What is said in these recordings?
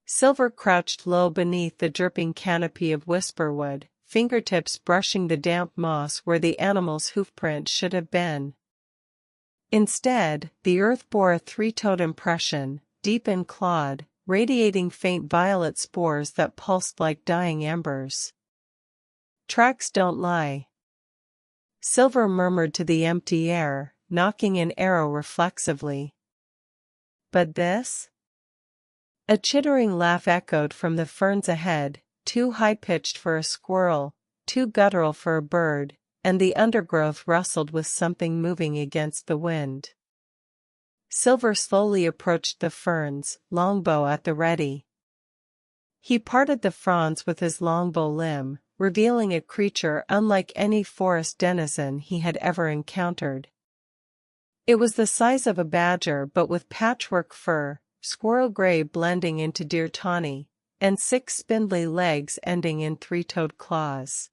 Silver crouched low beneath the dripping canopy of Whisperwood, fingertips brushing the damp moss where the animal's hoofprint should have been. Instead, the earth bore a three-toed impression, deep and clawed, radiating faint violet spores that pulsed like dying embers. "Tracks don't lie," Silver murmured to the empty air, knocking an arrow reflexively. "But this?" A chittering laugh echoed from the ferns ahead, too high-pitched for a squirrel, too guttural for a bird, and the undergrowth rustled with something moving against the wind. Silver slowly approached the ferns, longbow at the ready. He parted the fronds with his longbow limb, revealing a creature unlike any forest denizen he had ever encountered. It was the size of a badger but with patchwork fur, squirrel gray blending into deer tawny, and 6 spindly legs ending in 3-toed claws.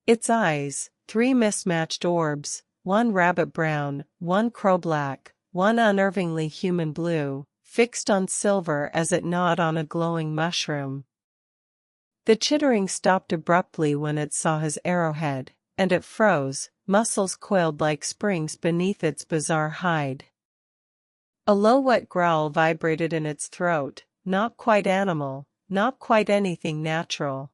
Its eyes, 3 mismatched orbs, one rabbit brown, one crow black, one unnervingly human blue, fixed on Silver as it gnawed on a glowing mushroom. The chittering stopped abruptly when it saw his arrowhead, and it froze, muscles coiled like springs beneath its bizarre hide. A low wet growl vibrated in its throat, not quite animal, not quite anything natural.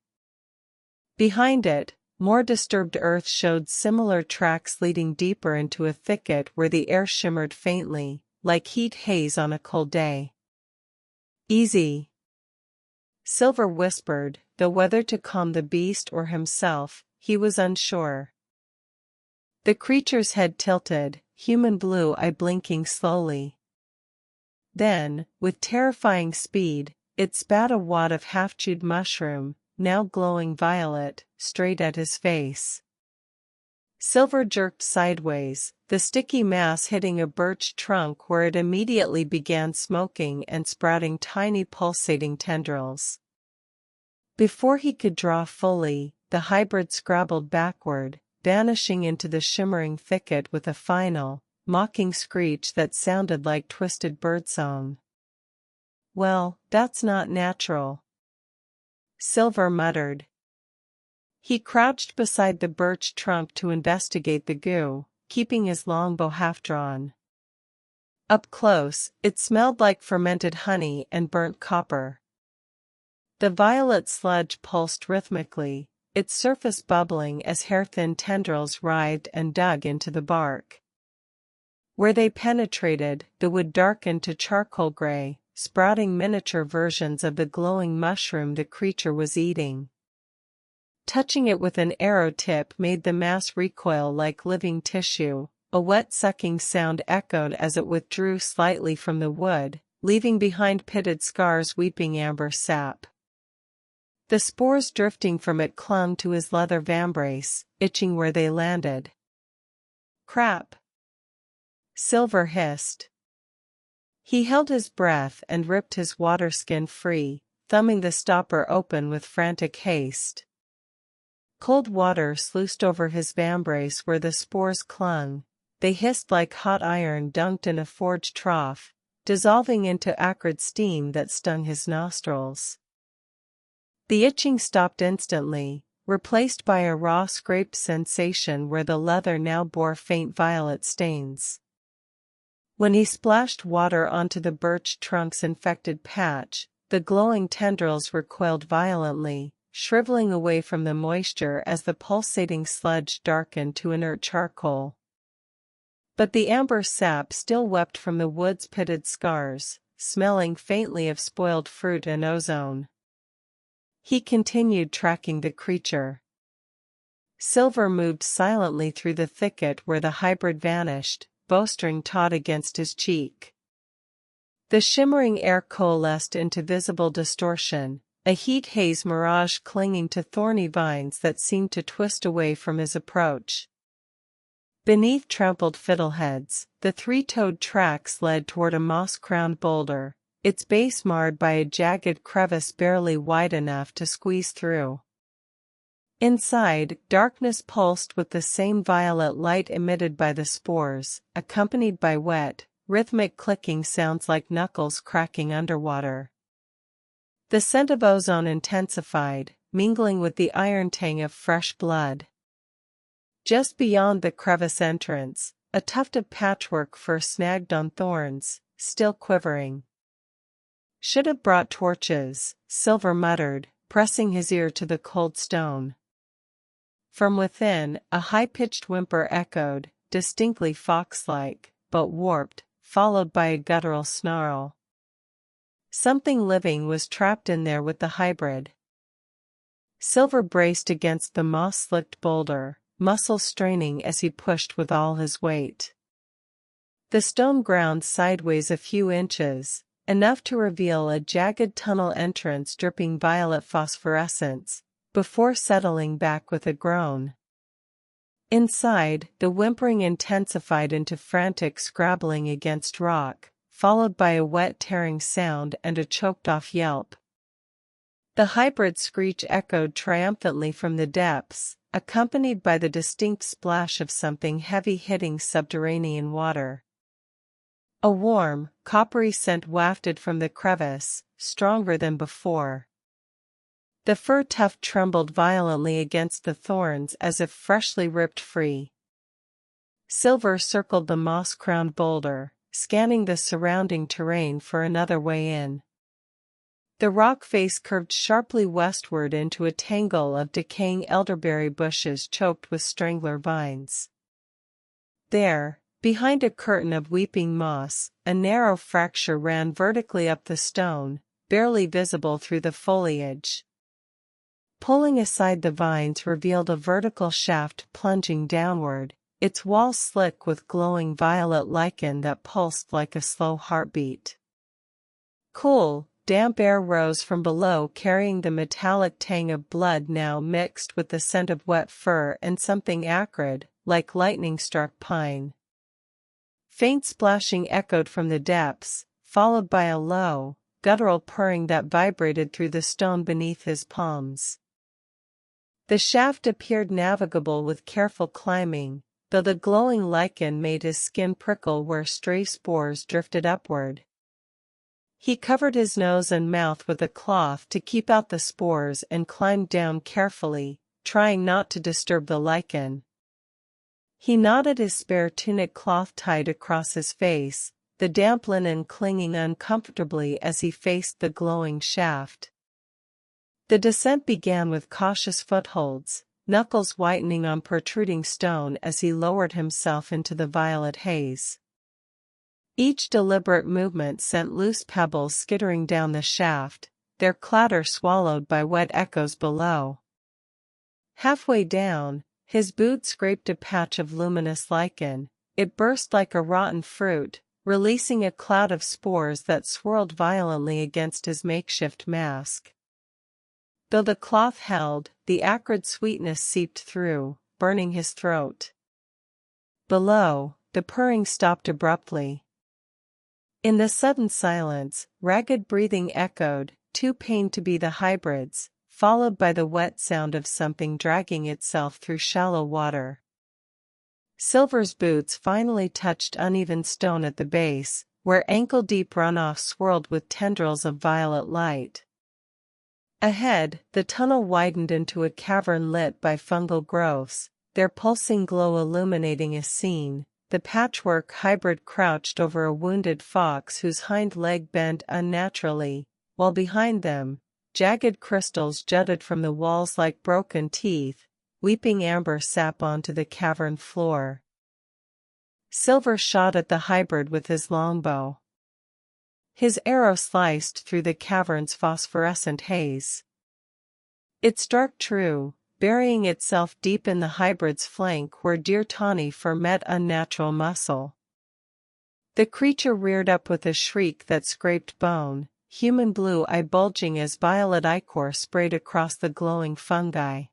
Behind it, more disturbed earth showed similar tracks leading deeper into a thicket where the air shimmered faintly, like heat haze on a cold day. "Easy," Silver whispered, though whether to calm the beast or himself, he was unsure. The creature's head tilted, human blue eye blinking slowly. Then, with terrifying speed, it spat a wad of half-chewed mushroom, now glowing violet, straight at his face. Silver jerked sideways, the sticky mass hitting a birch trunk where it immediately began smoking and sprouting tiny pulsating tendrils. Before he could draw fully, the hybrid scrabbled backward, vanishing into the shimmering thicket with a final, mocking screech that sounded like twisted birdsong. "Well, that's not natural," Silver muttered. He crouched beside the birch trunk to investigate the goo, keeping his longbow half-drawn. Up close, it smelled like fermented honey and burnt copper. The violet sludge pulsed rhythmically, its surface bubbling as hair-thin tendrils writhed and dug into the bark. Where they penetrated, the wood darkened to charcoal gray, sprouting miniature versions of the glowing mushroom the creature was eating. Touching it with an arrow tip made the mass recoil like living tissue. A wet sucking sound echoed as it withdrew slightly from the wood, leaving behind pitted scars weeping amber sap. The spores drifting from it clung to his leather vambrace, itching where they landed. "Crap!" Silver hissed. He held his breath and ripped his water skin free, thumbing the stopper open with frantic haste. Cold water sluiced over his vambrace where the spores clung. They hissed like hot iron dunked in a forge trough, dissolving into acrid steam that stung his nostrils. The itching stopped instantly, replaced by a raw scraped sensation where the leather now bore faint violet stains. When he splashed water onto the birch trunk's infected patch, the glowing tendrils recoiled violently, shriveling away from the moisture as the pulsating sludge darkened to inert charcoal. But the amber sap still wept from the wood's pitted scars, smelling faintly of spoiled fruit and ozone. He continued tracking the creature. Silver moved silently through the thicket where the hybrid vanished, bowstring taut against his cheek. The shimmering air coalesced into visible distortion, a heat haze mirage clinging to thorny vines that seemed to twist away from his approach. Beneath trampled fiddleheads, the 3-toed tracks led toward a moss-crowned boulder, its base marred by a jagged crevice barely wide enough to squeeze through. Inside, darkness pulsed with the same violet light emitted by the spores, accompanied by wet, rhythmic clicking sounds like knuckles cracking underwater. The scent of ozone intensified, mingling with the iron tang of fresh blood. Just beyond the crevice entrance, a tuft of patchwork fur snagged on thorns, still quivering. "Should have brought torches," Silver muttered, pressing his ear to the cold stone. From within, a high-pitched whimper echoed, distinctly fox-like, but warped, followed by a guttural snarl. Something living was trapped in there with the hybrid. Silver braced against the moss-slicked boulder, muscles straining as he pushed with all his weight. The stone ground sideways a few inches, enough to reveal a jagged tunnel entrance dripping violet phosphorescence, before settling back with a groan. Inside, the whimpering intensified into frantic scrabbling against rock, followed by a wet tearing sound and a choked-off yelp. The hybrid screech echoed triumphantly from the depths, accompanied by the distinct splash of something heavy hitting subterranean water. A warm, coppery scent wafted from the crevice, stronger than before. The fur tuft trembled violently against the thorns as if freshly ripped free. Silver circled the moss-crowned boulder, scanning the surrounding terrain for another way in. The rock face curved sharply westward into a tangle of decaying elderberry bushes choked with strangler vines. There, behind a curtain of weeping moss, a narrow fracture ran vertically up the stone, barely visible through the foliage. Pulling aside the vines revealed a vertical shaft plunging downward, its walls slick with glowing violet lichen that pulsed like a slow heartbeat. Cool, damp air rose from below carrying the metallic tang of blood now mixed with the scent of wet fur and something acrid, like lightning-struck pine. Faint splashing echoed from the depths, followed by a low, guttural purring that vibrated through the stone beneath his palms. The shaft appeared navigable with careful climbing, though the glowing lichen made his skin prickle where stray spores drifted upward. He covered his nose and mouth with a cloth to keep out the spores and climbed down carefully, trying not to disturb the lichen. He knotted his spare tunic cloth tied across his face, the damp linen clinging uncomfortably as he faced the glowing shaft. The descent began with cautious footholds, knuckles whitening on protruding stone as he lowered himself into the violet haze. Each deliberate movement sent loose pebbles skittering down the shaft, their clatter swallowed by wet echoes below. Halfway down, his boot scraped a patch of luminous lichen. It burst like a rotten fruit, releasing a cloud of spores that swirled violently against his makeshift mask. Though the cloth held, the acrid sweetness seeped through, burning his throat. Below, the purring stopped abruptly. In the sudden silence, ragged breathing echoed, too pained to be the hybrids, followed by the wet sound of something dragging itself through shallow water. Silver's boots finally touched uneven stone at the base, where ankle-deep runoff swirled with tendrils of violet light. Ahead, the tunnel widened into a cavern lit by fungal growths, their pulsing glow illuminating a scene. The patchwork hybrid crouched over a wounded fox whose hind leg bent unnaturally, while behind them, jagged crystals jutted from the walls like broken teeth, weeping amber sap onto the cavern floor. Silver shot at the hybrid with his longbow. His arrow sliced through the cavern's phosphorescent haze. It struck true, burying itself deep in the hybrid's flank where dear tawny fur met unnatural muscle. The creature reared up with a shriek that scraped bone, human blue eye bulging as violet ichor sprayed across the glowing fungi.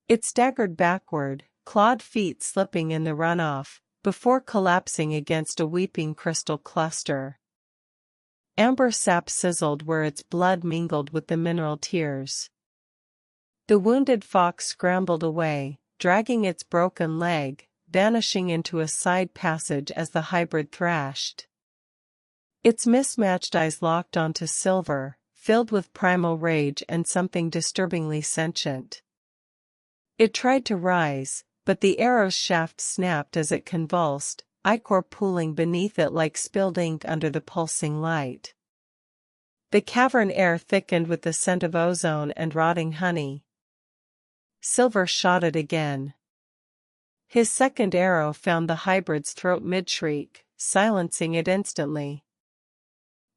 It staggered backward, clawed feet slipping in the runoff, before collapsing against a weeping crystal cluster. Amber sap sizzled where its blood mingled with the mineral tears. The wounded fox scrambled away, dragging its broken leg, vanishing into a side passage as the hybrid thrashed. Its mismatched eyes locked onto Silver, filled with primal rage and something disturbingly sentient. It tried to rise, but the arrow's shaft snapped as it convulsed, ichor pooling beneath it like spilled ink under the pulsing light. The cavern air thickened with the scent of ozone and rotting honey. Silver shot it again. His second arrow found the hybrid's throat mid-shriek, silencing it instantly.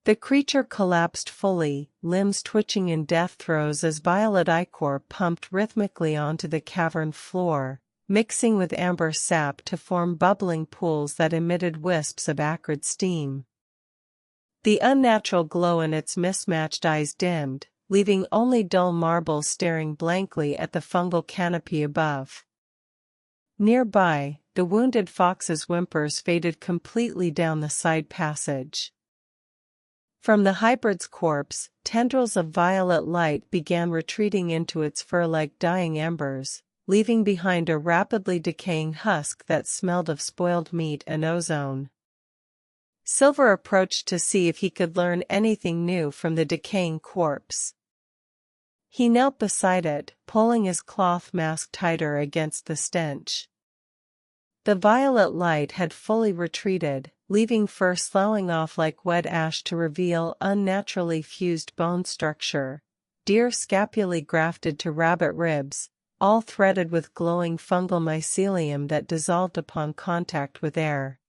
The creature collapsed fully, limbs twitching in death throes as violet ichor pumped rhythmically onto the cavern floor, mixing with amber sap to form bubbling pools that emitted wisps of acrid steam. The unnatural glow in its mismatched eyes dimmed, leaving only dull marbles staring blankly at the fungal canopy above. Nearby, the wounded fox's whimpers faded completely down the side passage. From the hybrid's corpse, tendrils of violet light began retreating into its fur like dying embers, leaving behind a rapidly decaying husk that smelled of spoiled meat and ozone. Silver approached to see if he could learn anything new from the decaying corpse. He knelt beside it, pulling his cloth mask tighter against the stench. The violet light had fully retreated, leaving fur sloughing off like wet ash to reveal unnaturally fused bone structure, deer scapulae grafted to rabbit ribs, all threaded with glowing fungal mycelium that dissolved upon contact with air.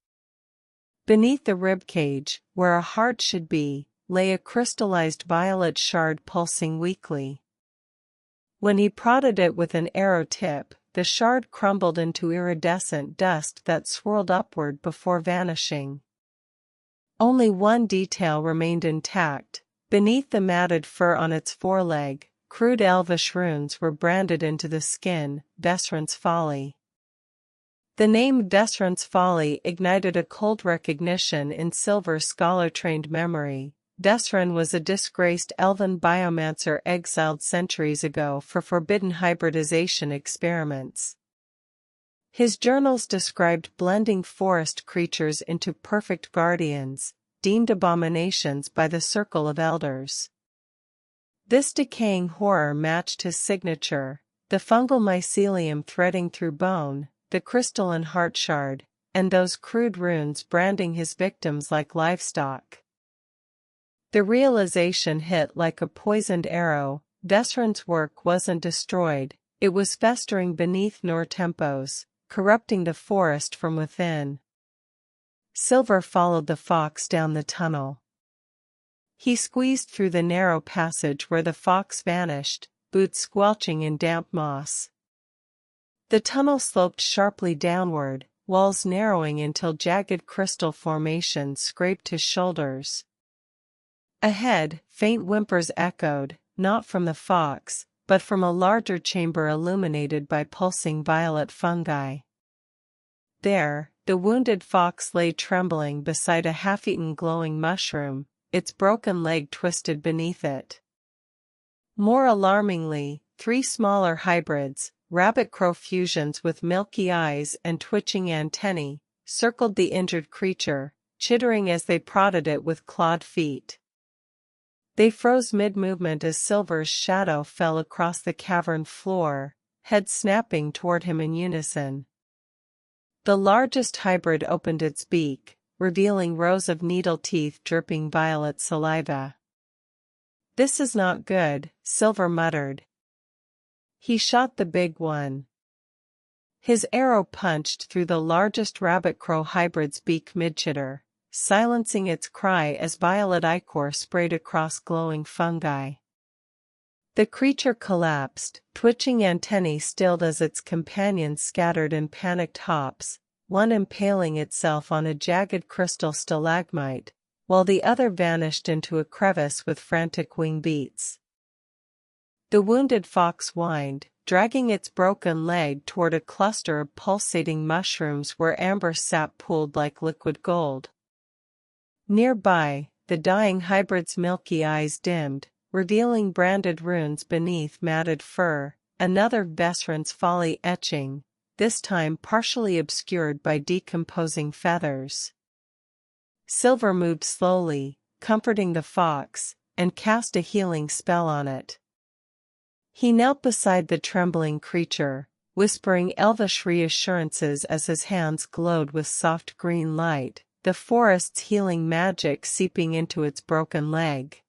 Beneath the ribcage, where a heart should be, lay a crystallized violet shard pulsing weakly. When he prodded it with an arrow tip, the shard crumbled into iridescent dust that swirled upward before vanishing. Only one detail remained intact. Beneath the matted fur on its foreleg, crude elvish runes were branded into the skin, Vesryn's folly. The name Vesryn's folly ignited a cold recognition in Silver's scholar-trained memory. Vesryn was a disgraced elven biomancer exiled centuries ago for forbidden hybridization experiments. His journals described blending forest creatures into perfect guardians, deemed abominations by the circle of elders. This decaying horror matched his signature, the fungal mycelium threading through bone, the crystalline heart shard, and those crude runes branding his victims like livestock. The realization hit like a poisoned arrow. Vesryn's work wasn't destroyed, it was festering beneath Nortempos, corrupting the forest from within. Silver followed the fox down the tunnel. He squeezed through the narrow passage where the fox vanished, boots squelching in damp moss. The tunnel sloped sharply downward, walls narrowing until jagged crystal formations scraped his shoulders. Ahead, faint whimpers echoed, not from the fox, but from a larger chamber illuminated by pulsing violet fungi. There, the wounded fox lay trembling beside a half-eaten glowing mushroom, its broken leg twisted beneath it. More alarmingly, 3 smaller hybrids, rabbit-crow fusions with milky eyes and twitching antennae, circled the injured creature, chittering as they prodded it with clawed feet. They froze mid-movement as Silver's shadow fell across the cavern floor, heads snapping toward him in unison. The largest hybrid opened its beak, revealing rows of needle teeth dripping violet saliva. "This is not good," Silver muttered. He shot the big one. His arrow punched through the largest rabbit-crow hybrid's beak mid-chitter, silencing its cry as violet ichor sprayed across glowing fungi. The creature collapsed, twitching antennae stilled as its companions scattered in panicked hops, one impaling itself on a jagged crystal stalagmite, while the other vanished into a crevice with frantic wing beats. The wounded fox whined, dragging its broken leg toward a cluster of pulsating mushrooms where amber sap pooled like liquid gold. Nearby, the dying hybrid's milky eyes dimmed, revealing branded runes beneath matted fur, another Vesryn's folly etching, this time partially obscured by decomposing feathers. Silver moved slowly, comforting the fox, and cast a healing spell on it. He knelt beside the trembling creature, whispering elvish reassurances as his hands glowed with soft green light, the forest's healing magic seeping into its broken leg.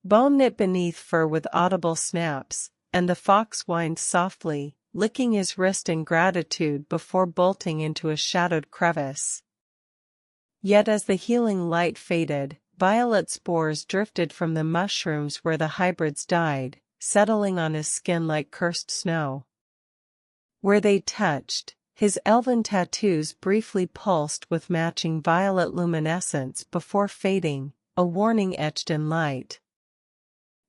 Bone knit beneath fur with audible snaps, and the fox whined softly, licking his wrist in gratitude before bolting into a shadowed crevice. Yet as the healing light faded, violet spores drifted from the mushrooms where the hybrids died, settling on his skin like cursed snow. Where they touched, his elven tattoos briefly pulsed with matching violet luminescence before fading, a warning etched in light.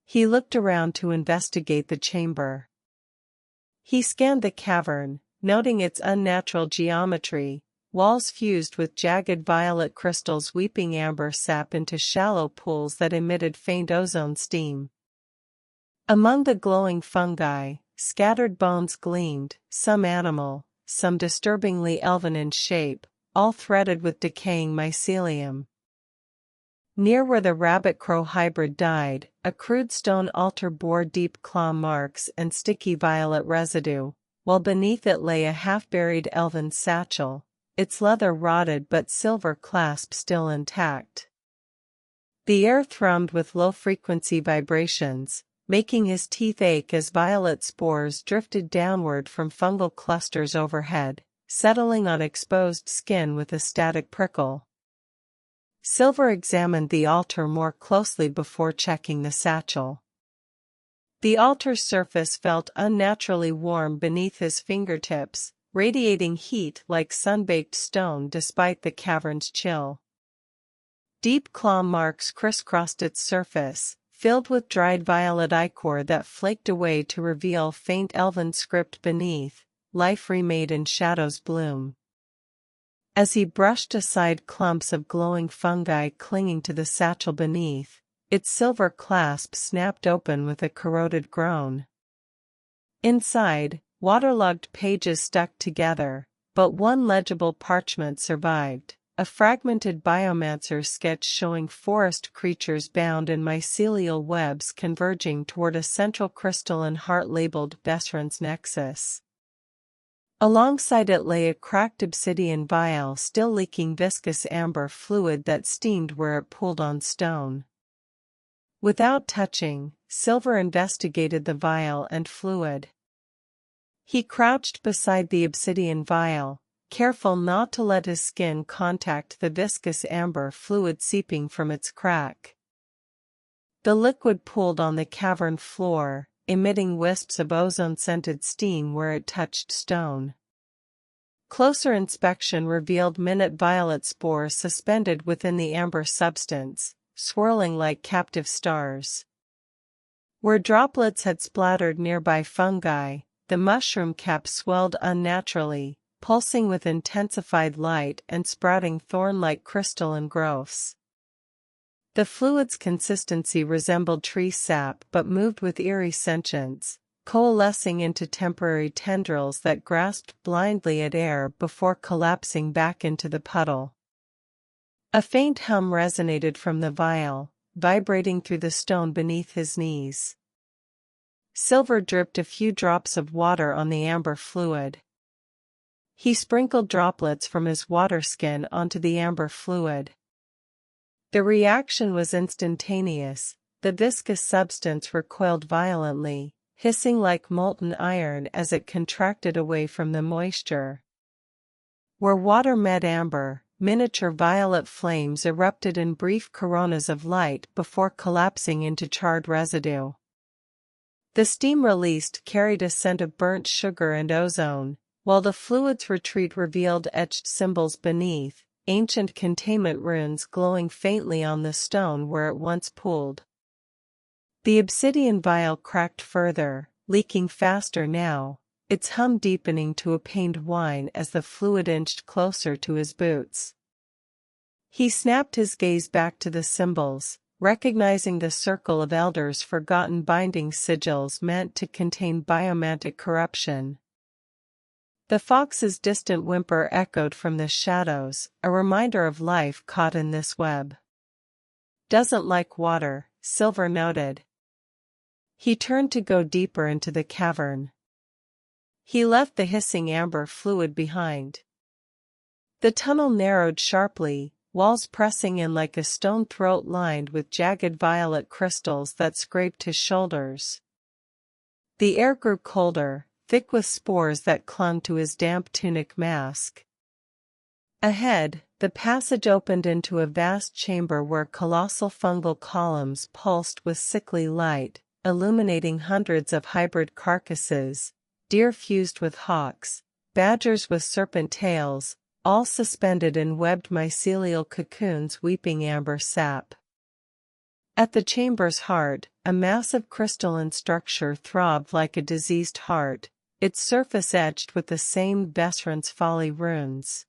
He looked around to investigate the chamber. He scanned the cavern, noting its unnatural geometry, walls fused with jagged violet crystals weeping amber sap into shallow pools that emitted faint ozone steam. Among the glowing fungi, scattered bones gleamed, some animal, some disturbingly elven in shape, all threaded with decaying mycelium. Near where the rabbit-crow hybrid died, a crude stone altar bore deep claw marks and sticky violet residue, while beneath it lay a half-buried elven satchel, its leather rotted but silver clasp still intact. The air thrummed with low-frequency vibrations, making his teeth ache as violet spores drifted downward from fungal clusters overhead, settling on exposed skin with a static prickle. Silver examined the altar more closely before checking the satchel. The altar's surface felt unnaturally warm beneath his fingertips, radiating heat like sun-baked stone despite the cavern's chill. Deep claw marks crisscrossed its surface, filled with dried violet ichor that flaked away to reveal faint elven script beneath, life remade in shadows bloom. As he brushed aside clumps of glowing fungi clinging to the satchel beneath, its silver clasp snapped open with a corroded groan. Inside, waterlogged pages stuck together, but one legible parchment survived. A fragmented biomancer sketch showing forest creatures bound in mycelial webs converging toward a central crystalline heart labeled Vesryn's nexus. Alongside it lay a cracked obsidian vial still leaking viscous amber fluid that steamed where it pulled on stone. Without touching, Silver investigated the vial and fluid. He crouched beside the obsidian vial, careful not to let his skin contact the viscous amber fluid seeping from its crack. The liquid pooled on the cavern floor, emitting wisps of ozone-scented steam where it touched stone. Closer inspection revealed minute violet spores suspended within the amber substance, swirling like captive stars. Where droplets had splattered nearby fungi, the mushroom cap swelled unnaturally, pulsing with intensified light and sprouting thorn-like crystalline growths. The fluid's consistency resembled tree sap but moved with eerie sentience, coalescing into temporary tendrils that grasped blindly at air before collapsing back into the puddle. A faint hum resonated from the vial, vibrating through the stone beneath his knees. Silver dripped a few drops of water on the amber fluid. He sprinkled droplets from his water skin onto the amber fluid. The reaction was instantaneous. The viscous substance recoiled violently, hissing like molten iron as it contracted away from the moisture. Where water met amber, miniature violet flames erupted in brief coronas of light before collapsing into charred residue. The steam released carried a scent of burnt sugar and ozone, while the fluid's retreat revealed etched symbols beneath, ancient containment runes glowing faintly on the stone where it once pooled. The obsidian vial cracked further, leaking faster now, its hum deepening to a pained whine as the fluid inched closer to his boots. He snapped his gaze back to the symbols, recognizing the circle of elders' forgotten binding sigils meant to contain biomantic corruption. The fox's distant whimper echoed from the shadows, a reminder of life caught in this web. "Doesn't like water," Silver noted. He turned to go deeper into the cavern. He left the hissing amber fluid behind. The tunnel narrowed sharply, walls pressing in like a stone throat lined with jagged violet crystals that scraped his shoulders. The air grew colder, thick with spores that clung to his damp tunic mask. Ahead, the passage opened into a vast chamber where colossal fungal columns pulsed with sickly light, illuminating hundreds of hybrid carcasses, deer fused with hawks, badgers with serpent tails, all suspended in webbed mycelial cocoons weeping amber sap. At the chamber's heart, a massive crystalline structure throbbed like a diseased heart, its surface etched with the same Vesryn's folly runes.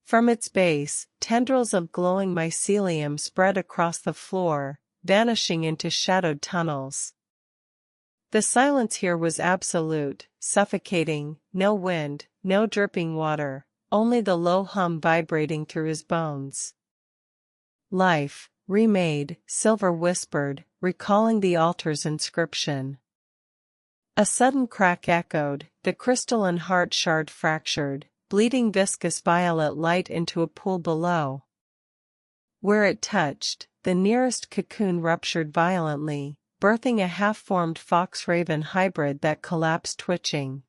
From its base, tendrils of glowing mycelium spread across the floor, vanishing into shadowed tunnels. The silence here was absolute, suffocating, no wind, no dripping water, only the low hum vibrating through his bones. Life, remade, Silver whispered, recalling the altar's inscription. A sudden crack echoed, the crystalline heart shard fractured, bleeding viscous violet light into a pool below. Where it touched, the nearest cocoon ruptured violently, birthing a half-formed fox-raven hybrid that collapsed twitching.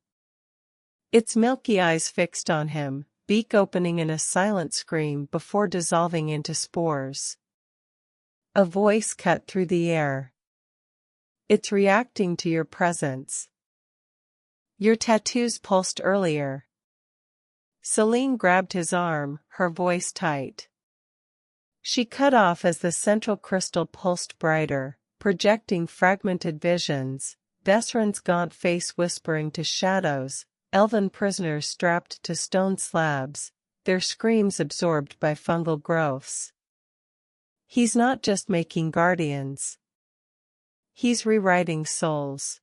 Its milky eyes fixed on him, beak opening in a silent scream before dissolving into spores. A voice cut through the air. It's reacting to your presence. Your tattoos pulsed earlier. Selene grabbed his arm, her voice tight. She cut off as the central crystal pulsed brighter, projecting fragmented visions, Vesryn's gaunt face whispering to shadows, elven prisoners strapped to stone slabs, their screams absorbed by fungal growths. He's not just making guardians. He's rewriting souls.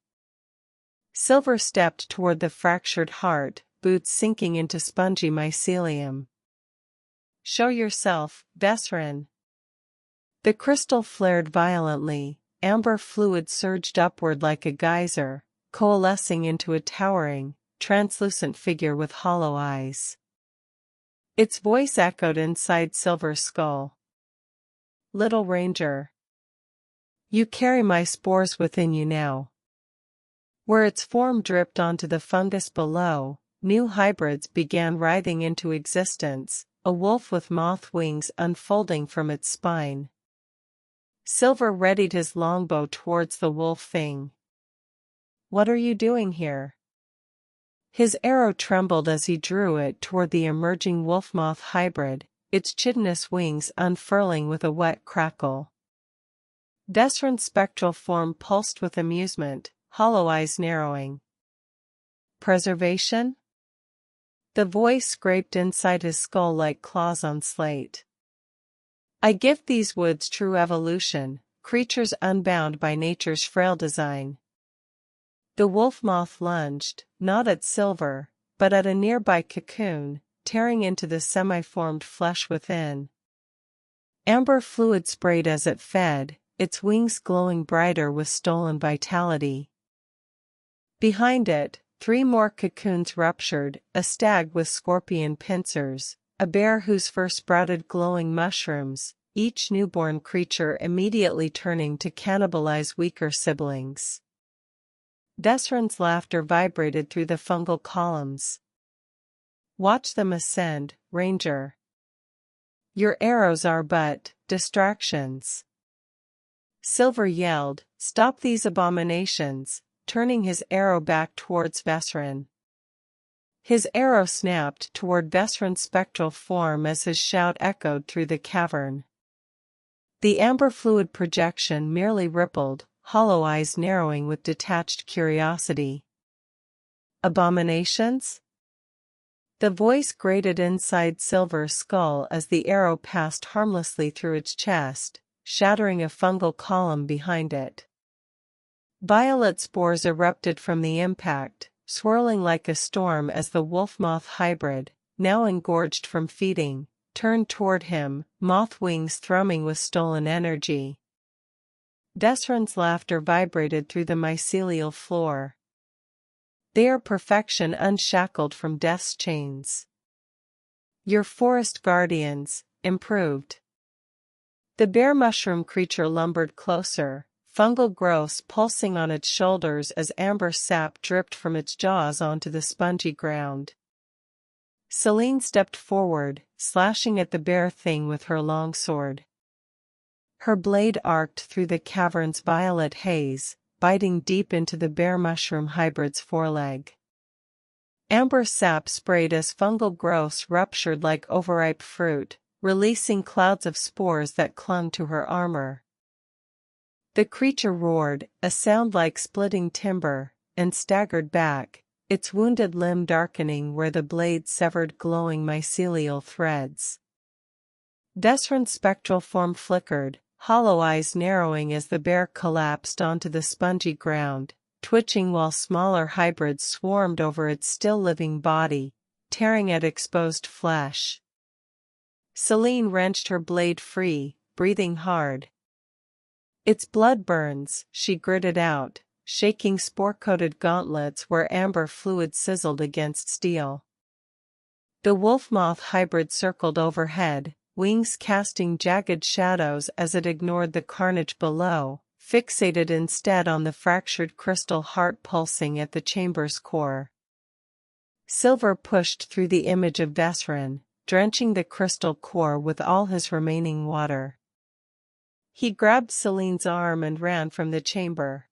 Silver stepped toward the fractured heart, boots sinking into spongy mycelium. Show yourself, Vesryn. The crystal flared violently, amber fluid surged upward like a geyser, coalescing into a towering, translucent figure with hollow eyes. Its voice echoed inside Silver's skull. Little Ranger. You carry my spores within you now. Where its form dripped onto the fungus below, new hybrids began writhing into existence, a wolf with moth wings unfolding from its spine. Silver readied his longbow towards the wolf thing. What are you doing here? His arrow trembled as he drew it toward the emerging wolf-moth hybrid, its chitinous wings unfurling with a wet crackle. Vesryn's spectral form pulsed with amusement, hollow eyes narrowing. Preservation? The voice scraped inside his skull like claws on slate. I give these woods true evolution, creatures unbound by nature's frail design. The wolf-moth lunged, not at Silver, but at a nearby cocoon, tearing into the semi-formed flesh within. Amber fluid sprayed as it fed, its wings glowing brighter with stolen vitality. Behind it, 3 more cocoons ruptured, a stag with scorpion pincers, a bear whose fur sprouted glowing mushrooms, each newborn creature immediately turning to cannibalize weaker siblings. Vesryn's laughter vibrated through the fungal columns. Watch them ascend, Ranger. Your arrows are but distractions. Silver yelled, Stop these abominations, turning his arrow back towards Vesryn. His arrow snapped toward Vesryn's spectral form as his shout echoed through the cavern. The amber fluid projection merely rippled, hollow eyes narrowing with detached curiosity. Abominations? The voice grated inside Silver's skull as the arrow passed harmlessly through its chest, shattering a fungal column behind it. Violet spores erupted from the impact, swirling like a storm as the wolf-moth hybrid, now engorged from feeding, turned toward him, moth wings thrumming with stolen energy. Vesryn's laughter vibrated through the mycelial floor. They are perfection unshackled from death's chains. Your forest guardians, improved. The bear mushroom creature lumbered closer, fungal growths pulsing on its shoulders as amber sap dripped from its jaws onto the spongy ground. Selene stepped forward, slashing at the bear thing with her longsword. Her blade arced through the cavern's violet haze, biting deep into the bear mushroom hybrid's foreleg. Amber sap sprayed as fungal growths ruptured like overripe fruit, releasing clouds of spores that clung to her armor. The creature roared, a sound like splitting timber, and staggered back, its wounded limb darkening where the blade severed glowing mycelial threads. Vesryn's spectral form flickered, hollow eyes narrowing as the bear collapsed onto the spongy ground, twitching while smaller hybrids swarmed over its still-living body, tearing at exposed flesh. Selene wrenched her blade free, breathing hard. Its blood burns, she gritted out, shaking spore-coated gauntlets where amber fluid sizzled against steel. The wolf moth hybrid circled overhead, wings casting jagged shadows as it ignored the carnage below, fixated instead on the fractured crystal heart pulsing at the chamber's core. Silver pushed through the image of Vesryn, drenching the crystal core with all his remaining water. He grabbed Selene's arm and ran from the chamber.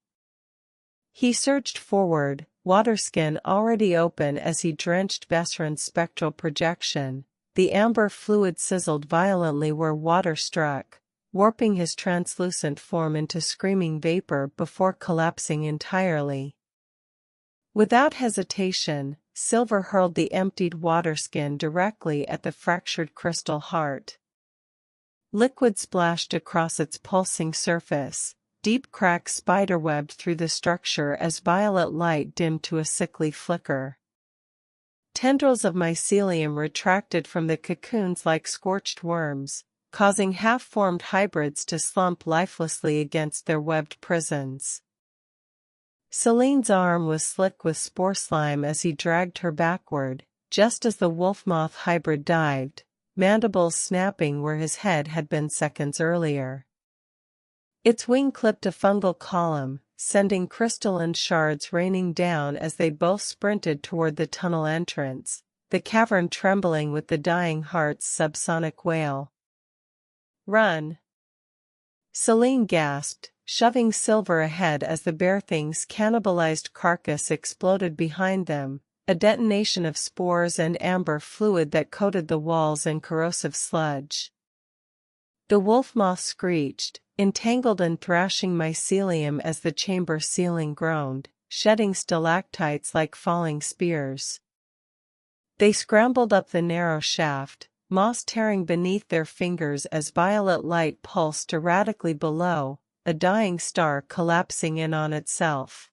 He surged forward, waterskin already open as he drenched Vesryn's spectral projection. The amber fluid sizzled violently where water struck, warping his translucent form into screaming vapor before collapsing entirely. Without hesitation, Silver hurled the emptied waterskin directly at the fractured crystal heart. Liquid splashed across its pulsing surface, deep cracks spiderwebbed through the structure as violet light dimmed to a sickly flicker. Tendrils of mycelium retracted from the cocoons like scorched worms, causing half-formed hybrids to slump lifelessly against their webbed prisons. Selene's arm was slick with spore slime as he dragged her backward, just as the wolf moth hybrid dived, mandibles snapping where his head had been seconds earlier. Its wing clipped a fungal column, sending crystalline shards raining down as they both sprinted toward the tunnel entrance, the cavern trembling with the dying heart's subsonic wail. "Run!" Selene gasped, shoving Silver ahead as the bear thing's cannibalized carcass exploded behind them, a detonation of spores and amber fluid that coated the walls in corrosive sludge. The wolf moth screeched, entangled in thrashing mycelium as the chamber ceiling groaned, shedding stalactites like falling spears. They scrambled up the narrow shaft, moss tearing beneath their fingers as violet light pulsed erratically below, a dying star collapsing in on itself.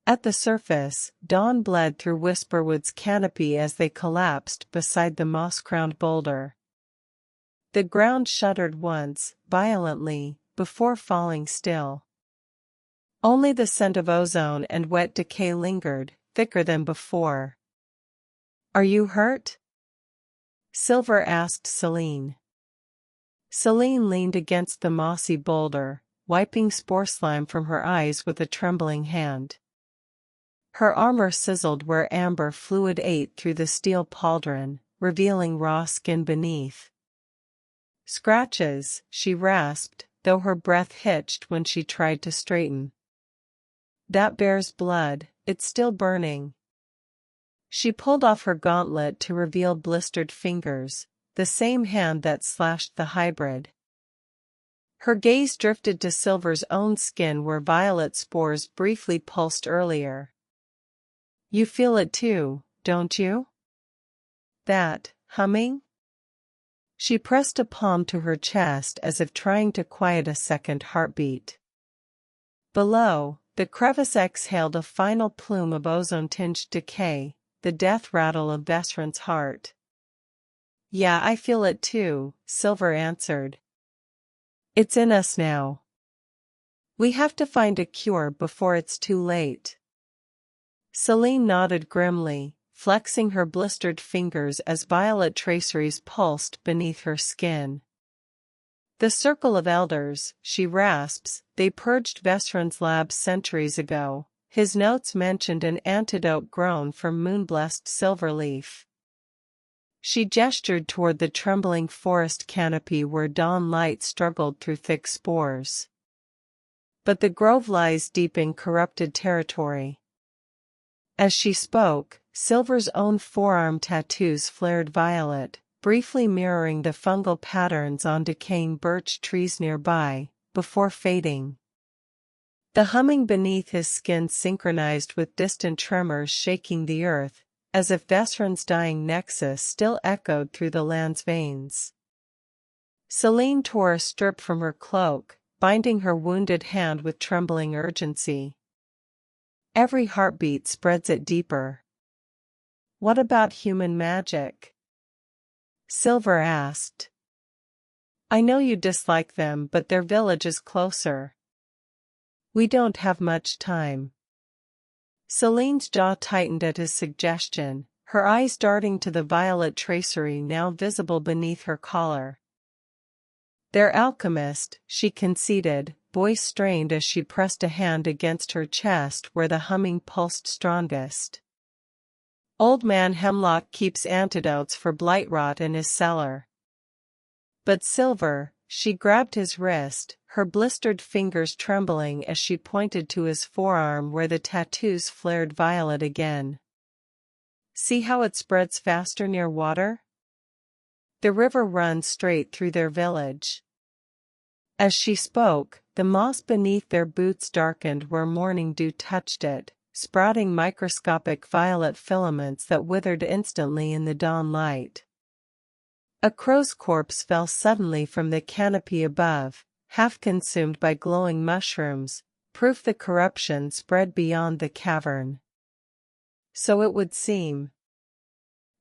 At the surface, dawn bled through Whisperwood's canopy as they collapsed beside the moss-crowned boulder. The ground shuddered once, violently, before falling still. Only the scent of ozone and wet decay lingered, thicker than before. "Are you hurt?" Silver asked Selene. Selene leaned against the mossy boulder, wiping spore slime from her eyes with a trembling hand. Her armor sizzled where amber fluid ate through the steel pauldron, revealing raw skin beneath. "Scratches," she rasped, though her breath hitched when she tried to straighten. "That bear's blood, it's still burning." She pulled off her gauntlet to reveal blistered fingers, the same hand that slashed the hybrid. Her gaze drifted to Silver's own skin where violet spores briefly pulsed earlier. "You feel it too, don't you? That humming?" She pressed a palm to her chest as if trying to quiet a second heartbeat. Below, the crevice exhaled a final plume of ozone-tinged decay, the death rattle of Vesryn's heart. "Yeah, I feel it too," Silver answered. "It's in us now." We have to find a cure before it's too late. Selene nodded grimly, flexing her blistered fingers as violet traceries pulsed beneath her skin. The circle of elders, she rasps, they purged Vesryn's labs centuries ago. His notes mentioned an antidote grown from moon-blessed silverleaf. She gestured toward the trembling forest canopy where dawn light struggled through thick spores. But the grove lies deep in corrupted territory. As she spoke, Silver's own forearm tattoos flared violet, briefly mirroring the fungal patterns on decaying birch trees nearby, before fading. The humming beneath his skin synchronized with distant tremors shaking the earth, as if Vesryn's dying nexus still echoed through the land's veins. Selene tore a strip from her cloak, binding her wounded hand with trembling urgency. Every heartbeat spreads it deeper. What about human magic? Silver asked. I know you dislike them, but their village is closer. We don't have much time. Selene's jaw tightened at his suggestion, her eyes darting to the violet tracery now visible beneath her collar. They're alchemist, she conceded, voice strained as she pressed a hand against her chest where the humming pulsed strongest. Old man Hemlock keeps antidotes for blight rot in his cellar. But Silver, she grabbed his wrist, her blistered fingers trembling as she pointed to his forearm where the tattoos flared violet again. See how it spreads faster near water? The river runs straight through their village. As she spoke, the moss beneath their boots darkened where morning dew touched it, sprouting microscopic violet filaments that withered instantly in the dawn light. A crow's corpse fell suddenly from the canopy above, half consumed by glowing mushrooms, proof the corruption spread beyond the cavern. So it would seem.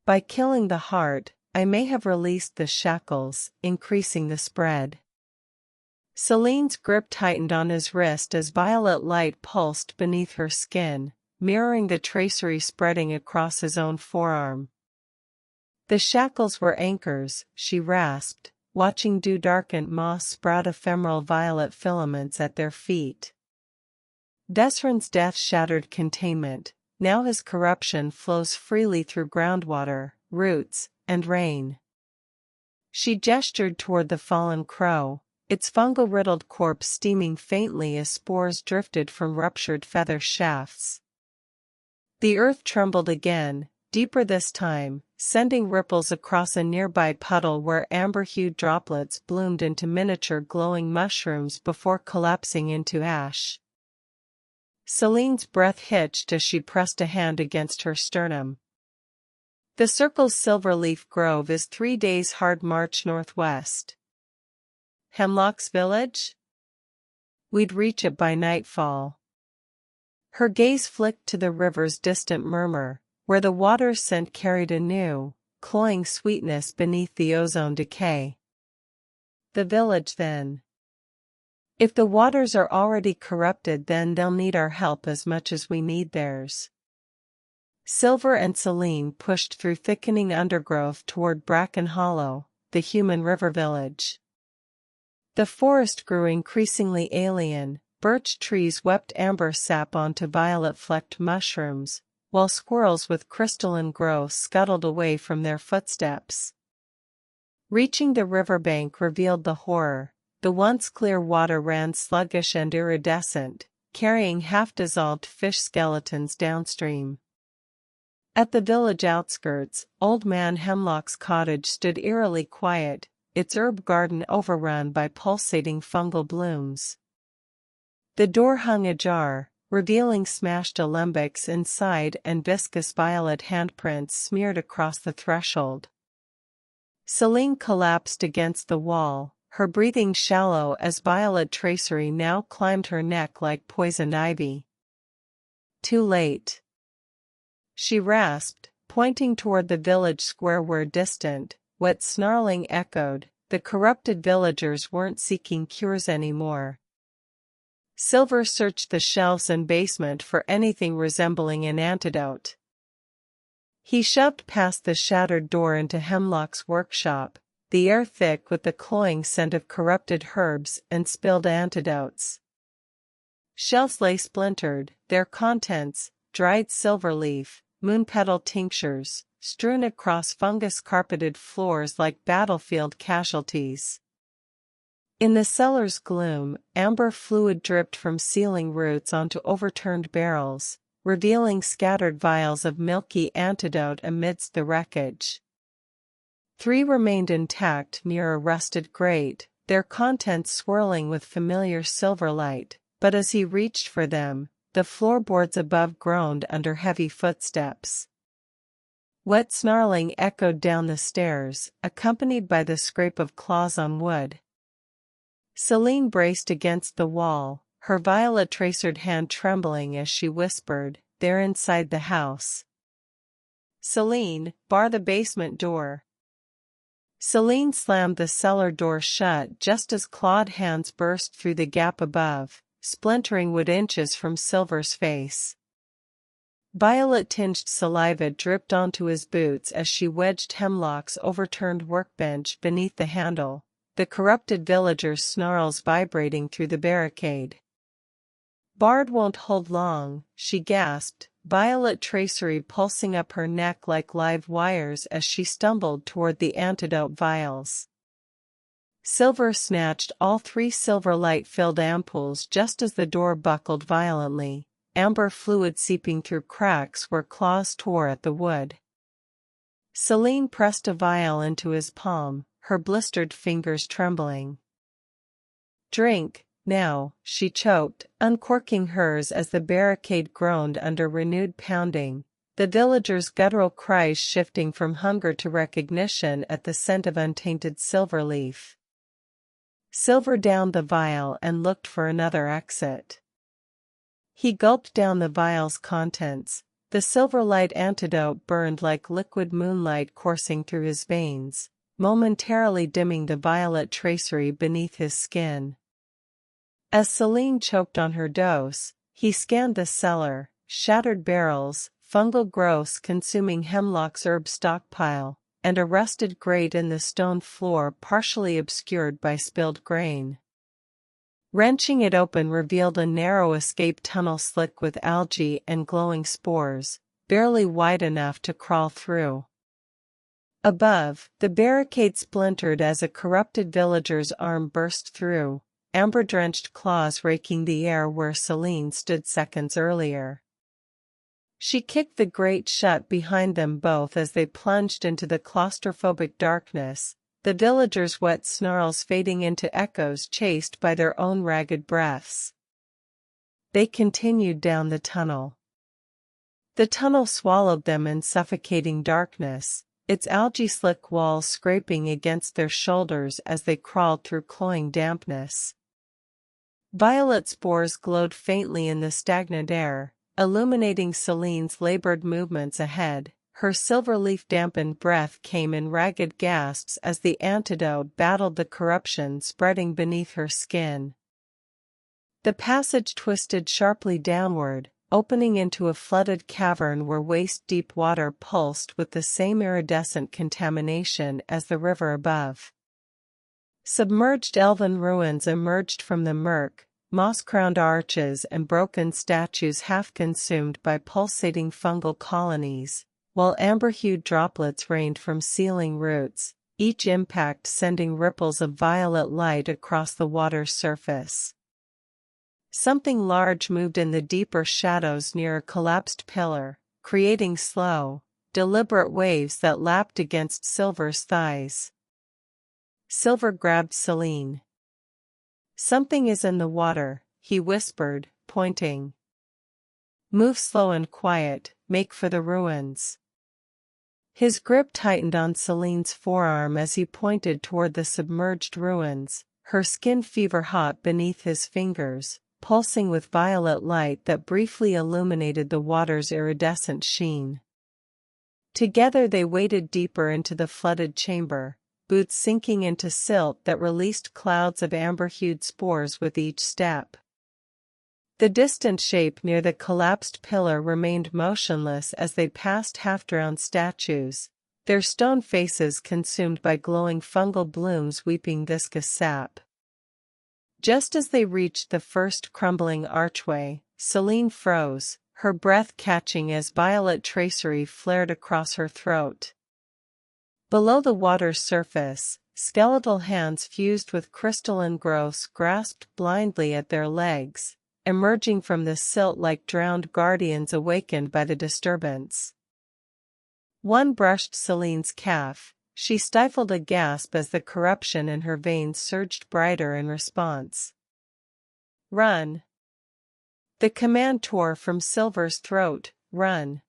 By killing the heart, I may have released the shackles, increasing the spread. Selene's grip tightened on his wrist as violet light pulsed beneath her skin, mirroring the tracery spreading across his own forearm. The shackles were anchors, she rasped, watching dew-darkened moss sprout ephemeral violet filaments at their feet. Vesryn's death shattered containment, now his corruption flows freely through groundwater, roots, and rain. She gestured toward the fallen crow, its fungal-riddled corpse steaming faintly as spores drifted from ruptured feather shafts. The earth trembled again, deeper this time, sending ripples across a nearby puddle where amber-hued droplets bloomed into miniature glowing mushrooms before collapsing into ash. Selene's breath hitched as she pressed a hand against her sternum. The circle's silverleaf grove is 3 days' hard march northwest. Hemlock's village? We'd reach it by nightfall. Her gaze flicked to the river's distant murmur, where the water's scent carried a new, cloying sweetness beneath the ozone decay. The village then. If the waters are already corrupted, then they'll need our help as much as we need theirs. Silver and Selene pushed through thickening undergrowth toward Bracken Hollow, the human river village. The forest grew increasingly alien, birch trees wept amber sap onto violet-flecked mushrooms, while squirrels with crystalline growth scuttled away from their footsteps. Reaching the riverbank revealed the horror. The once clear water ran sluggish and iridescent, carrying half-dissolved fish skeletons downstream. At the village outskirts, Old Man Hemlock's cottage stood eerily quiet, its herb garden overrun by pulsating fungal blooms. The door hung ajar, revealing smashed alembics inside and viscous violet handprints smeared across the threshold. Selene collapsed against the wall, her breathing shallow as violet tracery now climbed her neck like poisoned ivy. Too late. She rasped, pointing toward the village square where distant, wet snarling echoed. The corrupted villagers weren't seeking cures anymore. Silver searched the shelves and basement for anything resembling an antidote. He shoved past the shattered door into Hemlock's workshop, the air thick with the cloying scent of corrupted herbs and spilled antidotes. Shelves lay splintered, their contents, dried silver leaf, moonpetal tinctures, strewn across fungus-carpeted floors like battlefield casualties. In the cellar's gloom, amber fluid dripped from ceiling roots onto overturned barrels, revealing scattered vials of milky antidote amidst the wreckage. 3 remained intact near a rusted grate, their contents swirling with familiar silver light, but as he reached for them, the floorboards above groaned under heavy footsteps. Wet snarling echoed down the stairs, accompanied by the scrape of claws on wood. Selene braced against the wall, her violet-tracered hand trembling as she whispered, "They're inside the house. Selene, bar the basement door." Selene slammed the cellar door shut just as clawed hands burst through the gap above, splintering wood inches from Silver's face. Violet-tinged saliva dripped onto his boots as she wedged Hemlock's overturned workbench beneath the handle, the corrupted villagers' snarls vibrating through the barricade. "Bard won't hold long," she gasped, violet tracery pulsing up her neck like live wires as she stumbled toward the antidote vials. Silver snatched all 3 silver light-filled ampoules just as the door buckled violently, amber fluid seeping through cracks where claws tore at the wood. Selene pressed a vial into his palm, her blistered fingers trembling. "Drink, now," she choked, uncorking hers as the barricade groaned under renewed pounding, the villagers' guttural cries shifting from hunger to recognition at the scent of untainted silver leaf. Silver downed the vial and looked for another exit. He gulped down the vial's contents. The silver light antidote burned like liquid moonlight coursing through his veins, momentarily dimming the violet tracery beneath his skin. As Selene choked on her dose, he scanned the cellar, shattered barrels, fungal growths consuming Hemlock's herb stockpile, and a rusted grate in the stone floor partially obscured by spilled grain. Wrenching it open revealed a narrow escape tunnel slick with algae and glowing spores, barely wide enough to crawl through. Above, the barricade splintered as a corrupted villager's arm burst through, amber-drenched claws raking the air where Selene stood seconds earlier. She kicked the grate shut behind them both as they plunged into the claustrophobic darkness, the villagers' wet snarls fading into echoes chased by their own ragged breaths. They continued down the tunnel. The tunnel swallowed them in suffocating darkness, its algae-slick walls scraping against their shoulders as they crawled through cloying dampness. Violet spores glowed faintly in the stagnant air, illuminating Selene's labored movements ahead. Her silver leaf-dampened breath came in ragged gasps as the antidote battled the corruption spreading beneath her skin. The passage twisted sharply downward, opening into a flooded cavern where waist-deep water pulsed with the same iridescent contamination as the river above. Submerged elven ruins emerged from the murk, moss-crowned arches and broken statues half consumed by pulsating fungal colonies, while amber-hued droplets rained from ceiling roots, each impact sending ripples of violet light across the water's surface. Something large moved in the deeper shadows near a collapsed pillar, creating slow, deliberate waves that lapped against Silver's thighs. Silver grabbed Selene. "Something is in the water," he whispered, pointing. "Move slow and quiet, make for the ruins." His grip tightened on Selene's forearm as he pointed toward the submerged ruins, her skin fever-hot beneath his fingers, pulsing with violet light that briefly illuminated the water's iridescent sheen. Together they waded deeper into the flooded chamber, boots sinking into silt that released clouds of amber-hued spores with each step. The distant shape near the collapsed pillar remained motionless as they passed half-drowned statues, their stone faces consumed by glowing fungal blooms weeping viscous sap. Just as they reached the first crumbling archway, Selene froze, her breath catching as violet tracery flared across her throat. Below the water's surface, skeletal hands fused with crystalline growths grasped blindly at their legs, emerging from the silt like drowned guardians awakened by the disturbance. One brushed Selene's calf. She stifled a gasp as the corruption in her veins surged brighter in response. "Run!" The command tore from Silver's throat, "Run!"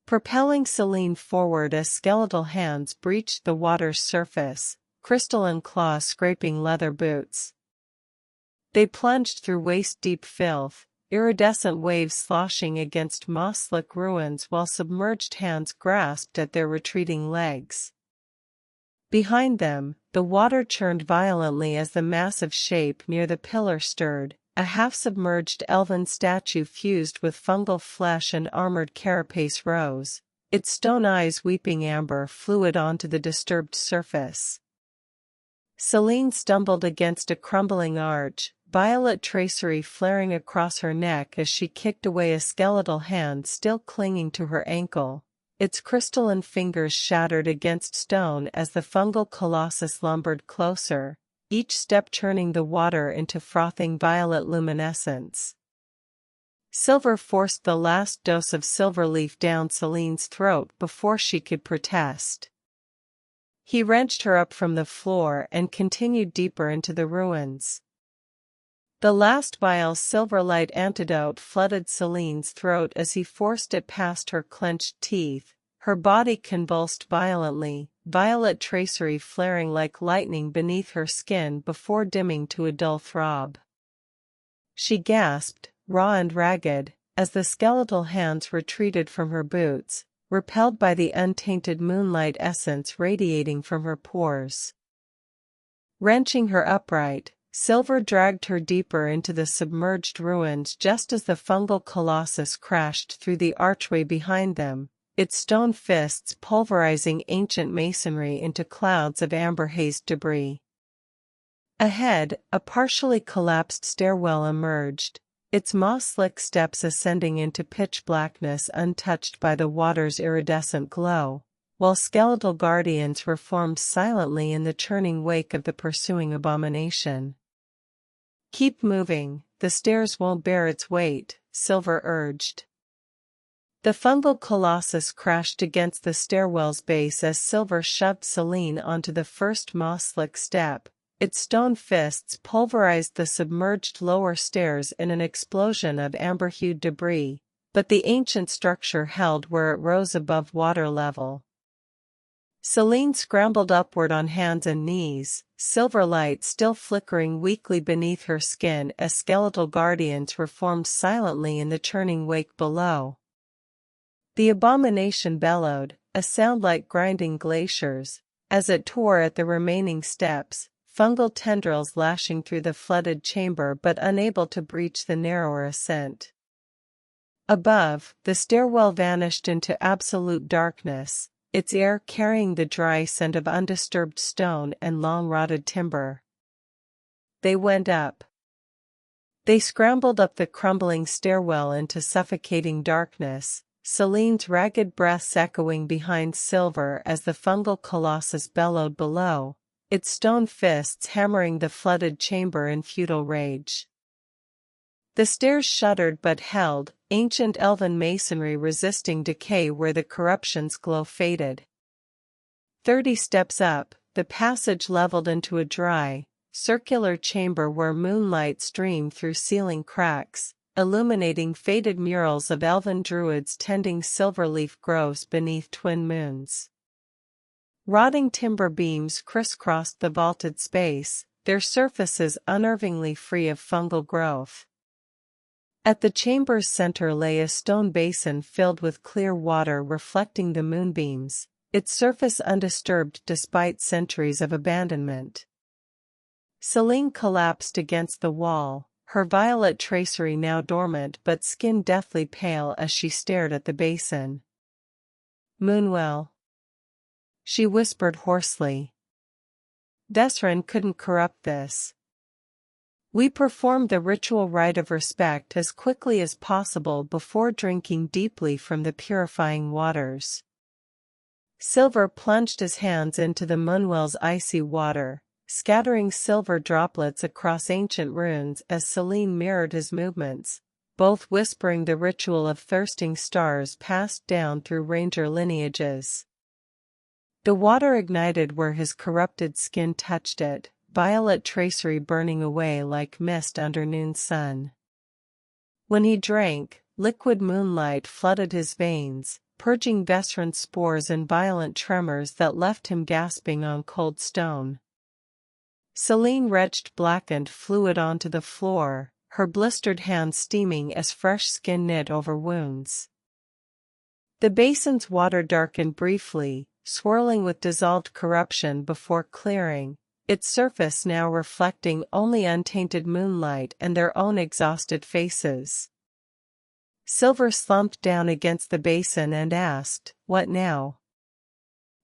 Propelling Selene forward as skeletal hands breached the water's surface, crystalline claws scraping leather boots. They plunged through waist-deep filth, iridescent waves sloshing against moss-slick ruins while submerged hands grasped at their retreating legs. Behind them, the water churned violently as the massive shape near the pillar stirred, a half-submerged elven statue fused with fungal flesh and armored carapace rose, its stone eyes weeping amber fluid onto the disturbed surface. Selene stumbled against a crumbling arch, violet tracery flaring across her neck as she kicked away a skeletal hand still clinging to her ankle, its crystalline fingers shattered against stone as the fungal colossus lumbered closer, each step churning the water into frothing violet luminescence. Silver forced the last dose of silverleaf down Selene's throat before she could protest. He wrenched her up from the floor and continued deeper into the ruins. The last vial silverlight antidote flooded Selene's throat as he forced it past her clenched teeth, her body convulsed violently, violet tracery flaring like lightning beneath her skin before dimming to a dull throb. She gasped, raw and ragged, as the skeletal hands retreated from her boots, repelled by the untainted moonlight essence radiating from her pores. Wrenching her upright, Silver dragged her deeper into the submerged ruins just as the fungal colossus crashed through the archway behind them, its stone fists pulverizing ancient masonry into clouds of amber-hazed debris. Ahead, a partially collapsed stairwell emerged, its moss-slick steps ascending into pitch blackness untouched by the water's iridescent glow, while skeletal guardians were formed silently in the churning wake of the pursuing abomination. "Keep moving, the stairs won't bear its weight," Silver urged. The fungal colossus crashed against the stairwell's base as Silver shoved Selene onto the first moss-slick step. Its stone fists pulverized the submerged lower stairs in an explosion of amber-hued debris, but the ancient structure held where it rose above water level. Selene scrambled upward on hands and knees, silver light still flickering weakly beneath her skin as skeletal guardians were formed silently in the churning wake below. The abomination bellowed, a sound like grinding glaciers, as it tore at the remaining steps, fungal tendrils lashing through the flooded chamber but unable to breach the narrower ascent. Above, the stairwell vanished into absolute darkness, its air carrying the dry scent of undisturbed stone and long-rotted timber. They went up. They scrambled up the crumbling stairwell into suffocating darkness, Selene's ragged breaths echoing behind Silver as the fungal colossus bellowed below, its stone fists hammering the flooded chamber in futile rage. The stairs shuddered but held, ancient elven masonry resisting decay where the corruption's glow faded. 30 steps up, the passage leveled into a dry, circular chamber where moonlight streamed through ceiling cracks, illuminating faded murals of elven druids tending silverleaf groves beneath twin moons. Rotting timber beams crisscrossed the vaulted space, their surfaces unnervingly free of fungal growth. At the chamber's center lay a stone basin filled with clear water reflecting the moonbeams, its surface undisturbed despite centuries of abandonment. Selene collapsed against the wall, her violet tracery now dormant but skin deathly pale as she stared at the basin. "Moonwell," she whispered hoarsely. Vesryn couldn't corrupt this. "We performed the ritual rite of respect as quickly as possible before drinking deeply from the purifying waters." Silver plunged his hands into the moonwell's icy water, scattering silver droplets across ancient runes as Selene mirrored his movements, both whispering the ritual of thirsting stars passed down through ranger lineages. The water ignited where his corrupted skin touched it, violet tracery burning away like mist under noon sun. When he drank, liquid moonlight flooded his veins, purging Vesryn's spores and violent tremors that left him gasping on cold stone. Selene retched blackened fluid onto the floor, her blistered hands steaming as fresh skin knit over wounds. The basin's water darkened briefly, swirling with dissolved corruption before clearing, its surface now reflecting only untainted moonlight and their own exhausted faces. Silver slumped down against the basin and asked, "What now?"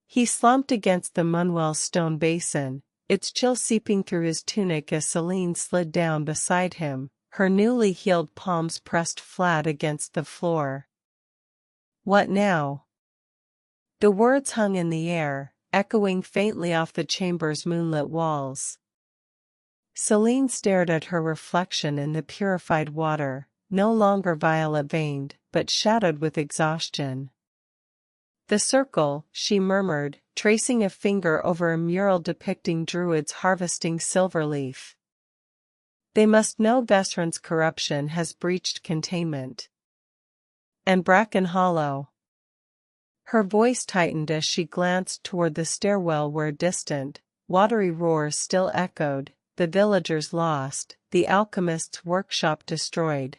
He slumped against the moonwell's stone basin, its chill seeping through his tunic as Selene slid down beside him, her newly healed palms pressed flat against the floor. "What now?" The words hung in the air, echoing faintly off the chamber's moonlit walls. Selene stared at her reflection in the purified water, no longer violet-veined, but shadowed with exhaustion. "The circle," she murmured, tracing a finger over a mural depicting druids harvesting silverleaf. "They must know Vesryn's corruption has breached containment." "And Bracken Hollow." Her voice tightened as she glanced toward the stairwell where distant, watery roars still echoed, the villagers lost, the alchemist's workshop destroyed.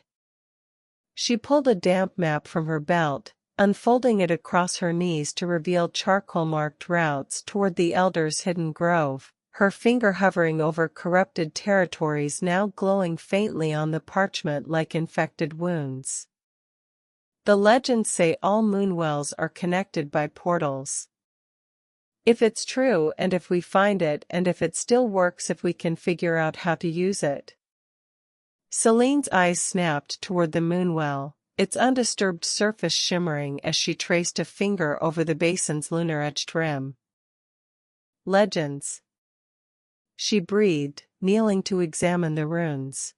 She pulled a damp map from her belt, unfolding it across her knees to reveal charcoal-marked routes toward the Elder's hidden grove, her finger hovering over corrupted territories now glowing faintly on the parchment like infected wounds. "The legends say all moonwells are connected by portals. If it's true and if we find it and if it still works if we can figure out how to use it." Selene's eyes snapped toward the moonwell, its undisturbed surface shimmering as she traced a finger over the basin's lunar-etched rim. "Legends," she breathed, kneeling to examine the runes.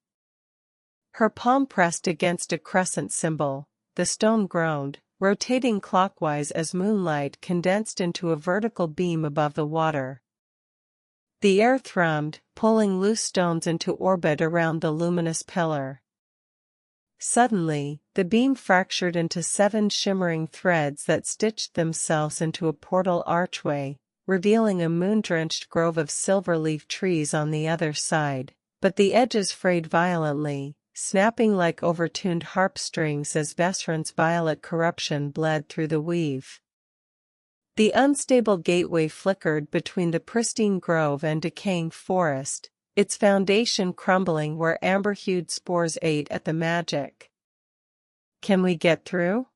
Her palm pressed against a crescent symbol, the stone groaned, rotating clockwise as moonlight condensed into a vertical beam above the water. The air thrummed, pulling loose stones into orbit around the luminous pillar. Suddenly, the beam fractured into 7 shimmering threads that stitched themselves into a portal archway, revealing a moon-drenched grove of silver-leaf trees on the other side, but the edges frayed violently, snapping like overtuned harp strings as Vesryn's violet corruption bled through the weave. The unstable gateway flickered between the pristine grove and decaying forest, its foundation crumbling where amber-hued spores ate at the magic. "Can we get through?"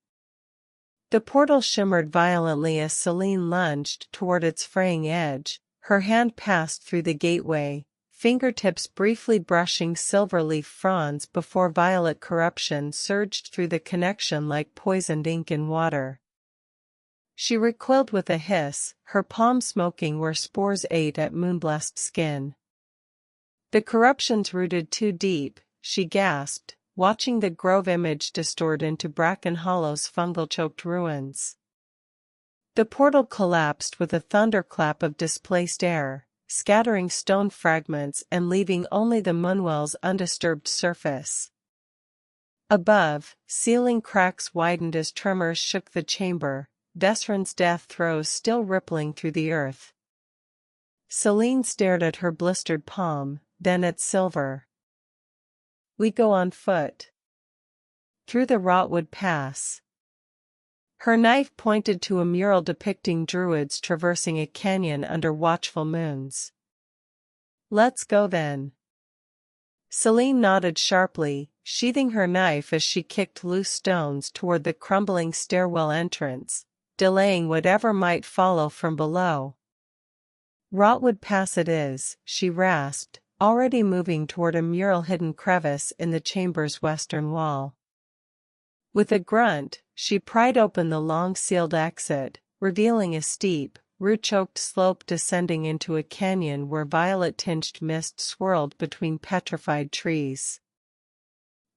The portal shimmered violently as Selene lunged toward its fraying edge, her hand passed through the gateway, fingertips briefly brushing silver-leaf fronds before violet corruption surged through the connection like poisoned ink in water. She recoiled with a hiss, her palm smoking where spores ate at moon-blessed skin. "The corruption's rooted too deep," she gasped, watching the grove image distort into Bracken Hollow's fungal-choked ruins. The portal collapsed with a thunderclap of displaced air, scattering stone fragments and leaving only the moonwell's undisturbed surface. Above, ceiling cracks widened as tremors shook the chamber, Vesryn's death throes still rippling through the earth. Selene stared at her blistered palm, then at Silver. "We go on foot. Through the Rotwood Pass." Her knife pointed to a mural depicting druids traversing a canyon under watchful moons. "Let's go then." Selene nodded sharply, sheathing her knife as she kicked loose stones toward the crumbling stairwell entrance, delaying whatever might follow from below. "Rotwood Pass it is," she rasped, already moving toward a mural-hidden crevice in the chamber's western wall. With a grunt, she pried open the long sealed exit, revealing a steep, root-choked slope descending into a canyon where violet-tinged mist swirled between petrified trees.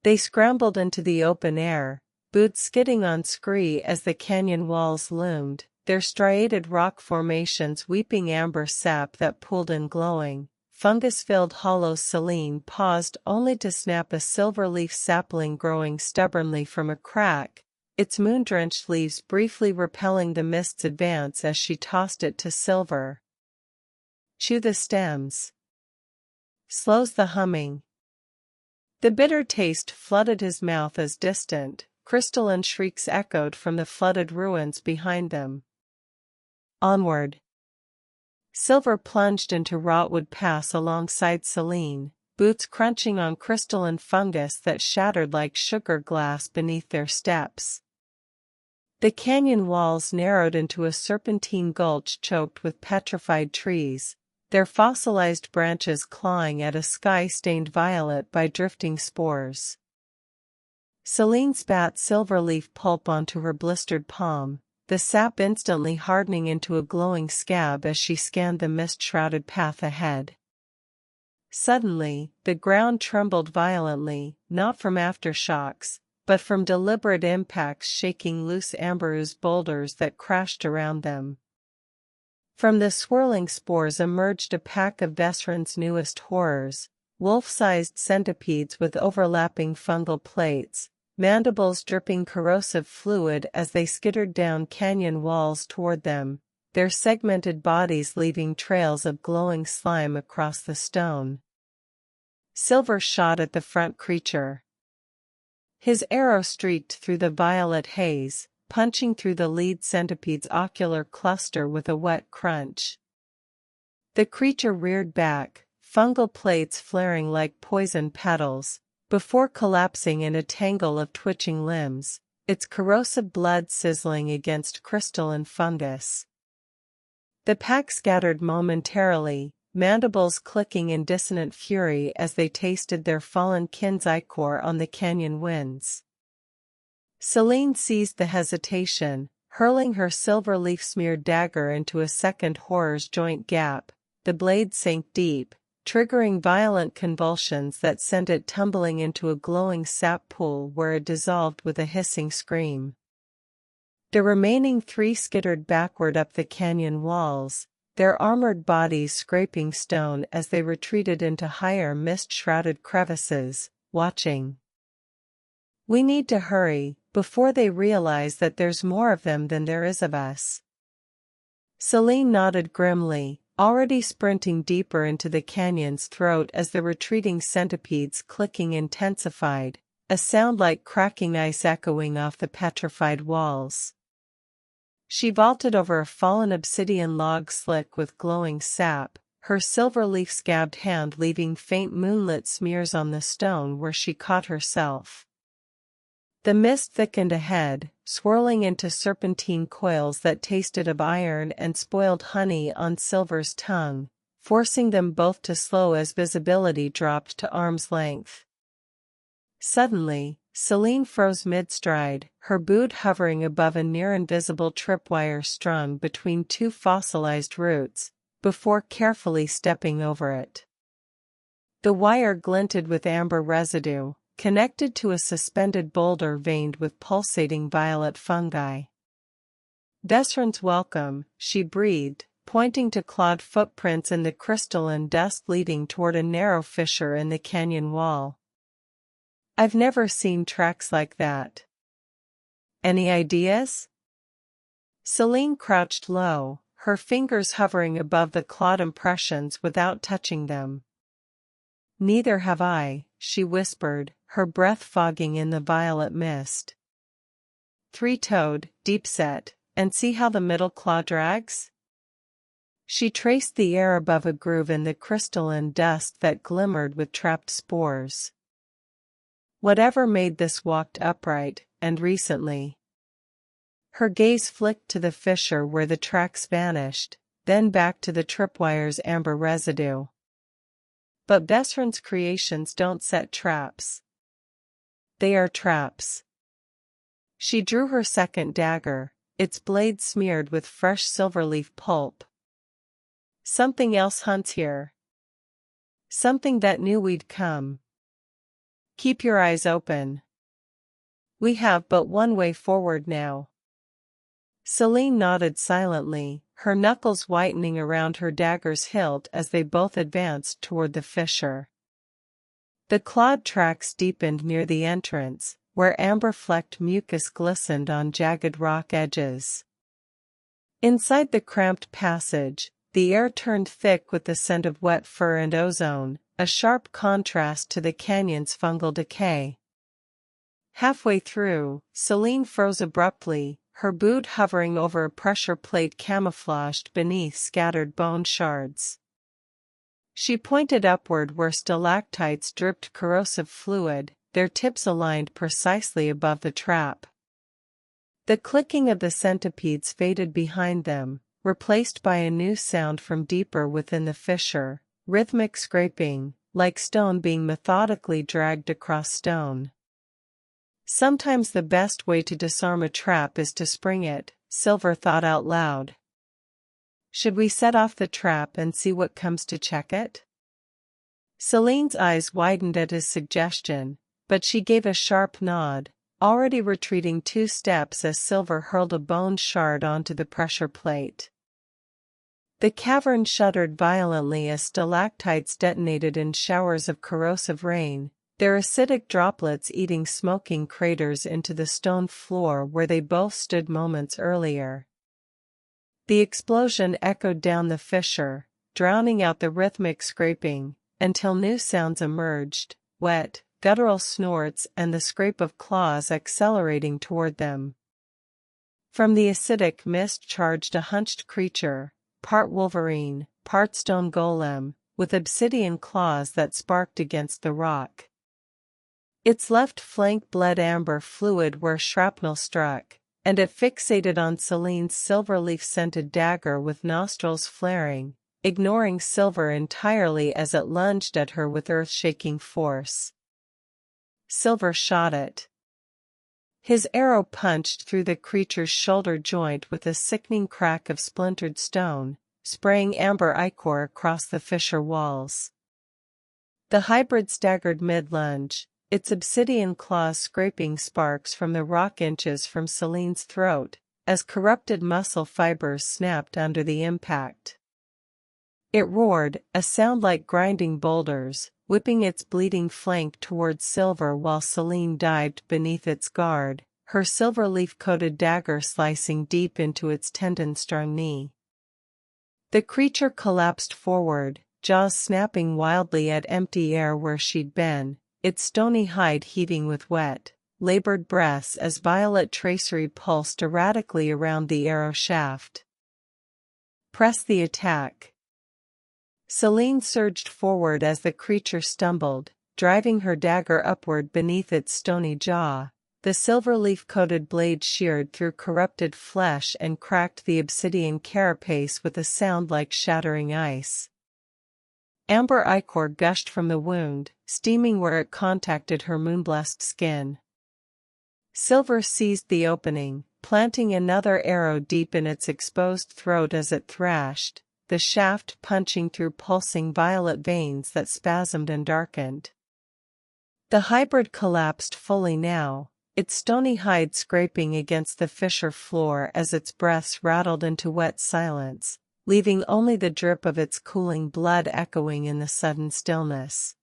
They scrambled into the open air, boots skidding on scree as the canyon walls loomed, their striated rock formations weeping amber sap that pooled in glowing, fungus-filled hollows. Selene paused only to snap a silver-leaf sapling growing stubbornly from a crack, its moon-drenched leaves briefly repelling the mist's advance as she tossed it to Silver. "Chew the stems. Slows the humming." The bitter taste flooded his mouth as distant, crystalline shrieks echoed from the flooded ruins behind them. Onward. Silver plunged into Rotwood Pass alongside Selene, boots crunching on crystalline fungus that shattered like sugar glass beneath their steps. The canyon walls narrowed into a serpentine gulch choked with petrified trees, their fossilized branches clawing at a sky stained violet by drifting spores. Selene spat silver-leaf pulp onto her blistered palm, the sap instantly hardening into a glowing scab as she scanned the mist-shrouded path ahead. Suddenly, the ground trembled violently, not from aftershocks, but from deliberate impacts shaking loose amber-oozed boulders that crashed around them. From the swirling spores emerged a pack of Vesryn's newest horrors, wolf-sized centipedes with overlapping fungal plates, mandibles dripping corrosive fluid as they skittered down canyon walls toward them, their segmented bodies leaving trails of glowing slime across the stone. Silver shot at the front creature. His arrow streaked through the violet haze, punching through the lead centipede's ocular cluster with a wet crunch. The creature reared back, fungal plates flaring like poison petals, before collapsing in a tangle of twitching limbs, its corrosive blood sizzling against crystalline fungus. The pack scattered momentarily, mandibles clicking in dissonant fury as they tasted their fallen kin's ichor on the canyon winds. Selene seized the hesitation, hurling her silver-leaf-smeared dagger into a second horror's joint gap. The blade sank deep, triggering violent convulsions that sent it tumbling into a glowing sap pool where it dissolved with a hissing scream. The remaining three skittered backward up the canyon walls, their armored bodies scraping stone as they retreated into higher mist-shrouded crevices, watching. "We need to hurry, before they realize that there's more of them than there is of us." Selene nodded grimly, already sprinting deeper into the canyon's throat as the retreating centipedes' clicking intensified, a sound like cracking ice echoing off the petrified walls. She vaulted over a fallen obsidian log slick with glowing sap, her silver-leaf scabbed hand leaving faint moonlit smears on the stone where she caught herself. The mist thickened ahead, swirling into serpentine coils that tasted of iron and spoiled honey on Silver's tongue, forcing them both to slow as visibility dropped to arm's length. Suddenly, Selene froze mid-stride, her boot hovering above a near-invisible tripwire strung between two fossilized roots, before carefully stepping over it. The wire glinted with amber residue, connected to a suspended boulder veined with pulsating violet fungi. "Vesryn's welcome," she breathed, pointing to clawed footprints in the crystalline dust leading toward a narrow fissure in the canyon wall. "I've never seen tracks like that. Any ideas?" Selene crouched low, her fingers hovering above the clawed impressions without touching them. "Neither have I," she whispered, her breath fogging in the violet mist. "Three-toed, deep-set, and see how the middle claw drags?" She traced the air above a groove in the crystalline dust that glimmered with trapped spores. Whatever made this walked upright, and recently. Her gaze flicked to the fissure where the tracks vanished, then back to the tripwire's amber residue. But Vesryn's creations don't set traps. They are traps. She drew her second dagger, its blade smeared with fresh silverleaf pulp. Something else hunts here. Something that knew we'd come. Keep your eyes open. We have but one way forward now. Selene nodded silently, her knuckles whitening around her dagger's hilt as they both advanced toward the fissure. The clawed tracks deepened near the entrance, where amber-flecked mucus glistened on jagged rock edges. Inside the cramped passage, the air turned thick with the scent of wet fur and ozone, a sharp contrast to the canyon's fungal decay. Halfway through, Selene froze abruptly, her boot hovering over a pressure plate camouflaged beneath scattered bone shards. She pointed upward where stalactites dripped corrosive fluid, their tips aligned precisely above the trap. The clicking of the centipedes faded behind them, replaced by a new sound from deeper within the fissure, rhythmic scraping, like stone being methodically dragged across stone. Sometimes the best way to disarm a trap is to spring it, Silver thought out loud. Should we set off the trap and see what comes to check it? Selene's eyes widened at his suggestion, but she gave a sharp nod, already retreating 2 steps as Silver hurled a bone shard onto the pressure plate. The cavern shuddered violently as stalactites detonated in showers of corrosive rain, their acidic droplets eating smoking craters into the stone floor where they both stood moments earlier. The explosion echoed down the fissure, drowning out the rhythmic scraping, until new sounds emerged, wet, guttural snorts and the scrape of claws accelerating toward them. From the acidic mist charged a hunched creature, part wolverine, part stone golem, with obsidian claws that sparked against the rock. Its left flank bled amber fluid where shrapnel struck, and it fixated on Selene's silver-leaf-scented dagger with nostrils flaring, ignoring Silver entirely as it lunged at her with earth-shaking force. Silver shot it. His arrow punched through the creature's shoulder joint with a sickening crack of splintered stone, spraying amber ichor across the fissure walls. The hybrid staggered mid-lunge, its obsidian claws scraping sparks from the rock inches from Selene's throat, as corrupted muscle fibers snapped under the impact. It roared, a sound like grinding boulders, whipping its bleeding flank towards Silver while Selene dived beneath its guard, her silver leaf-coated dagger slicing deep into its tendon-strung knee. The creature collapsed forward, jaws snapping wildly at empty air where she'd been, its stony hide heaving with wet, labored breaths as violet tracery pulsed erratically around the arrow shaft. Press the attack. Selene surged forward as the creature stumbled, driving her dagger upward beneath its stony jaw. The silver leaf-coated blade sheared through corrupted flesh and cracked the obsidian carapace with a sound like shattering ice. Amber ichor gushed from the wound, steaming where it contacted her moon-blessed skin. Silver seized the opening, planting another arrow deep in its exposed throat as it thrashed, the shaft punching through pulsing violet veins that spasmed and darkened. The hybrid collapsed fully now, its stony hide scraping against the fissure floor as its breaths rattled into wet silence, leaving only the drip of its cooling blood echoing in the sudden stillness.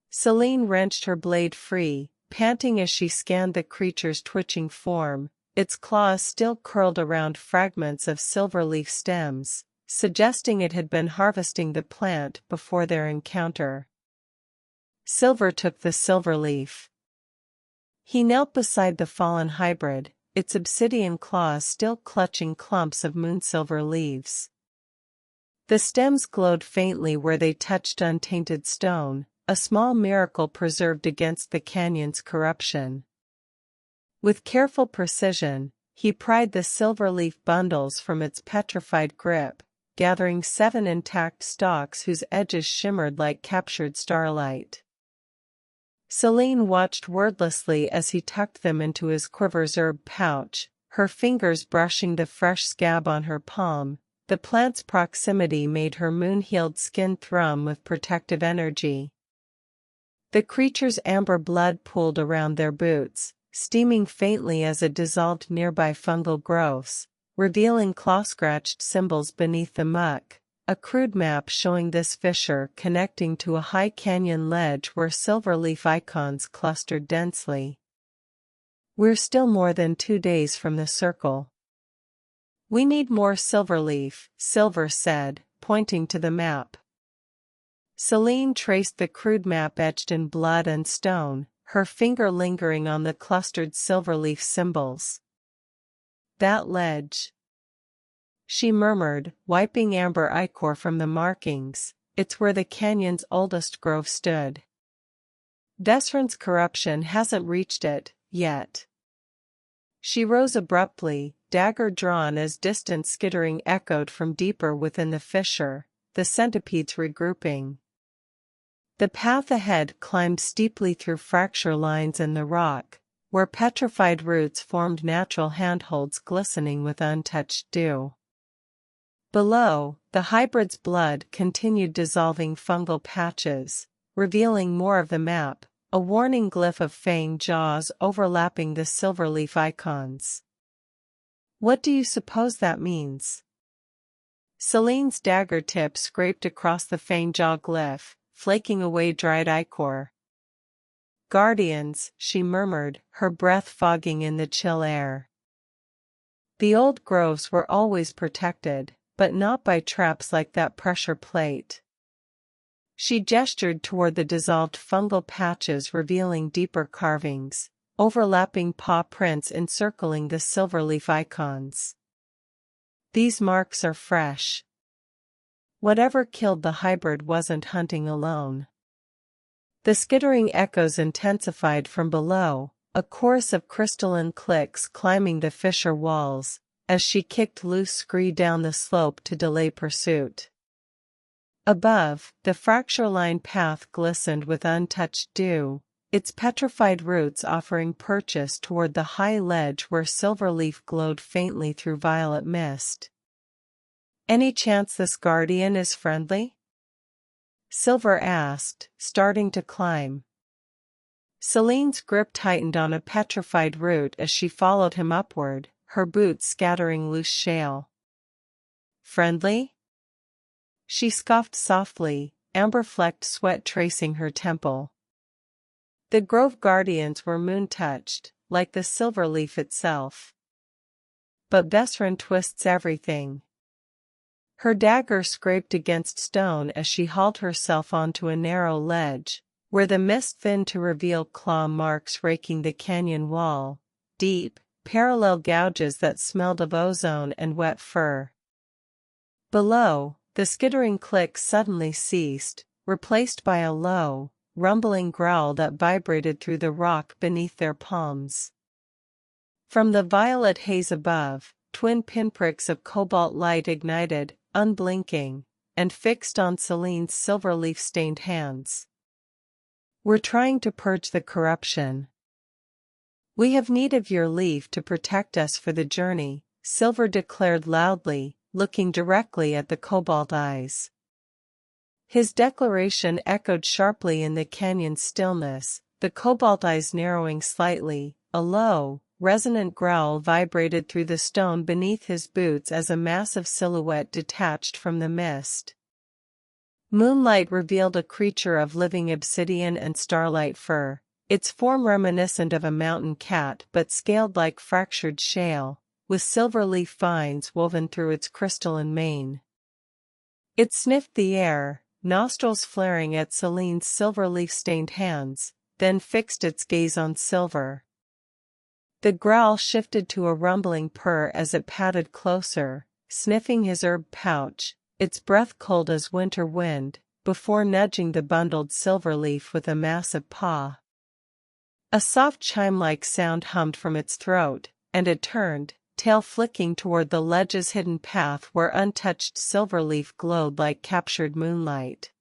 Selene wrenched her blade free, panting as she scanned the creature's twitching form, its claws still curled around fragments of silver-leaf stems, suggesting it had been harvesting the plant before their encounter. Silver took the silver leaf. He knelt beside the fallen hybrid, its obsidian claws still clutching clumps of moonsilver leaves. The stems glowed faintly where they touched untainted stone, a small miracle preserved against the canyon's corruption. With careful precision, he pried the silver-leaf bundles from its petrified grip, gathering 7 intact stalks whose edges shimmered like captured starlight. Selene watched wordlessly as he tucked them into his quiver's herb pouch, her fingers brushing the fresh scab on her palm. The plant's proximity made her moon-healed skin thrum with protective energy. The creature's amber blood pooled around their boots, steaming faintly as it dissolved nearby fungal growths, revealing claw-scratched symbols beneath the muck, a crude map showing this fissure connecting to a high canyon ledge where silver-leaf icons clustered densely. "We're still more than 2 days from the circle. We need more silverleaf," Silver said, pointing to the map. Selene traced the crude map etched in blood and stone, her finger lingering on the clustered silverleaf symbols. "That ledge," she murmured, wiping amber ichor from the markings, "it's where the canyon's oldest grove stood. Vesryn's corruption hasn't reached it, yet." She rose abruptly, dagger drawn as distant skittering echoed from deeper within the fissure, the centipedes regrouping. The path ahead climbed steeply through fracture lines in the rock, where petrified roots formed natural handholds glistening with untouched dew. Below, the hybrid's blood continued dissolving fungal patches, revealing more of the map, a warning glyph of fanged jaws overlapping the silverleaf icons. "What do you suppose that means?" Selene's dagger tip scraped across the fanged jaw glyph, flaking away dried ichor. "Guardians," she murmured, her breath fogging in the chill air. The old groves were always protected, but not by traps like that pressure plate. She gestured toward the dissolved fungal patches revealing deeper carvings, overlapping paw prints encircling the silverleaf icons. "These marks are fresh. Whatever killed the hybrid wasn't hunting alone." The skittering echoes intensified from below, a chorus of crystalline clicks climbing the fissure walls, as she kicked loose scree down the slope to delay pursuit. Above, the fracture-lined path glistened with untouched dew, its petrified roots offering purchase toward the high ledge where silverleaf glowed faintly through violet mist. "Any chance this guardian is friendly?" Silver asked, starting to climb. Selene's grip tightened on a petrified root as she followed him upward, her boots scattering loose shale. "Friendly?" She scoffed softly, amber-flecked sweat tracing her temple. The grove guardians were moon-touched, like the silverleaf itself. But Vesryn twists everything. Her dagger scraped against stone as she hauled herself onto a narrow ledge, where the mist thinned to reveal claw marks raking the canyon wall, deep, parallel gouges that smelled of ozone and wet fur. Below, the skittering click suddenly ceased, replaced by a low, rumbling growl that vibrated through the rock beneath their palms. From the violet haze above, twin pinpricks of cobalt light ignited, unblinking, and fixed on Selene's silverleaf-stained hands. "We're trying to purge the corruption. We have need of your leaf to protect us for the journey," Silver declared loudly, looking directly at the cobalt eyes. His declaration echoed sharply in the canyon's stillness, the cobalt eyes narrowing slightly. A low, resonant growl vibrated through the stone beneath his boots as a massive silhouette detached from the mist. Moonlight revealed a creature of living obsidian and starlight fur, its form reminiscent of a mountain cat but scaled like fractured shale, with silver-leaf vines woven through its crystalline mane. It sniffed the air, nostrils flaring at Selene's silver-leaf-stained hands, then fixed its gaze on Silver. The growl shifted to a rumbling purr as it padded closer, sniffing his herb pouch, its breath cold as winter wind, before nudging the bundled silver leaf with a massive paw. A soft chime-like sound hummed from its throat, and it turned, tail flicking toward the ledge's hidden path where untouched silver leaf glowed like captured moonlight.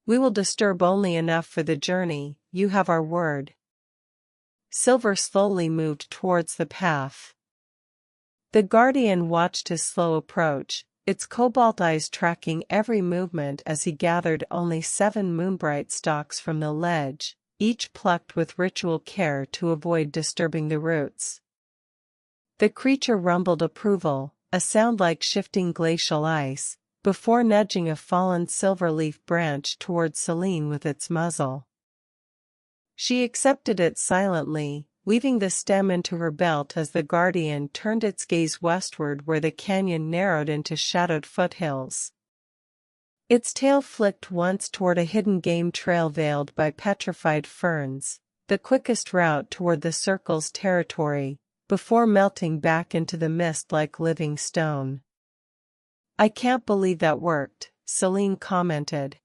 "We will disturb only enough for the journey, you have our word." Silver slowly moved towards the path. The guardian watched his slow approach, its cobalt eyes tracking every movement as he gathered only 7 moonbright stalks from the ledge, each plucked with ritual care to avoid disturbing the roots. The creature rumbled approval, a sound like shifting glacial ice, before nudging a fallen silver-leaf branch towards Selene with its muzzle. She accepted it silently, weaving the stem into her belt as the guardian turned its gaze westward where the canyon narrowed into shadowed foothills. Its tail flicked once toward a hidden game trail veiled by petrified ferns, the quickest route toward the circle's territory, before melting back into the mist like living stone. "I can't believe that worked," Selene commented.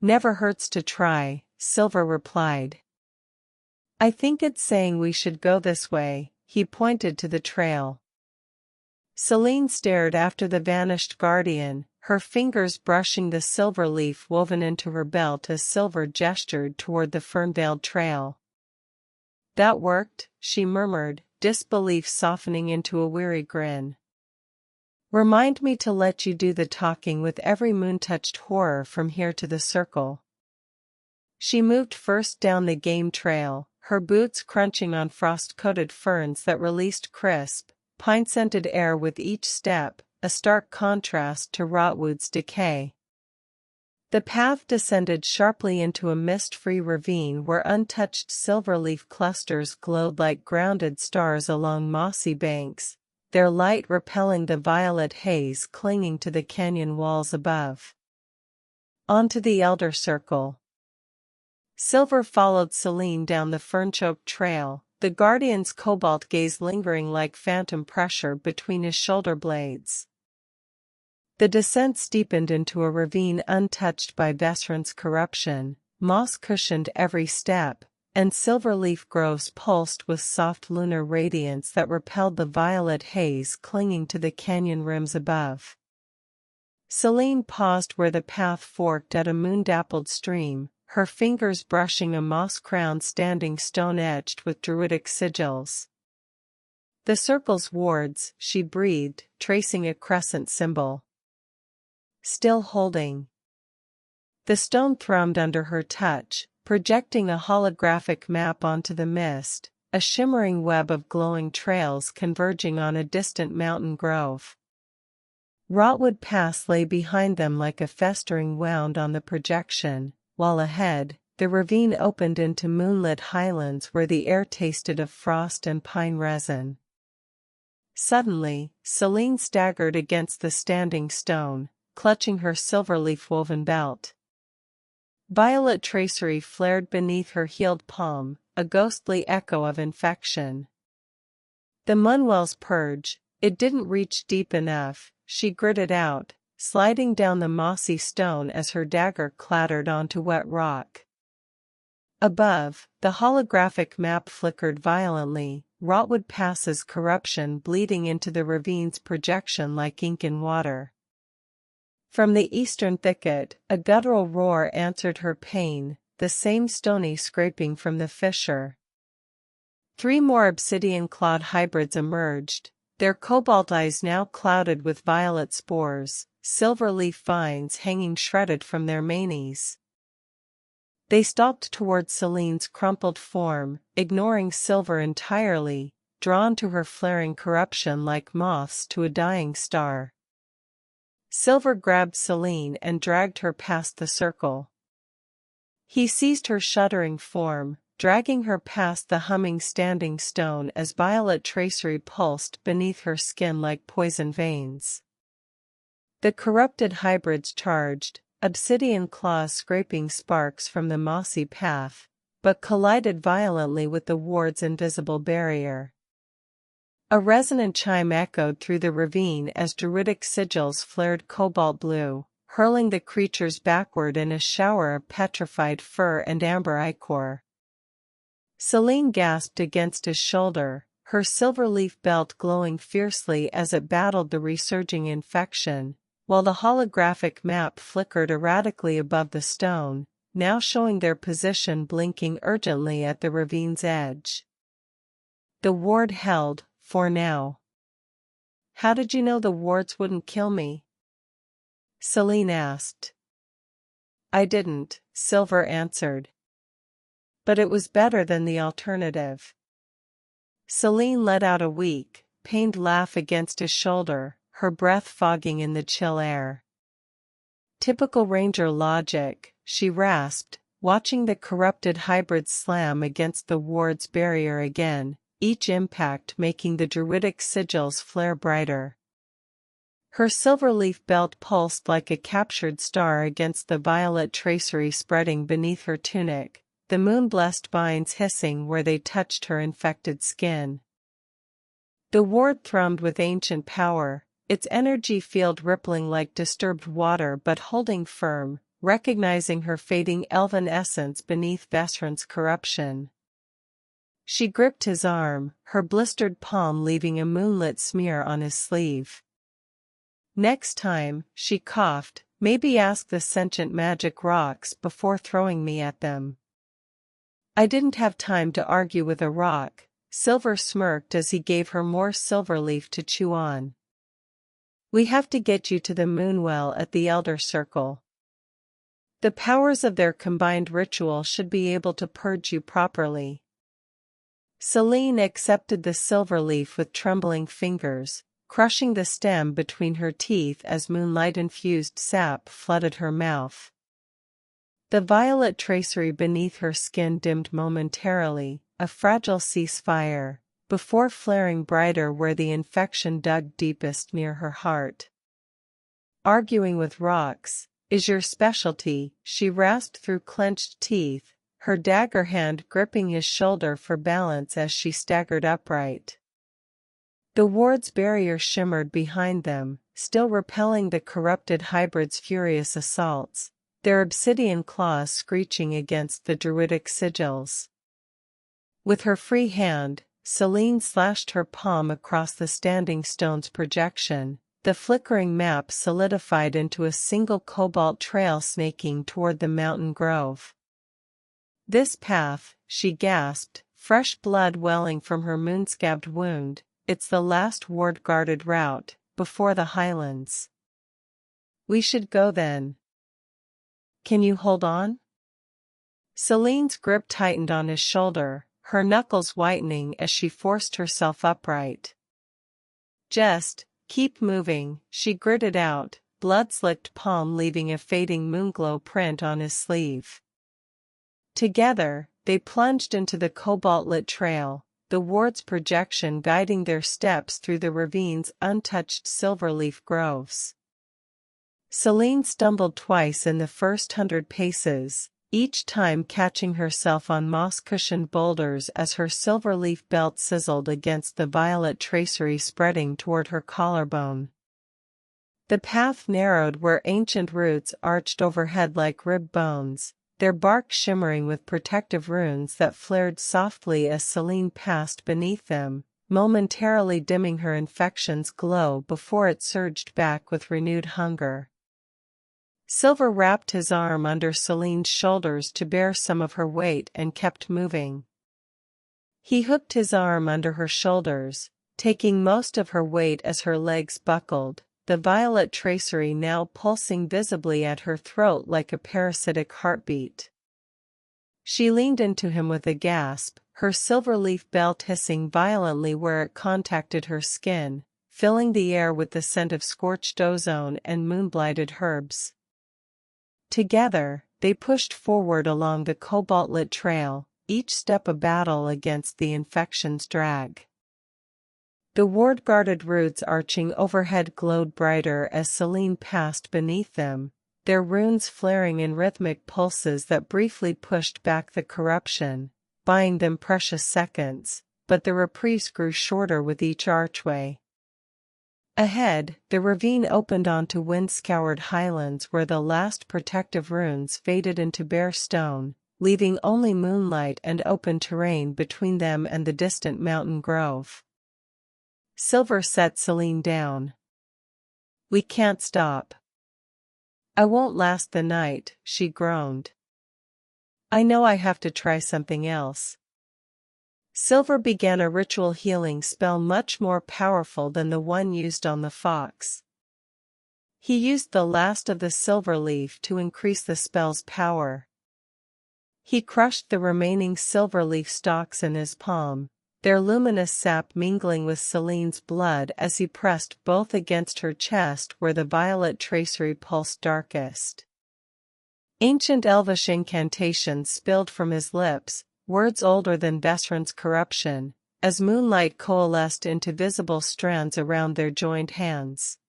"Never hurts to try," Silver replied. "I think it's saying we should go this way," he pointed to the trail. Selene stared after the vanished guardian, her fingers brushing the silver leaf woven into her belt as Silver gestured toward the fern-veiled trail. "That worked," she murmured, disbelief softening into a weary grin. "Remind me to let you do the talking with every moon-touched horror from here to the circle." She moved first down the game trail, her boots crunching on frost-coated ferns that released crisp, pine-scented air with each step, a stark contrast to rotwood's decay. The path descended sharply into a mist-free ravine where untouched silver-leaf clusters glowed like grounded stars along mossy banks, their light repelling the violet haze clinging to the canyon walls above. Onto the elder circle. Silver followed Selene down the fern-choked trail, the guardian's cobalt gaze lingering like phantom pressure between his shoulder blades. The descent steepened into a ravine untouched by Vesryn's corruption, moss cushioned every step, and silver-leaf groves pulsed with soft lunar radiance that repelled the violet haze clinging to the canyon rims above. Selene paused where the path forked at a moon-dappled stream, her fingers brushing a moss-crowned standing stone etched with druidic sigils. "The circle's wards," she breathed, tracing a crescent symbol. "Still holding." The stone thrummed under her touch, projecting a holographic map onto the mist, a shimmering web of glowing trails converging on a distant mountain grove. Rotwood Pass lay behind them like a festering wound on the projection, while ahead, the ravine opened into moonlit highlands where the air tasted of frost and pine resin. Suddenly, Selene staggered against the standing stone, clutching her silver-leaf-woven belt. Violet tracery flared beneath her healed palm, a ghostly echo of infection. The moonwells purge, it didn't reach deep enough, she gritted out, sliding down the mossy stone as her dagger clattered onto wet rock. Above, the holographic map flickered violently, Rotwood Pass's corruption bleeding into the ravine's projection like ink in water. From the eastern thicket, a guttural roar answered her pain, the same stony scraping from the fissure. 3 more obsidian-clawed hybrids emerged, their cobalt eyes now clouded with violet spores, silver leaf vines hanging shredded from their manes. They stalked toward Selene's crumpled form, ignoring Silver entirely, drawn to her flaring corruption like moths to a dying star. Silver grabbed Selene and dragged her past the circle. He seized her shuddering form, dragging her past the humming standing stone as violet tracery pulsed beneath her skin like poison veins. The corrupted hybrids charged, obsidian claws scraping sparks from the mossy path, but collided violently with the ward's invisible barrier. A resonant chime echoed through the ravine as druidic sigils flared cobalt blue, hurling the creatures backward in a shower of petrified fur and amber ichor. Selene gasped against his shoulder, her silver leaf belt glowing fiercely as it battled the resurging infection, while the holographic map flickered erratically above the stone, now showing their position blinking urgently at the ravine's edge. The ward held, for now. How did you know the wards wouldn't kill me? Selene asked. I didn't, Silver answered. But it was better than the alternative. Selene let out a weak, pained laugh against his shoulder, her breath fogging in the chill air. Typical ranger logic, she rasped, watching the corrupted hybrids slam against the ward's barrier again, each impact making the druidic sigils flare brighter. Her silver leaf belt pulsed like a captured star against the violet tracery spreading beneath her tunic, the moon-blessed vines hissing where they touched her infected skin. The ward thrummed with ancient power, its energy field rippling like disturbed water but holding firm, recognizing her fading elven essence beneath Vesryn's corruption. She gripped his arm, her blistered palm leaving a moonlit smear on his sleeve. Next time, she coughed, maybe ask the sentient magic rocks before throwing me at them. I didn't have time to argue with a rock, Silver smirked as he gave her more silver leaf to chew on. We have to get you to the moonwell at the Elder Circle. The powers of their combined ritual should be able to purge you properly. Selene accepted the silver leaf with trembling fingers, crushing the stem between her teeth as moonlight-infused sap flooded her mouth. The violet tracery beneath her skin dimmed momentarily, a fragile ceasefire, before flaring brighter where the infection dug deepest near her heart. Arguing with rocks is your specialty, she rasped through clenched teeth, her dagger hand gripping his shoulder for balance as she staggered upright. The ward's barrier shimmered behind them, still repelling the corrupted hybrid's furious assaults, their obsidian claws screeching against the druidic sigils. With her free hand, Selene slashed her palm across the standing stone's projection, the flickering map solidified into a single cobalt trail snaking toward the mountain grove. This path, she gasped, fresh blood welling from her moon-scabbed wound, it's the last ward-guarded route, before the highlands. We should go then. Can you hold on? Selene's grip tightened on his shoulder, her knuckles whitening as she forced herself upright. Just keep moving, she gritted out, blood-slicked palm leaving a fading moonglow print on his sleeve. Together, they plunged into the cobalt-lit trail, the ward's projection guiding their steps through the ravine's untouched silver-leaf groves. Selene stumbled twice in the first 100 paces, each time catching herself on moss-cushioned boulders as her silver-leaf belt sizzled against the violet tracery spreading toward her collarbone. The path narrowed where ancient roots arched overhead like rib bones, their bark shimmering with protective runes that flared softly as Selene passed beneath them, momentarily dimming her infection's glow before it surged back with renewed hunger. Silver wrapped his arm under Selene's shoulders to bear some of her weight and kept moving. He hooked his arm under her shoulders, taking most of her weight as her legs buckled, the violet tracery now pulsing visibly at her throat like a parasitic heartbeat. She leaned into him with a gasp, her silver leaf belt hissing violently where it contacted her skin, filling the air with the scent of scorched ozone and moon-blighted herbs. Together, they pushed forward along the cobalt-lit trail, each step a battle against the infection's drag. The ward-guarded roots arching overhead glowed brighter as Selene passed beneath them, their runes flaring in rhythmic pulses that briefly pushed back the corruption, buying them precious seconds, but the reprieve grew shorter with each archway. Ahead, the ravine opened onto wind-scoured highlands where the last protective runes faded into bare stone, leaving only moonlight and open terrain between them and the distant mountain grove. Silver set Selene down. "We can't stop." "I won't last the night," she groaned. "I know I have to try something else." Silver began a ritual healing spell much more powerful than the one used on the fox. He used the last of the silver leaf to increase the spell's power. He crushed the remaining silver leaf stalks in his palm, their luminous sap mingling with Selene's blood as he pressed both against her chest where the violet tracery pulsed darkest. Ancient elvish incantations spilled from his lips, words older than Vesryn's corruption, as moonlight coalesced into visible strands around their joined hands.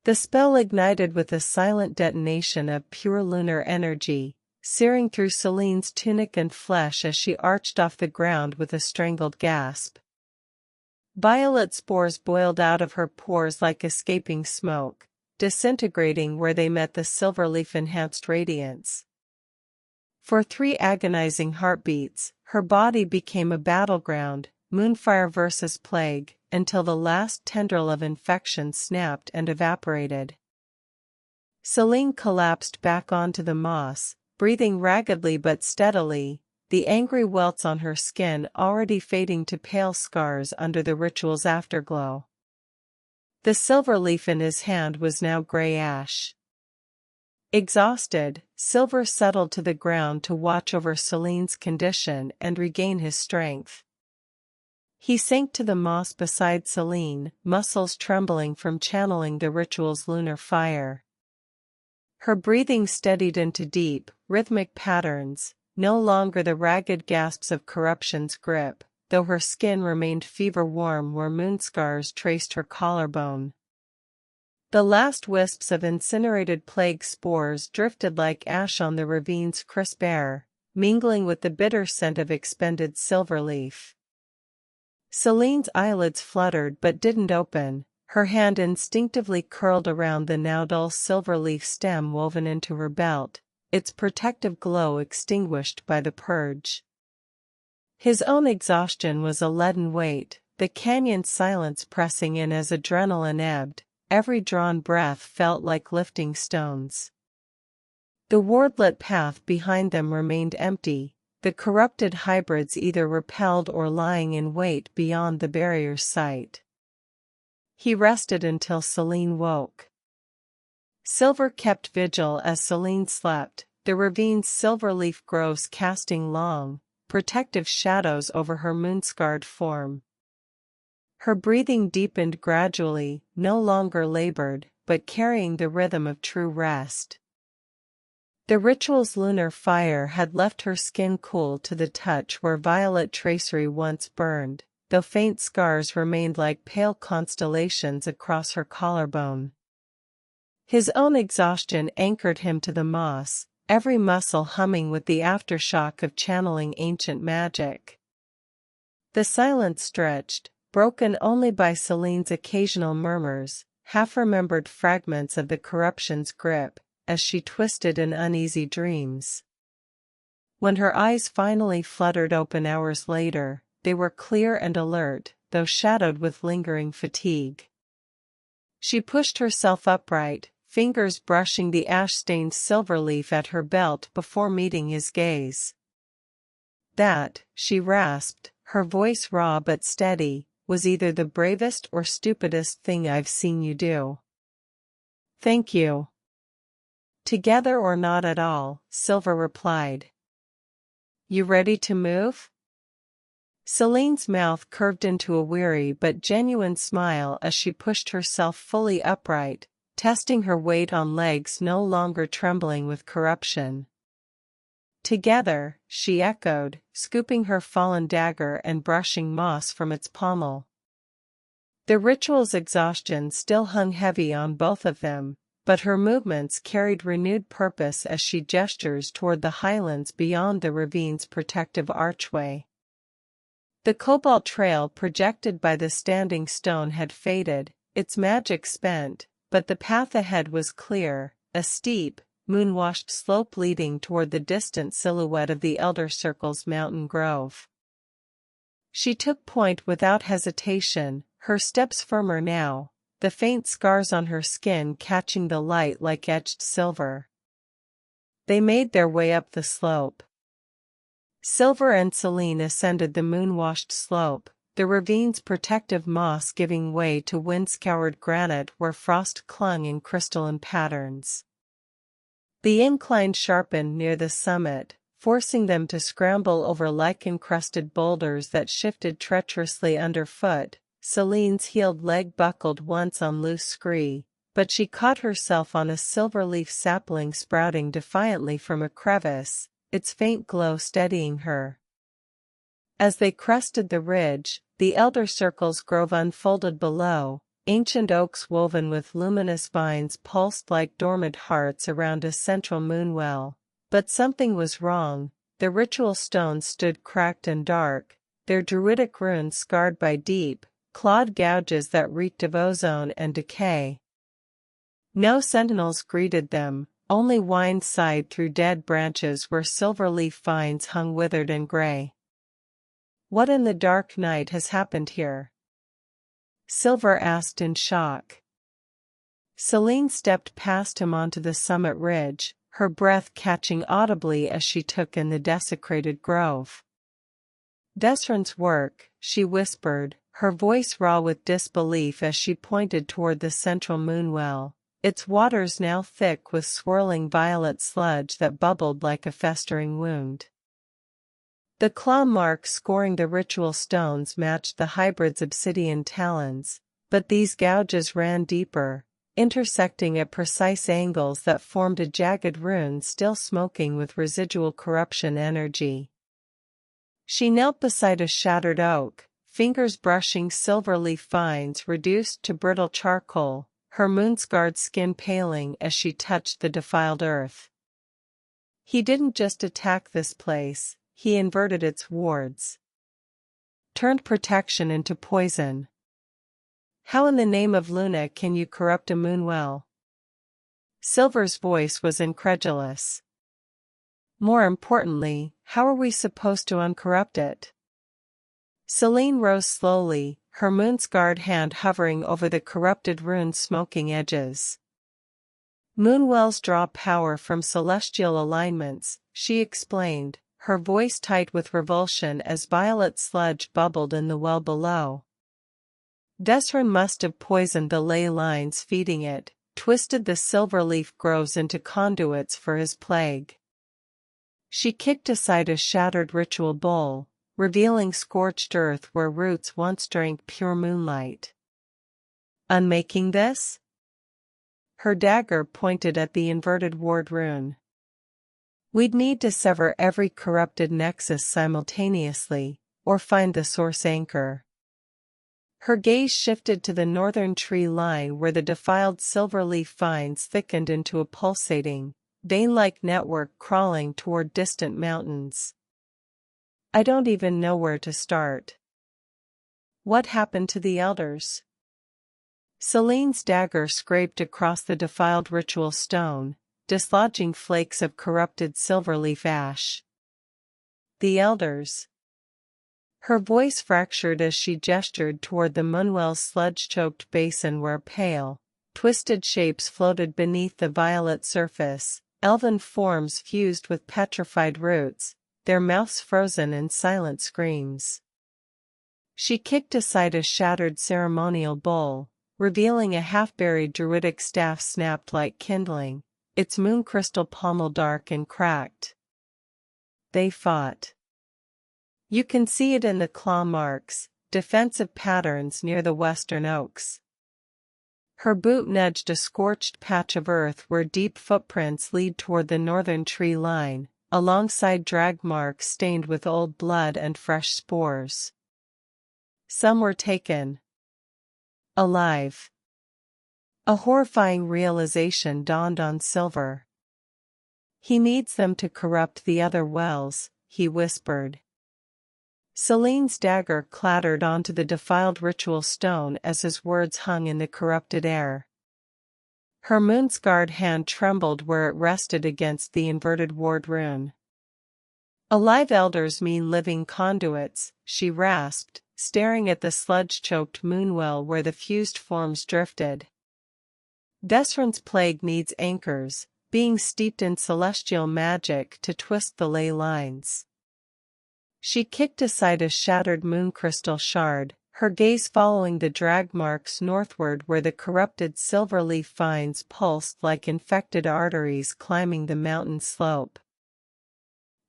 The spell ignited with a silent detonation of pure lunar energy, searing through Selene's tunic and flesh as she arched off the ground with a strangled gasp. Violet spores boiled out of her pores like escaping smoke, disintegrating where they met the silver leaf-enhanced radiance. For 3 agonizing heartbeats, her body became a battleground, moonfire versus plague, until the last tendril of infection snapped and evaporated. Selene collapsed back onto the moss, breathing raggedly but steadily, the angry welts on her skin already fading to pale scars under the ritual's afterglow. The silver leaf in his hand was now gray ash. Exhausted, Silver settled to the ground to watch over Selene's condition and regain his strength. He sank to the moss beside Selene, muscles trembling from channeling the ritual's lunar fire. Her breathing steadied into deep, rhythmic patterns, no longer the ragged gasps of corruption's grip, though her skin remained fever-warm where moon scars traced her collarbone. The last wisps of incinerated plague spores drifted like ash on the ravine's crisp air, mingling with the bitter scent of expended silver leaf. Selene's eyelids fluttered but didn't open, her hand instinctively curled around the now dull silver leaf stem woven into her belt, its protective glow extinguished by the purge. His own exhaustion was a leaden weight, the canyon's silence pressing in as adrenaline ebbed. Every drawn breath felt like lifting stones. The wardlit path behind them remained empty, the corrupted hybrids either repelled or lying in wait beyond the barrier's sight. He rested until Selene woke. Silver kept vigil as Selene slept, the ravine's silver leaf groves casting long, protective shadows over her moon-scarred form. Her breathing deepened gradually, no longer labored, but carrying the rhythm of true rest. The ritual's lunar fire had left her skin cool to the touch where violet tracery once burned, though faint scars remained like pale constellations across her collarbone. His own exhaustion anchored him to the moss, every muscle humming with the aftershock of channeling ancient magic. The silence stretched, broken only by Selene's occasional murmurs, half-remembered fragments of the corruption's grip, as she twisted in uneasy dreams. When her eyes finally fluttered open hours later, they were clear and alert, though shadowed with lingering fatigue. She pushed herself upright, fingers brushing the ash-stained silver leaf at her belt before meeting his gaze. "That," she rasped, her voice raw but steady, "was either the bravest or stupidest thing I've seen you do." "Thank you." "Together or not at all," Silver replied. "You ready to move?" Selene's mouth curved into a weary but genuine smile as she pushed herself fully upright, testing her weight on legs no longer trembling with corruption. "Together," she echoed, scooping her fallen dagger and brushing moss from its pommel. The ritual's exhaustion still hung heavy on both of them, but her movements carried renewed purpose as she gestures toward the highlands beyond the ravine's protective archway. The cobalt trail projected by the standing stone had faded, its magic spent, but the path ahead was clear, a steep, moon-washed slope leading toward the distant silhouette of the Elder Circle's mountain grove. She took point without hesitation, her steps firmer now, the faint scars on her skin catching the light like etched silver. They made their way up the slope. Silver and Selene ascended the moon-washed slope, the ravine's protective moss giving way to wind-scoured granite where frost clung in crystalline patterns. The incline sharpened near the summit, forcing them to scramble over lichen-crusted boulders that shifted treacherously underfoot. Selene's heeled leg buckled once on loose scree, but she caught herself on a silver-leaf sapling sprouting defiantly from a crevice, its faint glow steadying her. As they crested the ridge, the Elder Circle's grove unfolded below. Ancient oaks woven with luminous vines pulsed like dormant hearts around a central moonwell. But something was wrong. The ritual stones stood cracked and dark, their druidic runes scarred by deep, clawed gouges that reeked of ozone and decay. No sentinels greeted them, only wind sighed through dead branches where silver-leaf vines hung withered and gray. "What in the dark night has happened here?" Silver asked in shock. Selene stepped past him onto the summit ridge, her breath catching audibly as she took in the desecrated grove. "Vesryn's work," she whispered, her voice raw with disbelief as she pointed toward the central moonwell, its waters now thick with swirling violet sludge that bubbled like a festering wound. The claw marks scoring the ritual stones matched the hybrid's obsidian talons, but these gouges ran deeper, intersecting at precise angles that formed a jagged rune still smoking with residual corruption energy. She knelt beside a shattered oak, fingers brushing silver-leaf vines reduced to brittle charcoal, her moon-scarred skin paling as she touched the defiled earth. "He didn't just attack this place, he inverted its wards. Turned protection into poison. How in the name of Luna can you corrupt a moonwell?" Silver's voice was incredulous. "More importantly, how are we supposed to uncorrupt it?" Selene rose slowly, her moon-scarred hand hovering over the corrupted rune's smoking edges. "Moonwells draw power from celestial alignments," she explained, her voice tight with revulsion as violet sludge bubbled in the well below. Vesryn must have poisoned the ley lines feeding it, twisted the silver-leaf groves into conduits for his plague. She kicked aside a shattered ritual bowl, revealing scorched earth where roots once drank pure moonlight. "Unmaking this?" Her dagger pointed at the inverted ward rune. "We'd need to sever every corrupted nexus simultaneously, or find the source anchor." Her gaze shifted to the northern tree line where the defiled silver-leaf vines thickened into a pulsating, vein-like network crawling toward distant mountains. "I don't even know where to start. What happened to the elders?" Selene's dagger scraped across the defiled ritual stone, dislodging flakes of corrupted silver-leaf ash. "The elders." Her voice fractured as she gestured toward the moonwell's sludge-choked basin where pale, twisted shapes floated beneath the violet surface, elven forms fused with petrified roots, their mouths frozen in silent screams. She kicked aside a shattered ceremonial bowl, revealing a half-buried druidic staff snapped like kindling, its moon crystal pommel dark and cracked. "They fought. You can see it in the claw marks, defensive patterns near the western oaks." Her boot nudged a scorched patch of earth where deep footprints lead toward the northern tree line, alongside drag marks stained with old blood and fresh spores. "Some were taken alive." A horrifying realization dawned on Silver. "He needs them to corrupt the other wells," he whispered. Selene's dagger clattered onto the defiled ritual stone as his words hung in the corrupted air. Her moon-scarred hand trembled where it rested against the inverted ward rune. Alive elders mean living conduits, she rasped, staring at the sludge-choked moonwell where the fused forms drifted. Vesryn's plague needs anchors, being steeped in celestial magic to twist the ley lines. She kicked aside a shattered moon crystal shard, her gaze following the drag marks northward where the corrupted silver leaf vines pulsed like infected arteries climbing the mountain slope.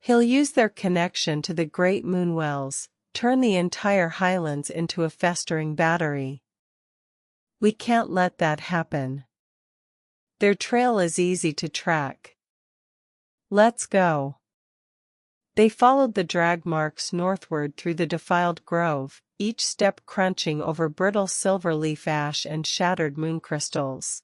He'll use their connection to the great moonwells, turn the entire highlands into a festering battery. We can't let that happen. Their trail is easy to track. Let's go. They followed the drag marks northward through the defiled grove, each step crunching over brittle silver leaf ash and shattered moon crystals.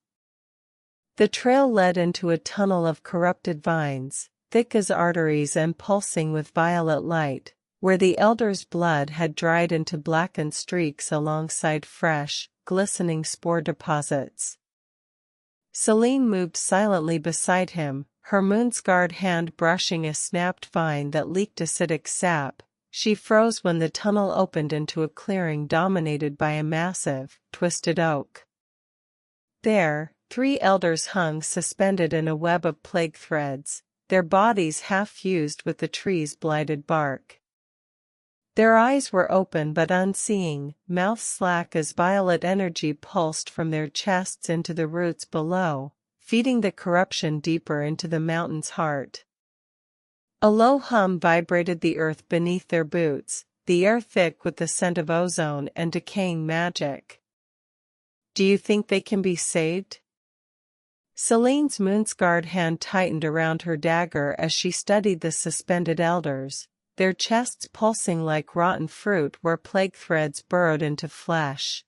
The trail led into a tunnel of corrupted vines, thick as arteries and pulsing with violet light, where the elder's blood had dried into blackened streaks alongside fresh, glistening spore deposits. Selene moved silently beside him, her moon-scarred hand brushing a snapped vine that leaked acidic sap. She froze when the tunnel opened into a clearing dominated by a massive, twisted oak. There, 3 elders hung suspended in a web of plague threads, their bodies half fused with the tree's blighted bark. Their eyes were open but unseeing, mouths slack as violet energy pulsed from their chests into the roots below, feeding the corruption deeper into the mountain's heart. A low hum vibrated the earth beneath their boots, the air thick with the scent of ozone and decaying magic. Do you think they can be saved? Selene's moon-scarred hand tightened around her dagger as she studied the suspended elders, their chests pulsing like rotten fruit where plague threads burrowed into flesh.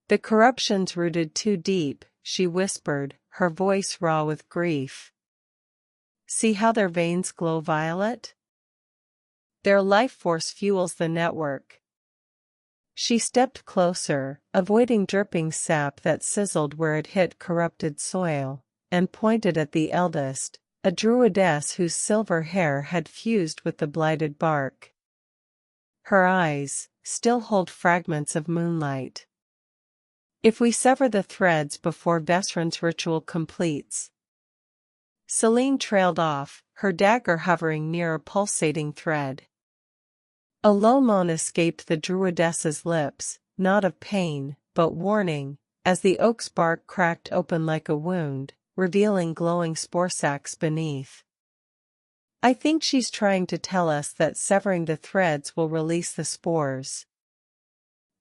The corruption's rooted too deep, she whispered, her voice raw with grief. See how their veins glow violet? Their life force fuels the network. She stepped closer, avoiding dripping sap that sizzled where it hit corrupted soil, and pointed at the eldest, a druidess whose silver hair had fused with the blighted bark. Her eyes still hold fragments of moonlight. If we sever the threads before Vesryn's ritual completes. Selene trailed off, her dagger hovering near a pulsating thread. A low moan escaped the druidess's lips, not of pain, but warning, as the oak's bark cracked open like a wound, revealing glowing spore sacs beneath. I think she's trying to tell us that severing the threads will release the spores.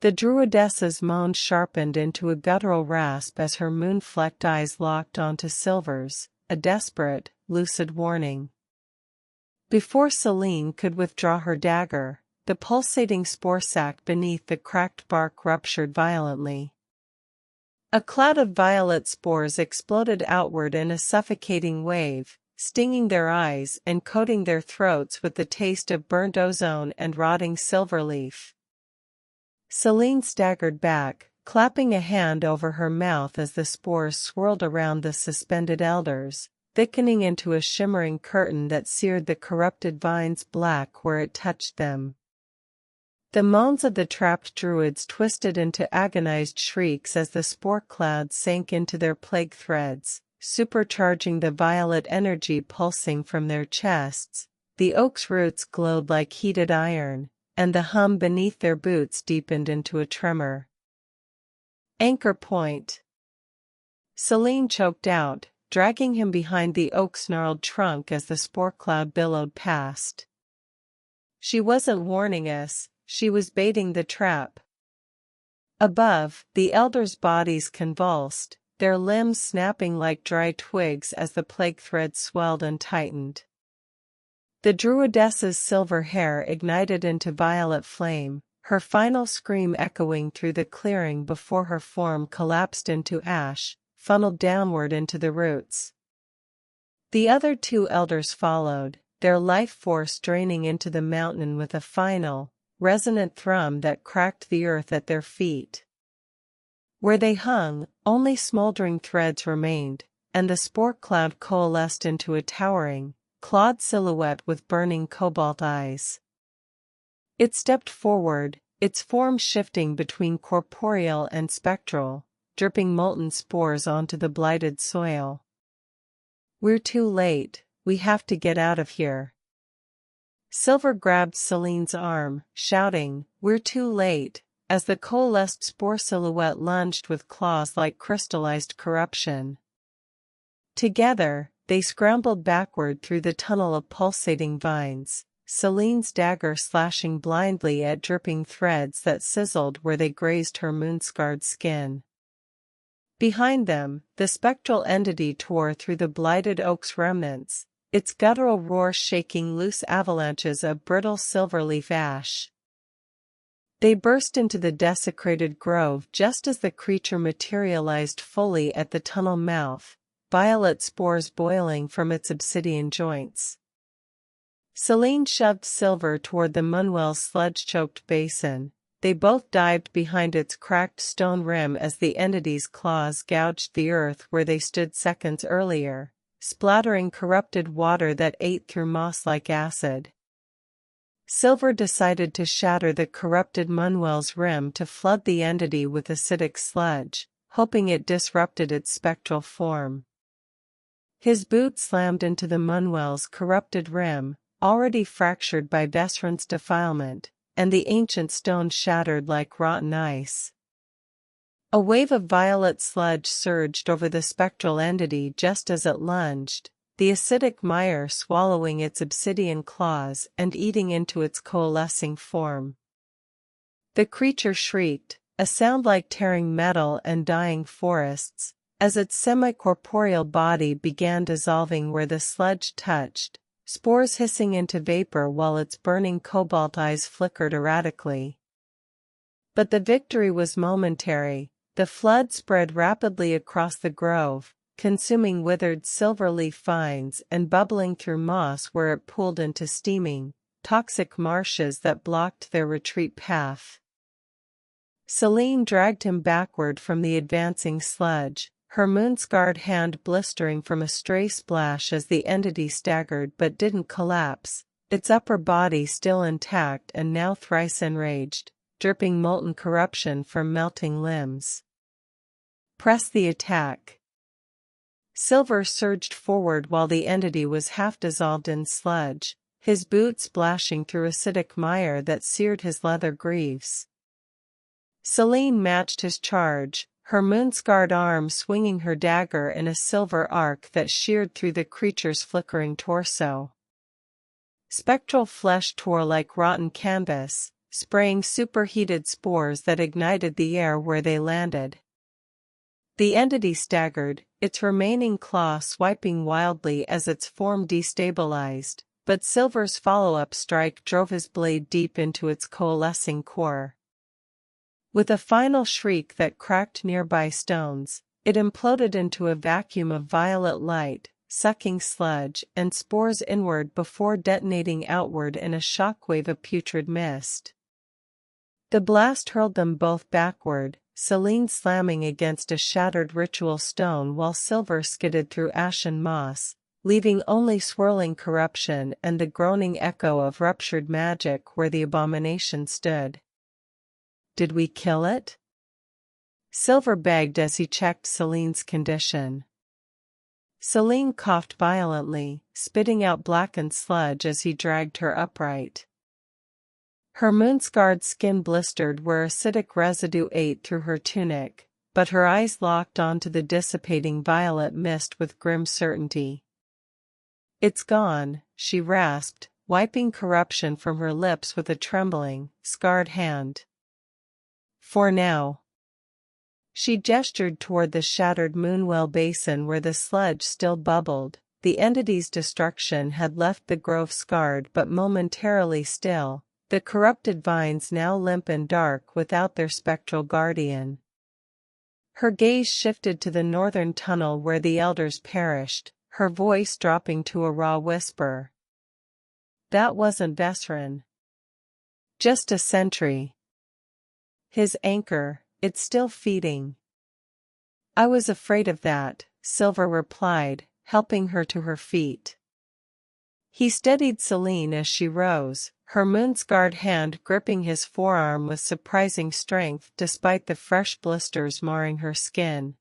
The druidess's moan sharpened into a guttural rasp as her moon-flecked eyes locked onto Silver's, a desperate, lucid warning. Before Selene could withdraw her dagger, the pulsating spore sac beneath the cracked bark ruptured violently. A cloud of violet spores exploded outward in a suffocating wave, stinging their eyes and coating their throats with the taste of burnt ozone and rotting silverleaf. Selene staggered back, clapping a hand over her mouth as the spores swirled around the suspended elders, thickening into a shimmering curtain that seared the corrupted vines black where it touched them. The moans of the trapped druids twisted into agonized shrieks as the spore cloud sank into their plague threads, supercharging the violet energy pulsing from their chests. The oak's roots glowed like heated iron, and the hum beneath their boots deepened into a tremor. Anchor point. Selene choked out, dragging him behind the oak's gnarled trunk as the spore cloud billowed past. She wasn't warning us, she was baiting the trap. Above, the elders' bodies convulsed, their limbs snapping like dry twigs as the plague threads swelled and tightened. The druidess's silver hair ignited into violet flame, her final scream echoing through the clearing before her form collapsed into ash, funneled downward into the roots. The other 2 elders followed, their life force draining into the mountain with a final, resonant thrum that cracked the earth at their feet. Where they hung, only smoldering threads remained, and the spore cloud coalesced into a towering, clawed silhouette with burning cobalt eyes. It stepped forward, its form shifting between corporeal and spectral, dripping molten spores onto the blighted soil. "We're too late, we have to get out of here." Silver grabbed Selene's arm, shouting, "We're too late," as the coalesced spore silhouette lunged with claws like crystallized corruption. Together, they scrambled backward through the tunnel of pulsating vines, Selene's dagger slashing blindly at dripping threads that sizzled where they grazed her moon-scarred skin. Behind them, the spectral entity tore through the blighted oak's remnants, its guttural roar shaking loose avalanches of brittle silver-leaf ash. They burst into the desecrated grove just as the creature materialized fully at the tunnel mouth, violet spores boiling from its obsidian joints. Selene shoved Silver toward the moonwell's sludge-choked basin. They both dived behind its cracked stone rim as the entity's claws gouged the earth where they stood seconds earlier, splattering corrupted water that ate through moss-like acid. Silver decided to shatter the corrupted moonwell's rim to flood the entity with acidic sludge, hoping it disrupted its spectral form. His boot slammed into the moonwell's corrupted rim, already fractured by Vesryn's defilement, and the ancient stone shattered like rotten ice. A wave of violet sludge surged over the spectral entity just as it lunged, the acidic mire swallowing its obsidian claws and eating into its coalescing form. The creature shrieked, a sound like tearing metal and dying forests, as its semi-corporeal body began dissolving where the sludge touched, spores hissing into vapor while its burning cobalt eyes flickered erratically. But the victory was momentary. The flood spread rapidly across the grove, consuming withered silver-leaf vines and bubbling through moss where it pooled into steaming, toxic marshes that blocked their retreat path. Selene dragged him backward from the advancing sludge, her moon-scarred hand blistering from a stray splash as the entity staggered but didn't collapse, its upper body still intact and now thrice enraged, dripping molten corruption from melting limbs. "Press the attack." Silver surged forward while the entity was half dissolved in sludge, his boot splashing through acidic mire that seared his leather greaves. Selene matched his charge, her moon-scarred arm swinging her dagger in a silver arc that sheared through the creature's flickering torso. Spectral flesh tore like rotten canvas, spraying superheated spores that ignited the air where they landed. The entity staggered, its remaining claw swiping wildly as its form destabilized, but Silver's follow-up strike drove his blade deep into its coalescing core. With a final shriek that cracked nearby stones, it imploded into a vacuum of violet light, sucking sludge and spores inward before detonating outward in a shockwave of putrid mist. The blast hurled them both backward, Selene slamming against a shattered ritual stone while Silver skidded through ashen moss, leaving only swirling corruption and the groaning echo of ruptured magic where the abomination stood. "Did we kill it?" Silver begged as he checked Selene's condition. Selene coughed violently, spitting out blackened sludge as he dragged her upright. Her moon-scarred skin blistered where acidic residue ate through her tunic, but her eyes locked onto the dissipating violet mist with grim certainty. "It's gone," she rasped, wiping corruption from her lips with a trembling, scarred hand. "For now." She gestured toward the shattered moonwell basin where the sludge still bubbled. The entity's destruction had left the grove scarred but momentarily still, the corrupted vines now limp and dark without their spectral guardian. Her gaze shifted to the northern tunnel where the elders perished, her voice dropping to a raw whisper. That wasn't Vesryn. Just a sentry. His anchor, it's still feeding. I was afraid of that, Silver replied, helping her to her feet. He steadied Selene as she rose, her moon-scarred hand gripping his forearm with surprising strength despite the fresh blisters marring her skin.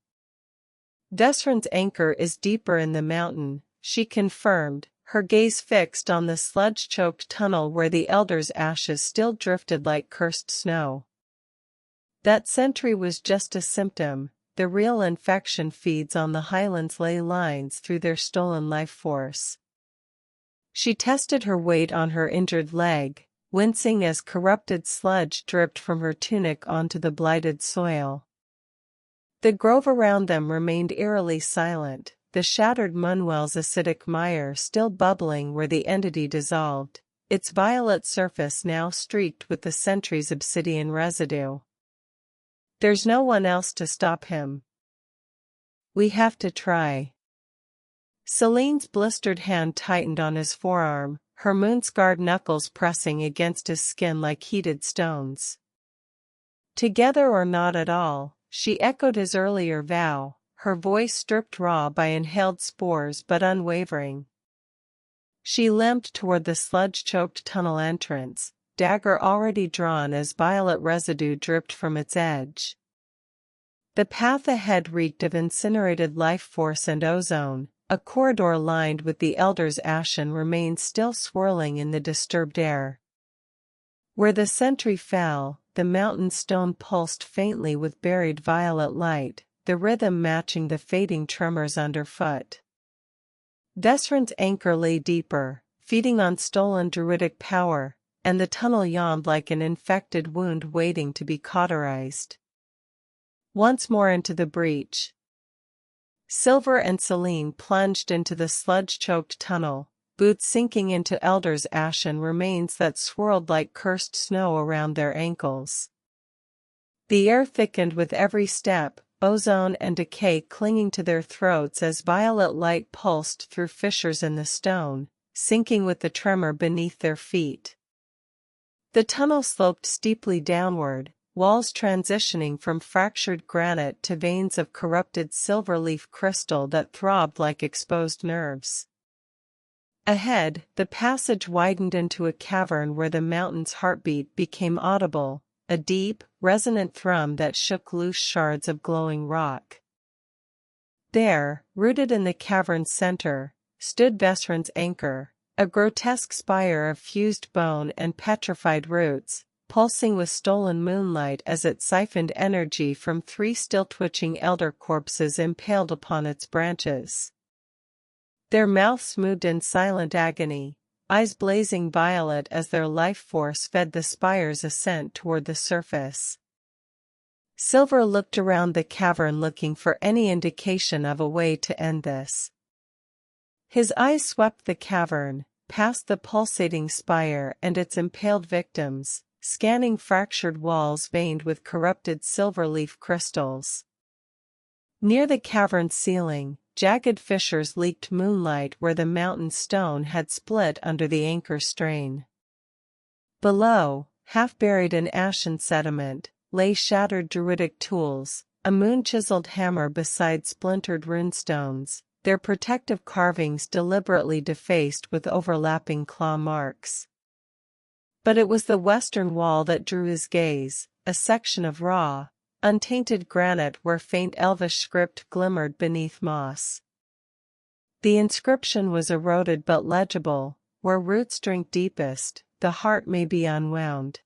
Vesryn's anchor is deeper in the mountain, she confirmed, her gaze fixed on the sludge-choked tunnel where the elder's ashes still drifted like cursed snow. That sentry was just a symptom, the real infection feeds on the Highlands' ley lines through their stolen life force. She tested her weight on her injured leg, wincing as corrupted sludge dripped from her tunic onto the blighted soil. The grove around them remained eerily silent, the shattered moonwells' acidic mire still bubbling where the entity dissolved, its violet surface now streaked with the sentry's obsidian residue. There's no one else to stop him. We have to try. Selene's blistered hand tightened on his forearm, her moon-scarred knuckles pressing against his skin like heated stones. Together or not at all, she echoed his earlier vow, her voice stripped raw by inhaled spores but unwavering. She limped toward the sludge-choked tunnel entrance, dagger already drawn as violet residue dripped from its edge. The path ahead reeked of incinerated life force and ozone, a corridor lined with the elder's ashen remains still swirling in the disturbed air. Where the sentry fell, the mountain stone pulsed faintly with buried violet light, the rhythm matching the fading tremors underfoot. Vesryn's anchor lay deeper, feeding on stolen druidic power, and the tunnel yawned like an infected wound waiting to be cauterized. Once more into the breach. Silver and Selene plunged into the sludge-choked tunnel, boots sinking into Elder's ashen remains that swirled like cursed snow around their ankles. The air thickened with every step, ozone and decay clinging to their throats as violet light pulsed through fissures in the stone, sinking with the tremor beneath their feet. The tunnel sloped steeply downward, walls transitioning from fractured granite to veins of corrupted silver-leaf crystal that throbbed like exposed nerves. Ahead, the passage widened into a cavern where the mountain's heartbeat became audible, a deep, resonant thrum that shook loose shards of glowing rock. There, rooted in the cavern's center, stood Vesryn's anchor, a grotesque spire of fused bone and petrified roots, pulsing with stolen moonlight as it siphoned energy from three still-twitching elder corpses impaled upon its branches. Their mouths moved in silent agony, eyes blazing violet as their life force fed the spire's ascent toward the surface. Silver looked around the cavern looking for any indication of a way to end this. His eyes swept the cavern, past the pulsating spire and its impaled victims, scanning fractured walls veined with corrupted silver-leaf crystals. Near the cavern's ceiling, jagged fissures leaked moonlight where the mountain stone had split under the anchor strain. Below, half buried in ashen sediment, lay shattered druidic tools, a moon-chiseled hammer beside splintered runestones, their protective carvings deliberately defaced with overlapping claw marks. But it was the western wall that drew his gaze, a section of raw, untainted granite where faint elvish script glimmered beneath moss. The inscription was eroded but legible, where roots drink deepest, the heart may be unwound.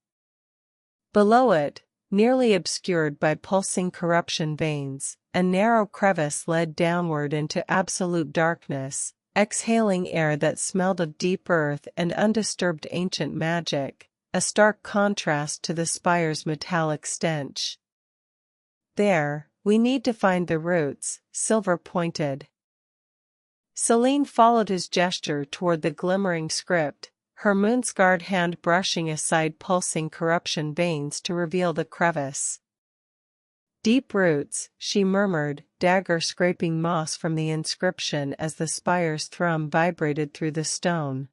Below it, nearly obscured by pulsing corruption veins, a narrow crevice led downward into absolute darkness, exhaling air that smelled of deep earth and undisturbed ancient magic, a stark contrast to the spire's metallic stench. There, we need to find the roots, Silver pointed. Selene followed his gesture toward the glimmering script, her moon-scarred hand brushing aside pulsing corruption veins to reveal the crevice. Deep roots, she murmured, dagger scraping moss from the inscription as the spire's thrum vibrated through the stone.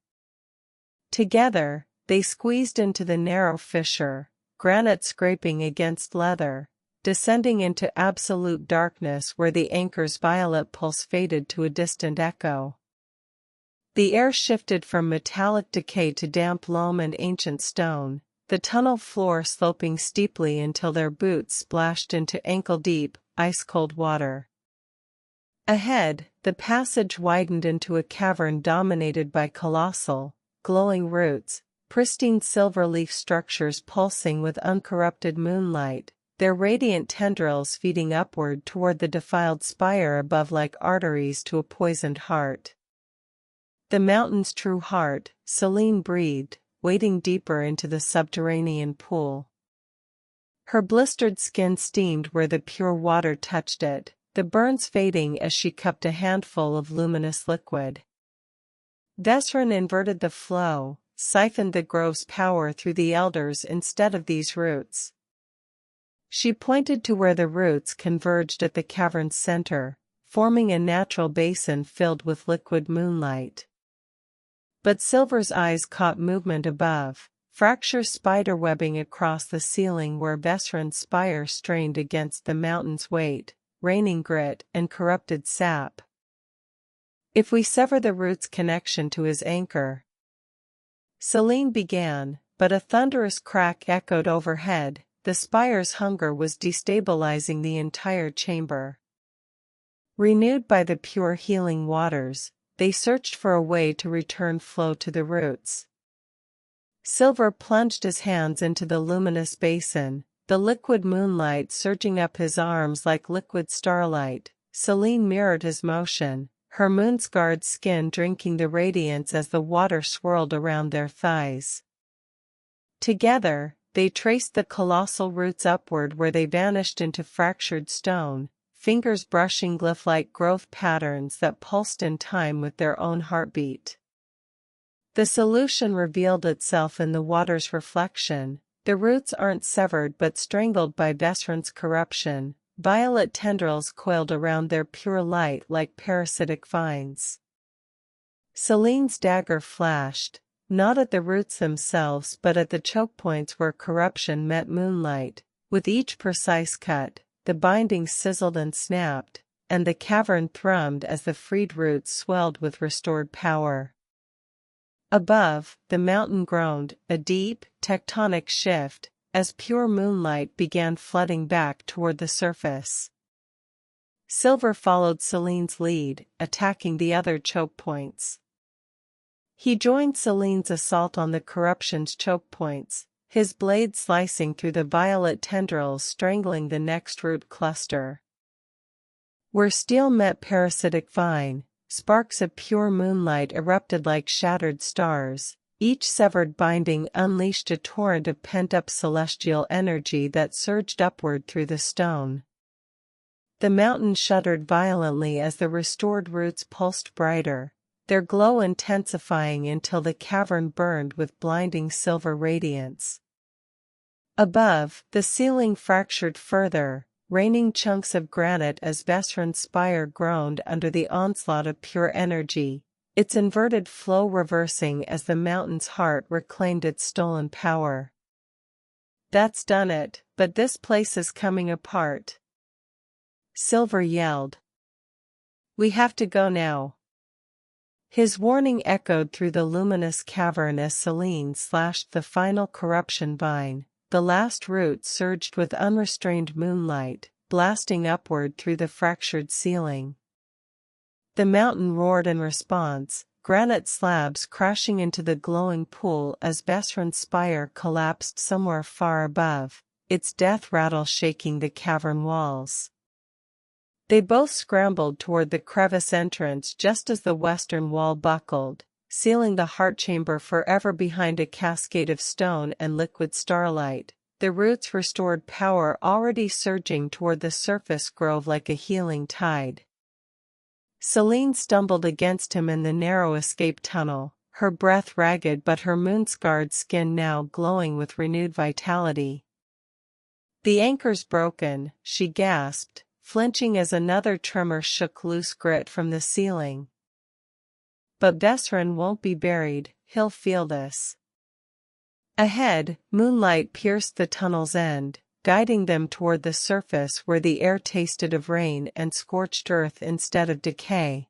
Together, they squeezed into the narrow fissure, granite scraping against leather, descending into absolute darkness where the anchor's violet pulse faded to a distant echo. The air shifted from metallic decay to damp loam and ancient stone, the tunnel floor sloping steeply until their boots splashed into ankle-deep, ice-cold water. Ahead, the passage widened into a cavern dominated by colossal, glowing roots, pristine silver leaf structures pulsing with uncorrupted moonlight, their radiant tendrils feeding upward toward the defiled spire above like arteries to a poisoned heart. The mountain's true heart, Selene breathed, wading deeper into the subterranean pool. Her blistered skin steamed where the pure water touched it, the burns fading as she cupped a handful of luminous liquid. Vesryn inverted the flow, siphoned the grove's power through the elders instead of these roots. She pointed to where the roots converged at the cavern's center, forming a natural basin filled with liquid moonlight. But Silver's eyes caught movement above, fractures spiderwebbing across the ceiling where Vesryn's spire strained against the mountain's weight, raining grit and corrupted sap. If we sever the root's connection to his anchor, Selene began, but a thunderous crack echoed overhead. The spire's hunger was destabilizing the entire chamber. Renewed by the pure healing waters, they searched for a way to return flow to the roots. Silver plunged his hands into the luminous basin, the liquid moonlight surging up his arms like liquid starlight. Selene mirrored his motion, her moon-scarred skin drinking the radiance as the water swirled around their thighs. Together, they traced the colossal roots upward where they vanished into fractured stone, fingers brushing glyph-like growth patterns that pulsed in time with their own heartbeat. The solution revealed itself in the water's reflection. The roots aren't severed but strangled by Vesryn's corruption. Violet tendrils coiled around their pure light like parasitic vines. Selene's dagger flashed, not at the roots themselves but at the choke points where corruption met moonlight. With each precise cut, the binding sizzled and snapped, and the cavern thrummed as the freed roots swelled with restored power. Above, the mountain groaned, a deep, tectonic shift, as pure moonlight began flooding back toward the surface. Silver followed Selene's lead, attacking the other choke points. He joined Selene's assault on the corruption's choke points, his blade slicing through the violet tendrils strangling the next root cluster. Where steel met parasitic vine, sparks of pure moonlight erupted like shattered stars. Each severed binding unleashed a torrent of pent-up celestial energy that surged upward through the stone. The mountain shuddered violently as the restored roots pulsed brighter, their glow intensifying until the cavern burned with blinding silver radiance. Above, the ceiling fractured further, raining chunks of granite as Vesryn's spire groaned under the onslaught of pure energy, its inverted flow reversing as the mountain's heart reclaimed its stolen power. "That's done it, but this place is coming apart," Silver yelled. "We have to go now." His warning echoed through the luminous cavern as Selene slashed the final corruption vine. The last root surged with unrestrained moonlight, blasting upward through the fractured ceiling. The mountain roared in response, granite slabs crashing into the glowing pool as Vesryn's spire collapsed somewhere far above, its death rattle shaking the cavern walls. They both scrambled toward the crevice entrance just as the western wall buckled, sealing the heart chamber forever behind a cascade of stone and liquid starlight. The roots restored power already surging toward the surface grove like a healing tide. Selene stumbled against him in the narrow escape tunnel, her breath ragged but her moon-scarred skin now glowing with renewed vitality. "The anchor's broken," she gasped, flinching as another tremor shook loose grit from the ceiling. "But Vesryn won't be buried," he'll feel this. Ahead, moonlight pierced the tunnel's end, guiding them toward the surface where the air tasted of rain and scorched earth instead of decay.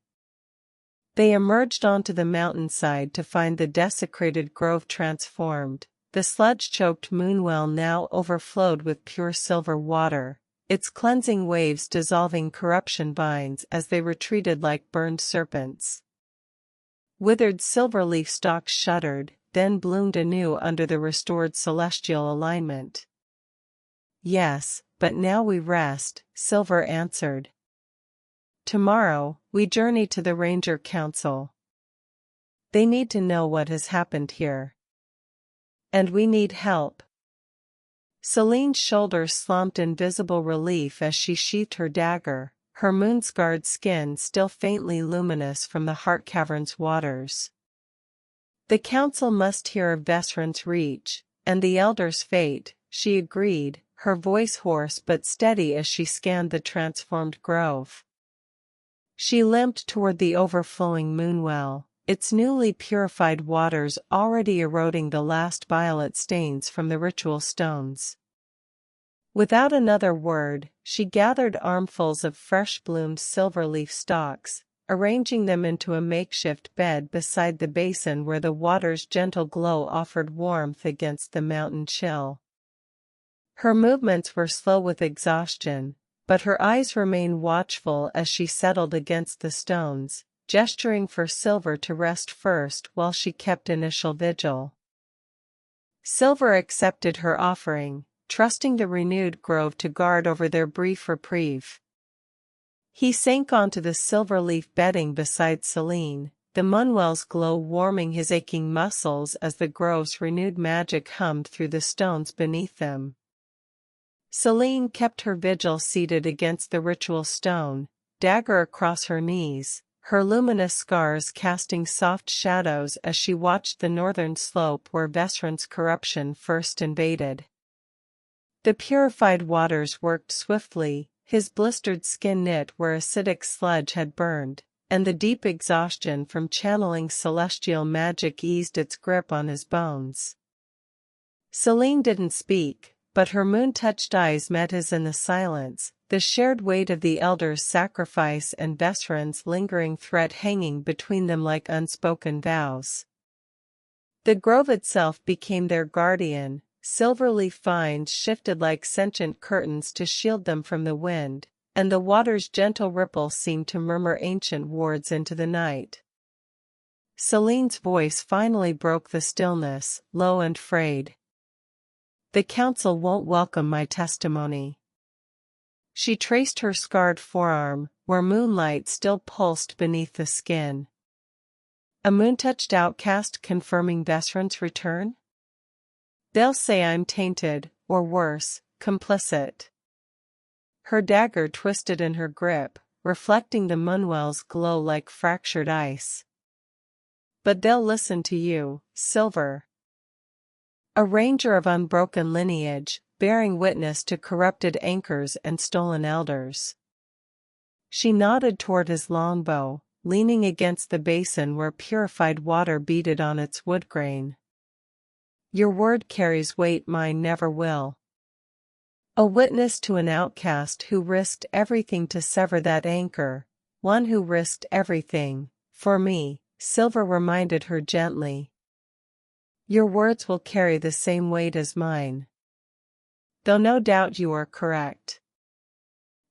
They emerged onto the mountainside to find the desecrated grove transformed. The sludge-choked moonwell now overflowed with pure silver water, its cleansing waves dissolving corruption vines as they retreated like burned serpents. Withered silver leaf stalks shuddered, then bloomed anew under the restored celestial alignment. "Yes, but now we rest," Silver answered. "Tomorrow, we journey to the Ranger Council. They need to know what has happened here. And we need help." Selene's shoulders slumped in visible relief as she sheathed her dagger, her moon-scarred skin still faintly luminous from the heart cavern's waters. "The council must hear of Vesryn's reach, and the elder's fate," she agreed, her voice hoarse but steady as she scanned the transformed grove. She limped toward the overflowing moonwell, its newly purified waters already eroding the last violet stains from the ritual stones. Without another word, she gathered armfuls of fresh-bloomed silver-leaf stalks, arranging them into a makeshift bed beside the basin where the water's gentle glow offered warmth against the mountain chill. Her movements were slow with exhaustion, but her eyes remained watchful as she settled against the stones, gesturing for Silver to rest first while she kept initial vigil. Silver accepted her offering, trusting the renewed grove to guard over their brief reprieve. He sank onto the silver-leaf bedding beside Selene, the moonwell's glow warming his aching muscles as the grove's renewed magic hummed through the stones beneath them. Selene kept her vigil seated against the ritual stone, dagger across her knees, her luminous scars casting soft shadows as she watched the northern slope where Vesryn's corruption first invaded. The purified waters worked swiftly, his blistered skin knit where acidic sludge had burned, and the deep exhaustion from channeling celestial magic eased its grip on his bones. Selene didn't speak, but her moon-touched eyes met his in the silence, the shared weight of the elder's sacrifice and Vesryn's lingering threat hanging between them like unspoken vows. The grove itself became their guardian, silver-leaf vines shifted like sentient curtains to shield them from the wind, and the water's gentle ripple seemed to murmur ancient wards into the night. Selene's voice finally broke the stillness, low and frayed. "The council won't welcome my testimony." She traced her scarred forearm, where moonlight still pulsed beneath the skin. "A moon-touched outcast confirming Vesryn's return? They'll say I'm tainted, or worse, complicit." Her dagger twisted in her grip, reflecting the moonwell's glow like fractured ice. "But they'll listen to you, Silver. A ranger of unbroken lineage, bearing witness to corrupted anchors and stolen elders." She nodded toward his longbow, leaning against the basin where purified water beaded on its wood grain. "Your word carries weight, mine never will." A witness to an outcast who risked everything to sever that anchor, one who risked everything, for me, Silver reminded her gently. "Your words will carry the same weight as mine. Though no doubt you are correct.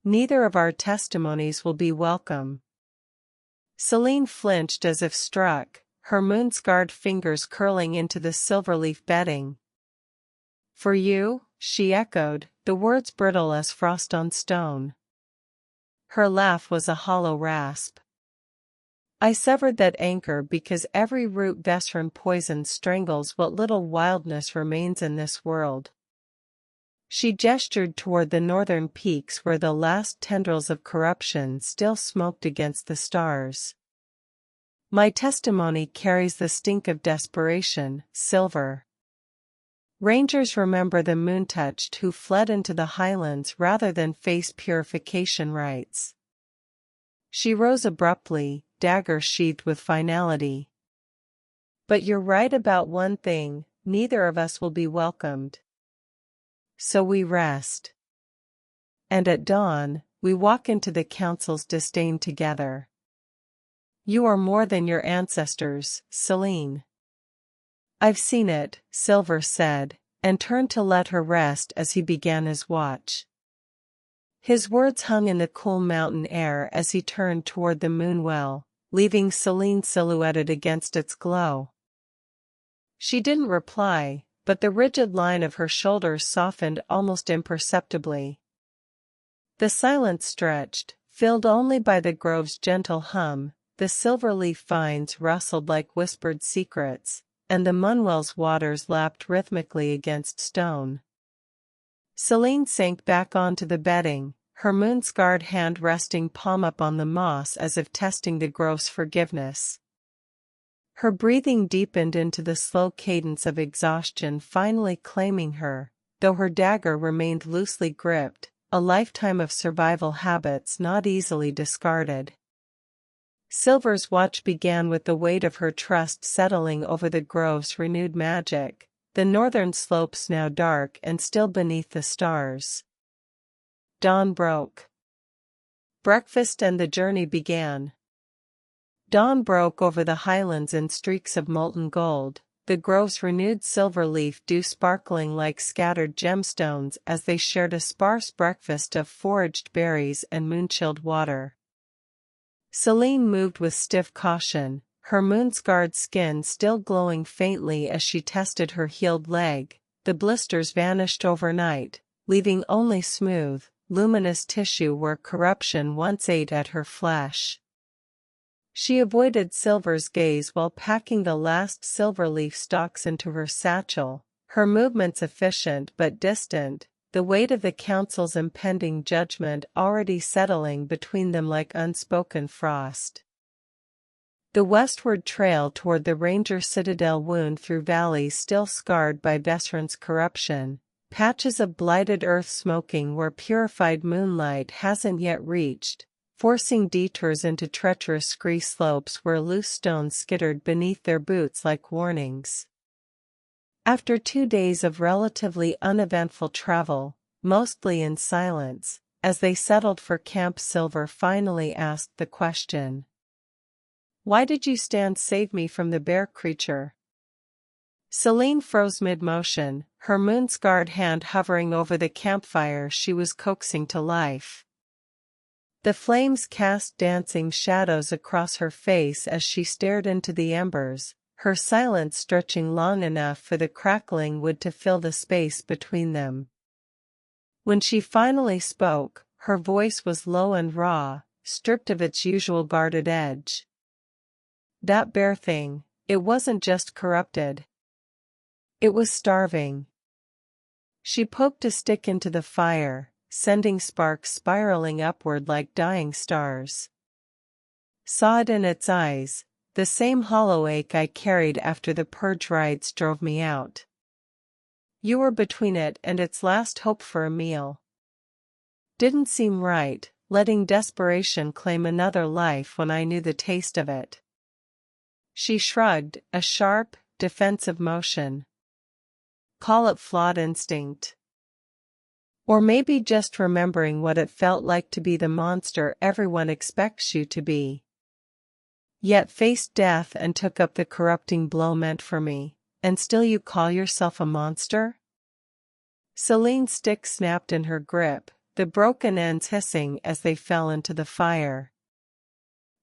Neither of our testimonies will be welcome." Selene flinched as if struck, her moon-scarred fingers curling into the silver-leaf bedding. "For you?" she echoed, the words brittle as frost on stone. Her laugh was a hollow rasp. "I severed that anchor because every root Vesryn poison strangles what little wildness remains in this world." She gestured toward the northern peaks where the last tendrils of corruption still smoked against the stars. "My testimony carries the stink of desperation, Silver. Rangers remember the moon-touched who fled into the highlands rather than face purification rites." She rose abruptly, dagger sheathed with finality. But you're right about one thing, neither of us will be welcomed. So we rest. And at dawn, we walk into the council's disdain together. You are more than your ancestors, Selene. I've seen it, Silver said, and turned to let her rest as he began his watch. His words hung in the cool mountain air as he turned toward the moonwell, leaving Selene silhouetted against its glow. She didn't reply, but the rigid line of her shoulders softened almost imperceptibly. The silence stretched, filled only by the grove's gentle hum, the silver-leaf vines rustled like whispered secrets, and the moonwells' waters lapped rhythmically against stone. Selene sank back onto the bedding, her moon-scarred hand resting palm up on the moss as if testing the grove's forgiveness. Her breathing deepened into the slow cadence of exhaustion finally claiming her, though her dagger remained loosely gripped, a lifetime of survival habits not easily discarded. Silver's watch began with the weight of her trust settling over the grove's renewed magic, the northern slopes now dark and still beneath the stars. Dawn broke. Breakfast and the journey began. Dawn broke over the highlands in streaks of molten gold, the grove's renewed silver leaf dew sparkling like scattered gemstones as they shared a sparse breakfast of foraged berries and moon-chilled water. Selene moved with stiff caution, her moon-scarred skin still glowing faintly as she tested her healed leg. The blisters vanished overnight, leaving only smooth, luminous tissue where corruption once ate at her flesh. She avoided Silver's gaze while packing the last silver-leaf stalks into her satchel, her movements efficient but distant, the weight of the council's impending judgment already settling between them like unspoken frost. The westward trail toward the ranger citadel wound through valleys still scarred by Vesryn's corruption, patches of blighted earth smoking where purified moonlight hasn't yet reached, forcing detours into treacherous scree slopes where loose stones skittered beneath their boots like warnings. After 2 days of relatively uneventful travel, mostly in silence, as they settled for camp Silver finally asked the question. Why did you stand save me from the bear creature? Selene froze mid-motion, her moon-scarred hand hovering over the campfire she was coaxing to life. The flames cast dancing shadows across her face as she stared into the embers, her silence stretching long enough for the crackling wood to fill the space between them. When she finally spoke, her voice was low and raw, stripped of its usual guarded edge. That bear thing, it wasn't just corrupted. It was starving. She poked a stick into the fire, sending sparks spiraling upward like dying stars. Saw it in its eyes, the same hollow ache I carried after the purge rites drove me out. You were between it and its last hope for a meal. Didn't seem right, letting desperation claim another life when I knew the taste of it. She shrugged, a sharp, defensive motion. Call it flawed instinct. Or maybe just remembering what it felt like to be the monster everyone expects you to be. Yet faced death and took up the corrupting blow meant for me, and still you call yourself a monster? Selene's stick snapped in her grip, the broken ends hissing as they fell into the fire.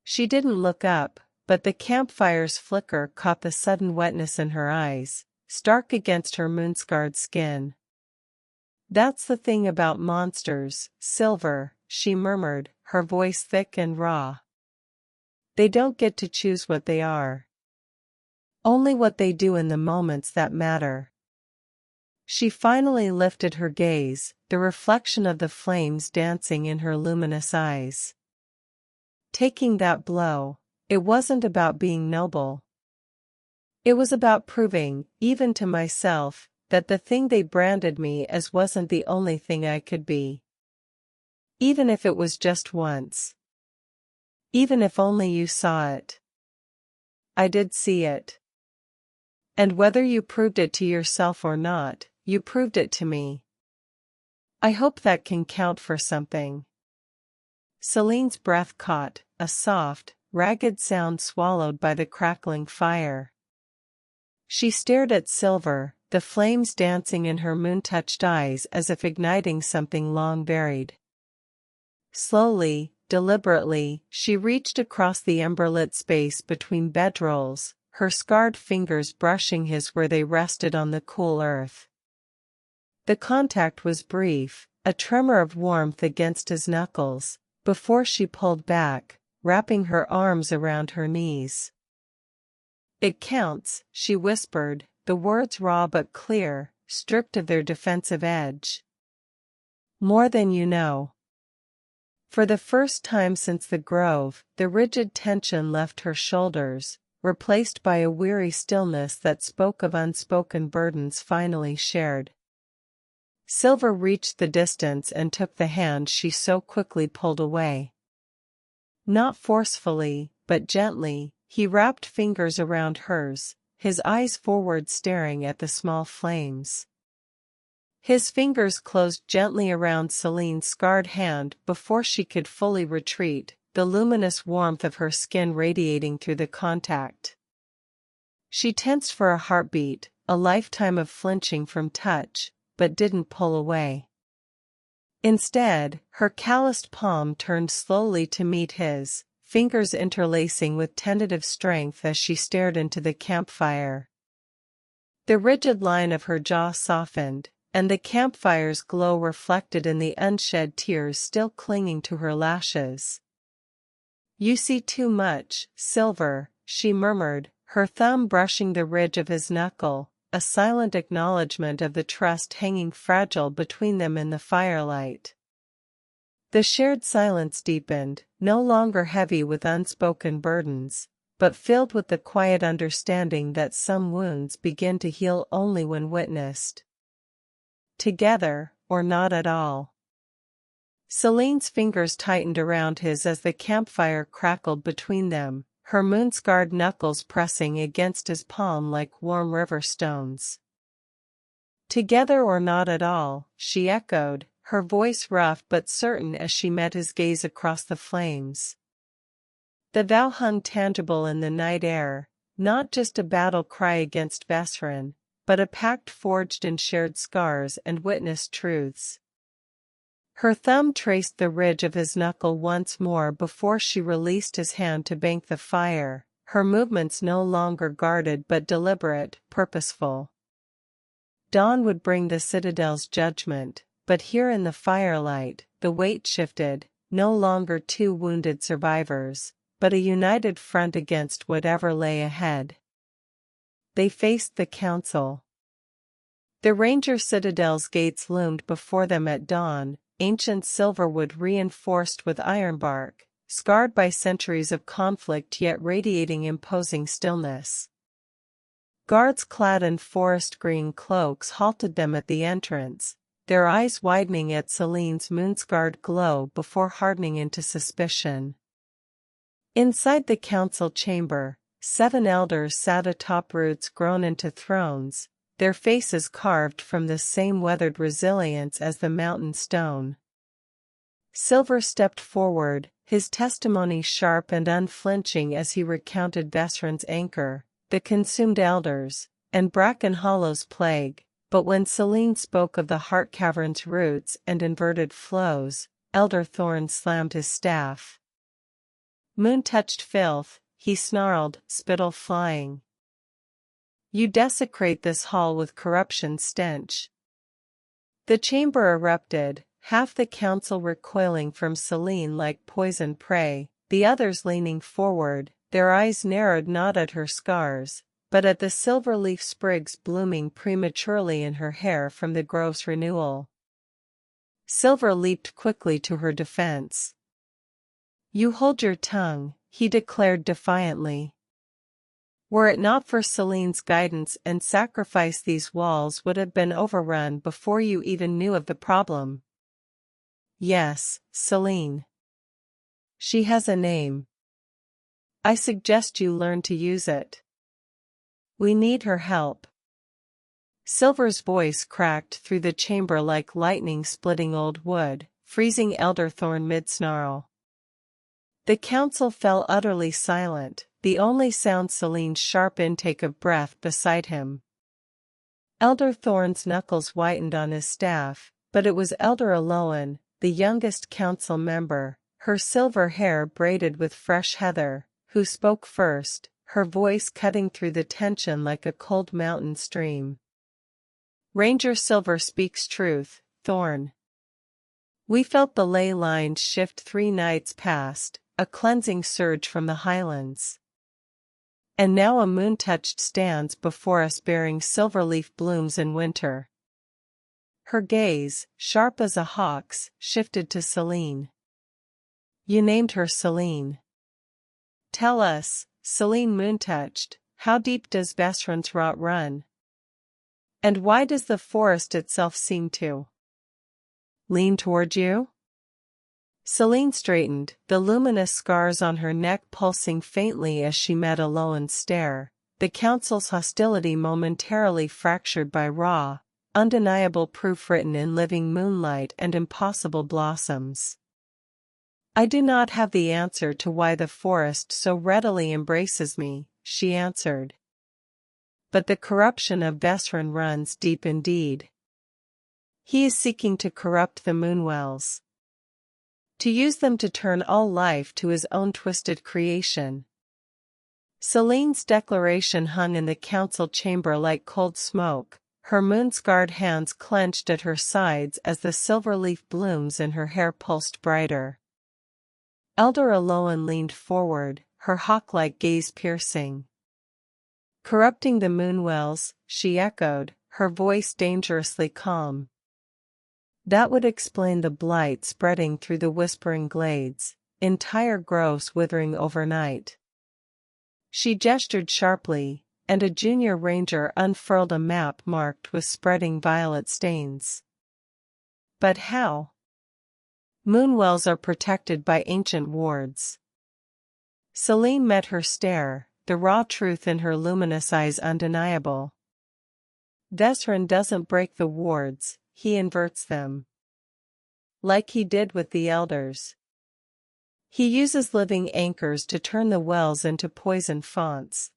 She didn't look up, but the campfire's flicker caught the sudden wetness in her eyes, stark against her moon-scarred skin. That's the thing about monsters, Silver, she murmured, her voice thick and raw. They don't get to choose what they are. Only what they do in the moments that matter. She finally lifted her gaze, the reflection of the flames dancing in her luminous eyes. Taking that blow, it wasn't about being noble. It was about proving, even to myself, that the thing they branded me as wasn't the only thing I could be. Even if it was just once. Even if only you saw it. I did see it. And whether you proved it to yourself or not, you proved it to me. I hope that can count for something. Selene's breath caught, a soft, ragged sound swallowed by the crackling fire. She stared at Silver, the flames dancing in her moon-touched eyes as if igniting something long buried. Slowly, deliberately, she reached across the ember-lit space between bedrolls, her scarred fingers brushing his where they rested on the cool earth. The contact was brief, a tremor of warmth against his knuckles, before she pulled back, wrapping her arms around her knees. "It counts," she whispered, the words raw but clear, stripped of their defensive edge. "More than you know." For the first time since the grove, the rigid tension left her shoulders, replaced by a weary stillness that spoke of unspoken burdens finally shared. Silver reached the distance and took the hand she so quickly pulled away. Not forcefully, but gently, he wrapped fingers around hers, his eyes forward staring at the small flames. His fingers closed gently around Selene's scarred hand before she could fully retreat, the luminous warmth of her skin radiating through the contact. She tensed for a heartbeat, a lifetime of flinching from touch, but didn't pull away. Instead, her calloused palm turned slowly to meet his, fingers interlacing with tentative strength as she stared into the campfire. The rigid line of her jaw softened, and the campfire's glow reflected in the unshed tears still clinging to her lashes. "You see too much, Silver," she murmured, her thumb brushing the ridge of his knuckle, a silent acknowledgement of the trust hanging fragile between them in the firelight. The shared silence deepened, no longer heavy with unspoken burdens, but filled with the quiet understanding that some wounds begin to heal only when witnessed. Together, or not at all. Selene's fingers tightened around his as the campfire crackled between them, her moon-scarred knuckles pressing against his palm like warm river stones. "Together or not at all," she echoed, her voice rough but certain as she met his gaze across the flames. The vow hung tangible in the night air, not just a battle cry against Vesryn, but a pact forged in shared scars and witnessed truths. Her thumb traced the ridge of his knuckle once more before she released his hand to bank the fire, her movements no longer guarded but deliberate, purposeful. Dawn would bring the citadel's judgment, but here in the firelight, the weight shifted, no longer two wounded survivors, but a united front against whatever lay ahead. They faced the council. The Ranger Citadel's gates loomed before them at dawn, ancient silverwood reinforced with ironbark, scarred by centuries of conflict yet radiating imposing stillness. Guards clad in forest green cloaks halted them at the entrance, their eyes widening at Selene's moon-scarred glow before hardening into suspicion. Inside the council chamber, 7 elders sat atop roots grown into thrones, their faces carved from the same weathered resilience as the mountain stone. Silver stepped forward, his testimony sharp and unflinching as he recounted Vesryn's anchor, the consumed elders, and Bracken Hollow's plague, but when Selene spoke of the heart cavern's roots and inverted flows, Elder Thorn slammed his staff. "Moon-touched filth," he snarled, spittle flying. "You desecrate this hall with corruption stench." The chamber erupted, half the council recoiling from Selene like poisoned prey, the others leaning forward, their eyes narrowed not at her scars, but at the silver leaf sprigs blooming prematurely in her hair from the grove's renewal. Silver leaped quickly to her defense. "You hold your tongue," he declared defiantly. "Were it not for Selene's guidance and sacrifice, these walls would have been overrun before you even knew of the problem." "Yes, Selene. She has a name. I suggest you learn to use it." We need her help. Silver's voice cracked through the chamber like lightning splitting old wood, freezing Elderthorn mid-snarl. The council fell utterly silent, the only sound Selene's sharp intake of breath beside him. Elderthorn's knuckles whitened on his staff, but it was Elder Aloan, the youngest council member, her silver hair braided with fresh heather, who spoke first, her voice cutting through the tension like a cold mountain stream. Ranger Silver speaks truth, Thorn. We felt the ley lines shift 3 nights past, a cleansing surge from the highlands. And now a moon-touched stands before us bearing silver-leaf blooms in winter. Her gaze, sharp as a hawk's, shifted to Selene. You named her Selene. Tell us, Selene moon-touched, how deep does Vesryn's rot run? And why does the forest itself seem to lean toward you? Selene straightened, the luminous scars on her neck pulsing faintly as she met Aloan's stare, the council's hostility momentarily fractured by raw, undeniable proof written in living moonlight and impossible blossoms. I do not have the answer to why the forest so readily embraces me, she answered. But the corruption of Vesryn runs deep indeed. He is seeking to corrupt the moonwells. To use them to turn all life to his own twisted creation. Selene's declaration hung in the council chamber like cold smoke, her moon-scarred hands clenched at her sides as the silver-leaf blooms in her hair pulsed brighter. Elder Aloan leaned forward, her hawk-like gaze piercing. Corrupting the moonwells, she echoed, her voice dangerously calm. That would explain the blight spreading through the whispering glades, entire groves withering overnight. She gestured sharply, and a junior ranger unfurled a map marked with spreading violet stains. But how? Moonwells are protected by ancient wards. Selene met her stare, the raw truth in her luminous eyes undeniable. Vesryn doesn't break the wards, he inverts them. Like he did with the elders. He uses living anchors to turn the wells into poisoned fonts.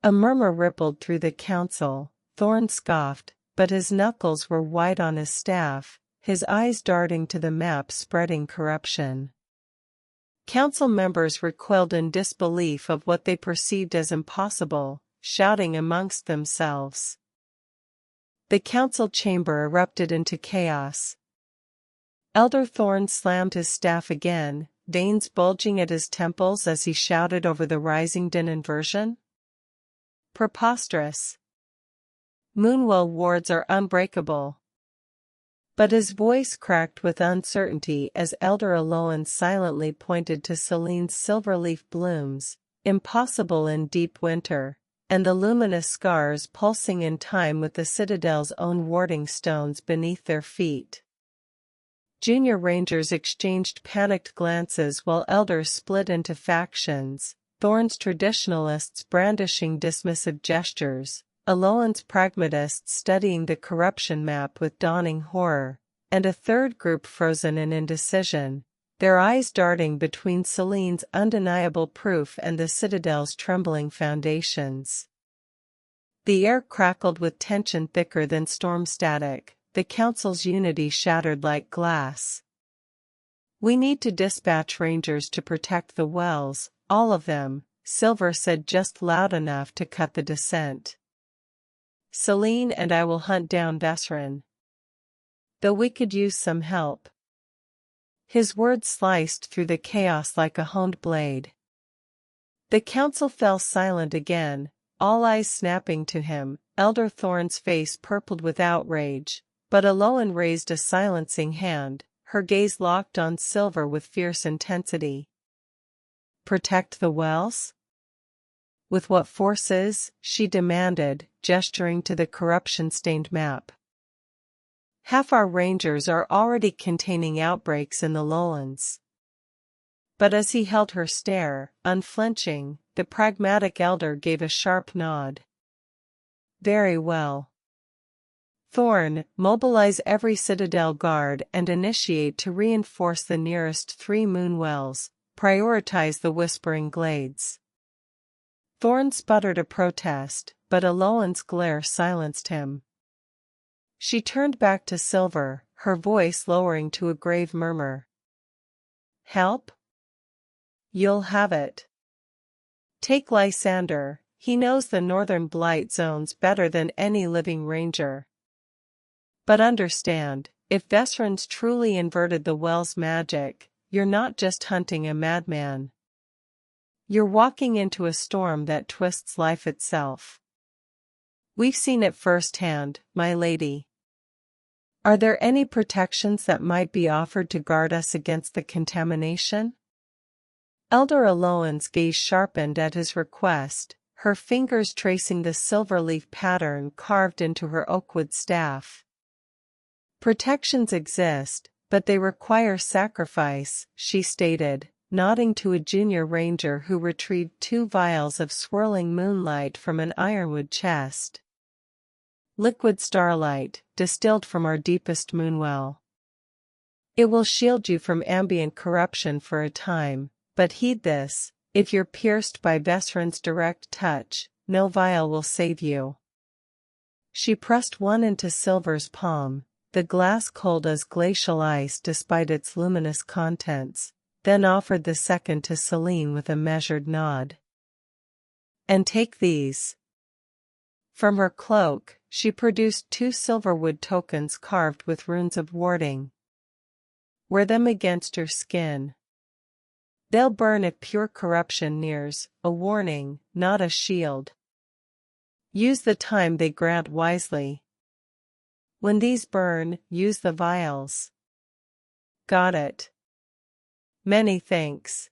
A murmur rippled through the council. Thorn scoffed, but his knuckles were white on his staff, his eyes darting to the map spreading corruption. Council members recoiled in disbelief of what they perceived as impossible, shouting amongst themselves. The council chamber erupted into chaos. Elder Thorn slammed his staff again, veins bulging at his temples as he shouted over the rising din inversion. Preposterous. Moonwell wards are unbreakable. But his voice cracked with uncertainty as Elder Aloan silently pointed to Selene's silver-leaf blooms, impossible in deep winter, and the luminous scars pulsing in time with the citadel's own warding stones beneath their feet. Junior rangers exchanged panicked glances while elders split into factions, Thorn's traditionalists brandishing dismissive gestures, Aloan's pragmatists studying the corruption map with dawning horror, and a third group frozen in indecision, their eyes darting between Selene's undeniable proof and the citadel's trembling foundations. The air crackled with tension thicker than storm static, the council's unity shattered like glass. We need to dispatch rangers to protect the wells, all of them, Silver said just loud enough to cut the descent. Selene and I will hunt down Vesryn. Though we could use some help. His words sliced through the chaos like a honed blade. The council fell silent again, all eyes snapping to him, Elder Thorn's face purpled with outrage, but Aloan raised a silencing hand, her gaze locked on Silver with fierce intensity. Protect the wells? With what forces? She demanded, gesturing to the corruption-stained map. Half our rangers are already containing outbreaks in the lowlands. But as he held her stare, unflinching, The pragmatic elder gave a sharp nod. Very well. Thorn, mobilize every citadel guard and initiate to reinforce the nearest 3 moonwells. Prioritize the whispering glades. Thorn sputtered a protest, but Alolan's glare silenced him. She turned back to Silver, her voice lowering to a grave murmur. Help? You'll have it. Take Lysander, he knows the northern blight zones better than any living ranger. But understand, if Vesryn's truly inverted the well's magic, you're not just hunting a madman. You're walking into a storm that twists life itself. We've seen it firsthand, my lady. Are there any protections that might be offered to guard us against the contamination? Elder Alolan's gaze sharpened at his request, her fingers tracing the silver leaf pattern carved into her oakwood staff. Protections exist, but they require sacrifice, she stated, nodding to a junior ranger who retrieved 2 vials of swirling moonlight from an ironwood chest. Liquid starlight, distilled from our deepest moonwell. It will shield you from ambient corruption for a time, but heed this, if you're pierced by Vesryn's direct touch, no vial will save you. She pressed one into Silver's palm, the glass cold as glacial ice despite its luminous contents, then offered the second to Selene with a measured nod. And take these. From her cloak, she produced 2 silverwood tokens carved with runes of warding. Wear them against your skin. They'll burn if pure corruption nears, a warning, not a shield. Use the time they grant wisely. When these burn, use the vials. Got it. Many thanks.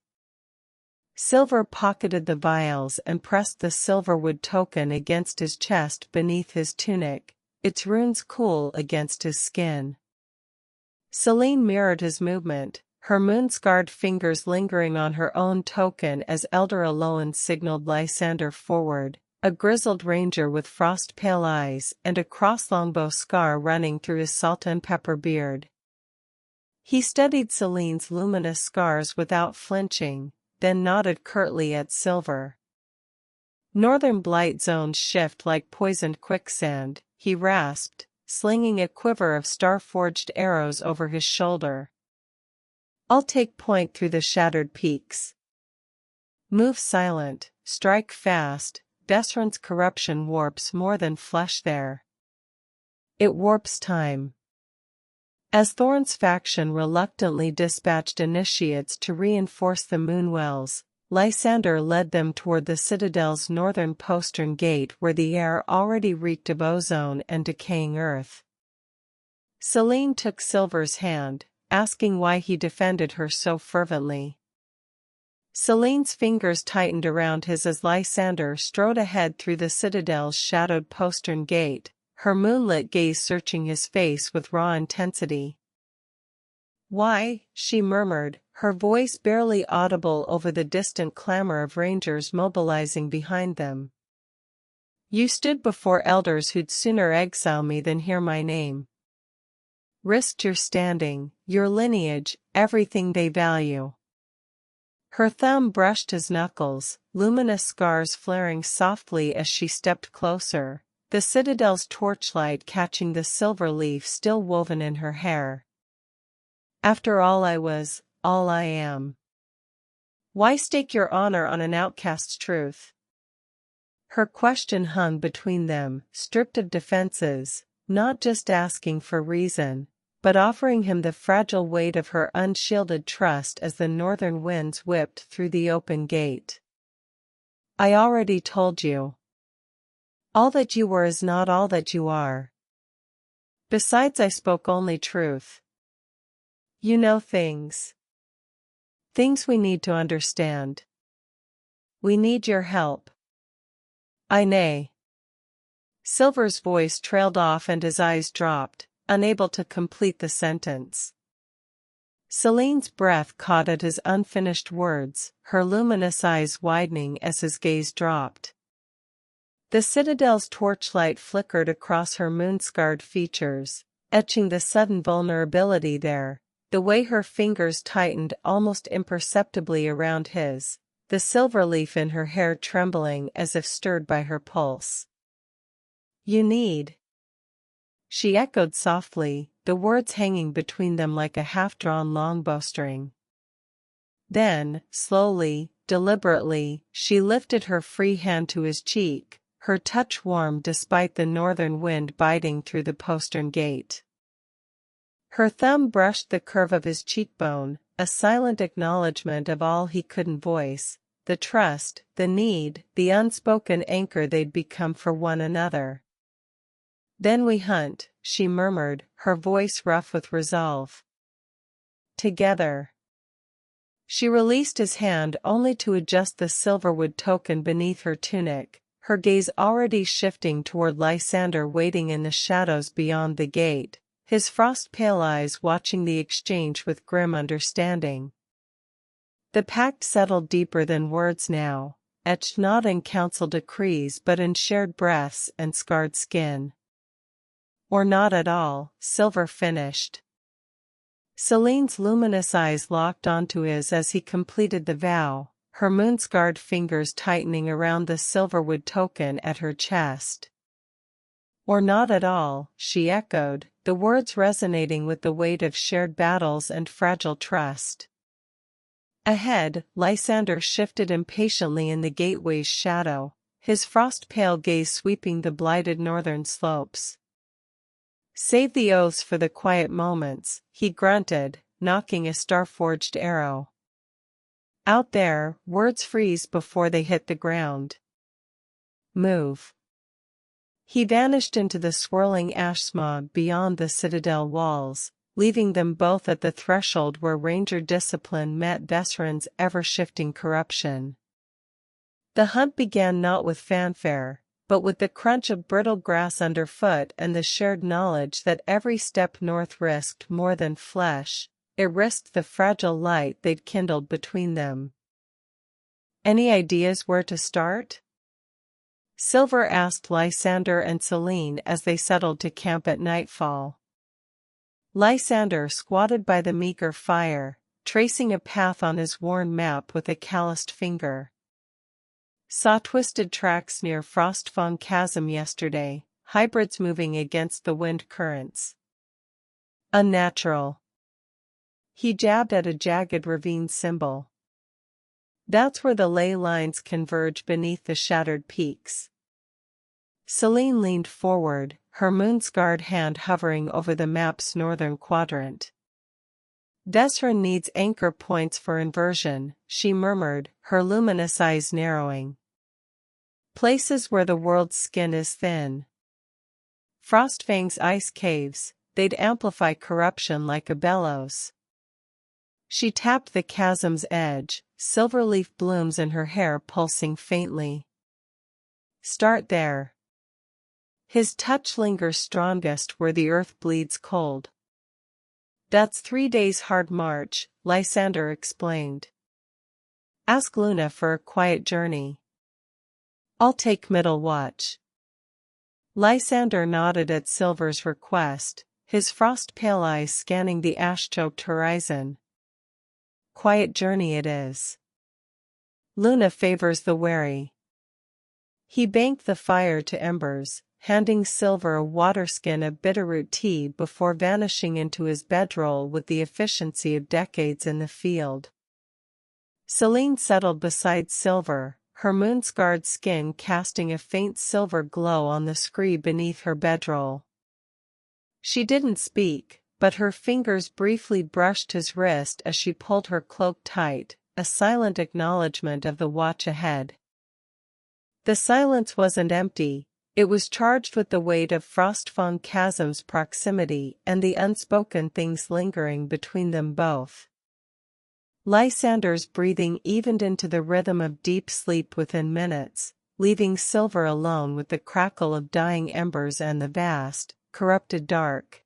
Silver pocketed the vials and pressed the silverwood token against his chest beneath his tunic, its runes cool against his skin. Selene mirrored his movement, her moon-scarred fingers lingering on her own token as Elder Alolan signaled Lysander forward, a grizzled ranger with frost-pale eyes and a cross-longbow scar running through his salt-and-pepper beard. He studied Selene's luminous scars without flinching, then nodded curtly at Silver. Northern blight zones shift like poisoned quicksand, he rasped, slinging a quiver of star-forged arrows over his shoulder. I'll take point through the shattered peaks. Move silent, strike fast, Vesryn's corruption warps more than flesh there. It warps time. As Thorn's faction reluctantly dispatched initiates to reinforce the moonwells, Lysander led them toward the citadel's northern postern gate where the air already reeked of ozone and decaying earth. Selene took Silver's hand, asking why he defended her so fervently. Selene's fingers tightened around his as Lysander strode ahead through the citadel's shadowed postern gate, her moonlit gaze searching his face with raw intensity. Why, she murmured, her voice barely audible over the distant clamor of rangers mobilizing behind them. You stood before elders who'd sooner exile me than hear my name. Risked your standing, your lineage, everything they value. Her thumb brushed his knuckles, luminous scars flaring softly as she stepped closer, the citadel's torchlight catching the silver leaf still woven in her hair. After all I was, all I am. Why stake your honor on an outcast's truth? Her question hung between them, stripped of defenses, not just asking for reason, but offering him the fragile weight of her unshielded trust as the northern winds whipped through the open gate. I already told you. All that you were is not all that you are. Besides, I spoke only truth. You know things. Things we need to understand. We need your help. I nay. Silver's voice trailed off and his eyes dropped, unable to complete the sentence. Selene's breath caught at his unfinished words, her luminous eyes widening as his gaze dropped. The citadel's torchlight flickered across her moon-scarred features, etching the sudden vulnerability there, the way her fingers tightened almost imperceptibly around his, the silver leaf in her hair trembling as if stirred by her pulse. "You need," she echoed softly, the words hanging between them like a half-drawn longbowstring. Then, slowly, deliberately, she lifted her free hand to his cheek, her touch warm despite the northern wind biting through the postern gate. Her thumb brushed the curve of his cheekbone, a silent acknowledgement of all he couldn't voice, the trust, the need, the unspoken anchor they'd become for one another. "Then we hunt," she murmured, her voice rough with resolve. "Together." She released his hand only to adjust the silverwood token beneath her tunic, her gaze already shifting toward Lysander waiting in the shadows beyond the gate, his frost-pale eyes watching the exchange with grim understanding. The pact settled deeper than words now, etched not in council decrees but in shared breaths and scarred skin. "Or not at all," Silver finished. Selene's luminous eyes locked onto his as he completed the vow, her moon-scarred fingers tightening around the silverwood token at her chest. "Or not at all," she echoed, the words resonating with the weight of shared battles and fragile trust. Ahead, Lysander shifted impatiently in the gateway's shadow, his frost-pale gaze sweeping the blighted northern slopes. "Save the oaths for the quiet moments," he grunted, knocking a star-forged arrow. "Out there, words freeze before they hit the ground. Move." He vanished into the swirling ash smog beyond the citadel walls, leaving them both at the threshold where ranger discipline met Vesryn's ever-shifting corruption. The hunt began not with fanfare, but with the crunch of brittle grass underfoot and the shared knowledge that every step north risked more than flesh, it risked the fragile light they'd kindled between them. "Any ideas where to start?" Silver asked Lysander and Selene as they settled to camp at nightfall. Lysander squatted by the meager fire, tracing a path on his worn map with a calloused finger. "Saw twisted tracks near Frostfang Chasm yesterday, hybrids moving against the wind currents. Unnatural." He jabbed at a jagged ravine symbol. "That's where the ley lines converge beneath the shattered peaks." Selene leaned forward, her moon-scarred hand hovering over the map's northern quadrant. "Vesryn needs anchor points for inversion," she murmured, her luminous eyes narrowing. "Places where the world's skin is thin. Frostfang's ice caves, they'd amplify corruption like a bellows." She tapped the chasm's edge, silver leaf blooms in her hair pulsing faintly. "Start there." His touch lingers strongest where the earth bleeds cold. "That's 3 days' hard march," Lysander explained. "Ask Luna for a quiet journey. I'll take middle watch." Lysander nodded at Silver's request, his frost-pale eyes scanning the ash-choked horizon. "Quiet journey it is. Luna favors the wary." He banked the fire to embers, handing Silver a waterskin of bitterroot tea before vanishing into his bedroll with the efficiency of decades in the field. Selene settled beside Silver, her moon-scarred skin casting a faint silver glow on the scree beneath her bedroll. She didn't speak, but her fingers briefly brushed his wrist as she pulled her cloak tight, a silent acknowledgement of the watch ahead. The silence wasn't empty, it was charged with the weight of Frostfang Chasm's proximity and the unspoken things lingering between them both. Lysander's breathing evened into the rhythm of deep sleep within minutes, leaving Silver alone with the crackle of dying embers and the vast, corrupted dark.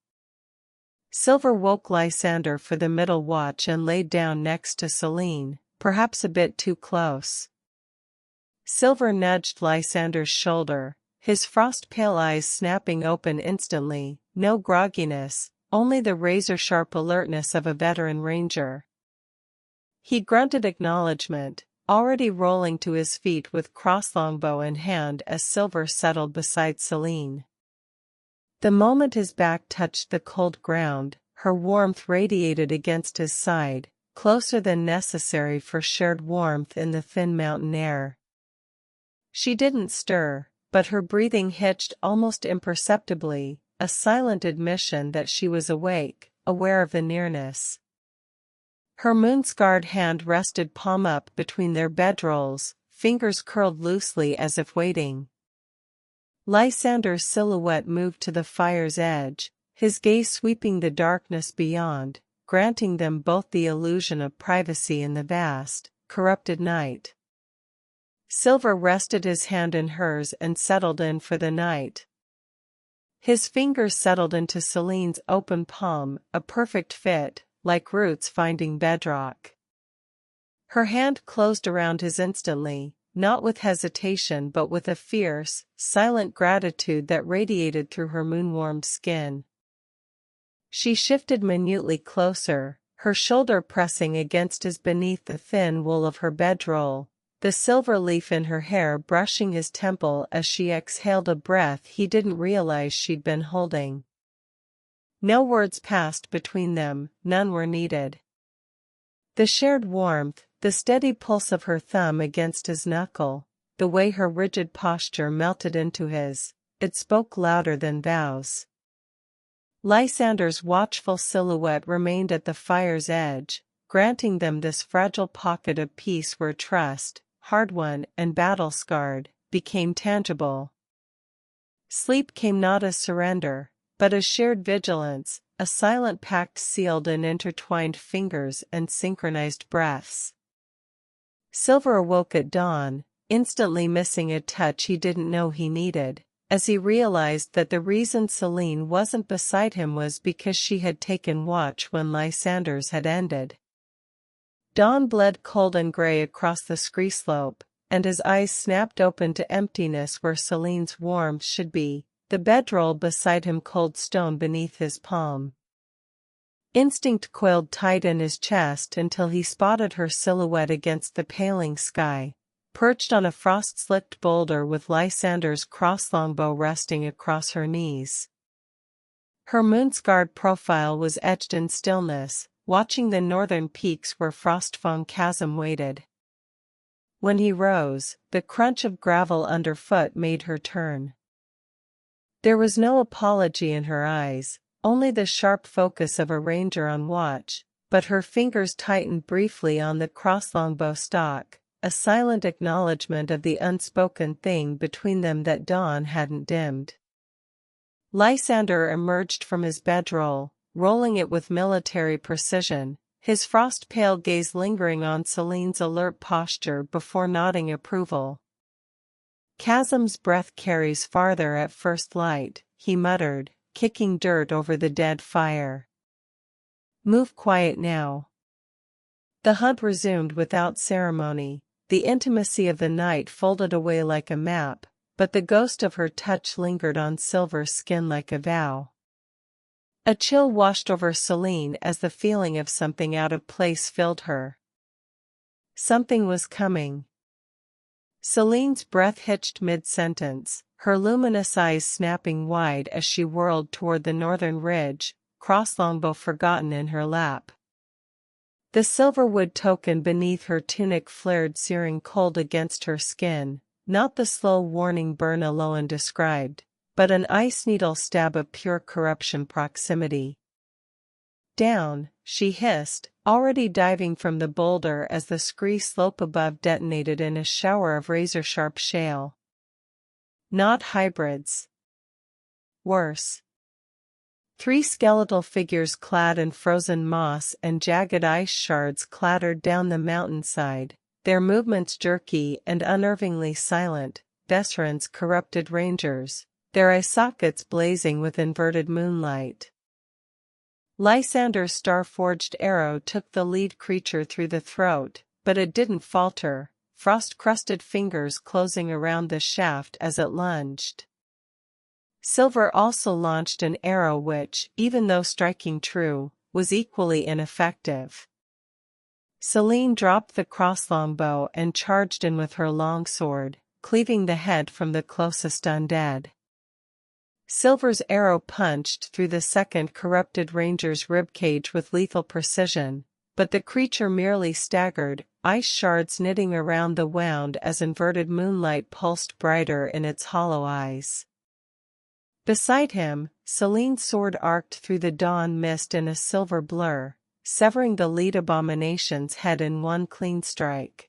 Silver woke Lysander for the middle watch and laid down next to Selene, perhaps a bit too close. Silver nudged Lysander's shoulder, his frost-pale eyes snapping open instantly, no grogginess, only the razor-sharp alertness of a veteran ranger. He grunted acknowledgement, already rolling to his feet with crosslongbow in hand as Silver settled beside Selene. The moment his back touched the cold ground, her warmth radiated against his side, closer than necessary for shared warmth in the thin mountain air. She didn't stir, but her breathing hitched almost imperceptibly, a silent admission that she was awake, aware of the nearness. Her moon-scarred hand rested palm up between their bedrolls, fingers curled loosely as if waiting. Lysander's silhouette moved to the fire's edge, his gaze sweeping the darkness beyond, granting them both the illusion of privacy in the vast, corrupted night. Silver rested his hand in hers and settled in for the night. His fingers settled into Selene's open palm, a perfect fit, like roots finding bedrock. Her hand closed around his instantly, not with hesitation but with a fierce, silent gratitude that radiated through her moon-warmed skin. She shifted minutely closer, her shoulder pressing against his beneath the thin wool of her bedroll, the silver leaf in her hair brushing his temple as she exhaled a breath he didn't realize she'd been holding. No words passed between them, none were needed. The shared warmth, the steady pulse of her thumb against his knuckle, the way her rigid posture melted into his, it spoke louder than vows. Lysander's watchful silhouette remained at the fire's edge, granting them this fragile pocket of peace where trust, hard-won and battle-scarred, became tangible. Sleep came not as surrender, but as shared vigilance, a silent pact sealed in intertwined fingers and synchronized breaths. Silver awoke at dawn, instantly missing a touch he didn't know he needed, as he realized that the reason Selene wasn't beside him was because she had taken watch when Lysander's had ended. Dawn bled cold and gray across the scree slope, and his eyes snapped open to emptiness where Selene's warmth should be, the bedroll beside him cold stone beneath his palm. Instinct coiled tight in his chest until he spotted her silhouette against the paling sky, perched on a frost-slicked boulder with Lysander's crosslongbow resting across her knees. Her moon-scarred profile was etched in stillness, watching the northern peaks where frost-foam chasm waited. When he rose, the crunch of gravel underfoot made her turn. There was no apology in her eyes, only the sharp focus of a ranger on watch, but her fingers tightened briefly on the crosslongbow stock, a silent acknowledgement of the unspoken thing between them that dawn hadn't dimmed. Lysander emerged from his bedroll, rolling it with military precision, his frost-pale gaze lingering on Selene's alert posture before nodding approval. "Chasm's breath carries farther at first light," he muttered, kicking dirt over the dead fire. "Move quiet now." The hunt resumed without ceremony, the intimacy of the night folded away like a map, but the ghost of her touch lingered on Silver's skin like a vow. A chill washed over Selene as the feeling of something out of place filled her. Something was coming. Selene's breath hitched mid-sentence, her luminous eyes snapping wide as she whirled toward the northern ridge, crosslongbow forgotten in her lap. The silverwood token beneath her tunic flared searing cold against her skin, not the slow warning burn Aloan described, but an ice needle stab of pure corruption proximity. "Down," she hissed, already diving from the boulder as the scree slope above detonated in a shower of razor-sharp shale. Not hybrids. Worse. 3 skeletal figures clad in frozen moss and jagged ice shards clattered down the mountainside, their movements jerky and unnervingly silent, Vesryn's corrupted rangers, their eye sockets blazing with inverted moonlight. Lysander's star-forged arrow took the lead creature through the throat, but it didn't falter, frost-crusted fingers closing around the shaft as it lunged. Silver also launched an arrow which, even though striking true, was equally ineffective. Selene dropped the crosslongbow and charged in with her longsword, cleaving the head from the closest undead. Silver's arrow punched through the second corrupted ranger's ribcage with lethal precision, but the creature merely staggered, ice shards knitting around the wound as inverted moonlight pulsed brighter in its hollow eyes. Beside him, Selene's sword arced through the dawn mist in a silver blur, severing the lead abomination's head in one clean strike.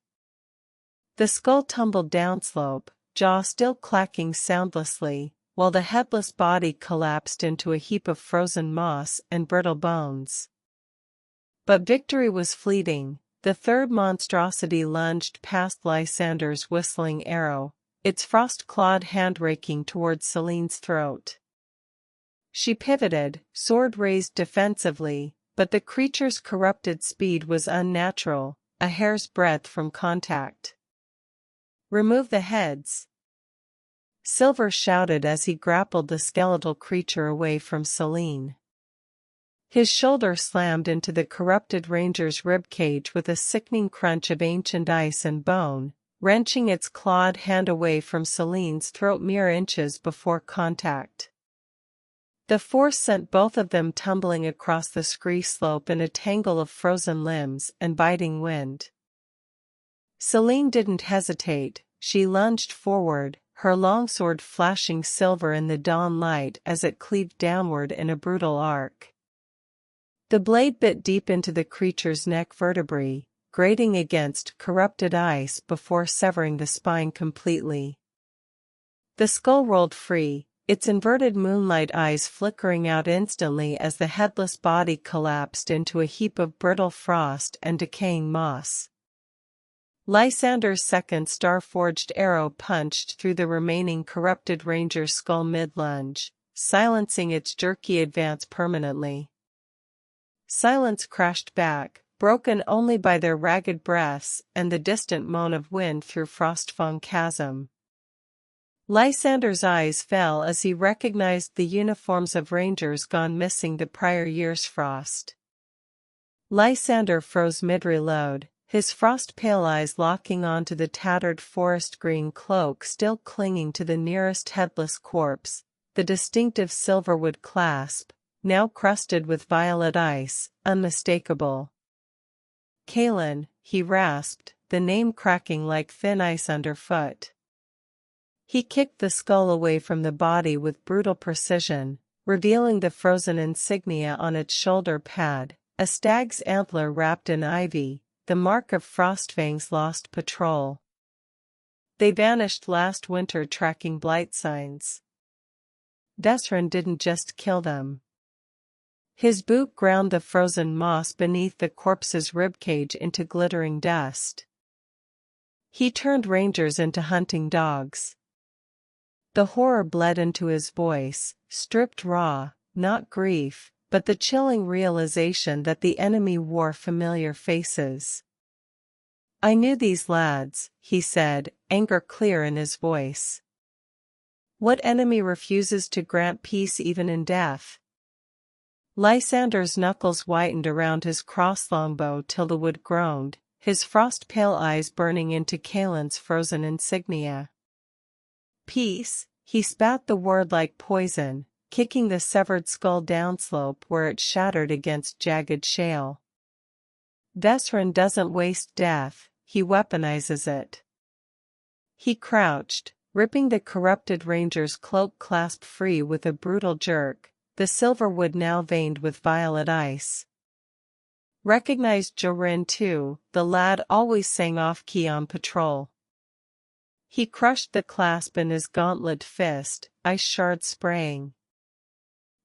The skull tumbled downslope, jaw still clacking soundlessly, while the headless body collapsed into a heap of frozen moss and brittle bones. But victory was fleeting. The third monstrosity lunged past Lysander's whistling arrow, its frost-clawed hand raking towards Selene's throat. She pivoted, sword raised defensively, but the creature's corrupted speed was unnatural, a hair's breadth from contact. "Remove the heads!" Silver shouted as he grappled the skeletal creature away from Selene. His shoulder slammed into the corrupted ranger's ribcage with a sickening crunch of ancient ice and bone, wrenching its clawed hand away from Selene's throat mere inches before contact. The force sent both of them tumbling across the scree slope in a tangle of frozen limbs and biting wind. Selene didn't hesitate, she lunged forward, her longsword flashing silver in the dawn light as it cleaved downward in a brutal arc. The blade bit deep into the creature's neck vertebrae, grating against corrupted ice before severing the spine completely. The skull rolled free, its inverted moonlight eyes flickering out instantly as the headless body collapsed into a heap of brittle frost and decaying moss. Lysander's second star-forged arrow punched through the remaining corrupted ranger's skull mid-lunge, silencing its jerky advance permanently. Silence crashed back, broken only by their ragged breaths and the distant moan of wind through frost-fung chasm. Lysander's eyes fell as he recognized the uniforms of rangers gone missing the prior year's frost. Lysander froze mid-reload, his frost-pale eyes locking onto the tattered forest-green cloak still clinging to the nearest headless corpse, the distinctive silverwood clasp, now crusted with violet ice, unmistakable. "Kalin," he rasped, the name cracking like thin ice underfoot. He kicked the skull away from the body with brutal precision, revealing the frozen insignia on its shoulder pad, a stag's antler wrapped in ivy, the mark of Frostfang's lost patrol. They vanished last winter tracking blight signs. Vesryn didn't just kill them. His boot ground the frozen moss beneath the corpse's ribcage into glittering dust. He turned rangers into hunting dogs. The horror bled into his voice, stripped raw, not grief, but the chilling realization that the enemy wore familiar faces. "I knew these lads," he said, anger clear in his voice. "What enemy refuses to grant peace even in death?" Lysander's knuckles whitened around his crosslongbow till the wood groaned, his frost-pale eyes burning into Kalin's frozen insignia. "Peace," he spat the word like poison, kicking the severed skull downslope where it shattered against jagged shale. "Vesryn doesn't waste death, he weaponizes it." He crouched, ripping the corrupted ranger's cloak clasp free with a brutal jerk, the silverwood now veined with violet ice. Recognized Jorin too, the lad always sang off-key on patrol. He crushed the clasp in his gauntlet fist, ice shards spraying.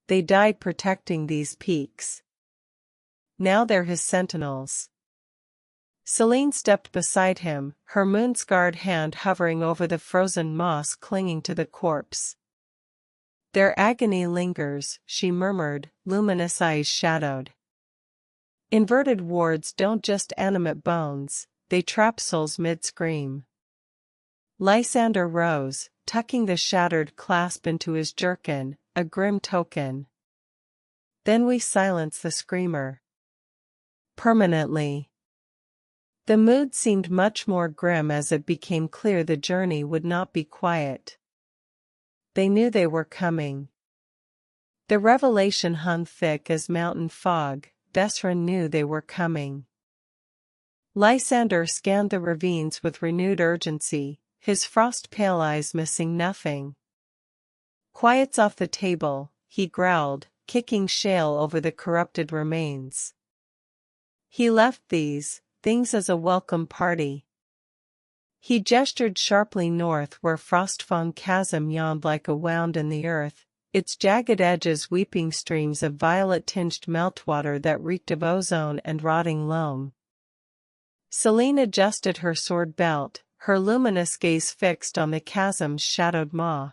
"They died protecting these peaks. Now they're his sentinels." Selene stepped beside him, her moon-scarred hand hovering over the frozen moss clinging to the corpse. Their agony lingers, she murmured, luminous eyes shadowed. Inverted wards don't just animate bones, they trap souls mid-scream. Lysander rose, tucking the shattered clasp into his jerkin, a grim token. Then we silence the screamer. Permanently. The mood seemed much more grim as it became clear the journey would not be quiet. They knew they were coming. The revelation hung thick as mountain fog. Vesryn knew they were coming. Lysander scanned the ravines with renewed urgency, his frost-pale eyes missing nothing. Quiet's off the table, he growled, kicking shale over the corrupted remains. He left these things as a welcome party. He gestured sharply north where frost-fawn chasm yawned like a wound in the earth, its jagged edges weeping streams of violet-tinged meltwater that reeked of ozone and rotting loam. Selene adjusted her sword belt, her luminous gaze fixed on the chasm's shadowed maw.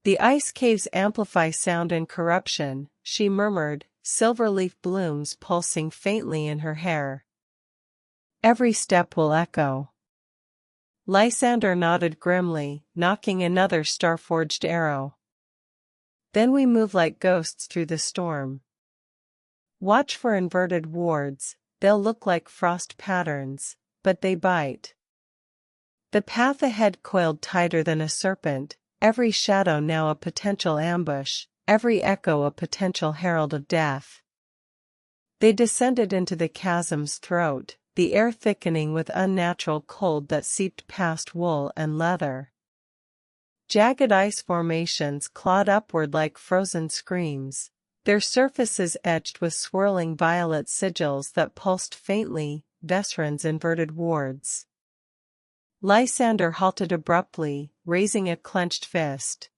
The ice caves amplify sound and corruption, she murmured, silver leaf blooms pulsing faintly in her hair. Every step will echo. Lysander nodded grimly, knocking another star-forged arrow. Then we move like ghosts through the storm. Watch for inverted wards, they'll look like frost patterns, but they bite. The path ahead coiled tighter than a serpent, every shadow now a potential ambush, every echo a potential herald of death. They descended into the chasm's throat, the air thickening with unnatural cold that seeped past wool and leather. Jagged ice formations clawed upward like frozen screams, their surfaces etched with swirling violet sigils that pulsed faintly, Vesryn's inverted wards. Lysander halted abruptly, raising a clenched fist.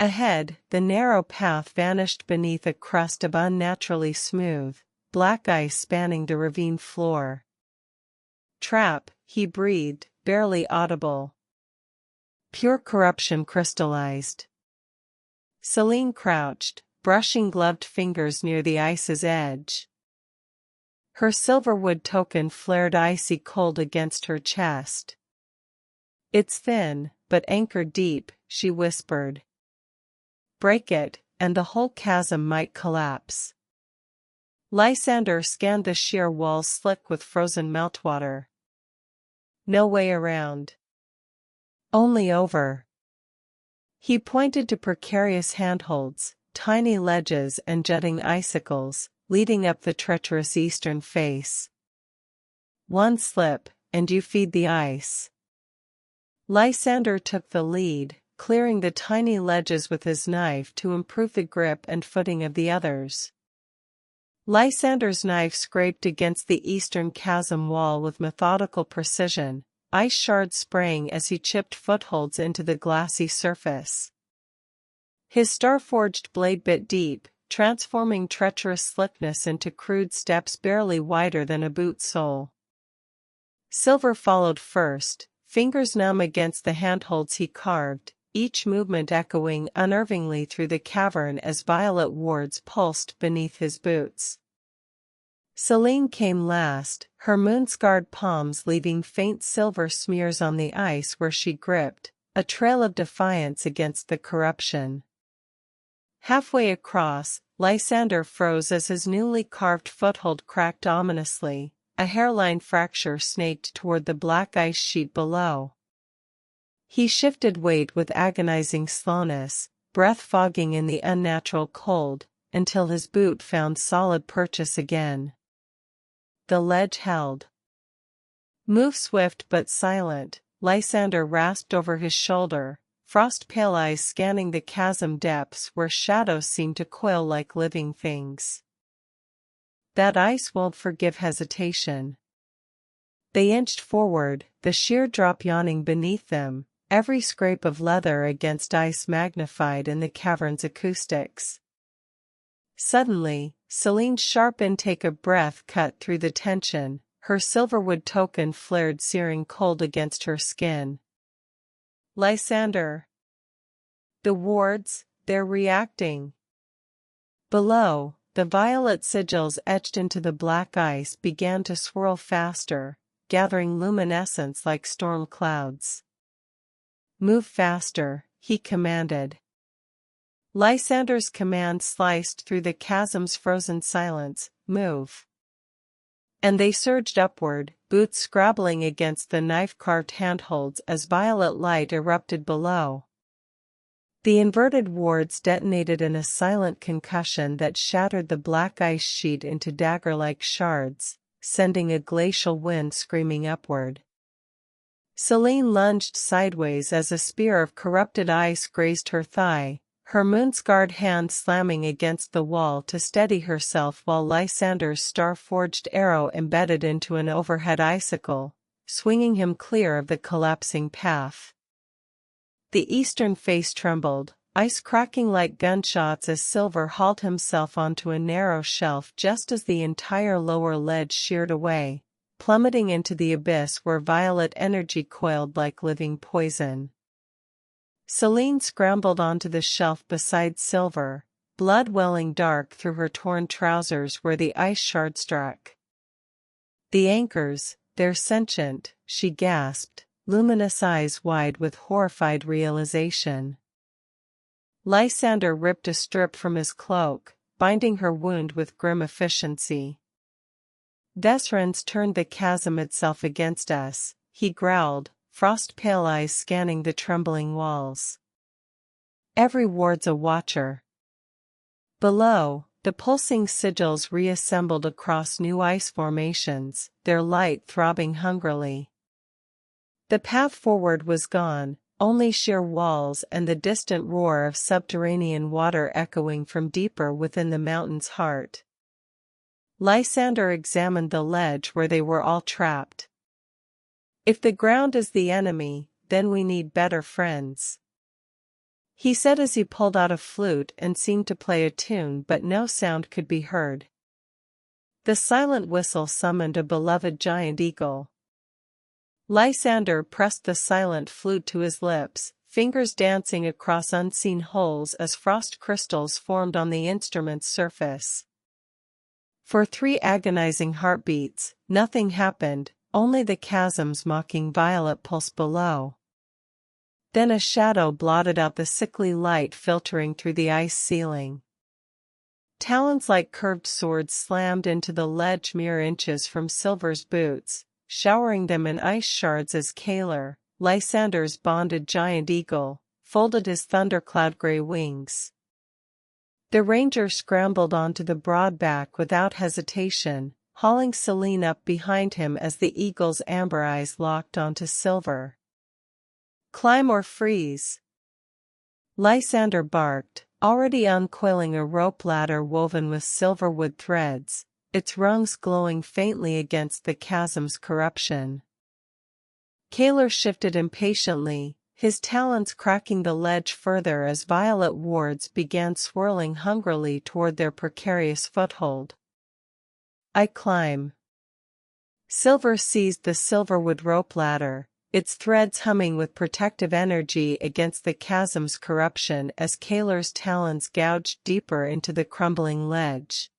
Ahead, the narrow path vanished beneath a crust of unnaturally smooth, black ice spanning the ravine floor. Trap, he breathed, barely audible. Pure corruption crystallized. Selene crouched, brushing gloved fingers near the ice's edge. Her silverwood token flared icy cold against her chest. It's thin, but anchored deep, she whispered. Break it, and the whole chasm might collapse. Lysander scanned the sheer walls slick with frozen meltwater. No way around. Only over. He pointed to precarious handholds, tiny ledges and jutting icicles, leading up the treacherous eastern face. One slip, and you feed the ice. Lysander took the lead, clearing the tiny ledges with his knife to improve the grip and footing of the others. Lysander's knife scraped against the eastern chasm wall with methodical precision, ice shards spraying as he chipped footholds into the glassy surface. His star-forged blade bit deep, transforming treacherous slickness into crude steps barely wider than a boot sole. Silver followed first, fingers numb against the handholds he carved, each movement echoing unnervingly through the cavern as violet wards pulsed beneath his boots. Selene came last, her moon-scarred palms leaving faint silver smears on the ice where she gripped, a trail of defiance against the corruption. Halfway across, Lysander froze as his newly carved foothold cracked ominously, a hairline fracture snaked toward the black ice sheet below. He shifted weight with agonizing slowness, breath fogging in the unnatural cold, until his boot found solid purchase again. The ledge held. Move swift but silent, Lysander rasped over his shoulder, frost-pale eyes scanning the chasm depths where shadows seemed to coil like living things. That ice won't forgive hesitation. They inched forward, the sheer drop yawning beneath them, every scrape of leather against ice magnified in the cavern's acoustics. Suddenly, Selene's sharp intake of breath cut through the tension, her silverwood token flared searing cold against her skin. Lysander. The wards, they're reacting. Below, the violet sigils etched into the black ice began to swirl faster, gathering luminescence like storm clouds. Move faster, he commanded. Lysander's command sliced through the chasm's frozen silence, move. And they surged upward, boots scrabbling against the knife-carved handholds as violet light erupted below. The inverted wards detonated in a silent concussion that shattered the black ice sheet into dagger-like shards, sending a glacial wind screaming upward. Selene lunged sideways as a spear of corrupted ice grazed her thigh, her moon-scarred hand slamming against the wall to steady herself while Lysander's star-forged arrow embedded into an overhead icicle, swinging him clear of the collapsing path. The eastern face trembled, ice cracking like gunshots as Silver hauled himself onto a narrow shelf just as the entire lower ledge sheared away, plummeting into the abyss where violet energy coiled like living poison. Selene scrambled onto the shelf beside Silver, blood welling dark through her torn trousers where the ice shard struck. The anchors, they're sentient, she gasped, luminous eyes wide with horrified realization. Lysander ripped a strip from his cloak, binding her wound with grim efficiency. Vesryn's turned the chasm itself against us, he growled, frost-pale eyes scanning the trembling walls. Every ward's a watcher. Below, the pulsing sigils reassembled across new ice formations, their light throbbing hungrily. The path forward was gone, only sheer walls and the distant roar of subterranean water echoing from deeper within the mountain's heart. Lysander examined the ledge where they were all trapped. If the ground is the enemy, then we need better friends, he said as he pulled out a flute and seemed to play a tune, but no sound could be heard. The silent whistle summoned a beloved giant eagle. Lysander pressed the silent flute to his lips, fingers dancing across unseen holes as frost crystals formed on the instrument's surface. For 3 agonizing heartbeats, nothing happened, only the chasm's mocking violet pulse below. Then a shadow blotted out the sickly light filtering through the ice ceiling. Talons like curved swords slammed into the ledge mere inches from Silver's boots, showering them in ice shards as Kaler, Lysander's bonded giant eagle, folded his thundercloud gray wings. The ranger scrambled onto the broad back without hesitation, hauling Selene up behind him as the eagle's amber eyes locked onto Silver. Climb or freeze, Lysander barked, already uncoiling a rope ladder woven with silverwood threads, its rungs glowing faintly against the chasm's corruption. Kaler shifted impatiently, his talons cracking the ledge further as violet wards began swirling hungrily toward their precarious foothold. I climb. Silver seized the silverwood rope ladder, its threads humming with protective energy against the chasm's corruption as Kaler's talons gouged deeper into the crumbling ledge.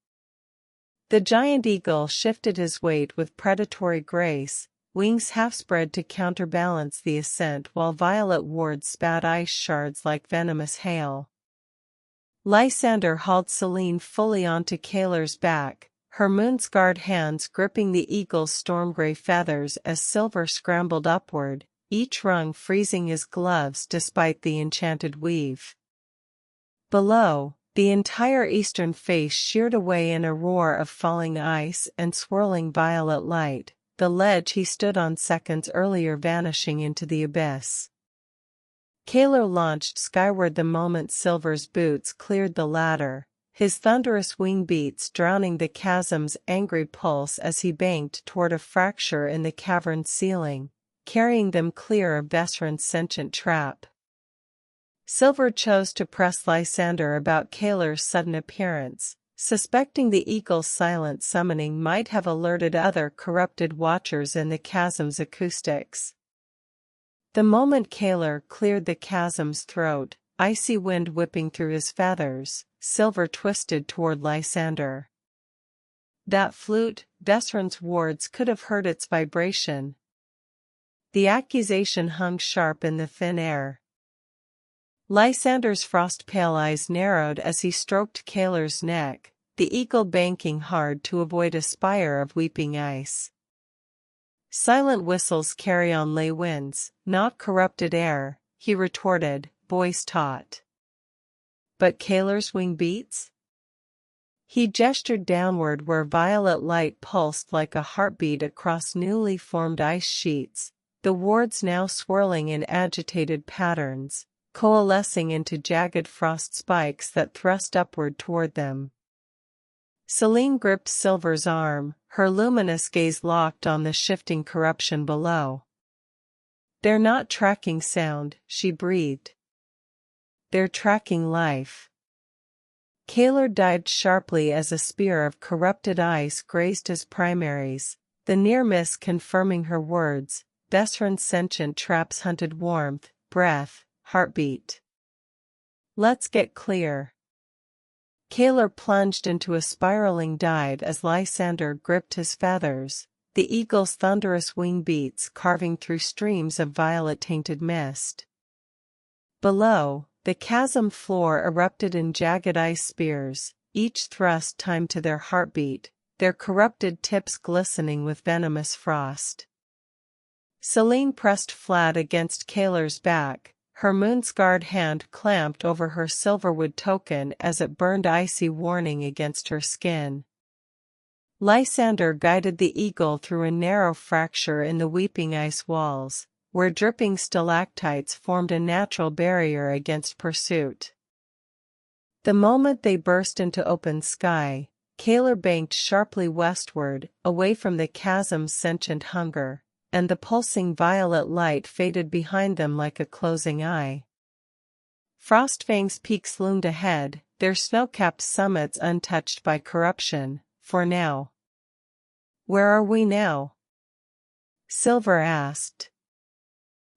The giant eagle shifted his weight with predatory grace, wings half spread to counterbalance the ascent while violet wards spat ice shards like venomous hail. Lysander hauled Selene fully onto Kaler's back, her moon-scarred hands gripping the eagle's storm-gray feathers as Silver scrambled upward, each rung freezing his gloves despite the enchanted weave. Below, the entire eastern face sheared away in a roar of falling ice and swirling violet light, the ledge he stood on seconds earlier vanishing into the abyss. Kaler launched skyward the moment Silver's boots cleared the ladder, his thunderous wing beats drowning the chasm's angry pulse as he banked toward a fracture in the cavern's ceiling, carrying them clear of Vesryn's sentient trap. Silver chose to press Lysander about Kaler's sudden appearance, suspecting the eagle's silent summoning might have alerted other corrupted watchers in the chasm's acoustics. The moment Kaler cleared the chasm's throat, icy wind whipping through his feathers, Silver twisted toward Lysander. That flute, Vesryn's wards could have heard its vibration. The accusation hung sharp in the thin air. Lysander's frost-pale eyes narrowed as he stroked Kaler's neck, the eagle banking hard to avoid a spire of weeping ice. Silent whistles carry on lay winds, not corrupted air, he retorted, voice taut. But Kaler's wing beats? He gestured downward where violet light pulsed like a heartbeat across newly formed ice sheets, the wards now swirling in agitated patterns, coalescing into jagged frost spikes that thrust upward toward them. Selene gripped Silver's arm, her luminous gaze locked on the shifting corruption below. "They're not tracking sound," she breathed. "They're tracking life." Kaler dived sharply as a spear of corrupted ice grazed his primaries, the near miss confirming her words. Vesryn's sentient traps hunted warmth, breath, heartbeat. "Let's get clear." Kaler plunged into a spiraling dive as Lysander gripped his feathers, the eagle's thunderous wing beats carving through streams of violet-tainted mist. Below, the chasm floor erupted in jagged ice spears, each thrust timed to their heartbeat, their corrupted tips glistening with venomous frost. Selene pressed flat against Kaler's back, her moon-scarred hand clamped over her silverwood token as it burned icy warning against her skin. Lysander guided the eagle through a narrow fracture in the weeping ice walls, where dripping stalactites formed a natural barrier against pursuit. The moment they burst into open sky, Kaler banked sharply westward, away from the chasm's sentient hunger, and the pulsing violet light faded behind them like a closing eye. Frostfang's peaks loomed ahead, their snow-capped summits untouched by corruption, for now. "Where are we now?" Silver asked.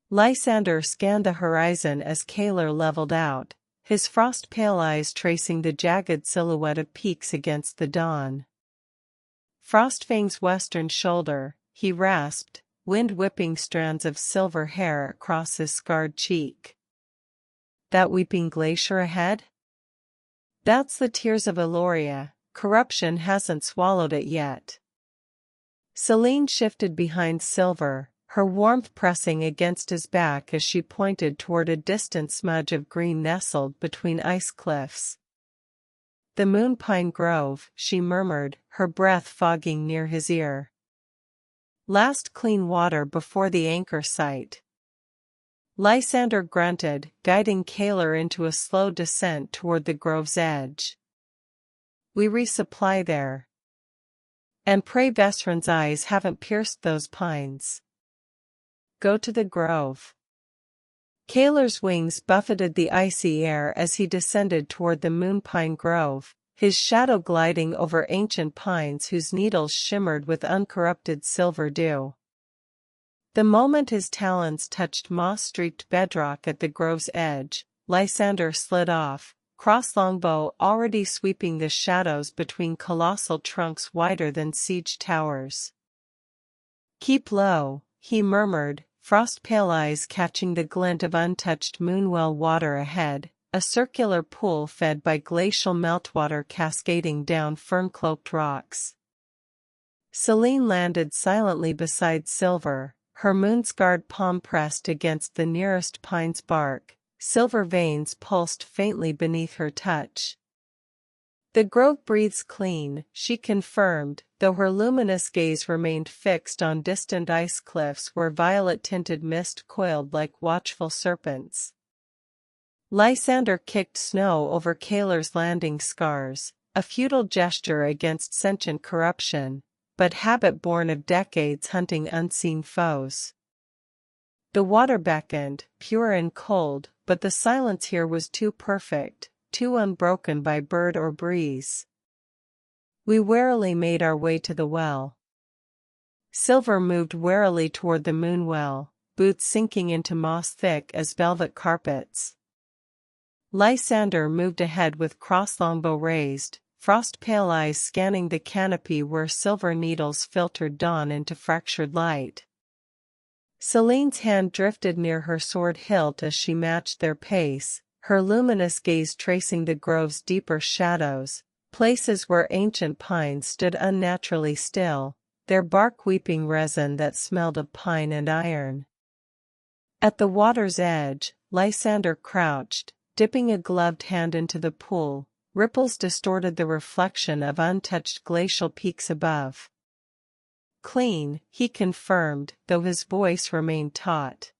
Lysander scanned the horizon as Kaler leveled out, his frost-pale eyes tracing the jagged silhouette of peaks against the dawn. Frostfang's western shoulder, he rasped, wind-whipping strands of silver hair across his scarred cheek. "That weeping glacier ahead?" "That's the tears of Eloria, corruption hasn't swallowed it yet." Selene shifted behind Silver, her warmth pressing against his back as she pointed toward a distant smudge of green nestled between ice cliffs. "The moonpine grove," she murmured, her breath fogging near his ear. "Last clean water before the anchor site." Lysander grunted, guiding Kaler into a slow descent toward the grove's edge. "We resupply there. And pray Vesryn's eyes haven't pierced those pines." "Go to the grove." Kaler's wings buffeted the icy air as he descended toward the moonpine grove, his shadow gliding over ancient pines whose needles shimmered with uncorrupted silver dew. The moment his talons touched moss-streaked bedrock at the grove's edge, Lysander slid off, cross-longbow already sweeping the shadows between colossal trunks wider than siege towers. "Keep low," he murmured, frost-pale eyes catching the glint of untouched moonwell water ahead, a circular pool fed by glacial meltwater cascading down fern-cloaked rocks. Selene landed silently beside Silver, her moon-scarred palm pressed against the nearest pine's bark, silver veins pulsed faintly beneath her touch. "The grove breathes clean," she confirmed, though her luminous gaze remained fixed on distant ice cliffs where violet-tinted mist coiled like watchful serpents. Lysander kicked snow over Kaler's landing scars, a futile gesture against sentient corruption, but habit born of decades hunting unseen foes. The water beckoned, pure and cold, but the silence here was too perfect, too unbroken by bird or breeze. We warily made our way to the well. Silver moved warily toward the moonwell, boots sinking into moss thick as velvet carpets. Lysander moved ahead with cross-longbow raised, frost-pale eyes scanning the canopy where silver needles filtered dawn into fractured light. Selene's hand drifted near her sword hilt as she matched their pace, her luminous gaze tracing the grove's deeper shadows, places where ancient pines stood unnaturally still, their bark weeping resin that smelled of pine and iron. At the water's edge, Lysander crouched, dipping a gloved hand into the pool. Ripples distorted the reflection of untouched glacial peaks above. Clean, he confirmed, though his voice remained taut.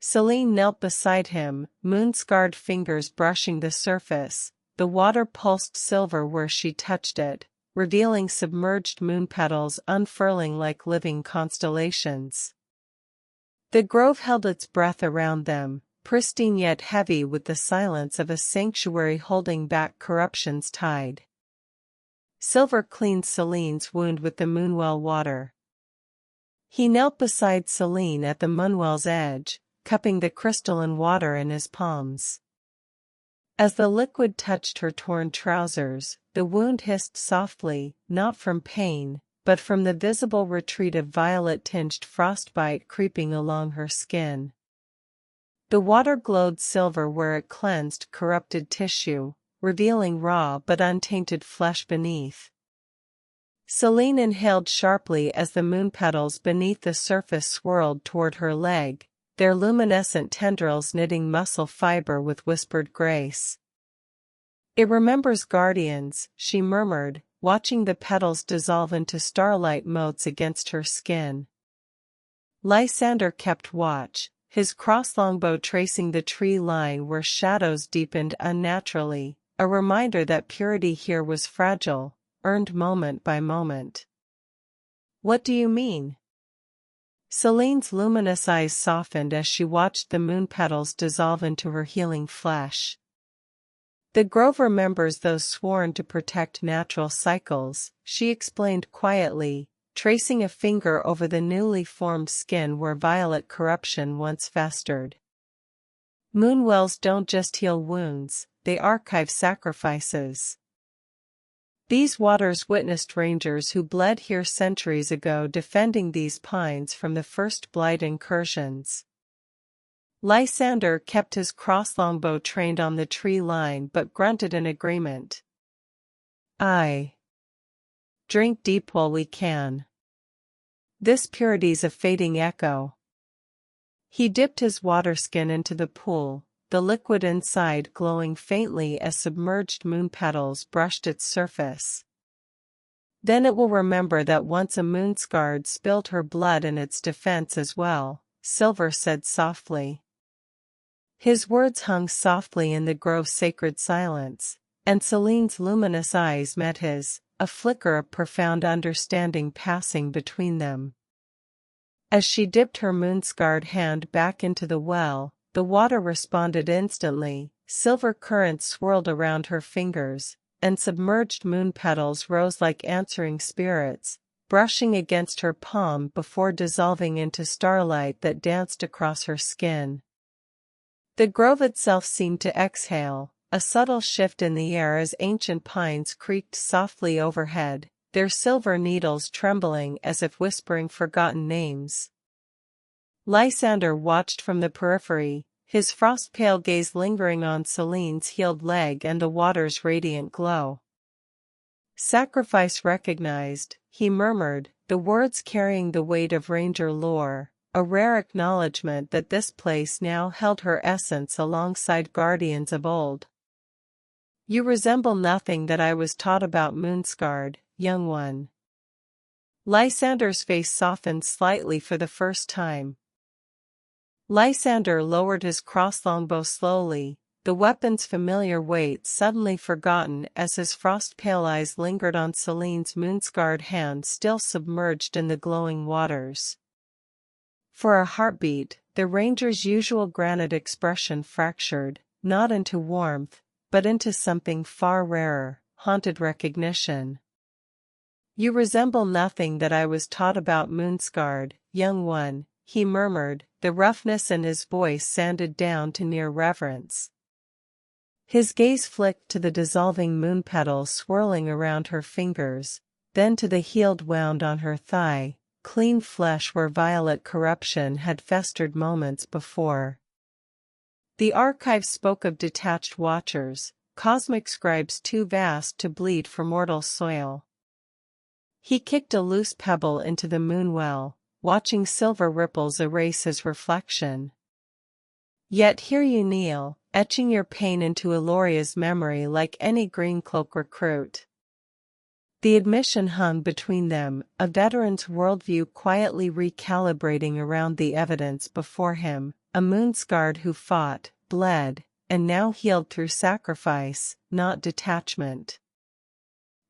Selene knelt beside him, moon-scarred fingers brushing the surface. The water pulsed silver where she touched it, revealing submerged moon petals unfurling like living constellations. The grove held its breath around them, pristine yet heavy with the silence of a sanctuary holding back corruption's tide. Silver cleaned Selene's wound with the moonwell water. He knelt beside Selene at the moonwell's edge, cupping the crystalline water in his palms. As the liquid touched her torn trousers, the wound hissed softly, not from pain, but from the visible retreat of violet-tinged frostbite creeping along her skin. The water glowed silver where it cleansed corrupted tissue, revealing raw but untainted flesh beneath. Selene inhaled sharply as the moon petals beneath the surface swirled toward her leg, their luminescent tendrils knitting muscle fiber with whispered grace. "It remembers guardians," she murmured, watching the petals dissolve into starlight motes against her skin. Lysander kept watch, his cross-longbow tracing the tree line where shadows deepened unnaturally, a reminder that purity here was fragile, earned moment by moment. "What do you mean?" Selene's luminous eyes softened as she watched the moon petals dissolve into her healing flesh. "The grove remembers those sworn to protect natural cycles," she explained quietly, tracing a finger over the newly formed skin where violet corruption once festered. "Moonwells don't just heal wounds, they archive sacrifices. These waters witnessed rangers who bled here centuries ago defending these pines from the first blight incursions." Lysander kept his cross-longbow trained on the tree line but grunted in agreement. "Aye. Drink deep while we can. This purity's a fading echo." He dipped his waterskin into the pool, the liquid inside glowing faintly as submerged moon petals brushed its surface. "Then it will remember that once a moon-scarred spilled her blood in its defense as well," Silver said softly. His words hung softly in the grove's sacred silence, and Selene's luminous eyes met his, a flicker of profound understanding passing between them. As she dipped her moon-scarred hand back into the well, the water responded instantly, silver currents swirled around her fingers, and submerged moon petals rose like answering spirits, brushing against her palm before dissolving into starlight that danced across her skin. The grove itself seemed to exhale, a subtle shift in the air as ancient pines creaked softly overhead, their silver needles trembling as if whispering forgotten names. Lysander watched from the periphery, his frost-pale gaze lingering on Selene's healed leg and the water's radiant glow. "Sacrifice recognized," he murmured, the words carrying the weight of ranger lore, a rare acknowledgement that this place now held her essence alongside guardians of old. "You resemble nothing that I was taught about moon-scarred, young one." Lysander's face softened slightly for the first time. Lysander lowered his cross-longbow slowly, the weapon's familiar weight suddenly forgotten as his frost-pale eyes lingered on Selene's moon-scarred hand still submerged in the glowing waters. For a heartbeat, the ranger's usual granite expression fractured, not into warmth, but into something far rarer, haunted recognition. "You resemble nothing that I was taught about moon-scarred, young one," he murmured, the roughness in his voice sanded down to near reverence. His gaze flicked to the dissolving moon petals swirling around her fingers, then to the healed wound on her thigh, clean flesh where violet corruption had festered moments before. The archive spoke of detached watchers, cosmic scribes too vast to bleed for mortal soil. He kicked a loose pebble into the moonwell, watching silver ripples erase his reflection. Yet here you kneel, etching your pain into Eloria's memory like any greencloak recruit. The admission hung between them, a veteran's worldview quietly recalibrating around the evidence before him, a moon-scarred who fought, bled, and now healed through sacrifice, not detachment.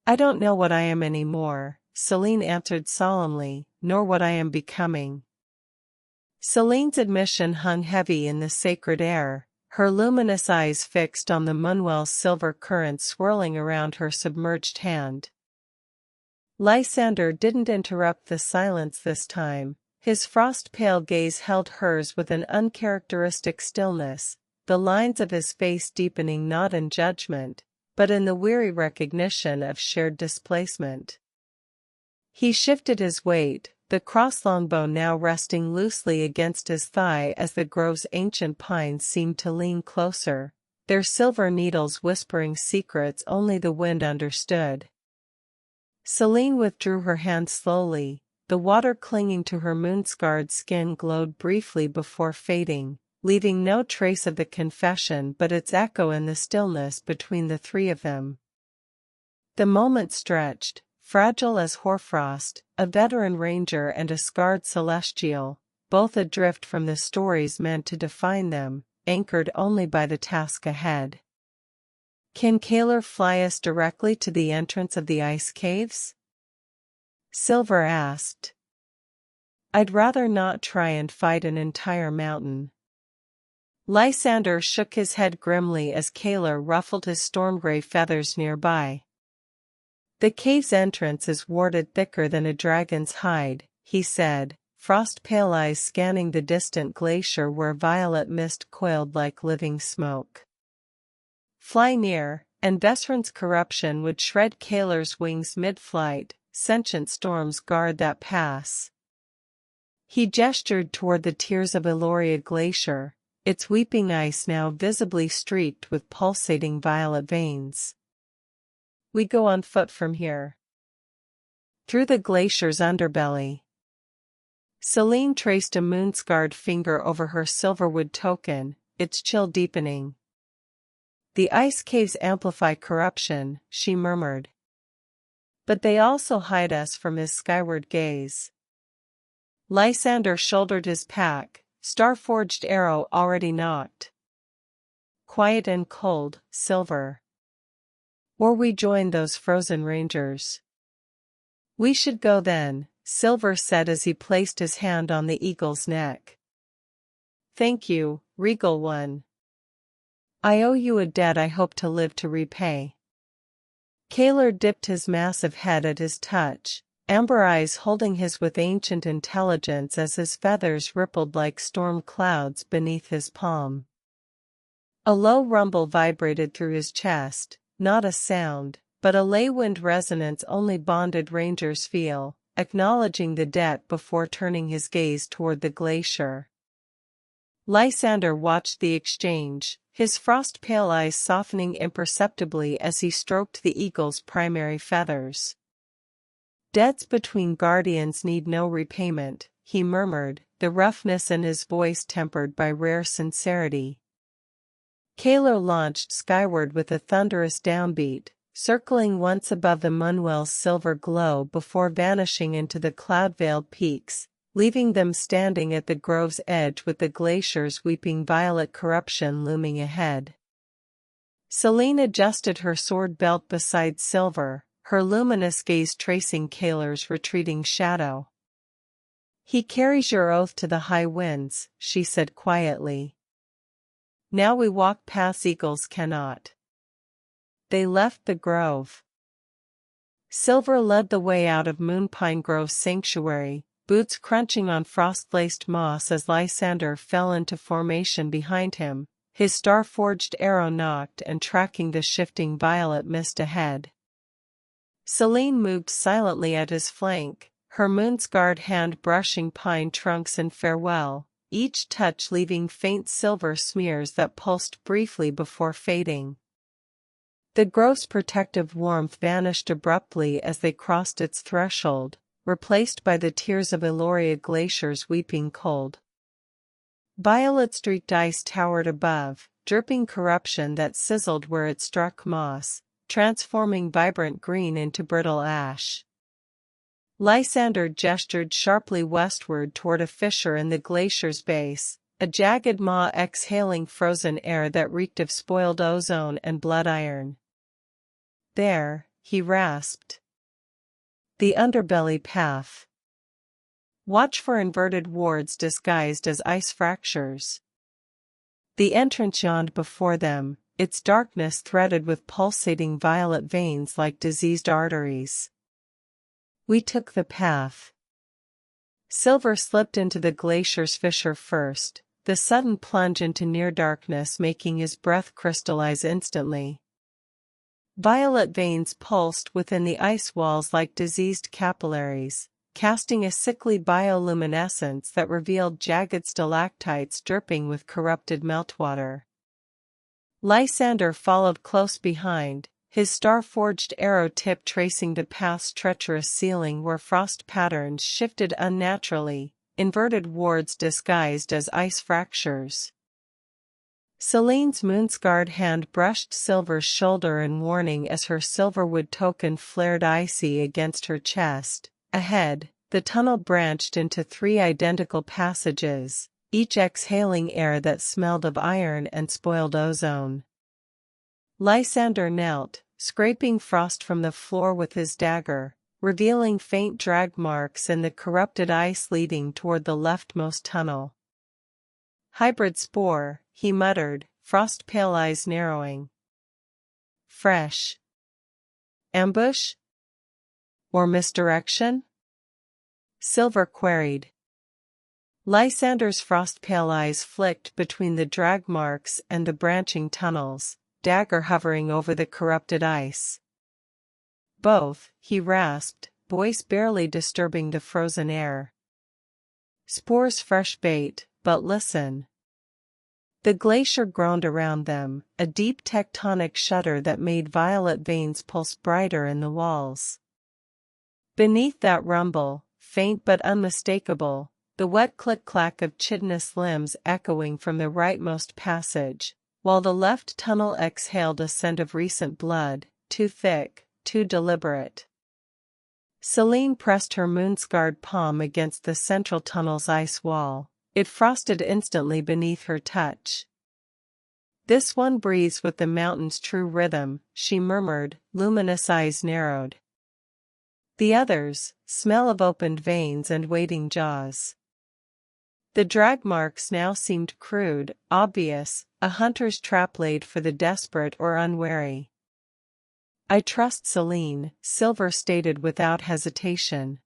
I don't know what I am anymore, Selene answered solemnly, nor what I am becoming. Selene's admission hung heavy in the sacred air, her luminous eyes fixed on the moonwell's silver current swirling around her submerged hand. Lysander didn't interrupt the silence this time. His frost-pale gaze held hers with an uncharacteristic stillness, the lines of his face deepening not in judgment, but in the weary recognition of shared displacement. He shifted his weight, the cross-longbow now resting loosely against his thigh as the grove's ancient pines seemed to lean closer, their silver needles whispering secrets only the wind understood. Selene withdrew her hand slowly, the water clinging to her moon-scarred skin glowed briefly before fading, leaving no trace of the confession but its echo in the stillness between the three of them. The moment stretched, fragile as hoarfrost, a veteran ranger and a scarred celestial, both adrift from the stories meant to define them, anchored only by the task ahead. Can Kaler fly us directly to the entrance of the ice caves? Silver asked. I'd rather not try and fight an entire mountain. Lysander shook his head grimly as Kaler ruffled his storm-gray feathers nearby. The cave's entrance is warded thicker than a dragon's hide, he said, frost-pale eyes scanning the distant glacier where violet mist coiled like living smoke. Fly near, and Vesryn's corruption would shred Kaler's wings mid-flight. Sentient storms guard that pass. He gestured toward the tiers of Eloria Glacier, its weeping ice now visibly streaked with pulsating violet veins. We go on foot from here. Through the glacier's underbelly. Selene traced a moon-scarred finger over her silverwood token, its chill deepening. The ice caves amplify corruption, she murmured. But they also hide us from his skyward gaze. Lysander shouldered his pack, star-forged arrow already nocked. Quiet and cold, silver. Or we join those frozen rangers. We should go then, Silver said as he placed his hand on the eagle's neck. Thank you, regal one. I owe you a debt I hope to live to repay. Kaler dipped his massive head at his touch, amber eyes holding his with ancient intelligence as his feathers rippled like storm clouds beneath his palm. A low rumble vibrated through his chest, not a sound, but a ley-wind resonance only bonded rangers feel, acknowledging the debt before turning his gaze toward the glacier. Lysander watched the exchange, his frost-pale eyes softening imperceptibly as he stroked the eagle's primary feathers. Debts between guardians need no repayment, he murmured, the roughness in his voice tempered by rare sincerity. Kaler launched skyward with a thunderous downbeat, circling once above the moonwell's silver glow before vanishing into the cloud-veiled peaks, leaving them standing at the grove's edge with the glacier's weeping violet corruption looming ahead. Selene adjusted her sword belt beside Silver, her luminous gaze tracing Kaler's retreating shadow. He carries your oath to the high winds, she said quietly. Now we walk paths eagles cannot. They left the grove. Silver led the way out of Moonpine Grove's sanctuary, boots crunching on frost-laced moss as Lysander fell into formation behind him, his star-forged arrow nocked and tracking the shifting violet mist ahead. Selene moved silently at his flank, her moon-scarred hand brushing pine trunks in farewell, each touch leaving faint silver smears that pulsed briefly before fading. The gross protective warmth vanished abruptly as they crossed its threshold, replaced by the tears of Eloria Glacier's weeping cold. Violet-streaked ice towered above, dripping corruption that sizzled where it struck moss, transforming vibrant green into brittle ash. Lysander gestured sharply westward toward a fissure in the glacier's base, a jagged maw exhaling frozen air that reeked of spoiled ozone and blood iron. There, he rasped. The underbelly path. Watch for inverted wards disguised as ice fractures. The entrance yawned before them, its darkness threaded with pulsating violet veins like diseased arteries. We took the path. Silver slipped into the glacier's fissure first, the sudden plunge into near darkness making his breath crystallize instantly. Violet veins pulsed within the ice walls like diseased capillaries, casting a sickly bioluminescence that revealed jagged stalactites dripping with corrupted meltwater. Lysander followed close behind, his star-forged arrow tip tracing the path's treacherous ceiling where frost patterns shifted unnaturally, inverted wards disguised as ice fractures. Selene's moon-scarred hand brushed Silver's shoulder in warning as her silverwood token flared icy against her chest. Ahead, the tunnel branched into 3 identical passages, each exhaling air that smelled of iron and spoiled ozone. Lysander knelt, scraping frost from the floor with his dagger, revealing faint drag marks in the corrupted ice leading toward the leftmost tunnel. Hybrid spore, he muttered, frost-pale eyes narrowing. Fresh. Ambush? Or misdirection? Silver queried. Lysander's frost-pale eyes flicked between the drag marks and the branching tunnels, dagger hovering over the corrupted ice. Both, he rasped, voice barely disturbing the frozen air. Spore's fresh bait, but listen. The glacier groaned around them, a deep tectonic shudder that made violet veins pulse brighter in the walls. Beneath that rumble, faint but unmistakable, the wet click-clack of chitinous limbs echoing from the rightmost passage, while the left tunnel exhaled a scent of recent blood, too thick, too deliberate. Selene pressed her moon-scarred palm against the central tunnel's ice wall. It frosted instantly beneath her touch. This one breathes with the mountain's true rhythm, she murmured, luminous eyes narrowed. The others, smell of opened veins and waiting jaws. The drag marks now seemed crude, obvious, a hunter's trap laid for the desperate or unwary. I trust Selene, Silver stated without hesitation.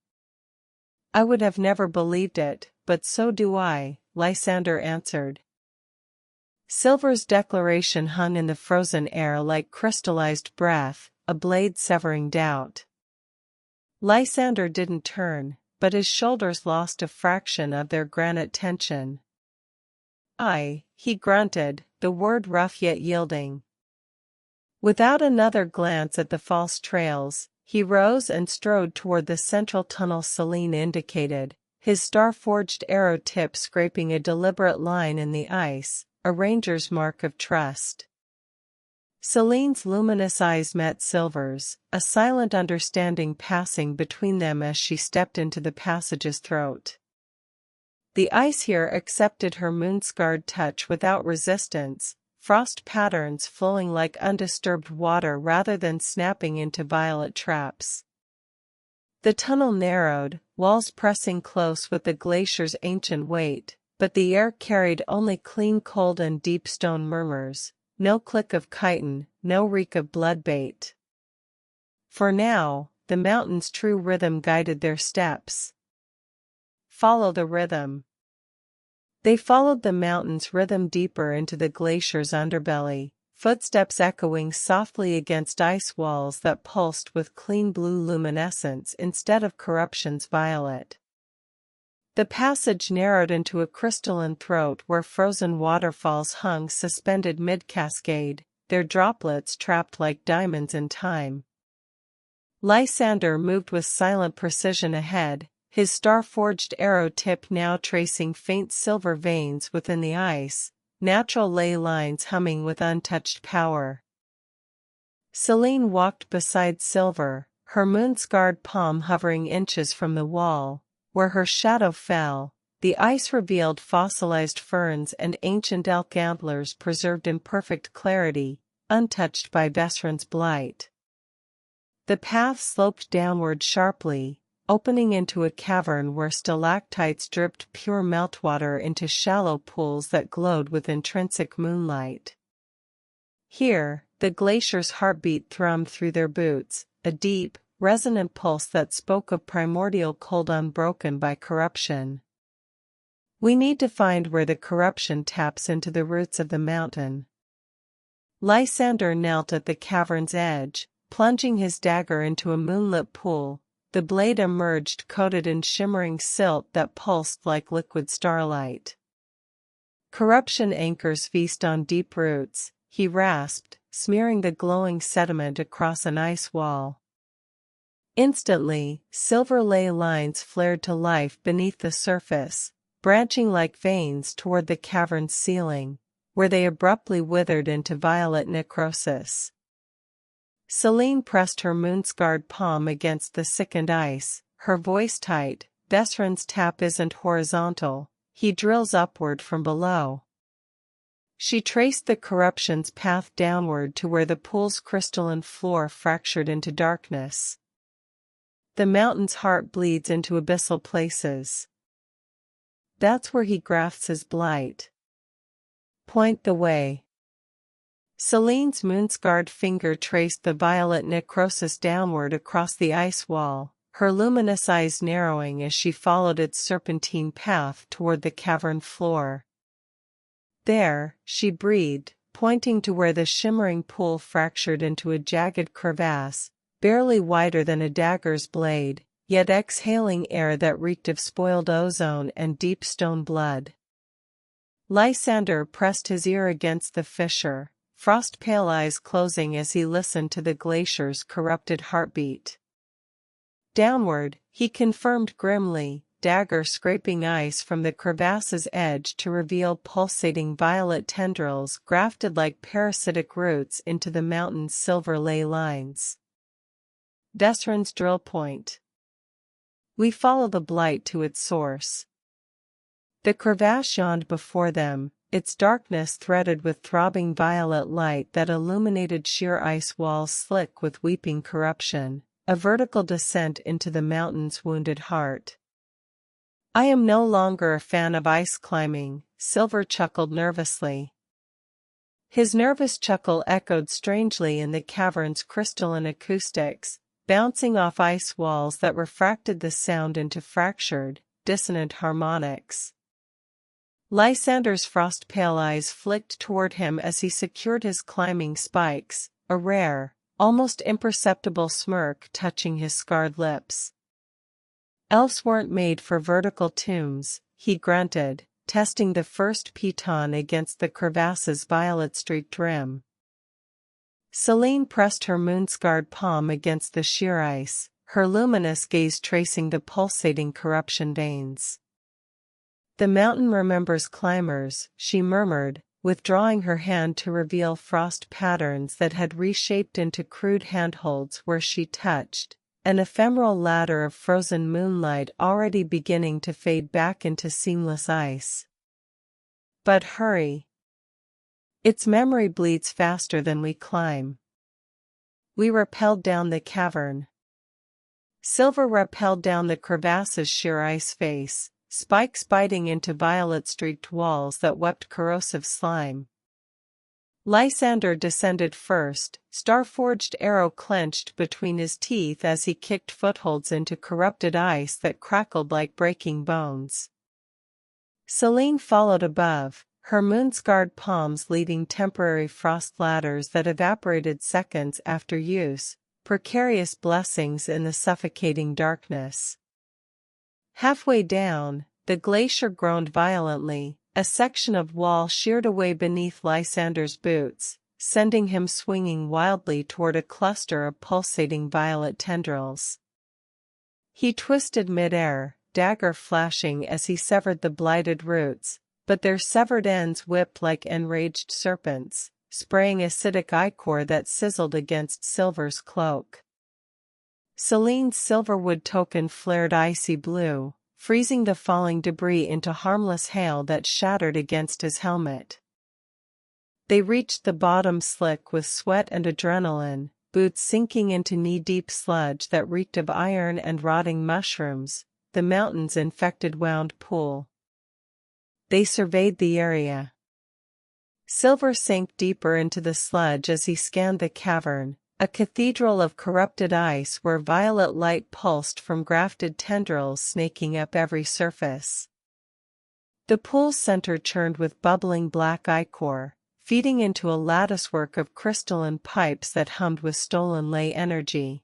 I would have never believed it, but so do I, Lysander answered. Silver's declaration hung in the frozen air like crystallized breath, a blade severing doubt. Lysander didn't turn, but his shoulders lost a fraction of their granite tension. He grunted, the word rough yet yielding. Without another glance at the false trails, he rose and strode toward the central tunnel Selene indicated, his star-forged arrow tip scraping a deliberate line in the ice, a ranger's mark of trust. Selene's luminous eyes met Silver's, a silent understanding passing between them as she stepped into the passage's throat. The ice here accepted her moon-scarred touch without resistance, frost patterns flowing like undisturbed water rather than snapping into violet traps. The tunnel narrowed, walls pressing close with the glacier's ancient weight, but the air carried only clean cold and deep stone murmurs, no click of chitin, no reek of bloodbait. For now, the mountain's true rhythm guided their steps. Follow the rhythm. They followed the mountain's rhythm deeper into the glacier's underbelly, footsteps echoing softly against ice walls that pulsed with clean blue luminescence instead of corruption's violet. The passage narrowed into a crystalline throat where frozen waterfalls hung suspended mid-cascade, their droplets trapped like diamonds in time. Lysander moved with silent precision ahead, his star-forged arrow tip now tracing faint silver veins within the ice, natural ley lines humming with untouched power. Selene walked beside Silver, her moon-scarred palm hovering inches from the wall. Where her shadow fell, the ice revealed fossilized ferns and ancient elk antlers preserved in perfect clarity, untouched by Vesryn's blight. The path sloped downward sharply, opening into a cavern where stalactites dripped pure meltwater into shallow pools that glowed with intrinsic moonlight. Here, the glacier's heartbeat thrummed through their boots, a deep, resonant pulse that spoke of primordial cold unbroken by corruption. We need to find where the corruption taps into the roots of the mountain. Lysander knelt at the cavern's edge, plunging his dagger into a moonlit pool, the blade emerged coated in shimmering silt that pulsed like liquid starlight. Corruption anchors feast on deep roots, he rasped, smearing the glowing sediment across an ice wall. Instantly, silver ley lines flared to life beneath the surface, branching like veins toward the cavern's ceiling, where they abruptly withered into violet necrosis. Selene pressed her moon-scarred palm against the sickened ice, her voice tight. Vesryn's tap isn't horizontal, he drills upward from below. She traced the corruption's path downward to where the pool's crystalline floor fractured into darkness. The mountain's heart bleeds into abyssal places. That's where he grafts his blight. Point the way. Selene's moon-scarred finger traced the violet necrosis downward across the ice wall, her luminous eyes narrowing as she followed its serpentine path toward the cavern floor. There, she breathed, pointing to where the shimmering pool fractured into a jagged crevasse, barely wider than a dagger's blade, yet exhaling air that reeked of spoiled ozone and deep stone blood. Lysander pressed his ear against the fissure, frost-pale eyes closing as he listened to the glacier's corrupted heartbeat. Downward, he confirmed grimly, dagger scraping ice from the crevasse's edge to reveal pulsating violet tendrils grafted like parasitic roots into the mountain's silver ley lines. Vesryn's drill point. We follow the blight to its source. The crevasse yawned before them, its darkness threaded with throbbing violet light that illuminated sheer ice walls slick with weeping corruption, a vertical descent into the mountain's wounded heart. I am no longer a fan of ice climbing, Silver chuckled nervously. His nervous chuckle echoed strangely in the cavern's crystalline acoustics, bouncing off ice walls that refracted the sound into fractured, dissonant harmonics. Lysander's frost-pale eyes flicked toward him as he secured his climbing spikes, a rare, almost imperceptible smirk touching his scarred lips. Elves weren't made for vertical tombs, he grunted, testing the first piton against the crevasse's violet-streaked rim. Selene pressed her moon-scarred palm against the sheer ice, her luminous gaze tracing the pulsating corruption veins. The mountain remembers climbers, she murmured, withdrawing her hand to reveal frost patterns that had reshaped into crude handholds where she touched, an ephemeral ladder of frozen moonlight already beginning to fade back into seamless ice. But hurry. Its memory bleeds faster than we climb. We rappelled down the cavern. Silver rappelled down the crevasse's sheer ice face, spikes biting into violet-streaked walls that wept corrosive slime. Lysander descended first, star-forged arrow clenched between his teeth as he kicked footholds into corrupted ice that crackled like breaking bones. Selene followed above, her moon-scarred palms leading temporary frost ladders that evaporated seconds after use, precarious blessings in the suffocating darkness. Halfway down, the glacier groaned violently, a section of wall sheared away beneath Lysander's boots, sending him swinging wildly toward a cluster of pulsating violet tendrils. He twisted mid-air, dagger flashing as he severed the blighted roots, but their severed ends whipped like enraged serpents, spraying acidic ichor that sizzled against Silver's cloak. Selene's silverwood token flared icy blue, freezing the falling debris into harmless hail that shattered against his helmet. They reached the bottom slick with sweat and adrenaline, boots sinking into knee-deep sludge that reeked of iron and rotting mushrooms, the mountain's infected wound pool. They surveyed the area. Silver sank deeper into the sludge as he scanned the cavern, a cathedral of corrupted ice where violet light pulsed from grafted tendrils snaking up every surface. The pool's center churned with bubbling black ichor, feeding into a latticework of crystalline pipes that hummed with stolen ley energy.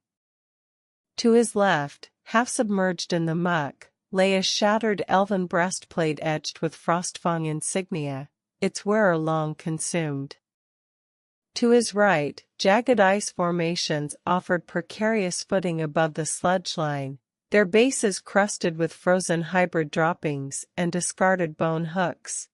To his left, half submerged in the muck, lay a shattered elven breastplate etched with frostfang insignia, its wearer long consumed. To his right, jagged ice formations offered precarious footing above the sludge line, their bases crusted with frozen hybrid droppings and discarded bone hooks.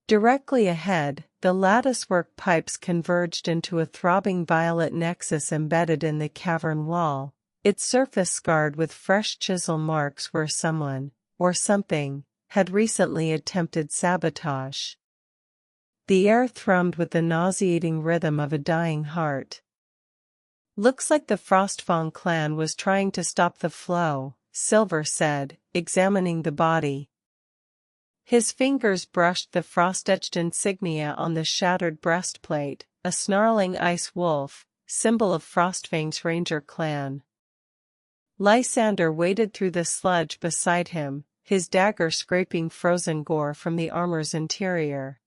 Directly ahead, the latticework pipes converged into a throbbing violet nexus embedded in the cavern wall, its surface scarred with fresh chisel marks where someone, or something, had recently attempted sabotage. The air thrummed with the nauseating rhythm of a dying heart. "Looks like the Frostfang clan was trying to stop the flow," Silver said, examining the body. His fingers brushed the frost-etched insignia on the shattered breastplate, a snarling ice wolf, symbol of Frostfang's ranger clan. Lysander waded through the sludge beside him, his dagger scraping frozen gore from the armor's interior.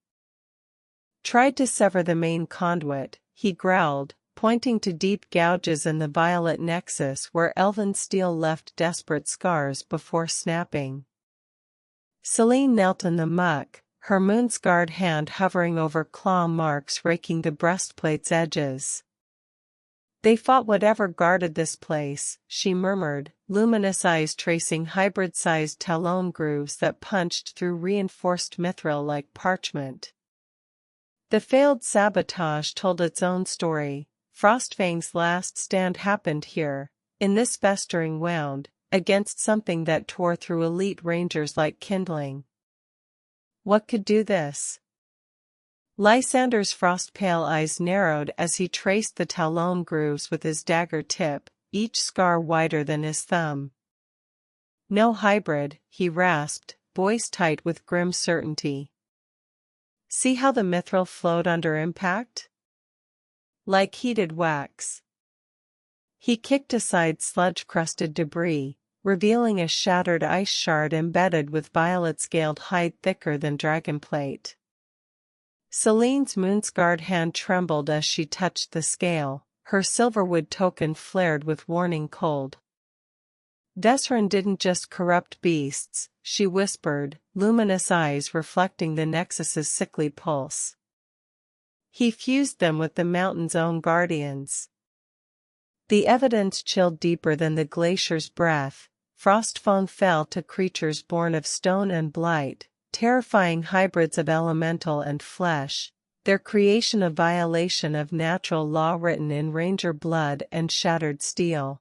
"Tried to sever the main conduit," he growled, pointing to deep gouges in the violet nexus where elven steel left desperate scars before snapping. Selene knelt in the muck, her moon-scarred hand hovering over claw marks raking the breastplate's edges. "They fought whatever guarded this place," she murmured, luminous eyes tracing hybrid-sized talon grooves that punched through reinforced mithril like parchment. The failed sabotage told its own story. Frostfang's last stand happened here, in this festering wound, against something that tore through elite rangers like kindling. What could do this? Lysander's frost-pale eyes narrowed as he traced the talon grooves with his dagger tip, each scar wider than his thumb. "No hybrid," he rasped, voice tight with grim certainty. "See how the mithril flowed under impact? Like heated wax." He kicked aside sludge-crusted debris, revealing a shattered ice shard embedded with violet-scaled hide thicker than dragonplate. Selene's moon-scarred hand trembled as she touched the scale, her silverwood token flared with warning cold. "Vesryn didn't just corrupt beasts," she whispered, luminous eyes reflecting the Nexus's sickly pulse. "He fused them with the mountain's own guardians." The evidence chilled deeper than the glacier's breath. Frostfang fell to creatures born of stone and blight, terrifying hybrids of elemental and flesh, their creation a violation of natural law written in ranger blood and shattered steel.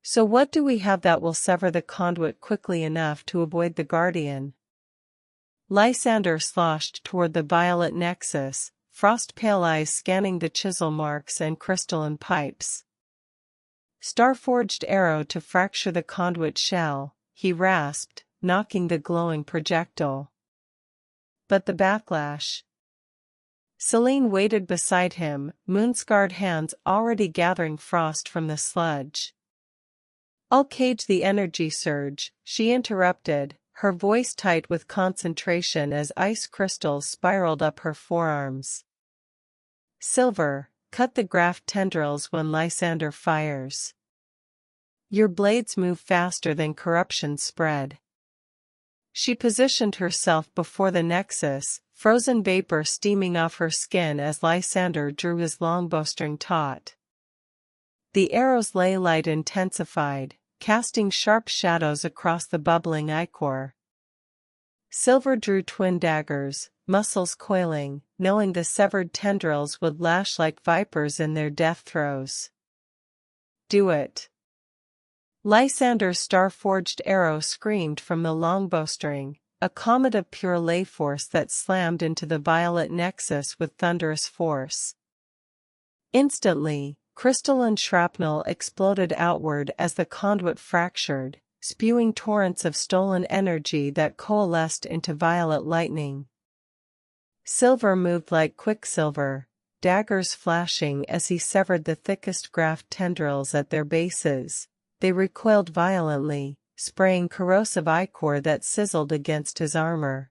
"So what do we have that will sever the conduit quickly enough to avoid the guardian?" Lysander sloshed toward the violet nexus, frost-pale eyes scanning the chisel marks and crystalline pipes. "Star-forged arrow to fracture the conduit shell," he rasped, knocking the glowing projectile. "But the backlash?" Selene waited beside him, moon-scarred hands already gathering frost from the sludge. "I'll cage the energy surge," she interrupted, her voice tight with concentration as ice crystals spiraled up her forearms. Silver, cut the graft tendrils when Lysander fires. Your blades move faster than corruption spread. She positioned herself before the nexus, frozen vapor steaming off her skin as Lysander drew his longbowstring taut. The arrow's ley light intensified, casting sharp shadows across the bubbling ichor. Silver drew twin daggers, muscles coiling, knowing the severed tendrils would lash like vipers in their death throes. Do it. Lysander's star-forged arrow screamed from the longbowstring, a comet of pure ley force that slammed into the violet nexus with thunderous force. Instantly, crystalline shrapnel exploded outward as the conduit fractured, spewing torrents of stolen energy that coalesced into violet lightning. Silver moved like quicksilver, daggers flashing as he severed the thickest graft tendrils at their bases. They recoiled violently, spraying corrosive ichor that sizzled against his armor.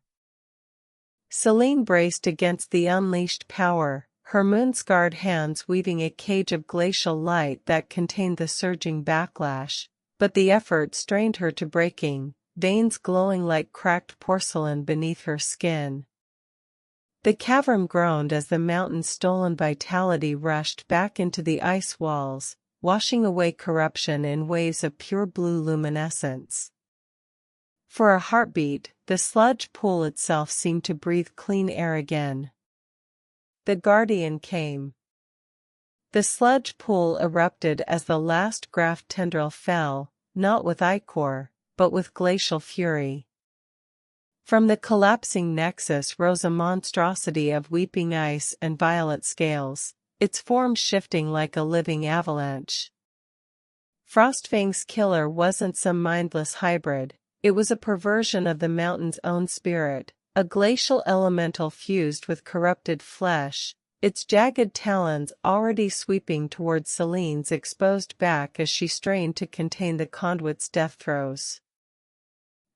Selene braced against the unleashed power, her moon-scarred hands weaving a cage of glacial light that contained the surging backlash, but the effort strained her to breaking, veins glowing like cracked porcelain beneath her skin. The cavern groaned as the mountain's stolen vitality rushed back into the ice walls, washing away corruption in waves of pure blue luminescence. For a heartbeat, the sludge pool itself seemed to breathe clean air again. The guardian came. The sludge pool erupted as the last graft tendril fell, not with ichor, but with glacial fury. From the collapsing nexus rose a monstrosity of weeping ice and violet scales, its form shifting like a living avalanche. Frostfang's killer wasn't some mindless hybrid, it was a perversion of the mountain's own spirit, a glacial elemental fused with corrupted flesh, its jagged talons already sweeping towards Selene's exposed back as she strained to contain the conduit's death throes.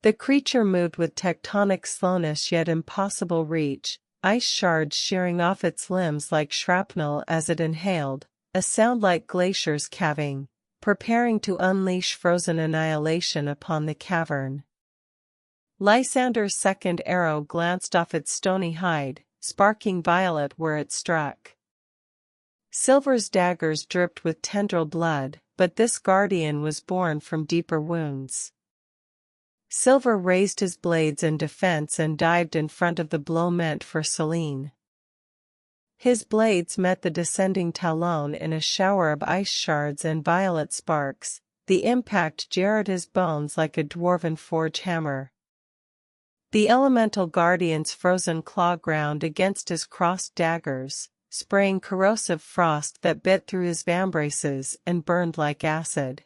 The creature moved with tectonic slowness yet impossible reach, ice shards shearing off its limbs like shrapnel as it inhaled, a sound like glaciers calving, preparing to unleash frozen annihilation upon the cavern. Lysander's second arrow glanced off its stony hide, sparking violet where it struck. Silver's daggers dripped with tendril blood, but this guardian was born from deeper wounds. Silver raised his blades in defense and dived in front of the blow meant for Selene. His blades met the descending talon in a shower of ice shards and violet sparks, the impact jarred his bones like a dwarven forge hammer. The elemental guardian's frozen claw ground against his crossed daggers, spraying corrosive frost that bit through his vambraces and burned like acid.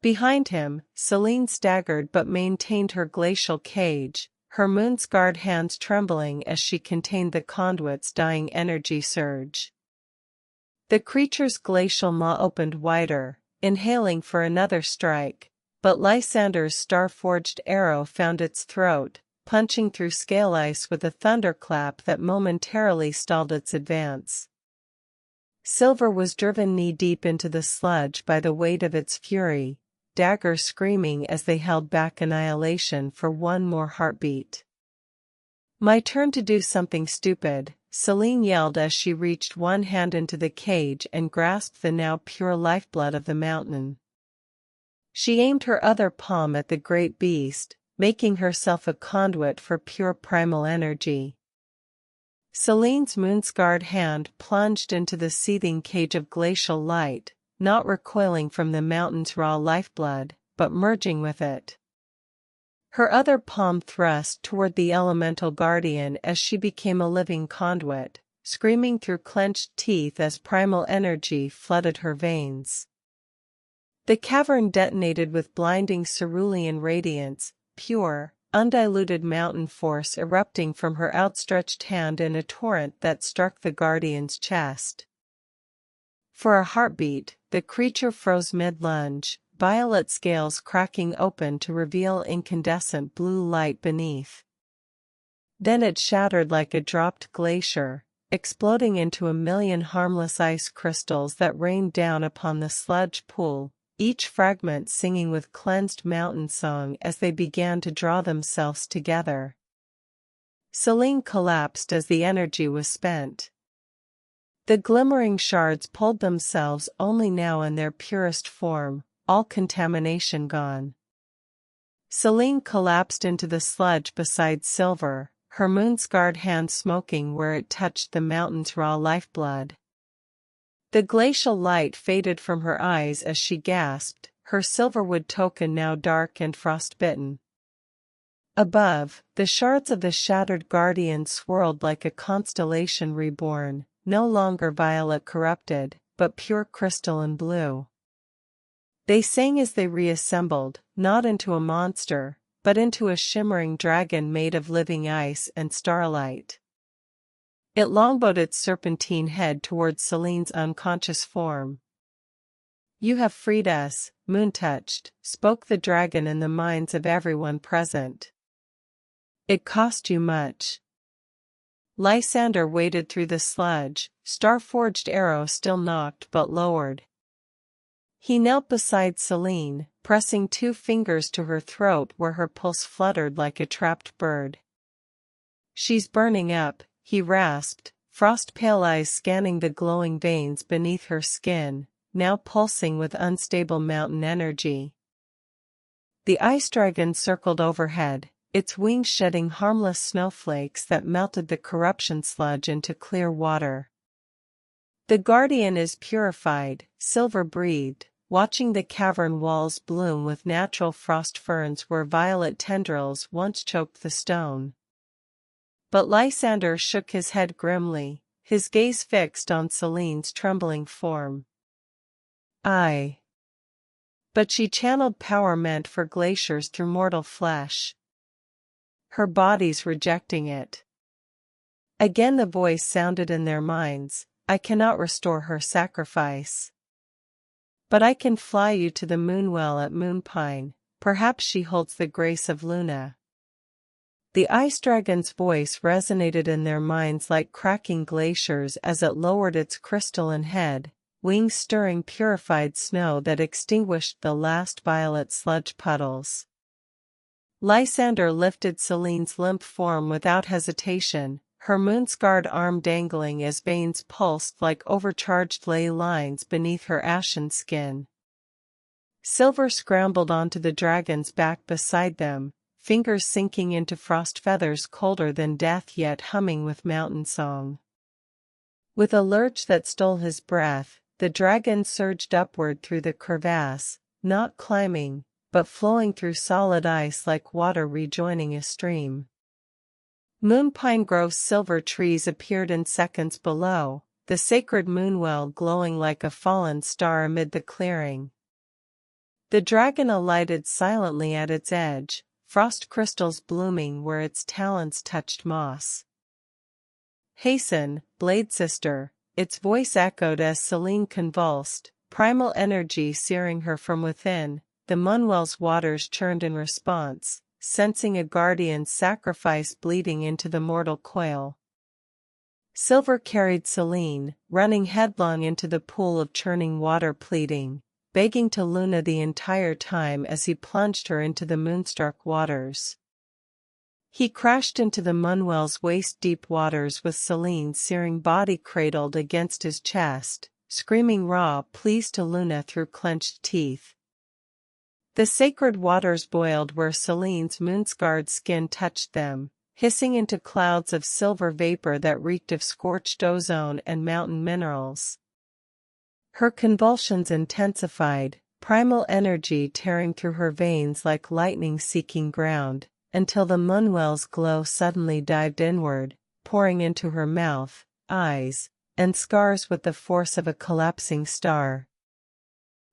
Behind him, Selene staggered but maintained her glacial cage, her moon-scarred hands trembling as she contained the conduit's dying energy surge. The creature's glacial maw opened wider, inhaling for another strike, but Lysander's star-forged arrow found its throat, punching through scale ice with a thunderclap that momentarily stalled its advance. Silver was driven knee-deep into the sludge by the weight of its fury, daggers screaming as they held back annihilation for one more heartbeat. "My turn to do something stupid," Selene yelled as she reached one hand into the cage and grasped the now pure lifeblood of the mountain. She aimed her other palm at the great beast, making herself a conduit for pure primal energy. Selene's moon-scarred hand plunged into the seething cage of glacial light, not recoiling from the mountain's raw lifeblood, but merging with it. Her other palm thrust toward the elemental guardian as she became a living conduit, screaming through clenched teeth as primal energy flooded her veins. The cavern detonated with blinding cerulean radiance, pure, undiluted mountain force erupting from her outstretched hand in a torrent that struck the guardian's chest. For a heartbeat, the creature froze mid-lunge, violet scales cracking open to reveal incandescent blue light beneath. Then it shattered like a dropped glacier, exploding into a million harmless ice crystals that rained down upon the sludge pool, each fragment singing with cleansed mountain song as they began to draw themselves together. Selene collapsed as the energy was spent. The glimmering shards pulled themselves only now in their purest form, all contamination gone. Selene collapsed into the sludge beside Silver, her moon-scarred hand smoking where it touched the mountain's raw lifeblood. The glacial light faded from her eyes as she gasped, her Silverwood token now dark and frostbitten. Above, the shards of the shattered guardian swirled like a constellation reborn, no longer violet corrupted, but pure crystal and blue. They sang as they reassembled, not into a monster, but into a shimmering dragon made of living ice and starlight. It longbowed its serpentine head towards Selene's unconscious form. "You have freed us, moon-touched," spoke the dragon in the minds of everyone present. "It cost you much." Lysander waded through the sludge, star-forged arrow still knocked but lowered. He knelt beside Selene, pressing 2 fingers to her throat where her pulse fluttered like a trapped bird. "She's burning up," he rasped, frost-pale eyes scanning the glowing veins beneath her skin, now pulsing with unstable mountain energy. The ice dragon circled overhead, its wings shedding harmless snowflakes that melted the corruption sludge into clear water. "The guardian is purified," Silver breathed, watching the cavern walls bloom with natural frost ferns where violet tendrils once choked the stone. But Lysander shook his head grimly, his gaze fixed on Selene's trembling form. "Aye. But she channeled power meant for glaciers through mortal flesh. Her body's rejecting it." Again the voice sounded in their minds, "I cannot restore her sacrifice. But I can fly you to the moonwell at Moonpine, perhaps she holds the grace of Luna." The ice dragon's voice resonated in their minds like cracking glaciers as it lowered its crystalline head, wings stirring purified snow that extinguished the last violet sludge puddles. Lysander lifted Selene's limp form without hesitation, her moon-scarred arm dangling as veins pulsed like overcharged ley lines beneath her ashen skin. Silver scrambled onto the dragon's back beside them, fingers sinking into frost feathers colder than death yet humming with mountain song. With a lurch that stole his breath, the dragon surged upward through the crevasse, not climbing, but flowing through solid ice like water rejoining a stream. Moonpine Grove's silver trees appeared in seconds below, the sacred moonwell glowing like a fallen star amid the clearing. The dragon alighted silently at its edge, frost crystals blooming where its talons touched moss. "Hasten, blade sister," its voice echoed as Selene convulsed, primal energy searing her from within. The moonwell's waters churned in response, sensing a guardian's sacrifice bleeding into the mortal coil. Silver carried Selene, running headlong into the pool of churning water pleading, begging to Luna the entire time as he plunged her into the moonstruck waters. He crashed into the moonwell's waist-deep waters with Selene's searing body cradled against his chest, screaming raw pleas to Luna through clenched teeth. The sacred waters boiled where Selene's moon-scarred skin touched them, hissing into clouds of silver vapor that reeked of scorched ozone and mountain minerals. Her convulsions intensified, primal energy tearing through her veins like lightning seeking ground, until the moonwell's glow suddenly dived inward, pouring into her mouth, eyes, and scars with the force of a collapsing star.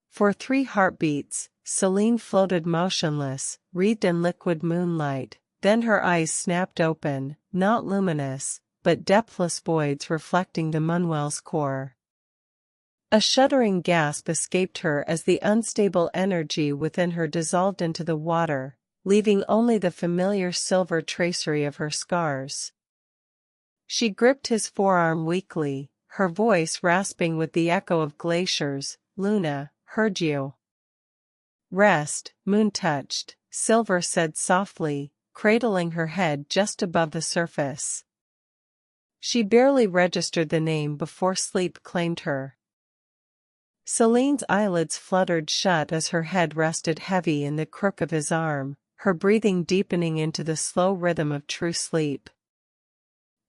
For 3 heartbeats, Selene floated motionless, wreathed in liquid moonlight, then her eyes snapped open, not luminous, but depthless voids reflecting the moonwell's core. A shuddering gasp escaped her as the unstable energy within her dissolved into the water, leaving only the familiar silver tracery of her scars. She gripped his forearm weakly, her voice rasping with the echo of glaciers. "Luna, heard you." "Rest, moon-touched," Silver said softly, cradling her head just above the surface. She barely registered the name before sleep claimed her. Selene's eyelids fluttered shut as her head rested heavy in the crook of his arm, her breathing deepening into the slow rhythm of true sleep.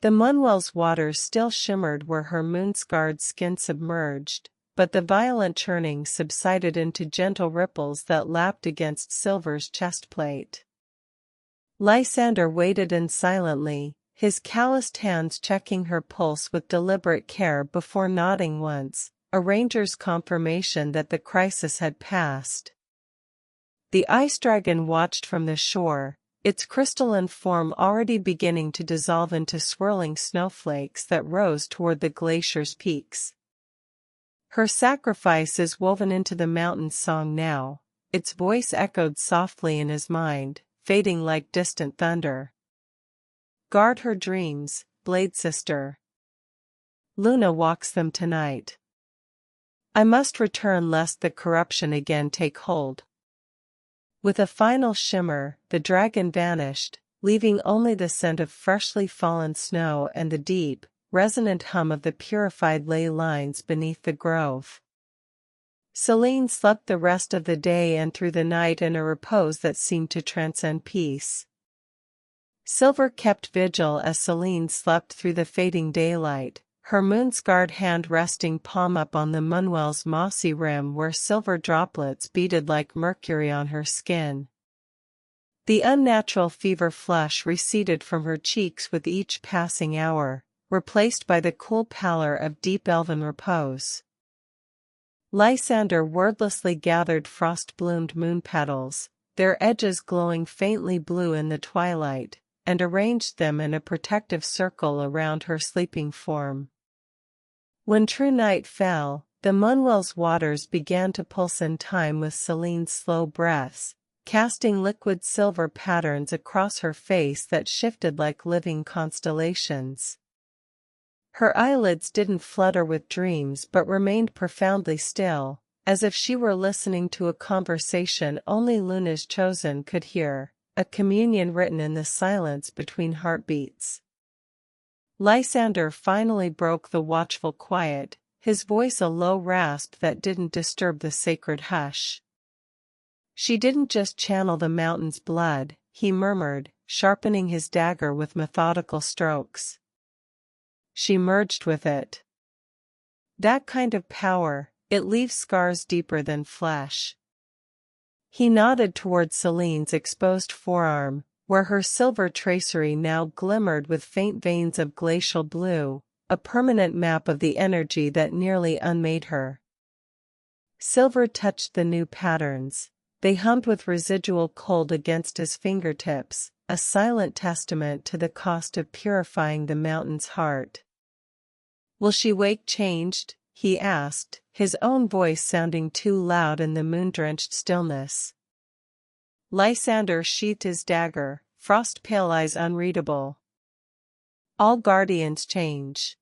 The moonwells waters still shimmered where her moon-scarred skin submerged, but the violent churning subsided into gentle ripples that lapped against Silver's chestplate. Lysander waited in silently, his calloused hands checking her pulse with deliberate care before nodding once, a ranger's confirmation that the crisis had passed. The ice dragon watched from the shore, its crystalline form already beginning to dissolve into swirling snowflakes that rose toward the glacier's peaks. Her sacrifice is woven into the mountain's song now, its voice echoed softly in his mind, fading like distant thunder. Guard her dreams, Blade Sister. Luna walks them tonight. I must return lest the corruption again take hold. With a final shimmer, the dragon vanished, leaving only the scent of freshly fallen snow and the deep, resonant hum of the purified ley lines beneath the grove. Selene slept the rest of the day and through the night in a repose that seemed to transcend peace. Silver kept vigil as Selene slept through the fading daylight, her moon-scarred hand resting palm up on the moonwell's mossy rim where silver droplets beaded like mercury on her skin. The unnatural fever flush receded from her cheeks with each passing hour, replaced by the cool pallor of deep elven repose. Lysander wordlessly gathered frost-bloomed moon petals, their edges glowing faintly blue in the twilight, and arranged them in a protective circle around her sleeping form. When true night fell, the moonwell's waters began to pulse in time with Selene's slow breaths, casting liquid silver patterns across her face that shifted like living constellations. Her eyelids didn't flutter with dreams but remained profoundly still, as if she were listening to a conversation only Luna's chosen could hear, a communion written in the silence between heartbeats. Lysander finally broke the watchful quiet, his voice a low rasp that didn't disturb the sacred hush. She didn't just channel the mountain's blood, he murmured, sharpening his dagger with methodical strokes. She merged with it. That kind of power, it leaves scars deeper than flesh. He nodded toward Selene's exposed forearm, where her silver tracery now glimmered with faint veins of glacial blue, a permanent map of the energy that nearly unmade her. Silver touched the new patterns. They hummed with residual cold against his fingertips, a silent testament to the cost of purifying the mountain's heart. "Will she wake changed?" he asked, his own voice sounding too loud in the moon-drenched stillness. Lysander sheathed his dagger, frost-pale eyes unreadable. "All guardians change.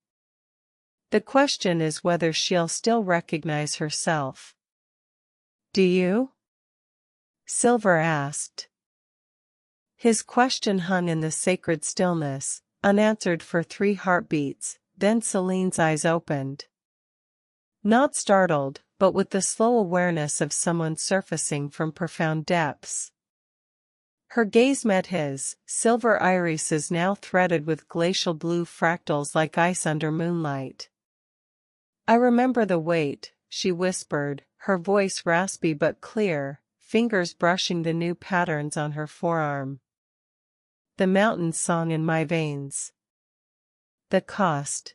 The question is whether she'll still recognize herself." "Do you?" Silver asked. His question hung in the sacred stillness, unanswered for 3 heartbeats, then Selene's eyes opened. Not startled, but with the slow awareness of someone surfacing from profound depths. Her gaze met his, silver irises now threaded with glacial blue fractals like ice under moonlight. "I remember the weight," she whispered, her voice raspy but clear, fingers brushing the new patterns on her forearm. "The mountain's song in my veins. The cost."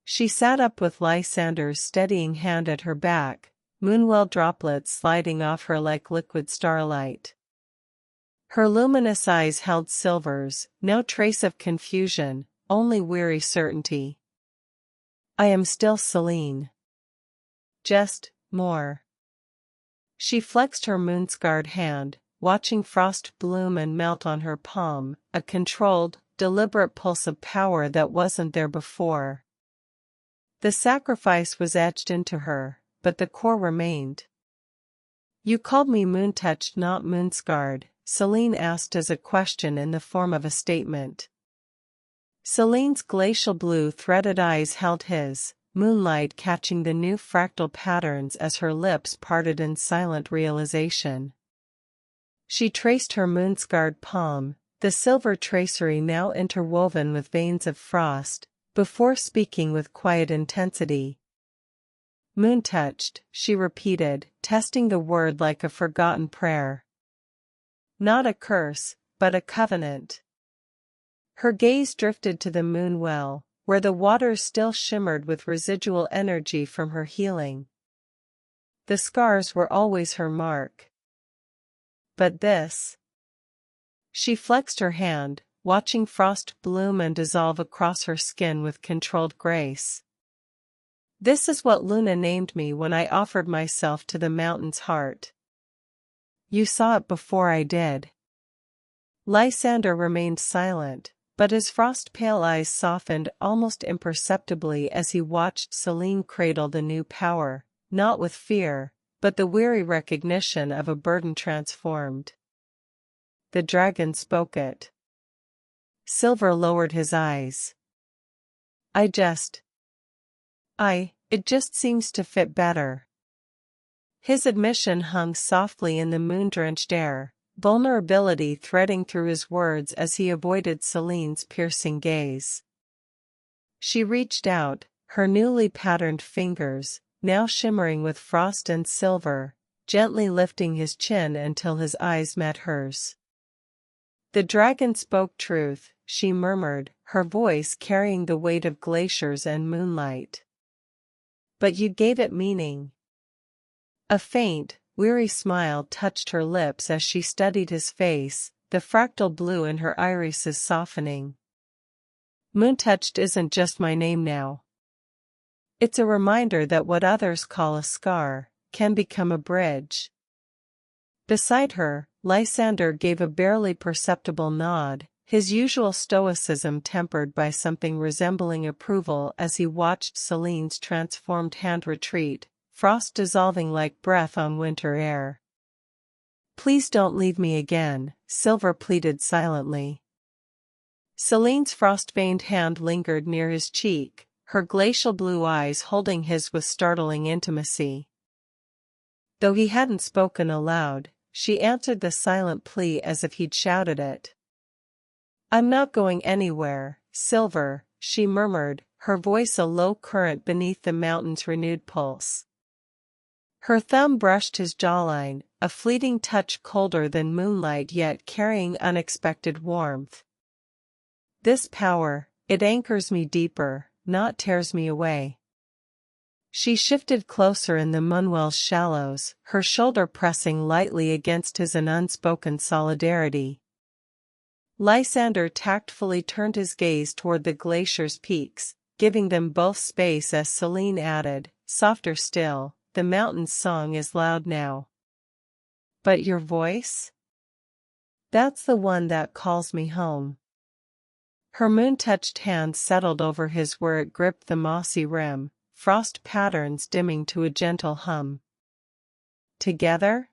She sat up with Lysander's steadying hand at her back, moonwell droplets sliding off her like liquid starlight. Her luminous eyes held Silver's, no trace of confusion, only weary certainty. "I am still Selene." just more. She flexed her moon-scarred hand, watching frost bloom and melt on her palm, a controlled, deliberate pulse of power that wasn't there before. The sacrifice was etched into her, but the core remained. "You called me moon-touched, not moon-scarred," Selene asked as a question in the form of a statement. Selene's glacial blue threaded eyes held his, moonlight catching the new fractal patterns as her lips parted in silent realization. She traced her moon-scarred palm, the silver tracery now interwoven with veins of frost, before speaking with quiet intensity. "Moon-touched," she repeated, testing the word like a forgotten prayer. "Not a curse, but a covenant." Her gaze drifted to the moonwell, where the waters still shimmered with residual energy from her healing. The scars were always her mark. But this? She flexed her hand, watching frost bloom and dissolve across her skin with controlled grace. "This is what Luna named me when I offered myself to the mountain's heart. You saw it before I did." Lysander remained silent, but his frost-pale eyes softened almost imperceptibly as he watched Selene cradle the new power, not with fear, but the weary recognition of a burden transformed. "The dragon spoke it." Silver lowered his eyes. It just seems to fit better." His admission hung softly in the moon-drenched air, vulnerability threading through his words as he avoided Selene's piercing gaze. She reached out, her newly patterned fingers, now shimmering with frost and silver, gently lifting his chin until his eyes met hers. "The dragon spoke truth," she murmured, her voice carrying the weight of glaciers and moonlight. "But you gave it meaning." A faint, weary smile touched her lips as she studied his face, the fractal blue in her irises softening. "Moon-touched isn't just my name now. It's a reminder that what others call a scar can become a bridge." Beside her, Lysander gave a barely perceptible nod, his usual stoicism tempered by something resembling approval as he watched Selene's transformed hand retreat, frost dissolving like breath on winter air. "Please don't leave me again," Silver pleaded silently. Selene's frost-veined hand lingered near his cheek, her glacial blue eyes holding his with startling intimacy. Though he hadn't spoken aloud, she answered the silent plea as if he'd shouted it. "I'm not going anywhere, Silver," she murmured, her voice a low current beneath the mountain's renewed pulse. Her thumb brushed his jawline, a fleeting touch colder than moonlight yet carrying unexpected warmth. "This power, it anchors me deeper, not tears me away." She shifted closer in the moonwell's shallows, her shoulder pressing lightly against his in unspoken solidarity. Lysander tactfully turned his gaze toward the glacier's peaks, giving them both space as Selene added, softer still, "The mountain's song is loud now. But your voice? That's the one that calls me home." Her moon-touched hand settled over his where it gripped the mossy rim, frost patterns dimming to a gentle hum. "Together?"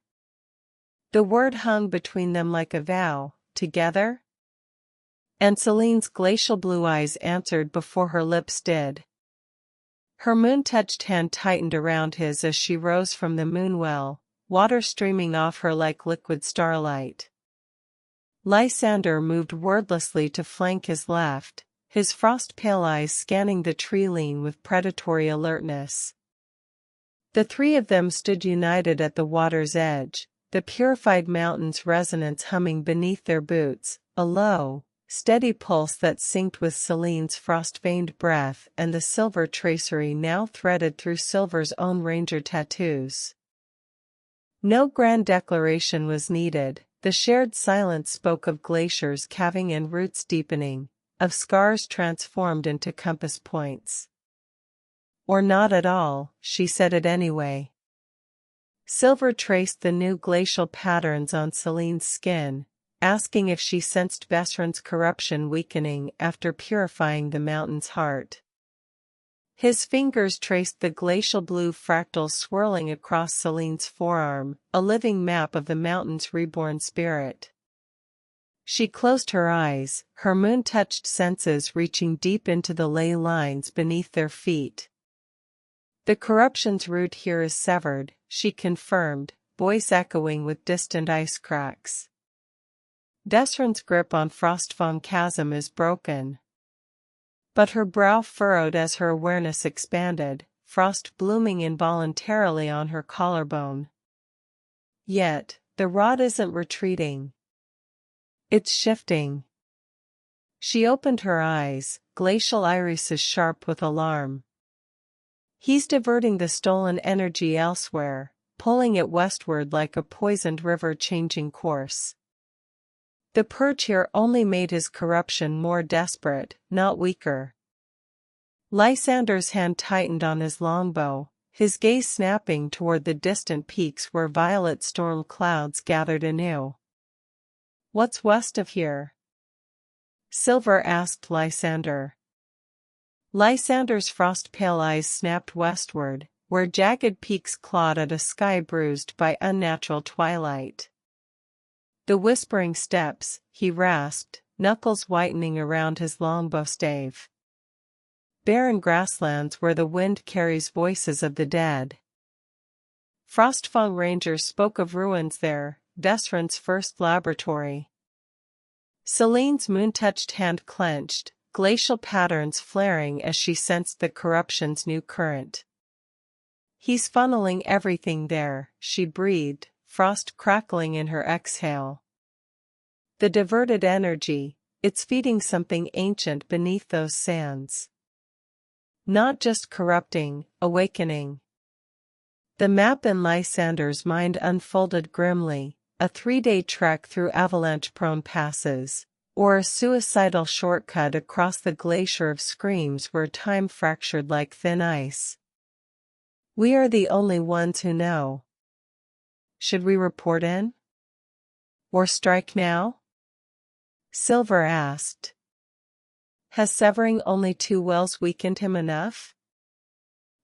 The word hung between them like a vow. "Together?" And Selene's glacial blue eyes answered before her lips did. Her moon-touched hand tightened around his as she rose from the moonwell, water streaming off her like liquid starlight. Lysander moved wordlessly to flank his left, his frost-pale eyes scanning the tree-line with predatory alertness. The three of them stood united at the water's edge, the purified mountain's resonance humming beneath their boots, a low, steady pulse that synced with Selene's frost-veined breath and the silver tracery now threaded through Silver's own ranger tattoos. No grand declaration was needed, the shared silence spoke of glaciers calving and roots deepening, of scars transformed into compass points. Or not at all, she said it anyway. Silver traced the new glacial patterns on Selene's skin, asking if she sensed Vesryn's corruption weakening after purifying the mountain's heart. His fingers traced the glacial blue fractals swirling across Selene's forearm, a living map of the mountain's reborn spirit. She closed her eyes, her moon-touched senses reaching deep into the ley lines beneath their feet. The corruption's root here is severed, she confirmed, voice echoing with distant ice cracks. Vesryn's grip on Frostfang Chasm is broken. But her brow furrowed as her awareness expanded, frost blooming involuntarily on her collarbone. Yet, the rod isn't retreating. It's shifting. She opened her eyes, glacial irises sharp with alarm. He's diverting the stolen energy elsewhere, pulling it westward like a poisoned river changing course. The purge here only made his corruption more desperate, not weaker. Lysander's hand tightened on his longbow, his gaze snapping toward the distant peaks where violet storm clouds gathered anew. "What's west of here?" Silver asked Lysander. Lysander's frost-pale eyes snapped westward, where jagged peaks clawed at a sky bruised by unnatural twilight. "The Whispering Steppes," he rasped, knuckles whitening around his longbow stave. "Barren grasslands where the wind carries voices of the dead." Frostfang rangers spoke of ruins there, Vesryn's first laboratory. Selene's moon-touched hand clenched, glacial patterns flaring as she sensed the corruption's new current. "He's funneling everything there," she breathed, frost crackling in her exhale. "The diverted energy, it's feeding something ancient beneath those sands. Not just corrupting, awakening." The map in Lysander's mind unfolded grimly, a 3-day trek through avalanche-prone passes, or a suicidal shortcut across the glacier of screams where time fractured like thin ice. "We are the only ones who know. Should we report in? Or strike now?" Silver asked. "Has severing only 2 wells weakened him enough?"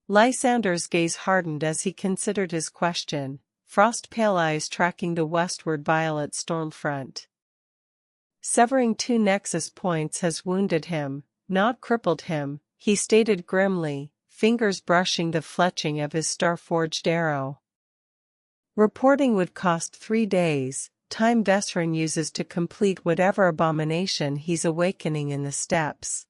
Lysander's gaze hardened as he considered his question, frost-pale eyes tracking the westward violet storm front. "Severing 2 nexus points has wounded him, not crippled him," he stated grimly, fingers brushing the fletching of his star-forged arrow. "Reporting would cost 3 days, time Vesryn uses to complete whatever abomination he's awakening in the steppes."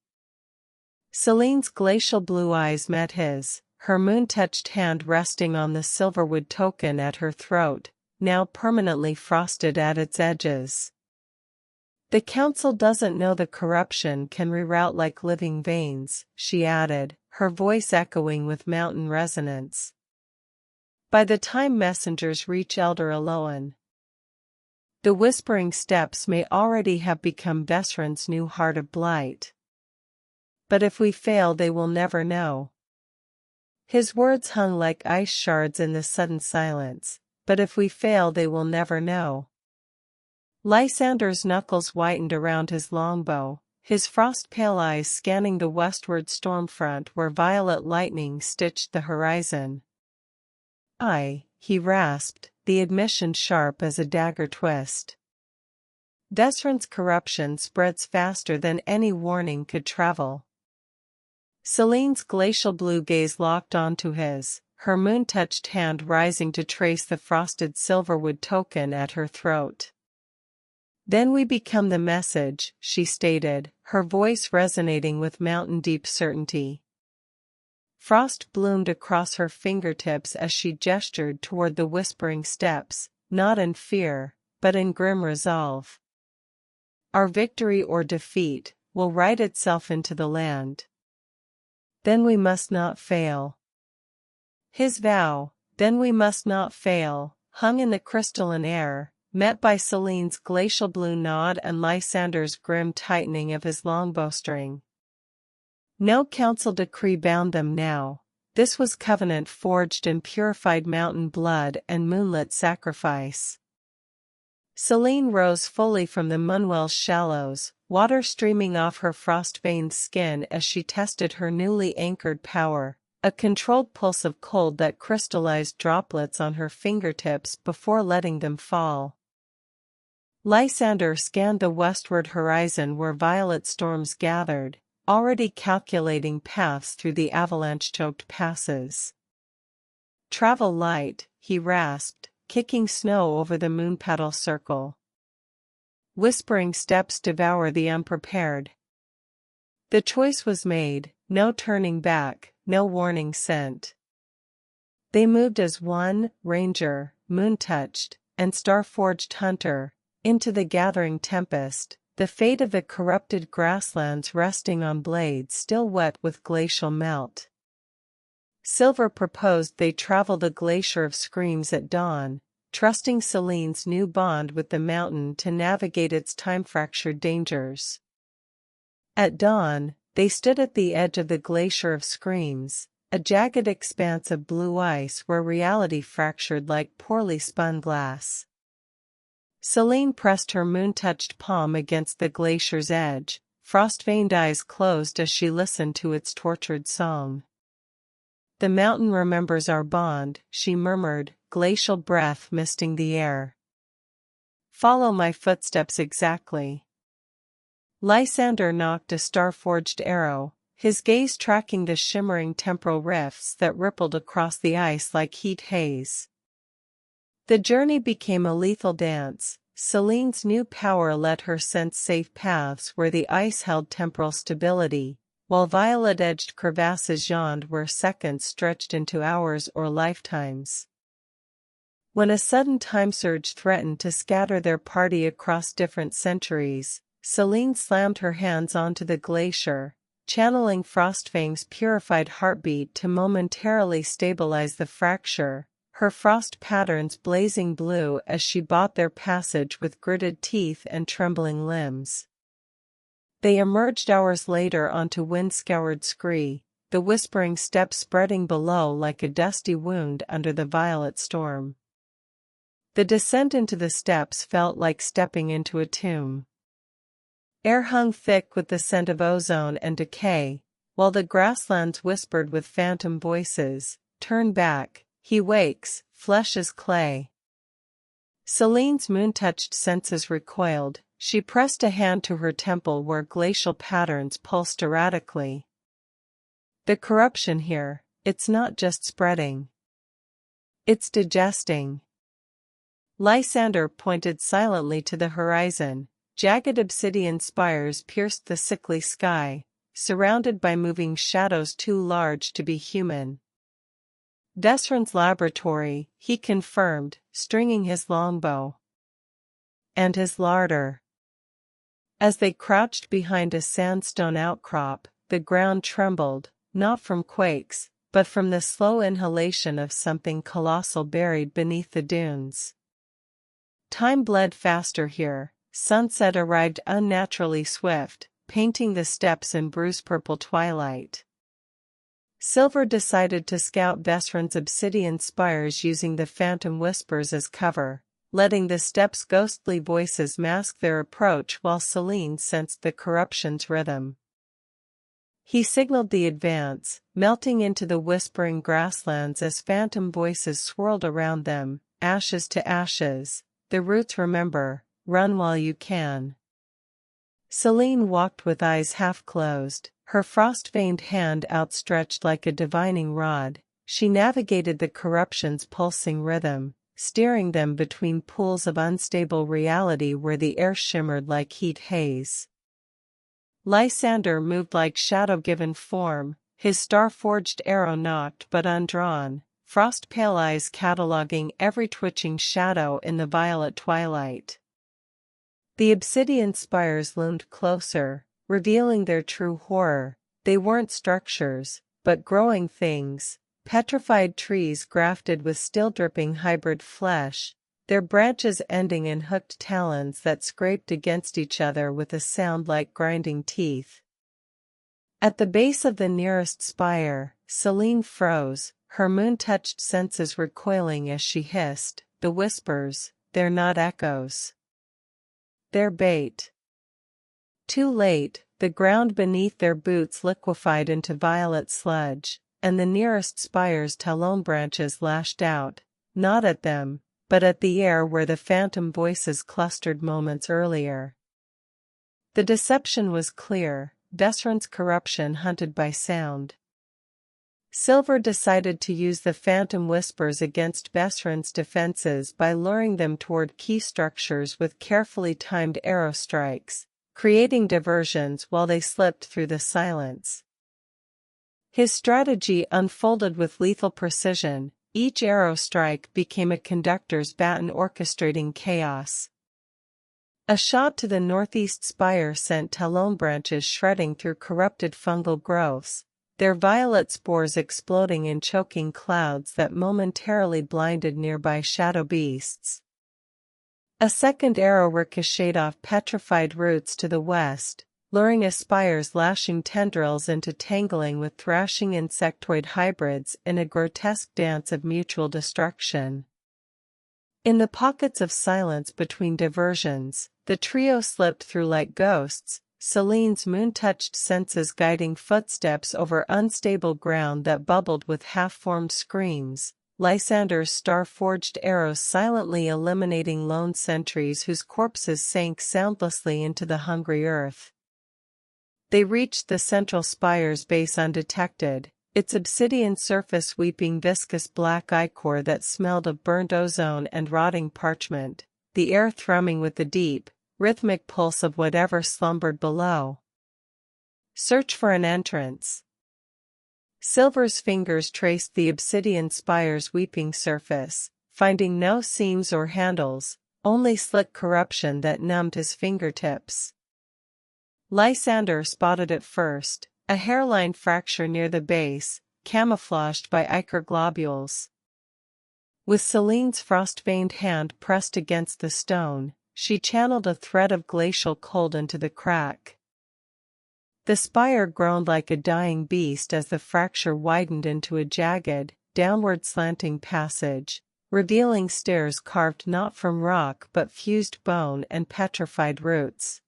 Selene's glacial blue eyes met his, her moon-touched hand resting on the silverwood token at her throat, now permanently frosted at its edges. "The council doesn't know the corruption can reroute like living veins," she added, her voice echoing with mountain resonance. "By the time messengers reach Elder Aloan, the Whispering Steppes may already have become Vesryn's new heart of blight. But if we fail they will never know." His words hung like ice shards in the sudden silence. "But if we fail they will never know." Lysander's knuckles whitened around his longbow, his frost-pale eyes scanning the westward storm front where violet lightning stitched the horizon. "Aye," he rasped, the admission sharp as a dagger twist. "Vesryn's corruption spreads faster than any warning could travel." Selene's glacial blue gaze locked onto his, her moon-touched hand rising to trace the frosted silverwood token at her throat. "Then we become the message," she stated, her voice resonating with mountain-deep certainty. Frost bloomed across her fingertips as she gestured toward the Whispering Steppes, not in fear, but in grim resolve. "Our victory or defeat will write itself into the land. Then we must not fail." His vow, "Then we must not fail," hung in the crystalline air, met by Selene's glacial blue nod and Lysander's grim tightening of his longbow string. No council decree bound them now, This was covenant forged in purified mountain blood and moonlit sacrifice. Selene rose fully from the moonwells shallows, water streaming off her frost-veined skin as she tested her newly anchored power, a controlled pulse of cold that crystallized droplets on her fingertips before letting them fall. Lysander scanned the westward horizon where violet storms gathered, already calculating paths through the avalanche-choked passes. "Travel light," he rasped, kicking snow over the moon-petal circle. "Whispering steps devour the unprepared." The choice was made, no turning back, no warning sent. They moved as one, ranger, moon-touched, and star-forged hunter, into the gathering tempest, the fate of the corrupted grasslands resting on blades still wet with glacial melt. Silver proposed they travel the glacier of screams at dawn, trusting Selene's new bond with the mountain to navigate its time-fractured dangers. At dawn, they stood at the edge of the glacier of screams, a jagged expanse of blue ice where reality fractured like poorly spun glass. Selene pressed her moon-touched palm against the glacier's edge, frost-veined eyes closed as she listened to its tortured song. "The mountain remembers our bond," she murmured, glacial breath misting the air. "Follow my footsteps exactly." Lysander knocked a star-forged arrow, his gaze tracking the shimmering temporal rifts that rippled across the ice like heat haze. The journey became a lethal dance. Selene's new power let her sense safe paths where the ice held temporal stability, while violet-edged crevasses yawned where seconds stretched into hours or lifetimes. When a sudden time surge threatened to scatter their party across different centuries, Selene slammed her hands onto the glacier, channeling Frostfang's purified heartbeat to momentarily stabilize the fracture, her frost patterns blazing blue as she bought their passage with gritted teeth and trembling limbs. They emerged hours later onto wind-scoured scree, the whispering steps spreading below like a dusty wound under the violet storm. The descent into the steps felt like stepping into a tomb. Air hung thick with the scent of ozone and decay, while the grasslands whispered with phantom voices, "Turn back. He wakes, flesh as clay." Selene's moon-touched senses recoiled. She pressed a hand to her temple where glacial patterns pulsed erratically. "The corruption here, it's not just spreading. It's digesting." Lysander pointed silently to the horizon. Jagged obsidian spires pierced the sickly sky, surrounded by moving shadows too large to be human. "Vesryn's laboratory," he confirmed, stringing his longbow. "And his larder." As they crouched behind a sandstone outcrop, the ground trembled, not from quakes, but from the slow inhalation of something colossal buried beneath the dunes. Time bled faster here. Sunset arrived unnaturally swift, painting the steppes in bruise-purple twilight. Silver decided to scout Vesryn's obsidian spires using the phantom whispers as cover, letting the steppes' ghostly voices mask their approach while Selene sensed the corruption's rhythm. He signaled the advance, melting into the whispering grasslands as phantom voices swirled around them, ashes to ashes. "The roots remember, run while you can." Selene walked with eyes half-closed, her frost-veined hand outstretched like a divining rod. She navigated the corruption's pulsing rhythm, steering them between pools of unstable reality where the air shimmered like heat haze. Lysander moved like shadow-given form, his star-forged arrow knocked but undrawn, frost-pale eyes cataloging every twitching shadow in the violet twilight. The obsidian spires loomed closer, revealing their true horror. They weren't structures, but growing things, petrified trees grafted with still-dripping hybrid flesh, their branches ending in hooked talons that scraped against each other with a sound like grinding teeth. At the base of the nearest spire, Selene froze, her moon-touched senses recoiling as she hissed, "The whispers, they're not echoes. They're bait." Too late, the ground beneath their boots liquefied into violet sludge, and the nearest spire's talon branches lashed out, not at them, but at the air where the phantom voices clustered moments earlier. The deception was clear: Vesryn's corruption hunted by sound. Silver decided to use the phantom whispers against Vesryn's defenses by luring them toward key structures with carefully timed arrow strikes, creating diversions while they slipped through the silence. His strategy unfolded with lethal precision. Each arrow strike became a conductor's baton orchestrating chaos. A shot to the northeast spire sent talon branches shredding through corrupted fungal growths, their violet spores exploding in choking clouds that momentarily blinded nearby shadow beasts. A second arrow ricocheted off petrified roots to the west, luring a spire's lashing tendrils into tangling with thrashing insectoid hybrids in a grotesque dance of mutual destruction. In the pockets of silence between diversions, the trio slipped through like ghosts, Selene's moon-touched senses guiding footsteps over unstable ground that bubbled with half-formed screams, Lysander's star-forged arrows silently eliminating lone sentries whose corpses sank soundlessly into the hungry earth. They reached the central spire's base undetected, its obsidian surface weeping viscous black ichor that smelled of burnt ozone and rotting parchment, the air thrumming with the deep, rhythmic pulse of whatever slumbered below. Search for an entrance. Silver's fingers traced the obsidian spire's weeping surface, finding no seams or handles, only slick corruption that numbed his fingertips. Lysander spotted it first, a hairline fracture near the base, camouflaged by ichor globules. With Selene's frost-veined hand pressed against the stone, she channeled a thread of glacial cold into the crack. The spire groaned like a dying beast as the fracture widened into a jagged, downward slanting passage, revealing stairs carved not from rock but fused bone and petrified roots.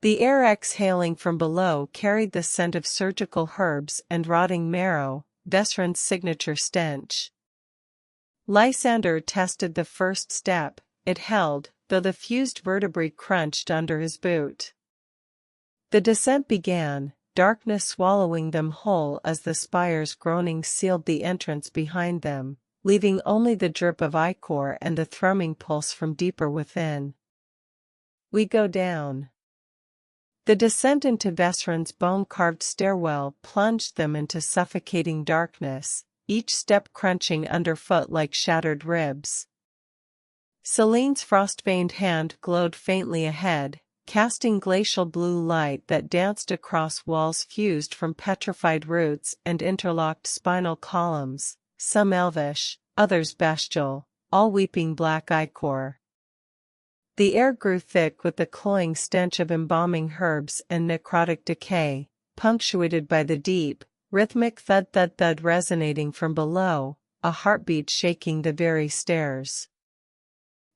The air exhaling from below carried the scent of surgical herbs and rotting marrow, Vesryn's signature stench. Lysander tested the first step. It held, though the fused vertebrae crunched under his boot. The descent began, darkness swallowing them whole as the spire's groaning sealed the entrance behind them, leaving only the drip of ichor and the thrumming pulse from deeper within. We go down. The descent into Vesryn's bone-carved stairwell plunged them into suffocating darkness, each step crunching underfoot like shattered ribs. Selene's frost-veined hand glowed faintly ahead, casting glacial blue light that danced across walls fused from petrified roots and interlocked spinal columns, some elvish, others bestial, all weeping black ichor. The air grew thick with the cloying stench of embalming herbs and necrotic decay, punctuated by the deep, rhythmic thud-thud-thud resonating from below, a heartbeat shaking the very stairs.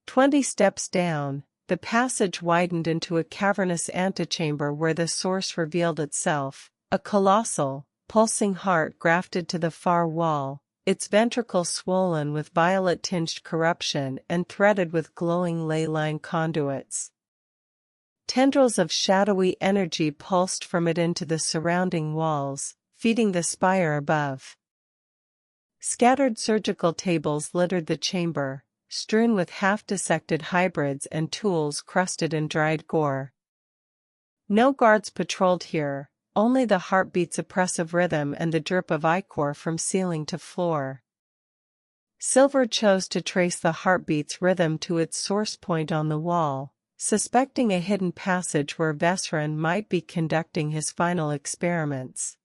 20 steps down, the passage widened into a cavernous antechamber where the source revealed itself, a colossal, pulsing heart grafted to the far wall, its ventricles swollen with violet-tinged corruption and threaded with glowing ley-line conduits. Tendrils of shadowy energy pulsed from it into the surrounding walls, feeding the spire above. Scattered surgical tables littered the chamber, strewn with half-dissected hybrids and tools crusted in dried gore. No guards patrolled here, only the heartbeat's oppressive rhythm and the drip of ichor from ceiling to floor. Silver chose to trace the heartbeat's rhythm to its source point on the wall, suspecting a hidden passage where Vesryn might be conducting his final experiments.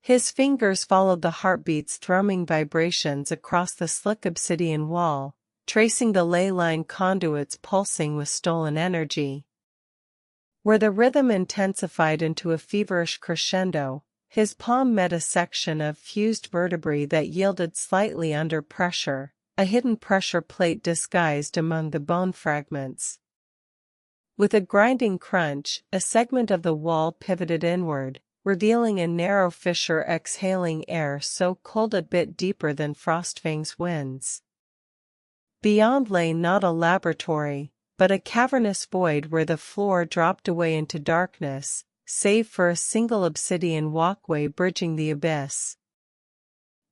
His fingers followed the heartbeat's thrumming vibrations across the slick obsidian wall, tracing the ley-line conduits pulsing with stolen energy. Where the rhythm intensified into a feverish crescendo, his palm met a section of fused vertebrae that yielded slightly under pressure, a hidden pressure plate disguised among the bone fragments. With a grinding crunch, a segment of the wall pivoted inward, revealing a narrow fissure exhaling air so cold a bit deeper than Frostfang's winds. Beyond lay not a laboratory, but a cavernous void where the floor dropped away into darkness, save for a single obsidian walkway bridging the abyss.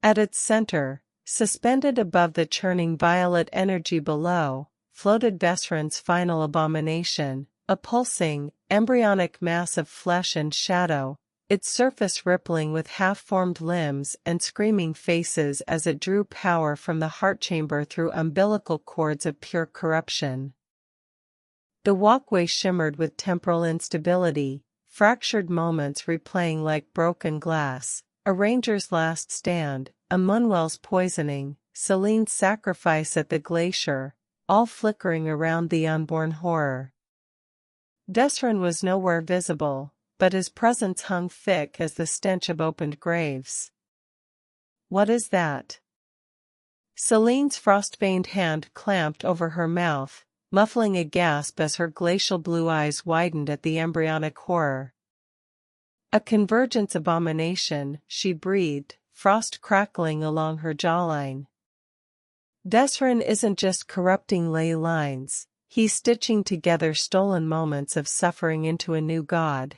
At its center, suspended above the churning violet energy below, floated Vesryn's final abomination, a pulsing, embryonic mass of flesh and shadow, its surface rippling with half-formed limbs and screaming faces as it drew power from the heart chamber through umbilical cords of pure corruption. The walkway shimmered with temporal instability, fractured moments replaying like broken glass, a ranger's last stand, a moonwell's poisoning, Selene's sacrifice at the glacier, all flickering around the unborn horror. Vesryn was nowhere visible, but his presence hung thick as the stench of opened graves. "What is that?" Selene's frost-veined hand clamped over her mouth, muffling a gasp as her glacial blue eyes widened at the embryonic horror. "A convergence abomination," she breathed, frost crackling along her jawline. "Vesryn isn't just corrupting ley lines, he's stitching together stolen moments of suffering into a new god."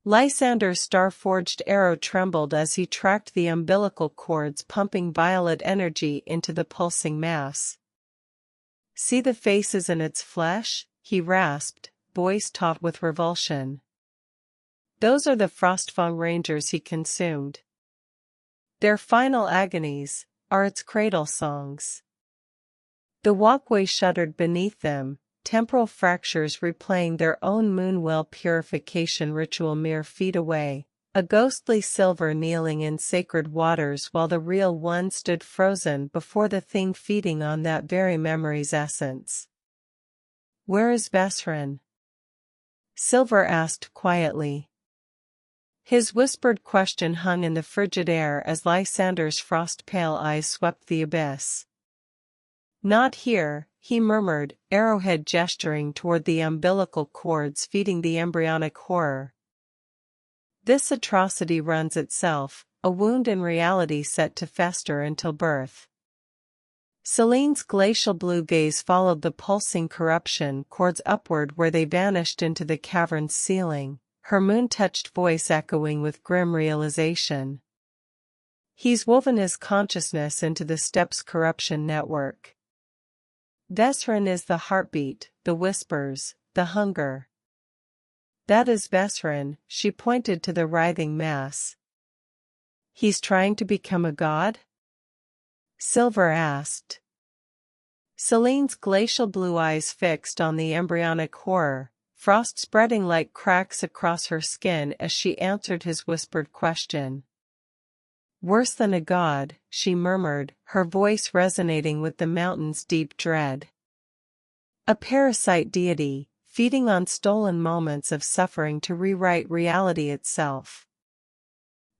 Lysander's star-forged arrow trembled as he tracked the umbilical cords pumping violet energy into the pulsing mass. "See the faces in its flesh?" he rasped, voice taut with revulsion. "Those are the Frostfang Rangers he consumed. Their final agonies are its cradle songs." The walkway shuddered beneath them, temporal fractures replaying their own moonwell purification ritual mere feet away, a ghostly silver kneeling in sacred waters while the real one stood frozen before the thing feeding on that very memory's essence. "Where is Vesryn?" Silver asked quietly. His whispered question hung in the frigid air as Lysander's frost-pale eyes swept the abyss. "Not here," he murmured, arrowhead gesturing toward the umbilical cords feeding the embryonic horror. "This atrocity runs itself, a wound in reality set to fester until birth." Selene's glacial blue gaze followed the pulsing corruption cords upward where they vanished into the cavern's ceiling, her moon-touched voice echoing with grim realization. "He's woven his consciousness into the steppes corruption network. Vesryn is the heartbeat, the whispers, the hunger." "That is Vesryn," she pointed to the writhing mass. "He's trying to become a god?" Silver asked. Selene's glacial blue eyes fixed on the embryonic horror, frost spreading like cracks across her skin as she answered his whispered question. "Worse than a god," she murmured, her voice resonating with the mountain's deep dread. "A parasite deity, feeding on stolen moments of suffering to rewrite reality itself."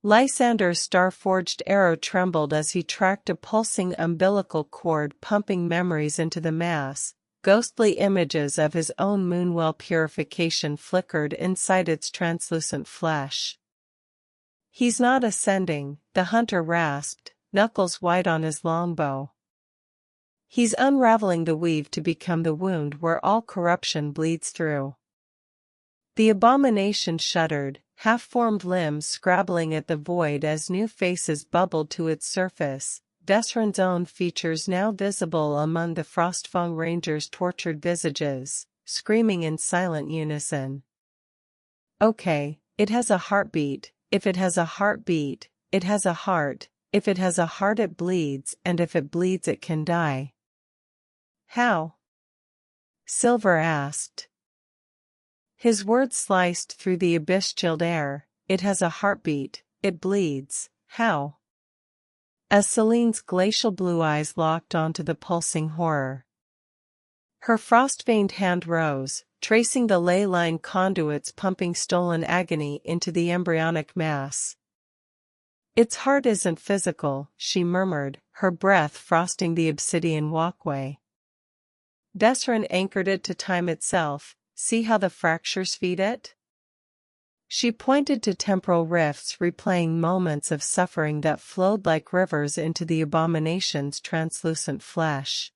Lysander's star-forged arrow trembled as he tracked a pulsing umbilical cord pumping memories into the mass. Ghostly images of his own moonwell purification flickered inside its translucent flesh. "He's not ascending," the hunter rasped, knuckles white on his longbow. "He's unraveling the weave to become the wound where all corruption bleeds through." The abomination shuddered, half-formed limbs scrabbling at the void as new faces bubbled to its surface, Vesryn's own features now visible among the Frostfang Rangers' tortured visages, screaming in silent unison. "Okay, it has a heartbeat. If it has a heartbeat, it has a heart. If it has a heart it bleeds, and if it bleeds it can die." "How?" Silver asked. His words sliced through the abyss-chilled air. "It has a heartbeat, it bleeds, how?" As Selene's glacial blue eyes locked onto the pulsing horror. Her frost-veined hand rose, tracing the ley line conduits pumping stolen agony into the embryonic mass. "Its heart isn't physical," she murmured, her breath frosting the obsidian walkway. Vesryn anchored it to time itself. "See how the fractures feed it?" She pointed to temporal rifts replaying moments of suffering that flowed like rivers into the abomination's translucent flesh.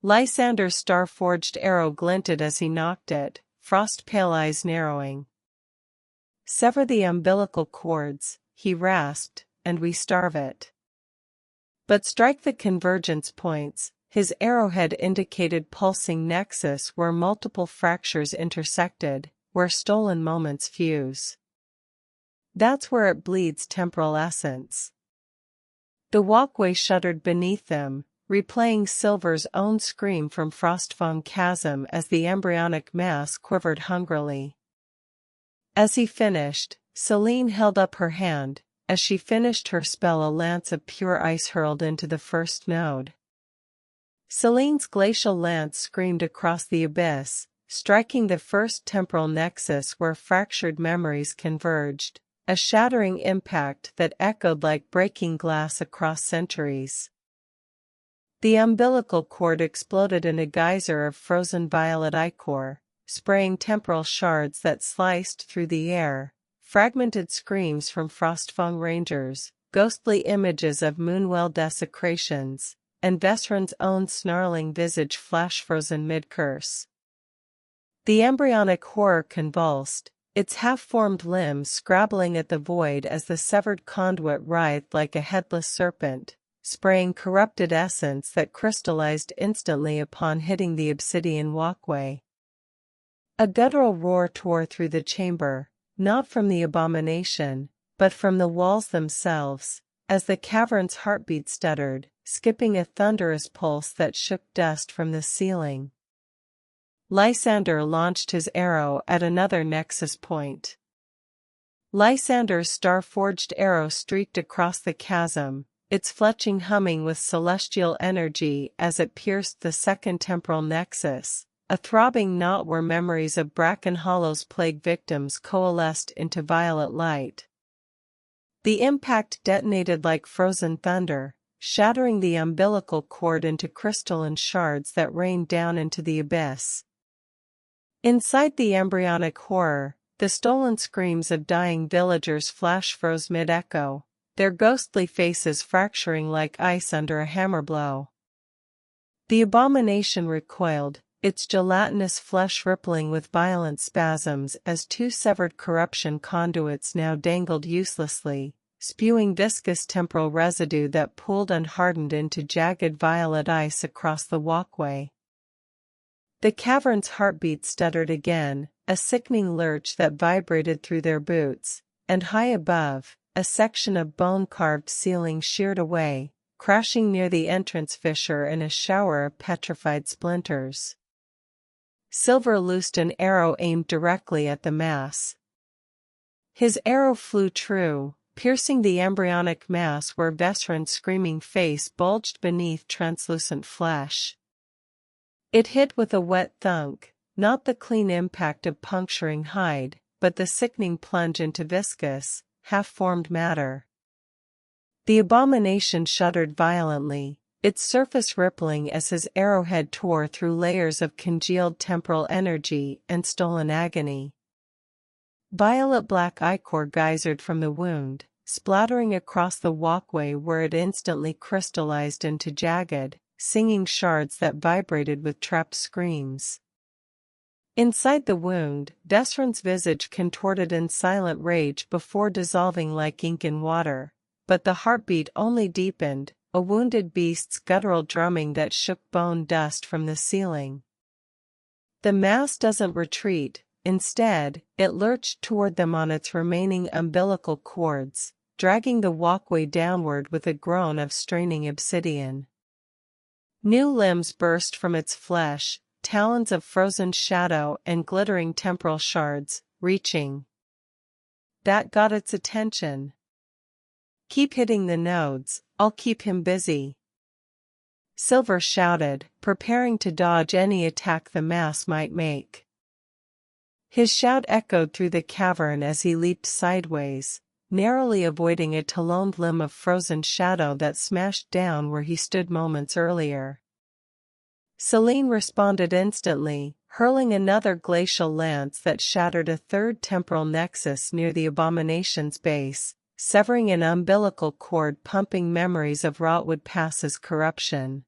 Lysander's star-forged arrow glinted as he nocked it, frost-pale eyes narrowing. "Sever the umbilical cords," he rasped, "and we starve it." "But strike the convergence points." His arrowhead indicated pulsing nexus where multiple fractures intersected, where stolen moments fuse. "That's where it bleeds temporal essence." The walkway shuddered beneath them, replaying Silver's own scream from Frostfang Chasm as the embryonic mass quivered hungrily. As he finished, Selene held up her hand. As she finished her spell, a lance of pure ice hurled into the first node. Selene's glacial lance screamed across the abyss, striking the first temporal nexus where fractured memories converged, a shattering impact that echoed like breaking glass across centuries. The umbilical cord exploded in a geyser of frozen violet ichor, spraying temporal shards that sliced through the air, fragmented screams from Frostfang rangers, ghostly images of moonwell desecrations, and Vesryn's own snarling visage flash-frozen mid-curse. The embryonic horror convulsed, its half-formed limbs scrabbling at the void as the severed conduit writhed like a headless serpent, spraying corrupted essence that crystallized instantly upon hitting the obsidian walkway. A guttural roar tore through the chamber, not from the abomination, but from the walls themselves, as the cavern's heartbeat stuttered, skipping a thunderous pulse that shook dust from the ceiling. Lysander launched his arrow at another nexus point. Lysander's star-forged arrow streaked across the chasm, its fletching humming with celestial energy as it pierced the second temporal nexus, a throbbing knot where memories of Bracken Hollow's plague victims coalesced into violet light. The impact detonated like frozen thunder, shattering the umbilical cord into crystalline shards that rained down into the abyss. Inside the embryonic horror, the stolen screams of dying villagers flash-froze mid-echo, their ghostly faces fracturing like ice under a hammer blow. The abomination recoiled, its gelatinous flesh rippling with violent spasms as two severed corruption conduits now dangled uselessly, spewing viscous temporal residue that pooled and hardened into jagged violet ice across the walkway. The cavern's heartbeat stuttered again, a sickening lurch that vibrated through their boots, and high above, a section of bone-carved ceiling sheared away, crashing near the entrance fissure in a shower of petrified splinters. Silver loosed an arrow aimed directly at the mass. His arrow flew true, piercing the embryonic mass where Vesryn's screaming face bulged beneath translucent flesh. It hit with a wet thunk, not the clean impact of puncturing hide, but the sickening plunge into viscous, half-formed matter. The abomination shuddered violently, its surface rippling as his arrowhead tore through layers of congealed temporal energy and stolen agony. Violet-black ichor geysered from the wound, splattering across the walkway where it instantly crystallized into jagged, singing shards that vibrated with trapped screams. Inside the wound, Vesryn's visage contorted in silent rage before dissolving like ink in water, but the heartbeat only deepened, a wounded beast's guttural drumming that shook bone dust from the ceiling. The mass doesn't retreat, instead, it lurched toward them on its remaining umbilical cords, dragging the walkway downward with a groan of straining obsidian. New limbs burst from its flesh, talons of frozen shadow and glittering temporal shards, reaching. That got its attention. "Keep hitting the nodes, I'll keep him busy." Silver shouted, preparing to dodge any attack the mass might make. His shout echoed through the cavern as he leaped sideways, narrowly avoiding a taloned limb of frozen shadow that smashed down where he stood moments earlier. Selene responded instantly, hurling another glacial lance that shattered a third temporal nexus near the abomination's base, severing an umbilical cord pumping memories of Rotwood Pass's corruption.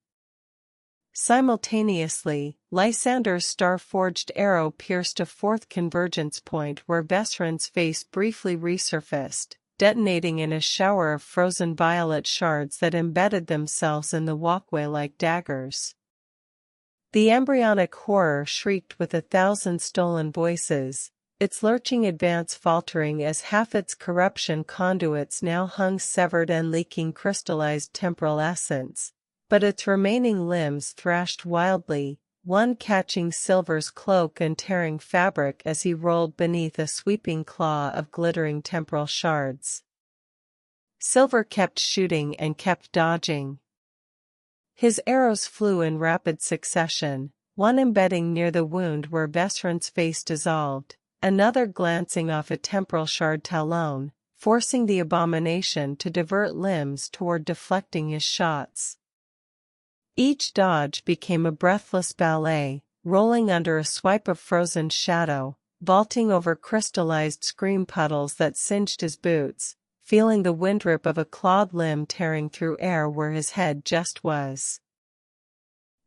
Simultaneously, Lysander's star-forged arrow pierced a fourth convergence point where Vesryn's face briefly resurfaced, detonating in a shower of frozen violet shards that embedded themselves in the walkway like daggers. The embryonic horror shrieked with 1,000 stolen voices, its lurching advance faltering as half its corruption conduits now hung severed and leaking crystallized temporal essence, but its remaining limbs thrashed wildly, one catching Silver's cloak and tearing fabric as he rolled beneath a sweeping claw of glittering temporal shards. Silver kept shooting and kept dodging. His arrows flew in rapid succession, one embedding near the wound where Vesryn's face dissolved, another glancing off a temporal shard talon, forcing the abomination to divert limbs toward deflecting his shots. Each dodge became a breathless ballet, rolling under a swipe of frozen shadow, vaulting over crystallized scream puddles that singed his boots, feeling the windrip of a clawed limb tearing through air where his head just was.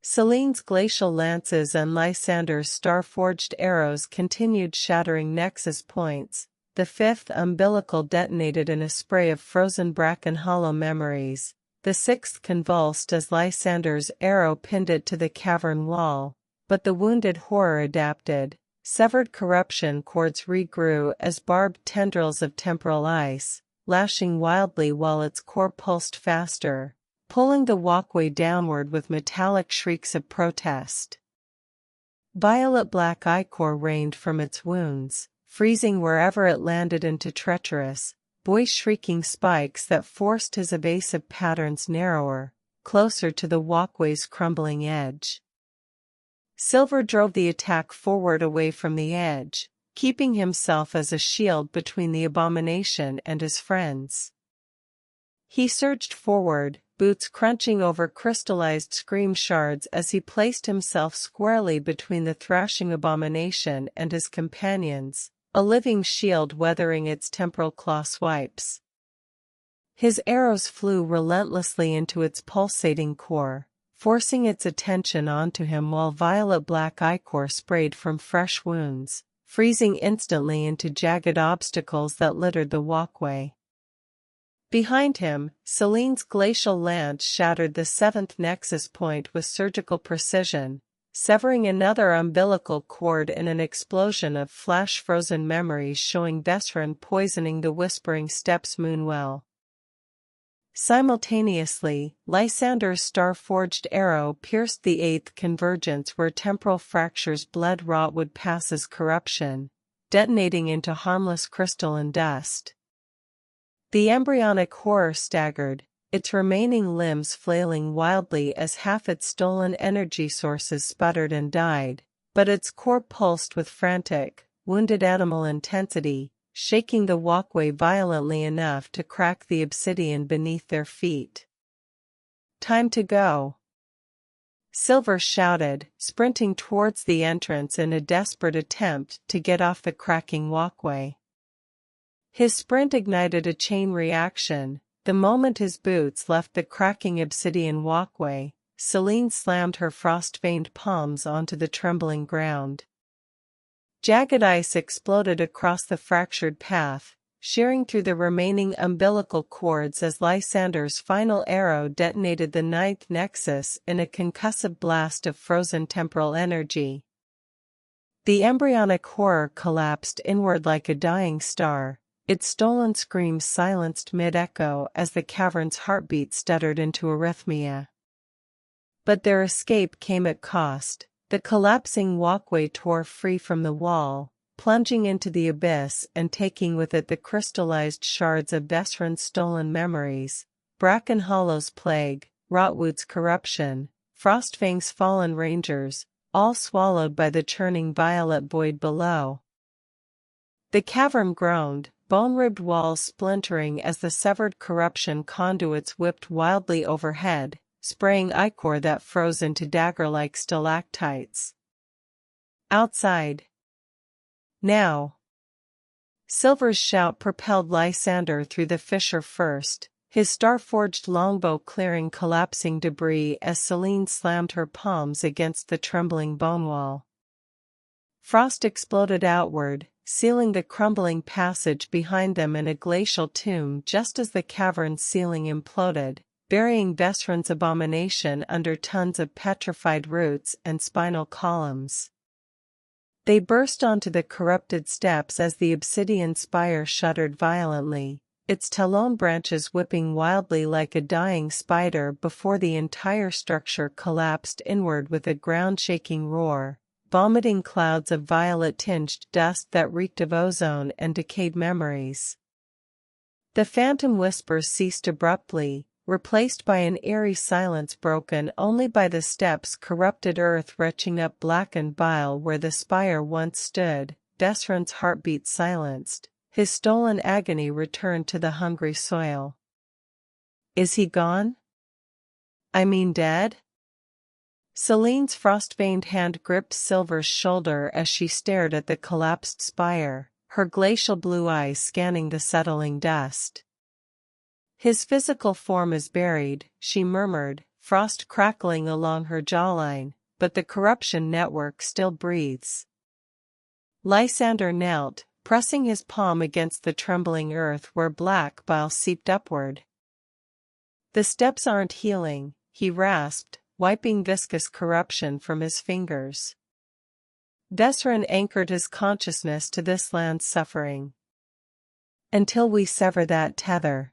Selene's glacial lances and Lysander's star-forged arrows continued shattering nexus points, the fifth umbilical detonated in a spray of frozen bracken hollow memories, the sixth convulsed as Lysander's arrow pinned it to the cavern wall, but the wounded horror adapted, severed corruption cords regrew as barbed tendrils of temporal ice, lashing wildly while its core pulsed faster, pulling the walkway downward with metallic shrieks of protest. Violet-black ichor rained from its wounds, freezing wherever it landed into treacherous, voice-shrieking spikes that forced his evasive patterns narrower, closer to the walkway's crumbling edge. Silver drove the attack forward away from the edge, keeping himself as a shield between the abomination and his friends. He surged forward, boots crunching over crystallized scream shards as he placed himself squarely between the thrashing abomination and his companions, a living shield weathering its temporal claw swipes. His arrows flew relentlessly into its pulsating core, forcing its attention onto him while violet-black ichor sprayed from fresh wounds, freezing instantly into jagged obstacles that littered the walkway. Behind him, Selene's glacial lance shattered the seventh nexus point with surgical precision, severing another umbilical cord in an explosion of flash-frozen memories showing Vesryn poisoning the Whispering Steppes moonwell. Simultaneously, Lysander's star-forged arrow pierced the eighth convergence where temporal fractures bled Rotwood Pass's corruption, detonating into harmless crystal and dust. The embryonic horror staggered, its remaining limbs flailing wildly as half its stolen energy sources sputtered and died, but its core pulsed with frantic, wounded animal intensity, shaking the walkway violently enough to crack the obsidian beneath their feet. "Time to go," Silver shouted, sprinting towards the entrance in a desperate attempt to get off the cracking walkway. His sprint ignited a chain reaction. The moment his boots left the cracking obsidian walkway, Selene slammed her frost-veined palms onto the trembling ground. Jagged ice exploded across the fractured path, shearing through the remaining umbilical cords as Lysander's final arrow detonated the ninth nexus in a concussive blast of frozen temporal energy. The embryonic horror collapsed inward like a dying star, its stolen screams silenced mid-echo as the cavern's heartbeat stuttered into arrhythmia. But their escape came at cost. The collapsing walkway tore free from the wall, plunging into the abyss and taking with it the crystallized shards of Vesryn's stolen memories, Bracken Hollow's plague, Rotwood's corruption, Frostfang's fallen rangers, all swallowed by the churning violet void below. The cavern groaned, bone-ribbed walls splintering as the severed corruption conduits whipped wildly overhead, spraying ichor that froze into dagger-like stalactites. Outside. Now. Silver's shout propelled Lysander through the fissure first, his star-forged longbow clearing collapsing debris as Selene slammed her palms against the trembling bone wall. Frost exploded outward, sealing the crumbling passage behind them in a glacial tomb just as the cavern's ceiling imploded, burying Vesryn's abomination under tons of petrified roots and spinal columns. They burst onto the corrupted steps as the obsidian spire shuddered violently, its talon branches whipping wildly like a dying spider before the entire structure collapsed inward with a ground-shaking roar, vomiting clouds of violet-tinged dust that reeked of ozone and decayed memories. The phantom whispers ceased abruptly, replaced by an eerie silence broken only by the steps' corrupted earth retching up blackened bile where the spire once stood. Vesryn's heartbeat silenced, his stolen agony returned to the hungry soil. Is he gone? I mean dead? Selene's frost-veined hand gripped Silver's shoulder as she stared at the collapsed spire, her glacial blue eyes scanning the settling dust. His physical form is buried, she murmured, frost crackling along her jawline, but the corruption network still breathes. Lysander knelt, pressing his palm against the trembling earth where black bile seeped upward. The steps aren't healing, he rasped, wiping viscous corruption from his fingers. Vesryn anchored his consciousness to this land's suffering. Until we sever that tether.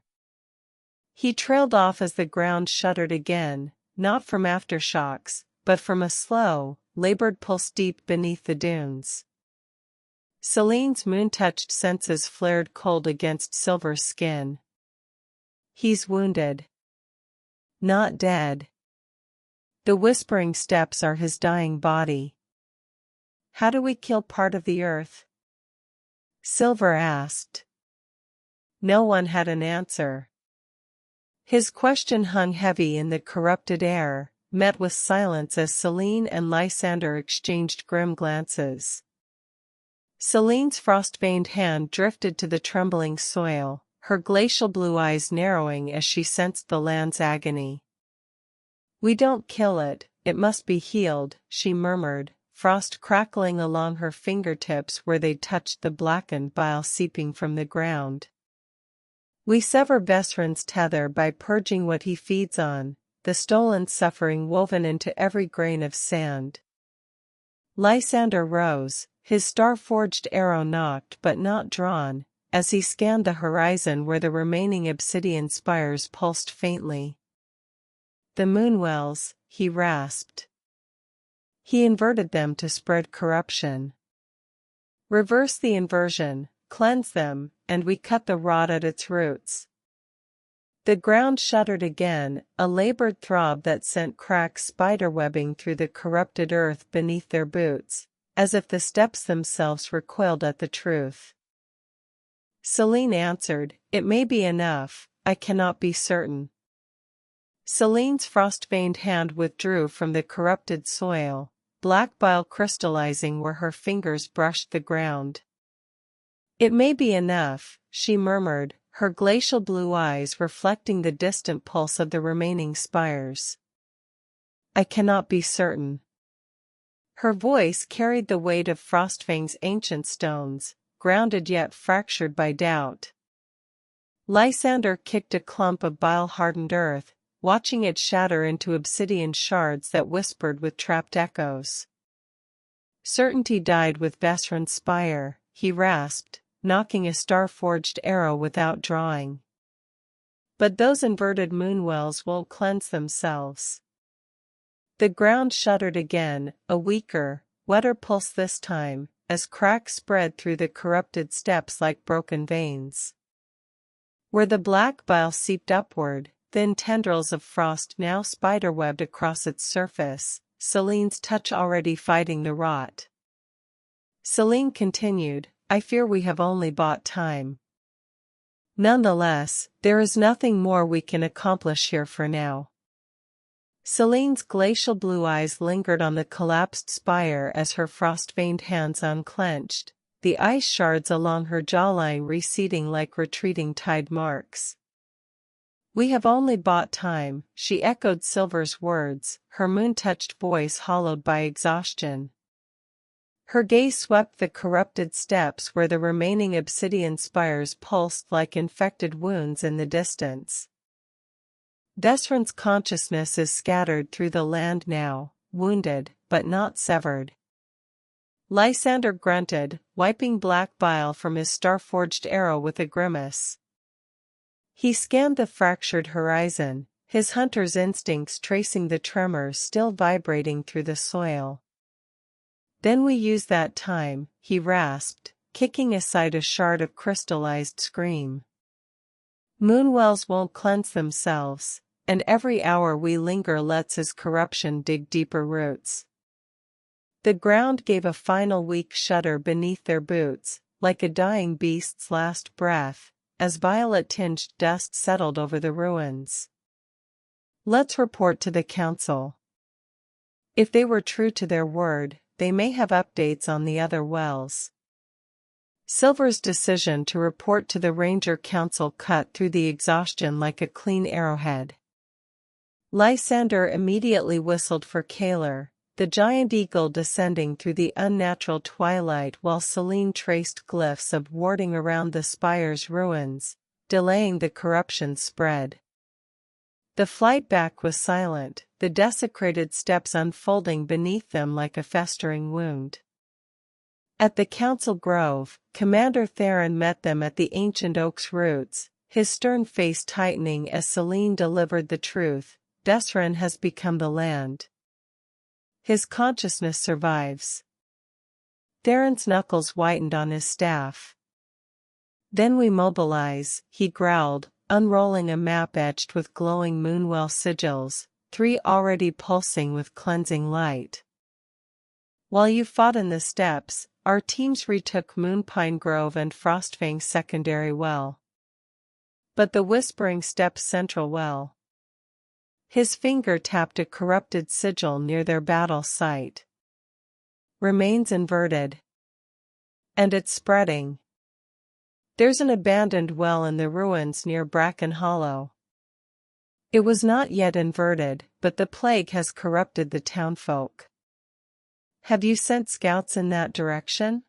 He trailed off as the ground shuddered again, not from aftershocks, but from a slow, labored pulse deep beneath the dunes. Selene's moon-touched senses flared cold against Silver's skin. He's wounded. Not dead. The whispering steps are his dying body. How do we kill part of the earth? Silver asked. No one had an answer. His question hung heavy in the corrupted air, met with silence as Selene and Lysander exchanged grim glances. Selene's frost-veined hand drifted to the trembling soil, her glacial blue eyes narrowing as she sensed the land's agony. We don't kill it, it must be healed, she murmured, frost crackling along her fingertips where they touched the blackened bile seeping from the ground. We sever Vesryn's tether by purging what he feeds on, the stolen suffering woven into every grain of sand. Lysander rose, his star-forged arrow nocked but not drawn, as he scanned the horizon where the remaining obsidian spires pulsed faintly. The moonwells, he rasped. He inverted them to spread corruption. Reverse the inversion, cleanse them, and we cut the rot at its roots. The ground shuddered again, a labored throb that sent cracked spiderwebbing through the corrupted earth beneath their boots, as if the steps themselves recoiled at the truth. Selene answered, It may be enough, I cannot be certain. Selene's frost-veined hand withdrew from the corrupted soil, black bile crystallizing where her fingers brushed the ground. It may be enough, she murmured, her glacial blue eyes reflecting the distant pulse of the remaining spires. I cannot be certain. Her voice carried the weight of Frostfang's ancient stones, grounded yet fractured by doubt. Lysander kicked a clump of bile-hardened earth, watching it shatter into obsidian shards that whispered with trapped echoes. Certainty died with Vesryn's spire, he rasped, knocking a star-forged arrow without drawing. But those inverted moonwells won't cleanse themselves. The ground shuddered again, a weaker, wetter pulse this time, as cracks spread through the corrupted steps like broken veins. Where the black bile seeped upward, thin tendrils of frost now spiderwebbed across its surface, Selene's touch already fighting the rot. Selene continued, I fear we have only bought time. Nonetheless, there is nothing more we can accomplish here for now. Selene's glacial blue eyes lingered on the collapsed spire as her frost-veined hands unclenched, the ice shards along her jawline receding like retreating tide marks. We have only bought time, she echoed Silver's words, her moon-touched voice hollowed by exhaustion. Her gaze swept the corrupted steps where the remaining obsidian spires pulsed like infected wounds in the distance. Vesryn's consciousness is scattered through the land now, wounded, but not severed. Lysander grunted, wiping black bile from his star-forged arrow with a grimace. He scanned the fractured horizon, his hunter's instincts tracing the tremors still vibrating through the soil. Then we use that time, he rasped, kicking aside a shard of crystallized scream. Moonwells won't cleanse themselves, and every hour we linger lets his corruption dig deeper roots. The ground gave a final weak shudder beneath their boots, like a dying beast's last breath, as violet-tinged dust settled over the ruins. Let's report to the council. If they were true to their word, they may have updates on the other wells. Silver's decision to report to the Ranger Council cut through the exhaustion like a clean arrowhead. Lysander immediately whistled for Kaler, the giant eagle descending through the unnatural twilight while Selene traced glyphs of warding around the spire's ruins, delaying the corruption's spread. The flight back was silent, the desecrated steps unfolding beneath them like a festering wound. At the council grove, Commander Theron met them at the ancient oak's roots, his stern face tightening as Selene delivered the truth. Vesryn has become the land. His consciousness survives. Theron's knuckles whitened on his staff. Then we mobilize, he growled, unrolling a map etched with glowing moonwell sigils, 3 already pulsing with cleansing light. While you fought in the steppes, our teams retook Moonpine Grove and Frostfang's secondary well. But the Whispering Steppes central well. His finger tapped a corrupted sigil near their battle site. Remains inverted. And it's spreading. There's an abandoned well in the ruins near Bracken Hollow. It was not yet inverted, but the plague has corrupted the townfolk. Have you sent scouts in that direction?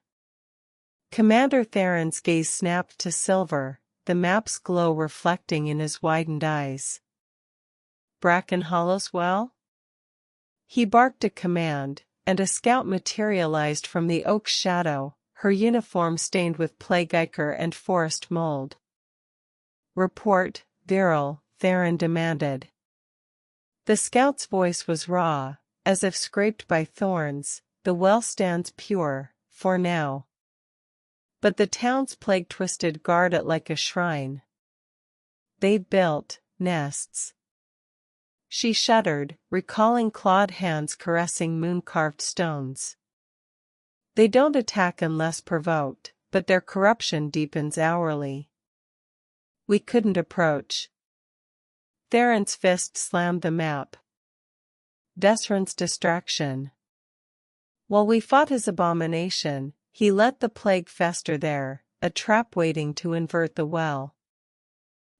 Commander Theron's gaze snapped to Silver, the map's glow reflecting in his widened eyes. Bracken Hollow's well? He barked a command, and a scout materialized from the oak's shadow, her uniform stained with plague ichor and forest mold. Report, Viral, Theron demanded. The scout's voice was raw, as if scraped by thorns. The well stands pure, for now. But the town's plague twisted guard it like a shrine. They've built nests. She shuddered, recalling clawed hands caressing moon-carved stones. They don't attack unless provoked, but their corruption deepens hourly. We couldn't approach. Theron's fist slammed the map. Vesryn's distraction. While we fought his abomination, he let the plague fester there, a trap waiting to invert the well.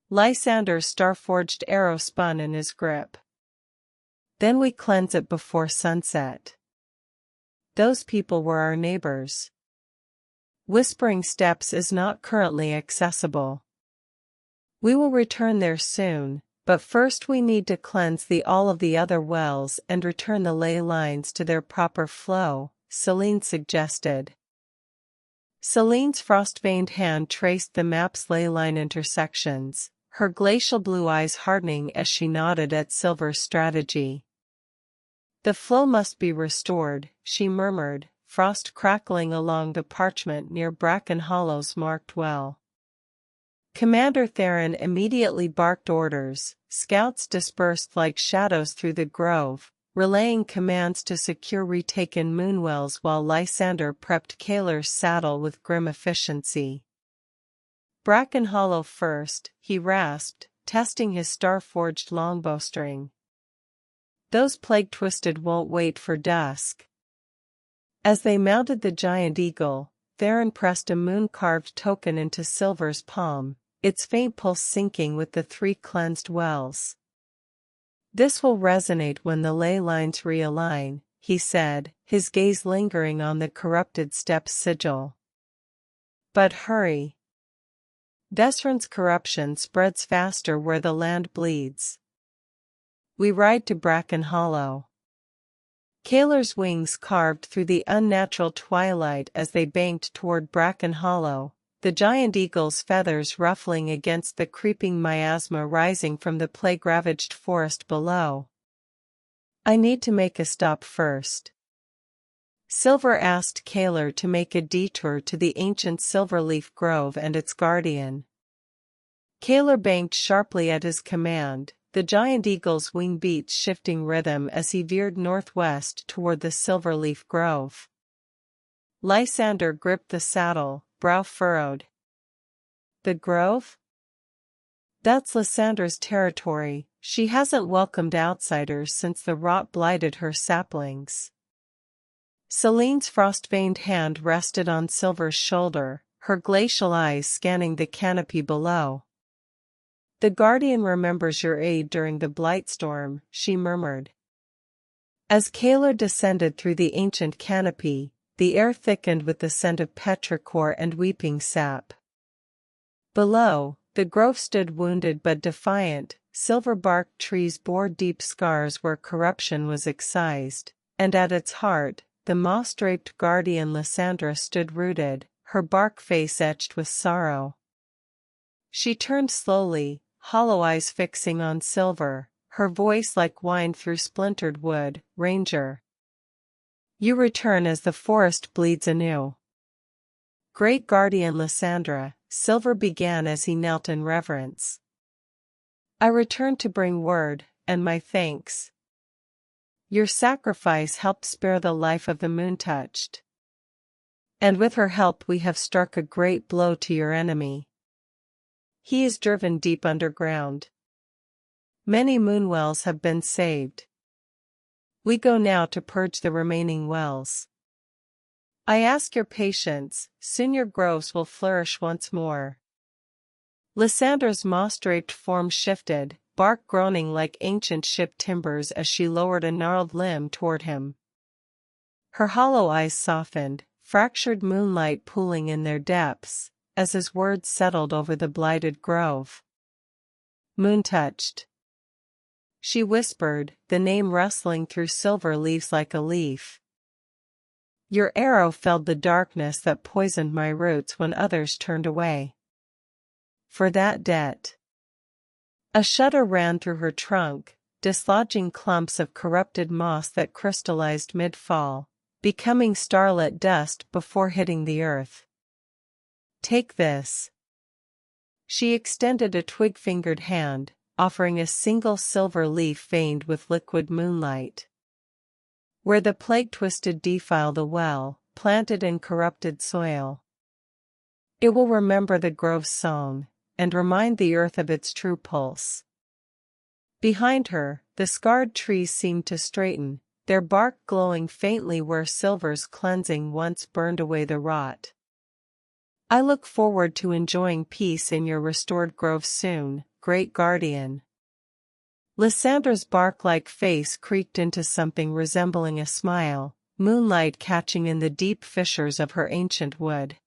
Lysander's star-forged arrow spun in his grip. Then we cleanse it before sunset. Those people were our neighbors. Whispering Steppes is not currently accessible. We will return there soon, but first we need to cleanse all of the other wells and return the ley lines to their proper flow, Selene suggested. Selene's frost-veined hand traced the map's ley line intersections, her glacial blue eyes hardening as she nodded at Silver's strategy. The flow must be restored, she murmured, frost crackling along the parchment near Bracken Hollow's marked well. Commander Theron immediately barked orders, scouts dispersed like shadows through the grove, relaying commands to secure retaken moonwells while Lysander prepped Kaler's saddle with grim efficiency. "Bracken Hollow first," he rasped, testing his star-forged longbowstring. "Those plague-twisted won't wait for dusk." As they mounted the giant eagle, Theron pressed a moon-carved token into Silver's palm, its faint pulse syncing with the 3 cleansed wells. "This will resonate when the ley lines realign," he said, his gaze lingering on the corrupted stepp's sigil. "But hurry. Vesryn's corruption spreads faster where the land bleeds. We ride to Bracken Hollow." Kaler's wings carved through the unnatural twilight as they banked toward Bracken Hollow, the giant eagle's feathers ruffling against the creeping miasma rising from the plague-ravaged forest below. "I need to make a stop first." Silver asked Kaler to make a detour to the ancient Silverleaf Grove and its guardian. Kaler banked sharply at his command, the giant eagle's wing beats shifting rhythm as he veered northwest toward the Silverleaf Grove. Lysander gripped the saddle, brow furrowed. "The Grove? That's Lysander's territory. She hasn't welcomed outsiders since the rot blighted her saplings." Selene's frost-veined hand rested on Silver's shoulder, her glacial eyes scanning the canopy below. "The Guardian remembers your aid during the Blightstorm," she murmured. As Kaler descended through the ancient canopy, the air thickened with the scent of petrichor and weeping sap. Below, the grove stood wounded but defiant, silver-barked trees bore deep scars where corruption was excised, and at its heart, the moss-draped guardian Lysandra stood rooted, her bark face etched with sorrow. She turned slowly, hollow eyes fixing on Silver, her voice like wine through splintered wood. "Ranger, you return as the forest bleeds anew." "Great Guardian Lysandra," Silver began as he knelt in reverence. "I return to bring word, and my thanks. Your sacrifice helped spare the life of the Moon-touched. And with her help we have struck a great blow to your enemy. He is driven deep underground. Many moonwells have been saved. We go now to purge the remaining wells. I ask your patience, soon your groves will flourish once more." Lysander's moss-draped form shifted, bark groaning like ancient ship timbers as she lowered a gnarled limb toward him. Her hollow eyes softened, fractured moonlight pooling in their depths, as his words settled over the blighted grove. "Moon-touched," she whispered, the name rustling through silver leaves like a leaf. "Your arrow felled the darkness that poisoned my roots when others turned away. For that debt." A shudder ran through her trunk, dislodging clumps of corrupted moss that crystallized mid-fall, becoming starlit dust before hitting the earth. "Take this." She extended a twig-fingered hand, offering a single silver leaf veined with liquid moonlight. "Where the plague-twisted defile the well, planted in corrupted soil. It will remember the grove's song, and remind the earth of its true pulse." Behind her, the scarred trees seemed to straighten, their bark glowing faintly where Silver's cleansing once burned away the rot. "I look forward to enjoying peace in your restored grove soon, Great Guardian." Lysander's bark-like face creaked into something resembling a smile, moonlight catching in the deep fissures of her ancient wood.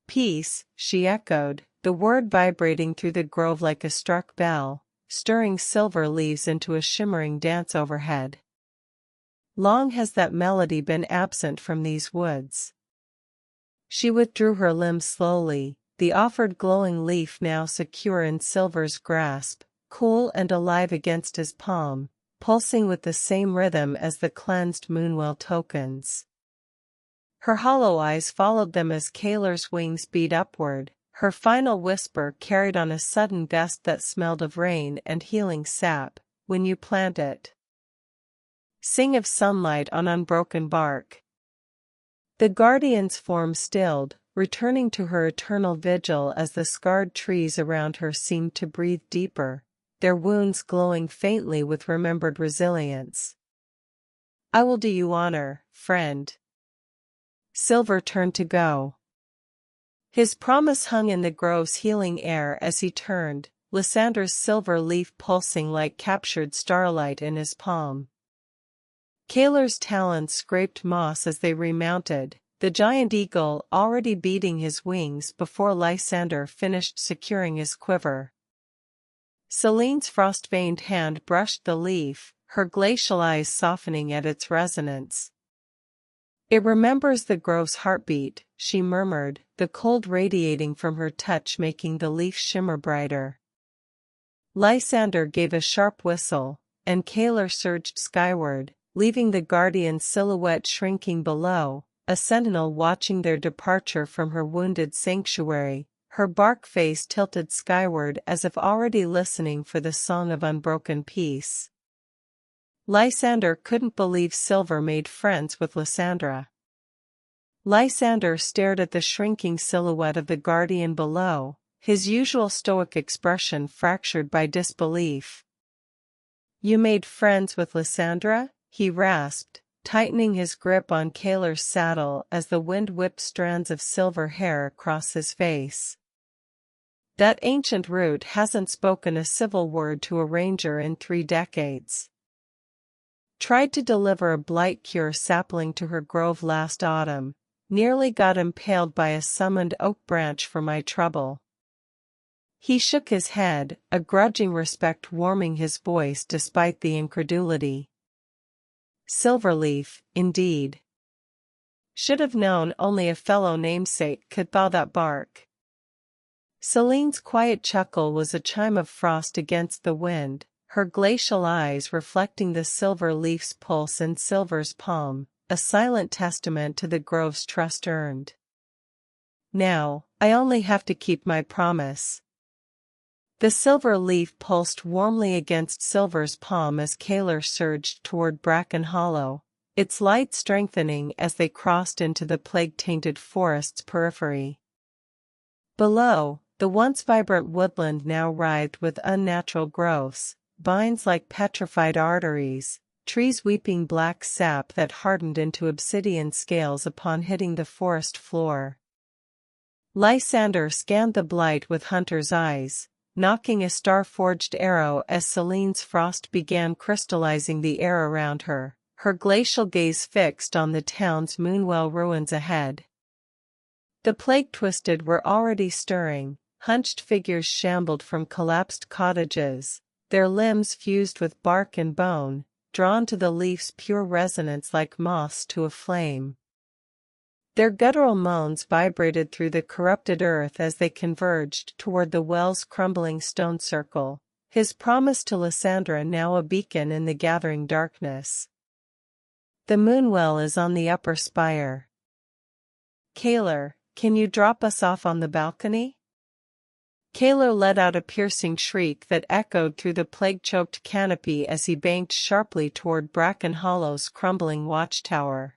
"Peace," she echoed, the word vibrating through the grove like a struck bell, stirring silver leaves into a shimmering dance overhead. Long has that melody been absent from these woods. She withdrew her limbs slowly, the offered glowing leaf now secure in Silver's grasp, cool and alive against his palm, pulsing with the same rhythm as the cleansed moonwell tokens. Her hollow eyes followed them as Kaler's wings beat upward, her final whisper carried on a sudden gust that smelled of rain and healing sap. When you plant it, sing of sunlight on unbroken bark. The guardian's form stilled, returning to her eternal vigil as the scarred trees around her seemed to breathe deeper, their wounds glowing faintly with remembered resilience. I will do you honor, friend. Silver turned to go. His promise hung in the grove's healing air as he turned, Lysander's silver leaf pulsing like captured starlight in his palm. Kaler's talons scraped moss as they remounted, the giant eagle already beating his wings before Lysander finished securing his quiver. Selene's frost-veined hand brushed the leaf, her glacial eyes softening at its resonance. It remembers the grove's heartbeat, she murmured, the cold radiating from her touch making the leaf shimmer brighter. Lysander gave a sharp whistle, and Kaler surged skyward, leaving the guardian's silhouette shrinking below, a sentinel watching their departure from her wounded sanctuary, her bark face tilted skyward as if already listening for the song of unbroken peace. Lysander couldn't believe Silver made friends with Lysandra. Lysander stared at the shrinking silhouette of the guardian below, his usual stoic expression fractured by disbelief. You made friends with Lysandra? He rasped, tightening his grip on Kaler's saddle as the wind whipped strands of silver hair across his face. That ancient root hasn't spoken a civil word to a ranger in 3 decades. Tried to deliver a blight cure sapling to her grove last autumn, nearly got impaled by a summoned oak branch for my trouble. He shook his head, a grudging respect warming his voice despite the incredulity. Silverleaf, indeed. Should have known only a fellow namesake could thaw that bark. Selene's quiet chuckle was a chime of frost against the wind, her glacial eyes reflecting the silver leaf's pulse in Silver's palm, a silent testament to the grove's trust earned. Now, I only have to keep my promise. The silver leaf pulsed warmly against Silver's palm as Kaler surged toward Bracken Hollow, its light strengthening as they crossed into the plague-tainted forest's periphery. Below, the once vibrant woodland now writhed with unnatural growths, vines like petrified arteries, trees weeping black sap that hardened into obsidian scales upon hitting the forest floor. Lysander scanned the blight with hunter's eyes, knocking a star-forged arrow as Selene's frost began crystallizing the air around her, her glacial gaze fixed on the town's moonwell ruins ahead. The plague-twisted were already stirring, hunched figures shambled from collapsed cottages, their limbs fused with bark and bone, drawn to the leaf's pure resonance like moths to a flame. Their guttural moans vibrated through the corrupted earth as they converged toward the well's crumbling stone circle, his promise to Lysandra now a beacon in the gathering darkness. The moonwell is on the upper spire. Kaler, can you drop us off on the balcony? Kaler let out a piercing shriek that echoed through the plague-choked canopy as he banked sharply toward Bracken Hollow's crumbling watchtower.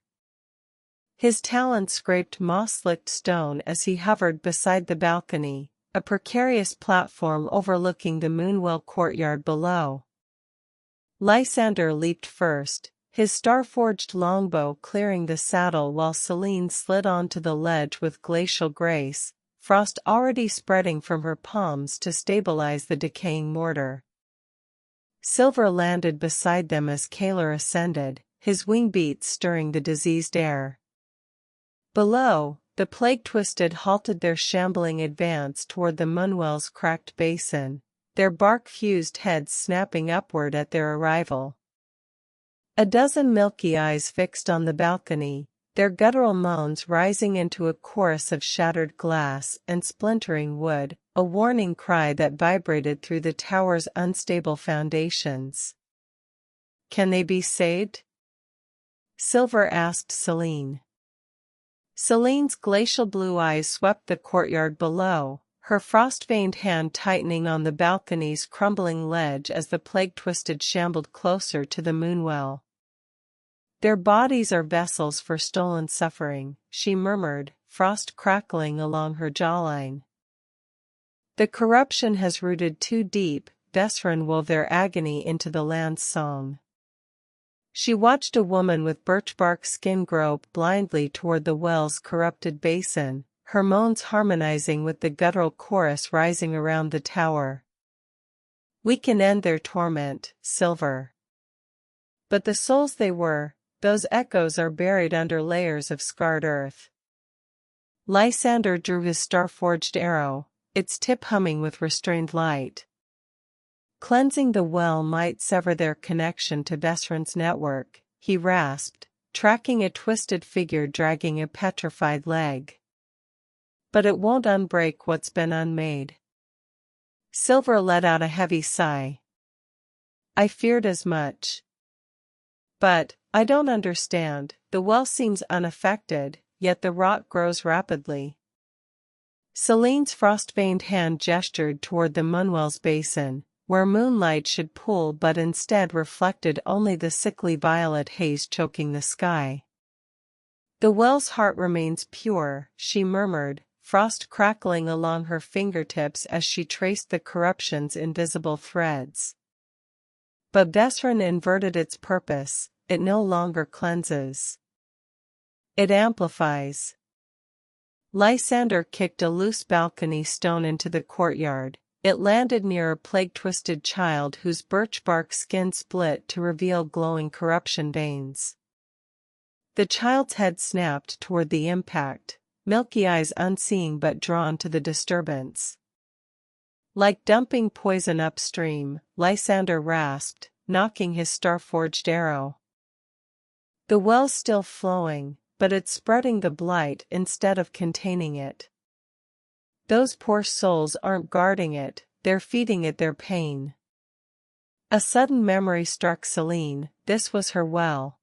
His talons scraped moss-licked stone as he hovered beside the balcony, a precarious platform overlooking the moonwell courtyard below. Lysander leaped first, his star-forged longbow clearing the saddle while Selene slid onto the ledge with glacial grace, frost already spreading from her palms to stabilize the decaying mortar. Silver landed beside them as Kaler ascended, his wing beats stirring the diseased air. Below, the plague-twisted halted their shambling advance toward the moonwell's cracked basin, their bark-fused heads snapping upward at their arrival. A dozen milky eyes fixed on the balcony, their guttural moans rising into a chorus of shattered glass and splintering wood, a warning cry that vibrated through the tower's unstable foundations. Can they be saved? Silver asked Selene. Selene's glacial blue eyes swept the courtyard below, her frost-veined hand tightening on the balcony's crumbling ledge as the plague-twisted shambled closer to the moonwell. "Their bodies are vessels for stolen suffering," she murmured, frost crackling along her jawline. "The corruption has rooted too deep," Vesryn wove their agony into the land's song. She watched a woman with birch-bark skin grope blindly toward the well's corrupted basin, her moans harmonizing with the guttural chorus rising around the tower. "We can end their torment, Silver." But the souls they were, those echoes are buried under layers of scarred earth. Lysander drew his star-forged arrow, its tip humming with restrained light. Cleansing the well might sever their connection to Vesryn's network, he rasped, tracking a twisted figure dragging a petrified leg. "But it won't unbreak what's been unmade." Silver let out a heavy sigh. "I feared as much. But, I don't understand, the well seems unaffected, yet the rot grows rapidly." Selene's frost-veined hand gestured toward the moonwell's basin, where moonlight should pool but instead reflected only the sickly violet haze choking the sky. "The well's heart remains pure," she murmured, frost crackling along her fingertips as she traced the corruption's invisible threads. "But Vesryn inverted its purpose, it no longer cleanses. It amplifies." Lysander kicked a loose balcony stone into the courtyard. It landed near a plague-twisted child whose birch-bark skin split to reveal glowing corruption veins. The child's head snapped toward the impact, milky eyes unseeing but drawn to the disturbance. "Like dumping poison upstream," Lysander rasped, knocking his star-forged arrow. "The well's still flowing, but it's spreading the blight instead of containing it. Those poor souls aren't guarding it, they're feeding it their pain." A sudden memory struck Selene, this was her well.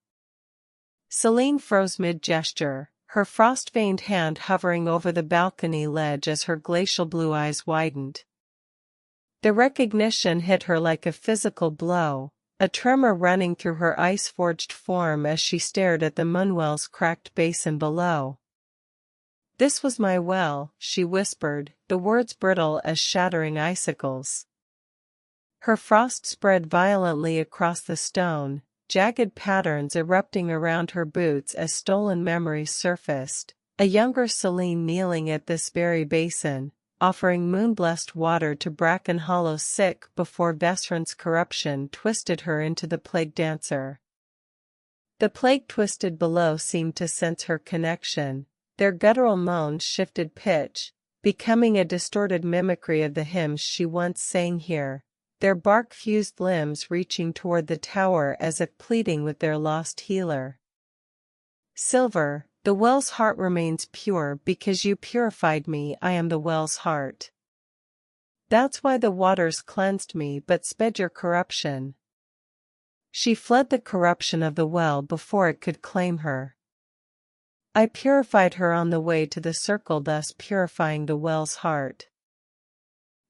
Selene froze mid-gesture, her frost-veined hand hovering over the balcony ledge as her glacial blue eyes widened. The recognition hit her like a physical blow, a tremor running through her ice-forged form as she stared at the moonwell's cracked basin below. "This was my well," she whispered, the words brittle as shattering icicles. Her frost spread violently across the stone, jagged patterns erupting around her boots as stolen memories surfaced, a younger Selene kneeling at this very basin, offering moon-blessed water to Bracken Hollow's sick before Vesryn's corruption twisted her into the plague dancer. The plague twisted below seemed to sense her connection. Their guttural moans shifted pitch, becoming a distorted mimicry of the hymns she once sang here, their bark-fused limbs reaching toward the tower as if pleading with their lost healer. "Silver, the well's heart remains pure because you purified me. I am the well's heart. That's why the waters cleansed me but sped your corruption." She fled the corruption of the well before it could claim her. "I purified her on the way to the circle, thus purifying the well's heart.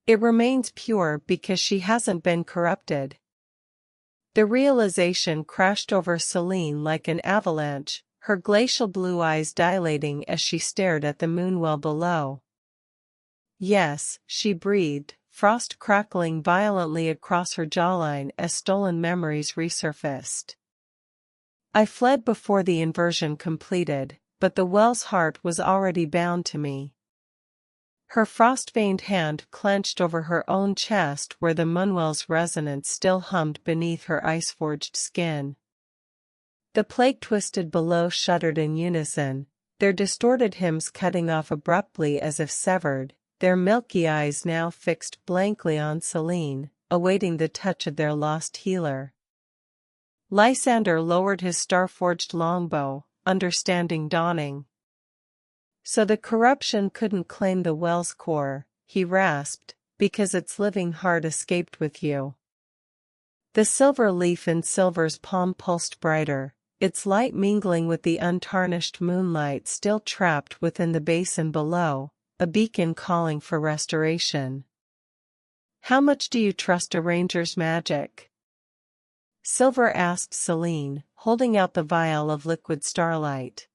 It remains pure because she hasn't been corrupted." The realization crashed over Selene like an avalanche, her glacial blue eyes dilating as she stared at the moonwell below. "Yes," she breathed, frost crackling violently across her jawline as stolen memories resurfaced. "I fled before the inversion completed, but the well's heart was already bound to me." Her frost-veined hand clenched over her own chest where the moonwell's resonance still hummed beneath her ice-forged skin. The plague twisted below shuddered in unison, their distorted hymns cutting off abruptly as if severed, their milky eyes now fixed blankly on Selene, awaiting the touch of their lost healer. Lysander lowered his star-forged longbow, understanding dawning. "So the corruption couldn't claim the well's core," he rasped, "because its living heart escaped with you." The silver leaf in Silver's palm pulsed brighter, its light mingling with the untarnished moonlight still trapped within the basin below, a beacon calling for restoration. "How much do you trust a ranger's magic?" Silver asked Selene, holding out the vial of liquid starlight.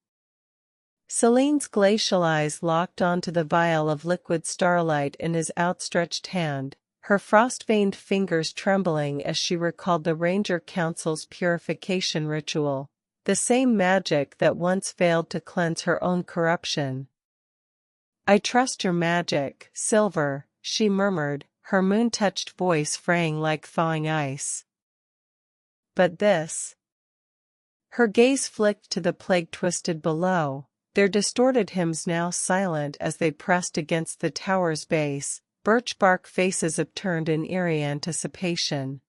Selene's glacial eyes locked onto the vial of liquid starlight in his outstretched hand, her frost-veined fingers trembling as she recalled the Ranger Council's purification ritual, the same magic that once failed to cleanse her own corruption. "I trust your magic, Silver," she murmured, her moon-touched voice fraying like thawing ice. "But this—" Her gaze flicked to the plague twisted below, their distorted hymns now silent as they pressed against the tower's base, birch bark faces upturned in eerie anticipation.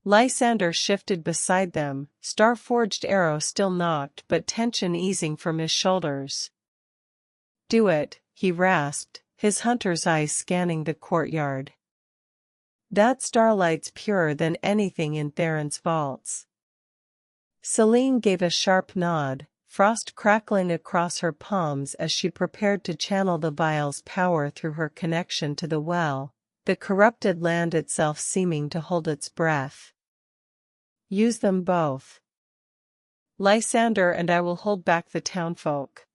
Lysander shifted beside them, star-forged arrow still knocked but tension easing from his shoulders. "Do it," he rasped, his hunter's eyes scanning the courtyard. "That starlight's purer than anything in Theron's vaults." Selene gave a sharp nod, frost crackling across her palms as she prepared to channel the vial's power through her connection to the well, the corrupted land itself seeming to hold its breath. "Use them both. Lysander and I will hold back the townfolk.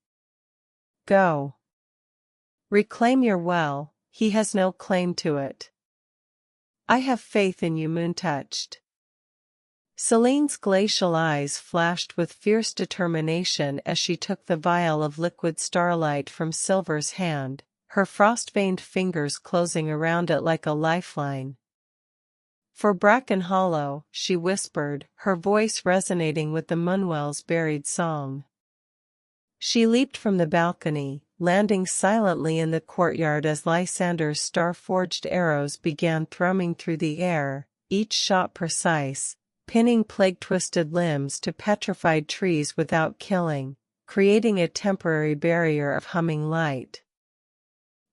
Go. Reclaim your well, he has no claim to it. I have faith in you, moon-touched." Selene's glacial eyes flashed with fierce determination as she took the vial of liquid starlight from Silver's hand, her frost-veined fingers closing around it like a lifeline. "For Bracken Hollow," she whispered, her voice resonating with the moonwells' buried song. She leaped from the balcony, landing silently in the courtyard as Lysander's star-forged arrows began thrumming through the air, each shot precise, pinning plague-twisted limbs to petrified trees without killing, creating a temporary barrier of humming light.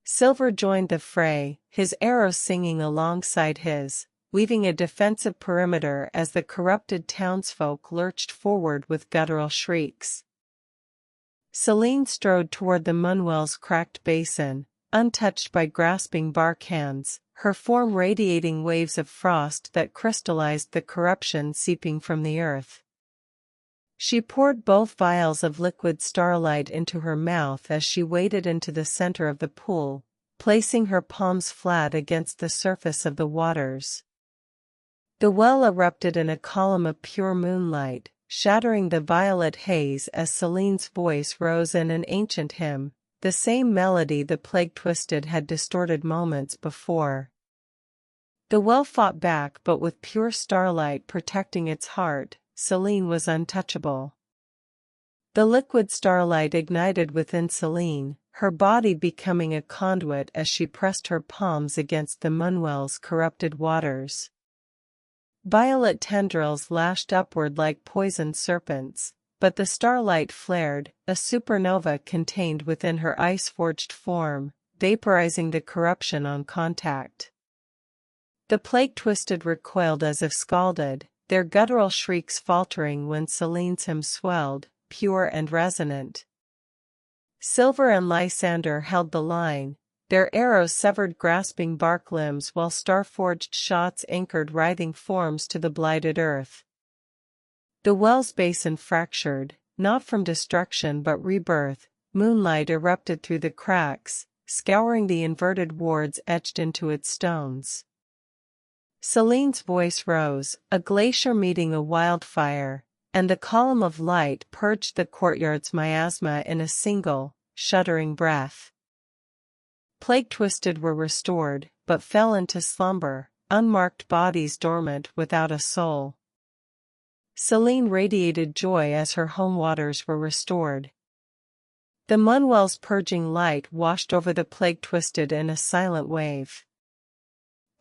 Silver joined the fray, his arrows singing alongside his, weaving a defensive perimeter as the corrupted townsfolk lurched forward with guttural shrieks. Selene strode toward the moonwell's cracked basin, untouched by grasping bark hands, her form radiating waves of frost that crystallized the corruption seeping from the earth. She poured both vials of liquid starlight into her mouth as she waded into the center of the pool, placing her palms flat against the surface of the waters. The well erupted in a column of pure moonlight, shattering the violet haze as Selene's voice rose in an ancient hymn, the same melody the plague-twisted had distorted moments before. The well fought back, but with pure starlight protecting its heart, Selene was untouchable. The liquid starlight ignited within Selene, her body becoming a conduit as she pressed her palms against the moonwell's corrupted waters. Violet tendrils lashed upward like poisoned serpents, but the starlight flared, a supernova contained within her ice-forged form, vaporizing the corruption on contact. The plague-twisted recoiled as if scalded, their guttural shrieks faltering when Selene's hymn swelled, pure and resonant. Silver and Lysander held the line, their arrows severed grasping bark limbs while star-forged shots anchored writhing forms to the blighted earth. The well's basin fractured, not from destruction but rebirth, moonlight erupted through the cracks, scouring the inverted wards etched into its stones. Selene's voice rose, a glacier meeting a wildfire, and the column of light purged the courtyard's miasma in a single, shuddering breath. Plague-twisted were restored, but fell into slumber, unmarked bodies dormant without a soul. Selene radiated joy as her home waters were restored. The moonwell's purging light washed over the plague-twisted in a silent wave.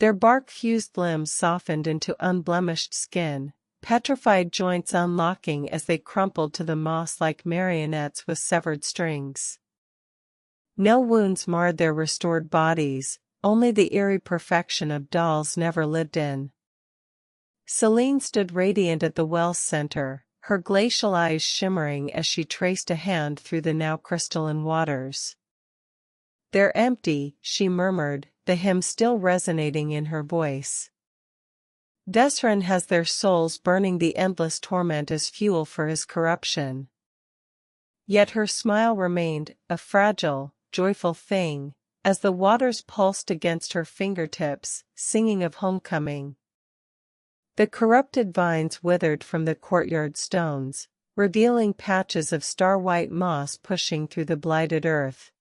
Their bark-fused limbs softened into unblemished skin, petrified joints unlocking as they crumpled to the moss like marionettes with severed strings. No wounds marred their restored bodies, only the eerie perfection of dolls never lived in. Selene stood radiant at the well's center, her glacial eyes shimmering as she traced a hand through the now crystalline waters. They're empty, she murmured, the hymn still resonating in her voice. Vesryn has their souls burning the endless torment as fuel for his corruption. Yet her smile remained, a fragile, joyful thing, as the waters pulsed against her fingertips, singing of homecoming. The corrupted vines withered from the courtyard stones, revealing patches of star-white moss pushing through the blighted earth.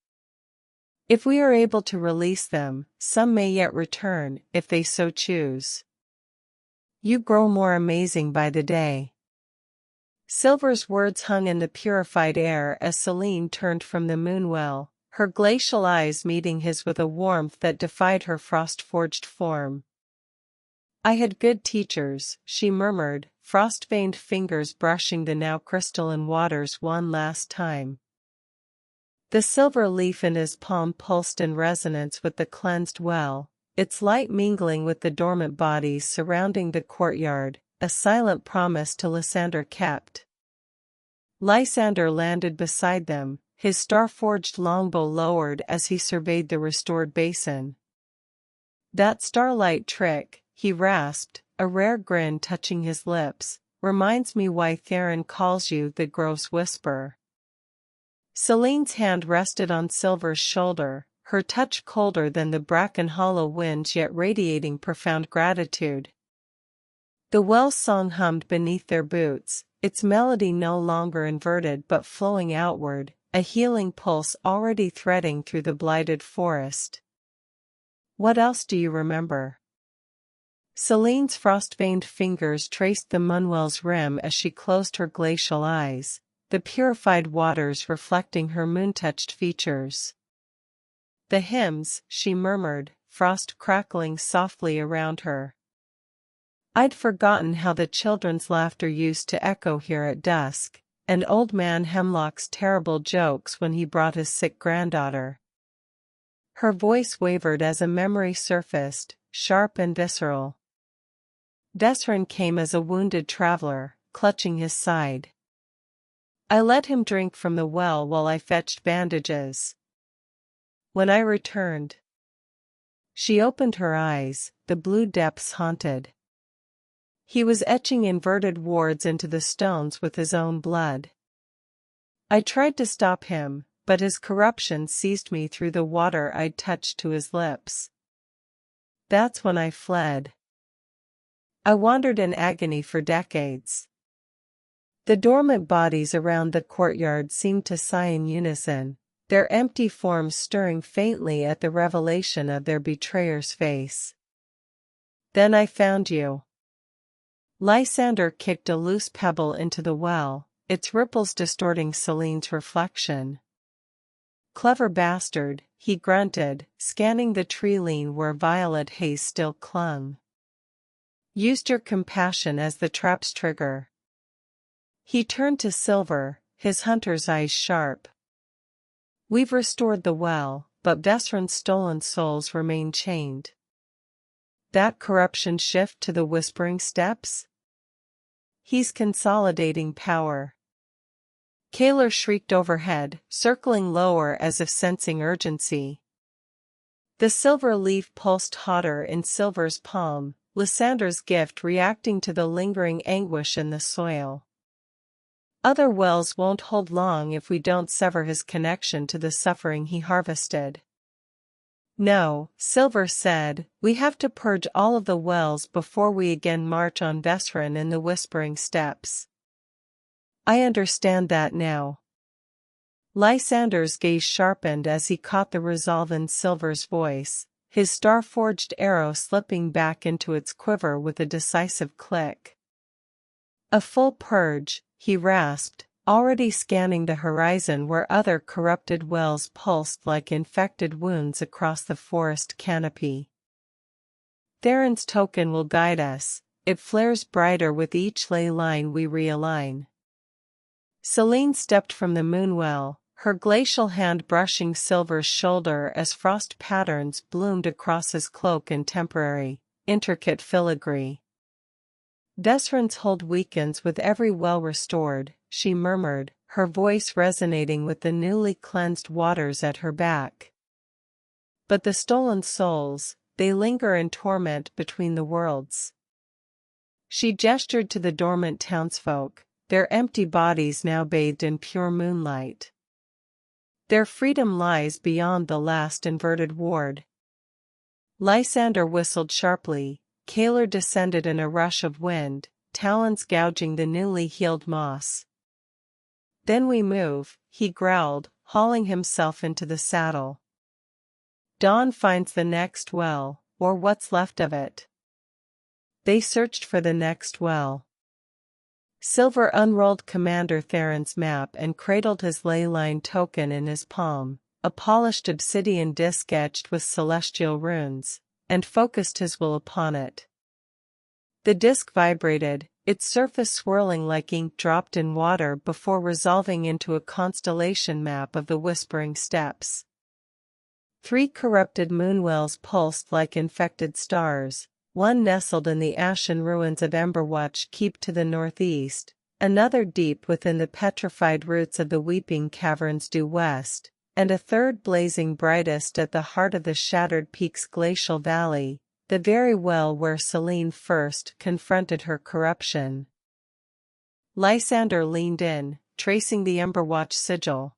If we are able to release them, some may yet return, if they so choose. You grow more amazing by the day. Silver's words hung in the purified air as Selene turned from the moonwell, her glacial eyes meeting his with a warmth that defied her frost-forged form. I had good teachers, she murmured, frost-veined fingers brushing the now crystalline waters one last time. The silver leaf in his palm pulsed in resonance with the cleansed well, its light mingling with the dormant bodies surrounding the courtyard, a silent promise to Lysander kept. Lysander landed beside them, his star-forged longbow lowered as he surveyed the restored basin. That starlight trick, he rasped, a rare grin touching his lips, reminds me why Theron calls you the gross whisper. Selene's hand rested on Silver's shoulder, her touch colder than the bracken hollow winds yet radiating profound gratitude. The well's song hummed beneath their boots, its melody no longer inverted but flowing outward, a healing pulse already threading through the blighted forest. What else do you remember? Selene's frost-veined fingers traced the moonwell's rim as she closed her glacial eyes, the purified waters reflecting her moon-touched features. The hymns, she murmured, frost crackling softly around her. I'd forgotten how the children's laughter used to echo here at dusk, and old man Hemlock's terrible jokes when he brought his sick granddaughter. Her voice wavered as a memory surfaced, sharp and visceral. Vesryn came as a wounded traveler, clutching his side. I let him drink from the well while I fetched bandages. When I returned, she opened her eyes, the blue depths haunted. He was etching inverted wards into the stones with his own blood. I tried to stop him, but his corruption seized me through the water I'd touched to his lips. That's when I fled. I wandered in agony for decades. The dormant bodies around the courtyard seemed to sigh in unison, their empty forms stirring faintly at the revelation of their betrayer's face. Then I found you. Lysander kicked a loose pebble into the well, its ripples distorting Selene's reflection. Clever bastard, he grunted, scanning the tree-line where violet haze still clung. Used your compassion as the trap's trigger. He turned to Silver, his hunter's eyes sharp. We've restored the well, but Vesryn's stolen souls remain chained. That corruption shift to the whispering steps? He's consolidating power. Kaler shrieked overhead, circling lower as if sensing urgency. The silver leaf pulsed hotter in Silver's palm, Lysander's gift reacting to the lingering anguish in the soil. Other wells won't hold long if we don't sever his connection to the suffering he harvested. No, Silver said, we have to purge all of the wells before we again march on Vesryn in the Whispering Steppes. I understand that now. Lysander's gaze sharpened as he caught the resolve in Silver's voice, his star-forged arrow slipping back into its quiver with a decisive click. A full purge, he rasped, already scanning the horizon where other corrupted wells pulsed like infected wounds across the forest canopy. Theron's token will guide us, it flares brighter with each ley line we realign. Selene stepped from the moonwell, her glacial hand brushing Silver's shoulder as frost patterns bloomed across his cloak in temporary, intricate filigree. Vesryn's hold weakens with every well restored, she murmured, her voice resonating with the newly cleansed waters at her back. But the stolen souls, they linger in torment between the worlds. She gestured to the dormant townsfolk, their empty bodies now bathed in pure moonlight. Their freedom lies beyond the last inverted ward. Lysander whistled sharply. Kaler descended in a rush of wind, talons gouging the newly healed moss. Then we move, he growled, hauling himself into the saddle. Dawn finds the next well, or what's left of it. They searched for the next well. Silver unrolled Commander Theron's map and cradled his ley line token in his palm, a polished obsidian disc etched with celestial runes, and focused his will upon it. The disc vibrated, its surface swirling like ink dropped in water before resolving into a constellation map of the Whispering Steppes. 3 corrupted moonwells pulsed like infected stars, one nestled in the ashen ruins of Emberwatch Keep to the northeast, another deep within the petrified roots of the Weeping Caverns due west, and a third blazing brightest at the heart of the Shattered Peaks glacial valley, the very well where Selene first confronted her corruption. Lysander leaned in, tracing the Emberwatch sigil.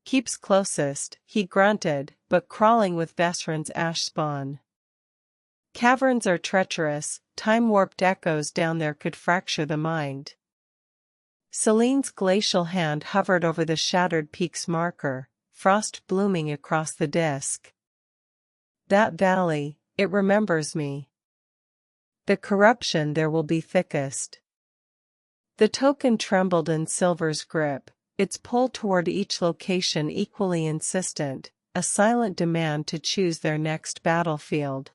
Keeps closest, he grunted, but crawling with Vesryn's ash spawn. Caverns are treacherous, time-warped echoes down there could fracture the mind. Selene's glacial hand hovered over the Shattered Peaks marker, frost blooming across the disk. That valley, it remembers me. The corruption there will be thickest. The token trembled in Silver's grip, its pull toward each location equally insistent, a silent demand to choose their next battlefield.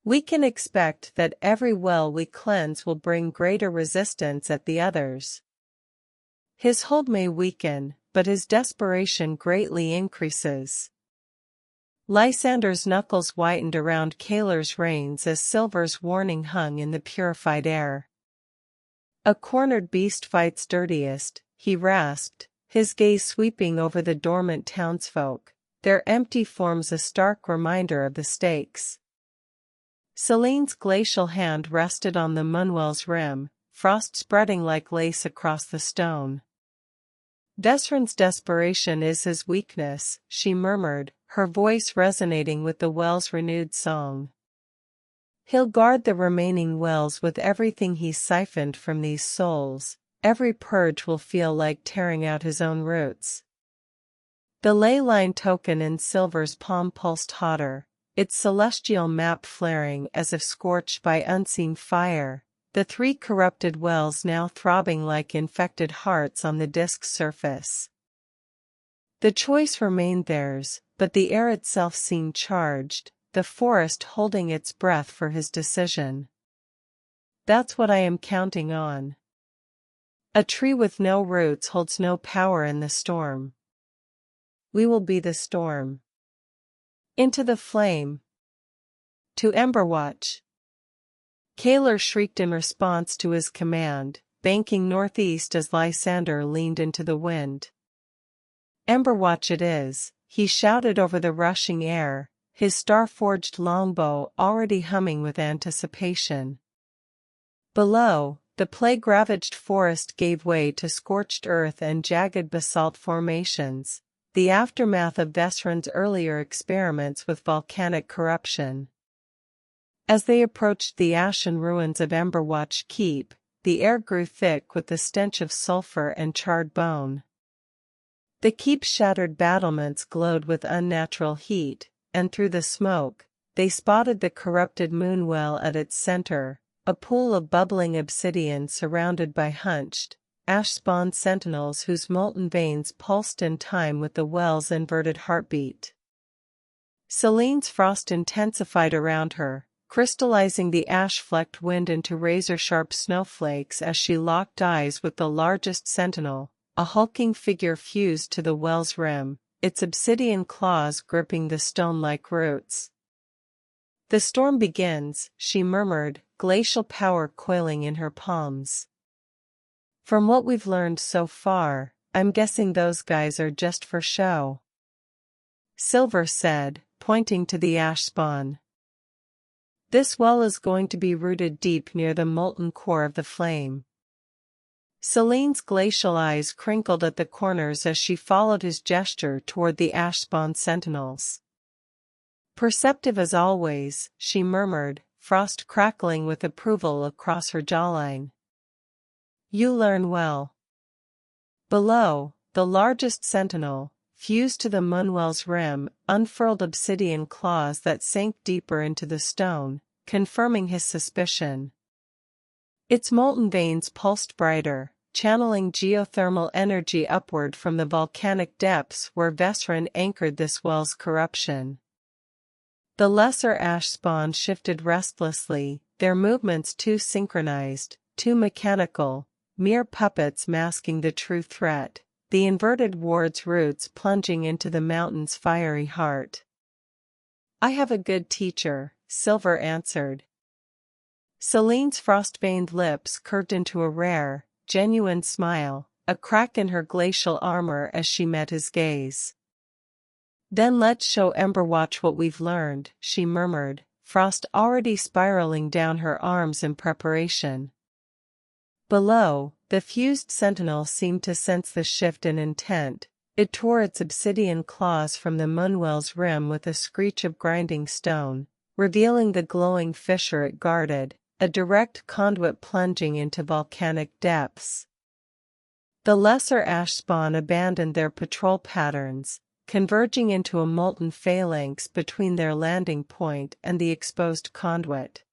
We can expect that every well we cleanse will bring greater resistance at the others. His hold may weaken, but his desperation greatly increases. Lysander's knuckles whitened around Kaler's reins as Silver's warning hung in the purified air. A cornered beast fights dirtiest, he rasped, his gaze sweeping over the dormant townsfolk, their empty forms a stark reminder of the stakes. Selene's glacial hand rested on the moonwell's rim, frost spreading like lace across the stone. Vesryn's desperation is his weakness, she murmured, her voice resonating with the well's renewed song. He'll guard the remaining wells with everything he's siphoned from these souls, every purge will feel like tearing out his own roots. The ley line token in Silver's palm pulsed hotter, its celestial map flaring as if scorched by unseen fire, the 3 corrupted wells now throbbing like infected hearts on the disk's surface. The choice remained theirs, but the air itself seemed charged, the forest holding its breath for his decision. That's what I am counting on. A tree with no roots holds no power in the storm. We will be the storm. Into the flame. To Emberwatch. Kaler shrieked in response to his command, banking northeast as Lysander leaned into the wind. Emberwatch it is, he shouted over the rushing air, his star-forged longbow already humming with anticipation. Below, the plague-ravaged forest gave way to scorched earth and jagged basalt formations, the aftermath of Vesryn's earlier experiments with volcanic corruption. As they approached the ashen ruins of Emberwatch Keep, the air grew thick with the stench of sulfur and charred bone. The keep's shattered battlements glowed with unnatural heat, and through the smoke, they spotted the corrupted moonwell at its center, a pool of bubbling obsidian surrounded by hunched, ash-spawned sentinels whose molten veins pulsed in time with the well's inverted heartbeat. Selene's frost intensified around her, crystallizing the ash-flecked wind into razor-sharp snowflakes as she locked eyes with the largest sentinel, a hulking figure fused to the well's rim, its obsidian claws gripping the stone-like roots. The storm begins, she murmured, glacial power coiling in her palms. From what we've learned so far, I'm guessing those guys are just for show. Silver said, pointing to the ash spawn. This well is going to be rooted deep near the molten core of the flame. Selene's glacial eyes crinkled at the corners as she followed his gesture toward the ash spawn sentinels. Perceptive as always, she murmured, frost crackling with approval across her jawline. You learn well. Below, the largest sentinel, fused to the moonwell's rim, unfurled obsidian claws that sank deeper into the stone, confirming his suspicion. Its molten veins pulsed brighter, channeling geothermal energy upward from the volcanic depths where Vesryn anchored this well's corruption. The lesser ash spawn shifted restlessly, their movements too synchronized, too mechanical, mere puppets masking the true threat, the inverted ward's roots plunging into the mountain's fiery heart. I have a good teacher, Silver answered. Selene's frost-veined lips curved into a rare, genuine smile, a crack in her glacial armor as she met his gaze. Then let's show Emberwatch what we've learned, she murmured, frost already spiraling down her arms in preparation. Below, the fused sentinel seemed to sense the shift in intent. It tore its obsidian claws from the moonwell's rim with a screech of grinding stone, revealing the glowing fissure it guarded, a direct conduit plunging into volcanic depths. The lesser ash spawn abandoned their patrol patterns, converging into a molten phalanx between their landing point and the exposed conduit.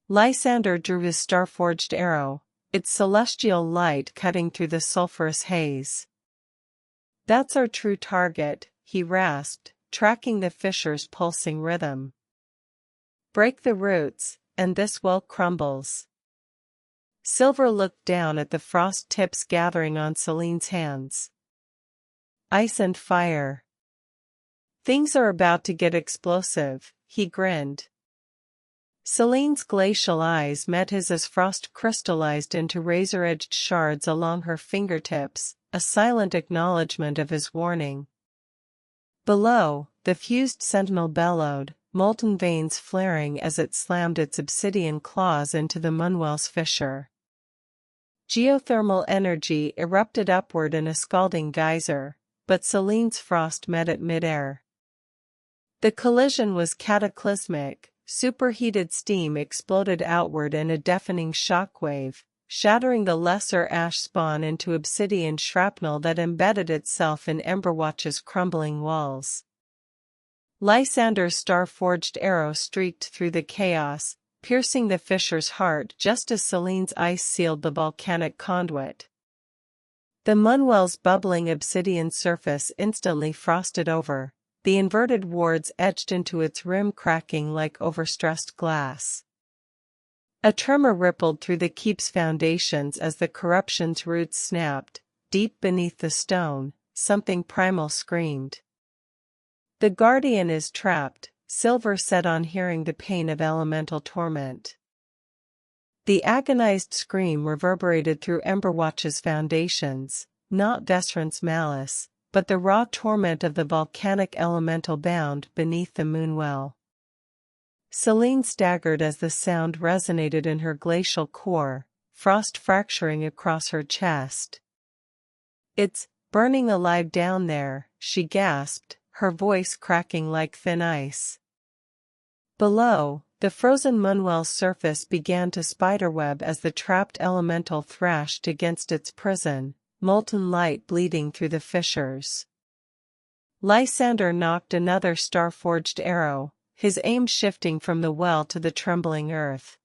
Lysander drew his star-forged arrow, its celestial light cutting through the sulphurous haze. That's our true target, he rasped, tracking the fissure's pulsing rhythm. Break the roots, and this well crumbles. Silver looked down at the frost tips gathering on Selene's hands. Ice and fire. Things are about to get explosive, he grinned. Selene's glacial eyes met his as frost crystallized into razor-edged shards along her fingertips, a silent acknowledgement of his warning. Below, the fused sentinel bellowed, molten veins flaring as it slammed its obsidian claws into the moonwell's fissure. Geothermal energy erupted upward in a scalding geyser, but Selene's frost met it midair. The collision was cataclysmic. Superheated steam exploded outward in a deafening shockwave, shattering the lesser ash spawn into obsidian shrapnel that embedded itself in Emberwatch's crumbling walls. Lysander's star-forged arrow streaked through the chaos, piercing the fissure's heart just as Selene's ice sealed the volcanic conduit. The moonwell's bubbling obsidian surface instantly frosted over, the inverted wards etched into its rim cracking like overstressed glass. A tremor rippled through the keep's foundations as the corruption's roots snapped. Deep beneath the stone, something primal screamed. The guardian is trapped, Silver said on hearing the pain of elemental torment. The agonized scream reverberated through Emberwatch's foundations, not Vesryn's malice, but the raw torment of the volcanic elemental bound beneath the moonwell. Selene staggered as the sound resonated in her glacial core, frost fracturing across her chest. It's burning alive down there, she gasped, her voice cracking like thin ice. Below, the frozen moonwell's surface began to spiderweb as the trapped elemental thrashed against its prison, molten light bleeding through the fissures. Lysander knocked another star-forged arrow, his aim shifting from the well to the trembling earth.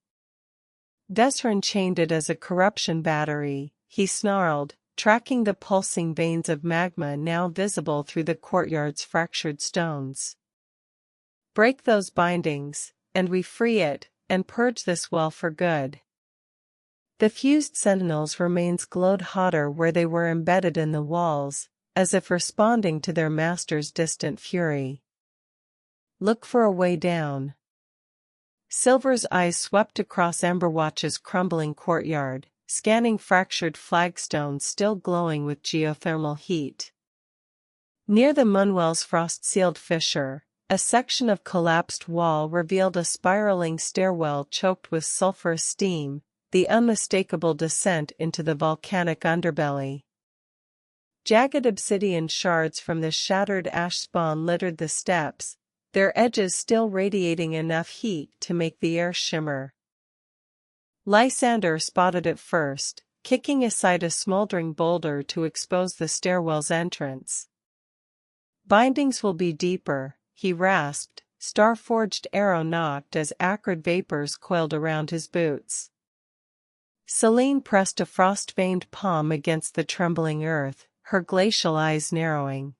Vesryn chained it as a corruption battery, he snarled, tracking the pulsing veins of magma now visible through the courtyard's fractured stones. Break those bindings, and we free it, and purge this well for good. The fused sentinel's remains glowed hotter where they were embedded in the walls, as if responding to their master's distant fury. Look for a way down. Silver's eyes swept across Emberwatch's crumbling courtyard, scanning fractured flagstones still glowing with geothermal heat. Near the moonwells' frost-sealed fissure, a section of collapsed wall revealed a spiraling stairwell choked with sulfurous steam, the unmistakable descent into the volcanic underbelly. Jagged obsidian shards from the shattered ash spawn littered the steps, their edges still radiating enough heat to make the air shimmer. Lysander spotted it first, kicking aside a smoldering boulder to expose the stairwell's entrance. "Bindings will be deeper," he rasped, star-forged arrow knocked as acrid vapors coiled around his boots. Selene pressed a frost-veined palm against the trembling earth, her glacial eyes narrowing.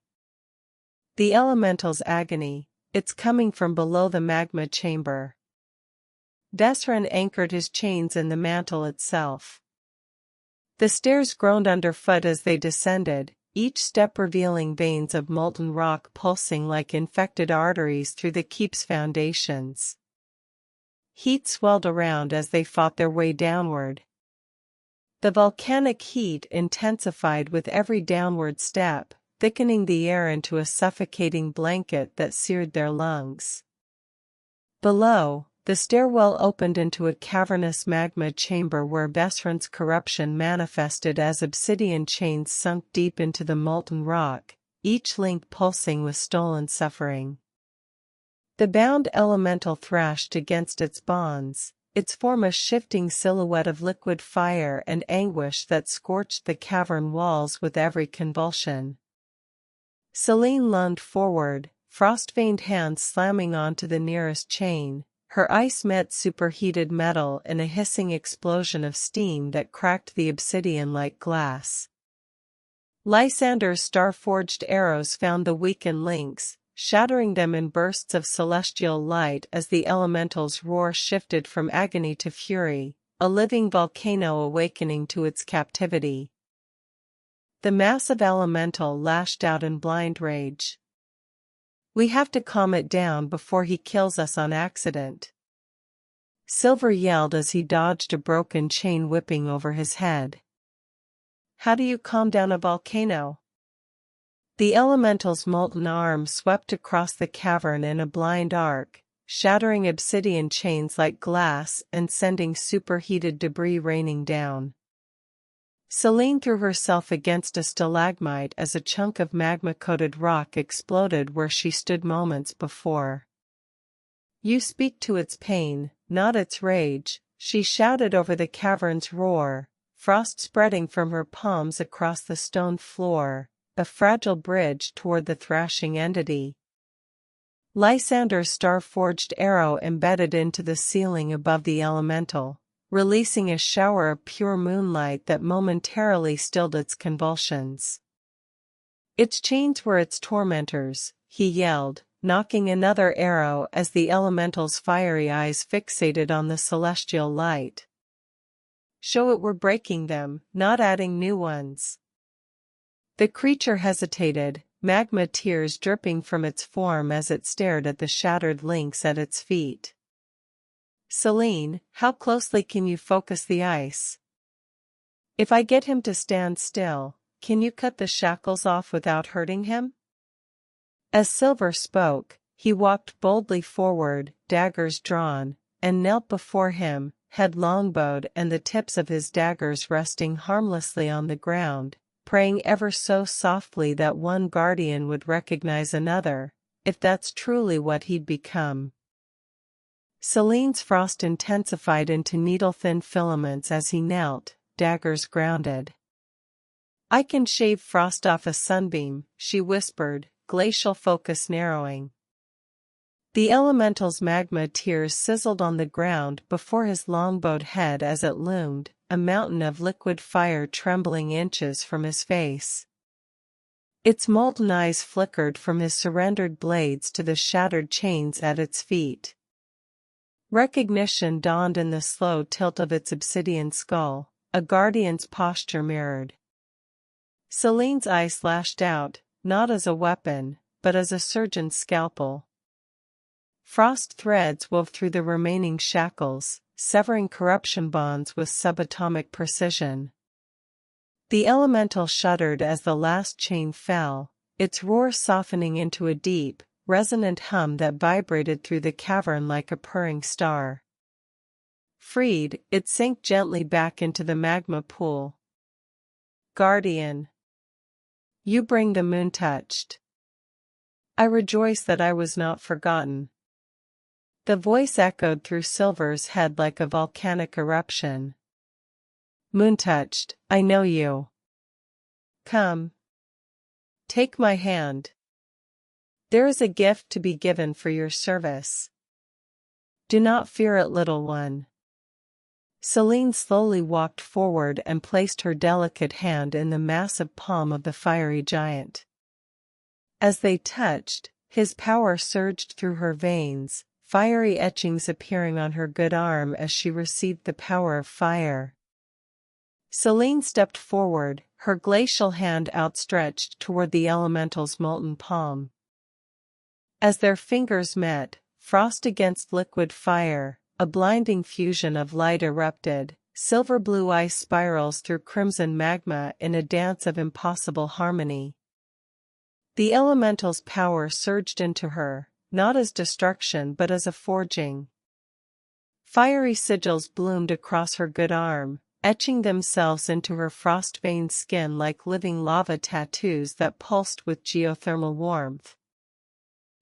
"The elemental's agony, it's coming from below the magma chamber." Vesryn anchored his chains in the mantle itself. The stairs groaned underfoot as they descended, each step revealing veins of molten rock pulsing like infected arteries through the keep's foundations. Heat swelled around as they fought their way downward. The volcanic heat intensified with every downward step, thickening the air into a suffocating blanket that seared their lungs. Below, the stairwell opened into a cavernous magma chamber where Vesryn's corruption manifested as obsidian chains sunk deep into the molten rock, each link pulsing with stolen suffering. The bound elemental thrashed against its bonds, its form a shifting silhouette of liquid fire and anguish that scorched the cavern walls with every convulsion. Selene lunged forward, frost-veined hands slamming onto the nearest chain. Her ice met superheated metal in a hissing explosion of steam that cracked the obsidian like glass. Lysander's star-forged arrows found the weakened links, shattering them in bursts of celestial light as the elemental's roar shifted from agony to fury, a living volcano awakening to its captivity. The massive elemental lashed out in blind rage. "We have to calm it down before he kills us on accident," Silver yelled as he dodged a broken chain whipping over his head. "How do you calm down a volcano?" The elemental's molten arm swept across the cavern in a blind arc, shattering obsidian chains like glass and sending superheated debris raining down. Selene threw herself against a stalagmite as a chunk of magma-coated rock exploded where she stood moments before. "You speak to its pain, not its rage," she shouted over the cavern's roar, frost spreading from her palms across the stone floor, a fragile bridge toward the thrashing entity. Lysander's star-forged arrow embedded into the ceiling above the elemental, releasing a shower of pure moonlight that momentarily stilled its convulsions. "Its chains were its tormentors," he yelled, knocking another arrow as the elemental's fiery eyes fixated on the celestial light. "Show it we're breaking them, not adding new ones." The creature hesitated, magma tears dripping from its form as it stared at the shattered links at its feet. "Selene, how closely can you focus the ice? If I get him to stand still, can you cut the shackles off without hurting him?" As Silver spoke, he walked boldly forward, daggers drawn, and knelt before him, head longbowed and the tips of his daggers resting harmlessly on the ground, praying ever so softly that one guardian would recognize another, if that's truly what he'd become. Selene's frost intensified into needle-thin filaments as he knelt, daggers grounded. "I can shave frost off a sunbeam," she whispered, glacial focus narrowing. The elemental's magma tears sizzled on the ground before his long-bowed head as it loomed, a mountain of liquid fire trembling inches from his face. Its molten eyes flickered from his surrendered blades to the shattered chains at its feet. Recognition dawned in the slow tilt of its obsidian skull, a guardian's posture mirrored. Selene's eyes lashed out, not as a weapon, but as a surgeon's scalpel. Frost threads wove through the remaining shackles, severing corruption bonds with subatomic precision. The elemental shuddered as the last chain fell, its roar softening into a deep, resonant hum that vibrated through the cavern like a purring star. Freed, it sank gently back into the magma pool. Guardian. You bring the moon touched. I rejoice that I was not forgotten. The voice echoed through Silver's head like a volcanic eruption. Moon-touched, I know you. Come. Take my hand. There is a gift to be given for your service. Do not fear it, little one. Selene slowly walked forward and placed her delicate hand in the massive palm of the fiery giant. As they touched, his power surged through her veins, fiery etchings appearing on her good arm as she received the power of fire. Selene stepped forward, her glacial hand outstretched toward the elemental's molten palm. As their fingers met, frost against liquid fire, a blinding fusion of light erupted, silver blue ice spirals through crimson magma in a dance of impossible harmony. The elemental's power surged into her, not as destruction but as a forging. Fiery sigils bloomed across her good arm, etching themselves into her frost-veined skin like living lava tattoos that pulsed with geothermal warmth.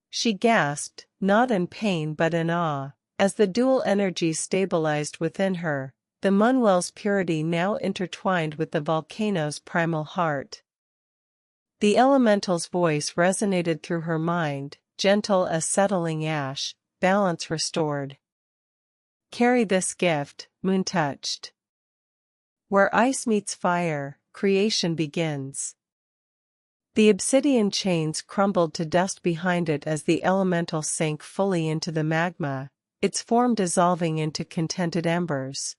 She gasped, not in pain but in awe, as the dual energies stabilized within her, the moonwells' purity now intertwined with the volcano's primal heart. The elemental's voice resonated through her mind, gentle as settling ash, balance restored. Carry this gift, moon-touched. Where ice meets fire, creation begins. The obsidian chains crumbled to dust behind it as the elemental sank fully into the magma, its form dissolving into contented embers.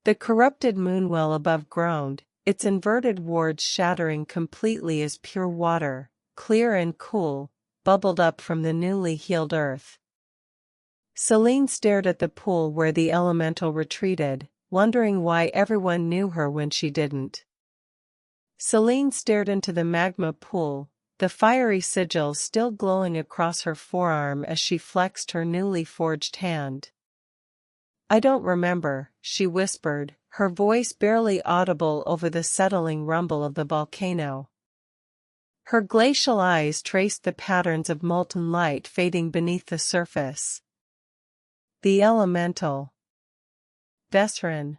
The corrupted moonwell above groaned, its inverted wards shattering completely as pure water, clear and cool, bubbled up from the newly healed earth. Selene stared at the pool where the elemental retreated, wondering why everyone knew her when she didn't. Selene stared into the magma pool, the fiery sigils still glowing across her forearm as she flexed her newly forged hand. I don't remember, she whispered, her voice barely audible over the settling rumble of the volcano. Her glacial eyes traced the patterns of molten light fading beneath the surface. The elemental. Vesryn.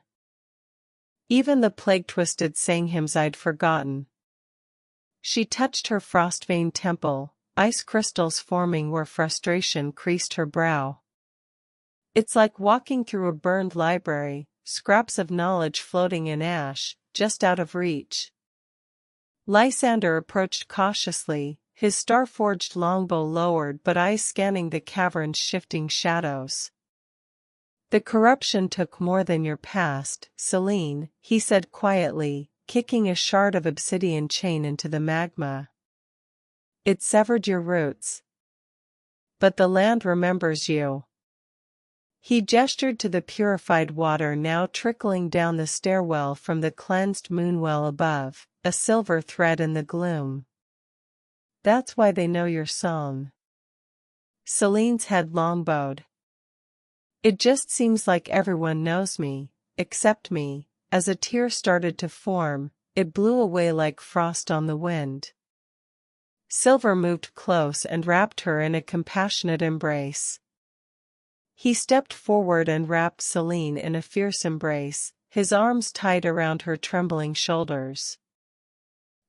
Even the plague-twisted sang hymns I'd forgotten. She touched her frost-veined temple, ice crystals forming where frustration creased her brow. It's like walking through a burned library, scraps of knowledge floating in ash, just out of reach. Lysander approached cautiously, his star-forged longbow lowered but eyes scanning the cavern's shifting shadows. The corruption took more than your past, Selene, he said quietly, kicking a shard of obsidian chain into the magma. It severed your roots. But the land remembers you. He gestured to the purified water now trickling down the stairwell from the cleansed moonwell above, a silver thread in the gloom. That's why they know your song. Selene's head long-bowed. It just seems like everyone knows me, except me. As a tear started to form, it blew away like frost on the wind. Silver moved close and wrapped her in a compassionate embrace. He stepped forward and wrapped Selene in a fierce embrace, his arms tight around her trembling shoulders.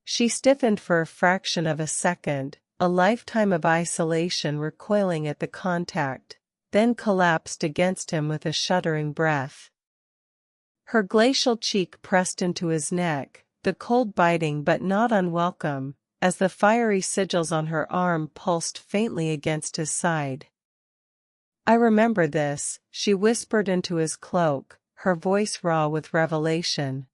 She stiffened for a fraction of a second, a lifetime of isolation recoiling at the contact, then collapsed against him with a shuddering breath. Her glacial cheek pressed into his neck, the cold biting but not unwelcome, as the fiery sigils on her arm pulsed faintly against his side. I remember this, she whispered into his cloak, her voice raw with revelation.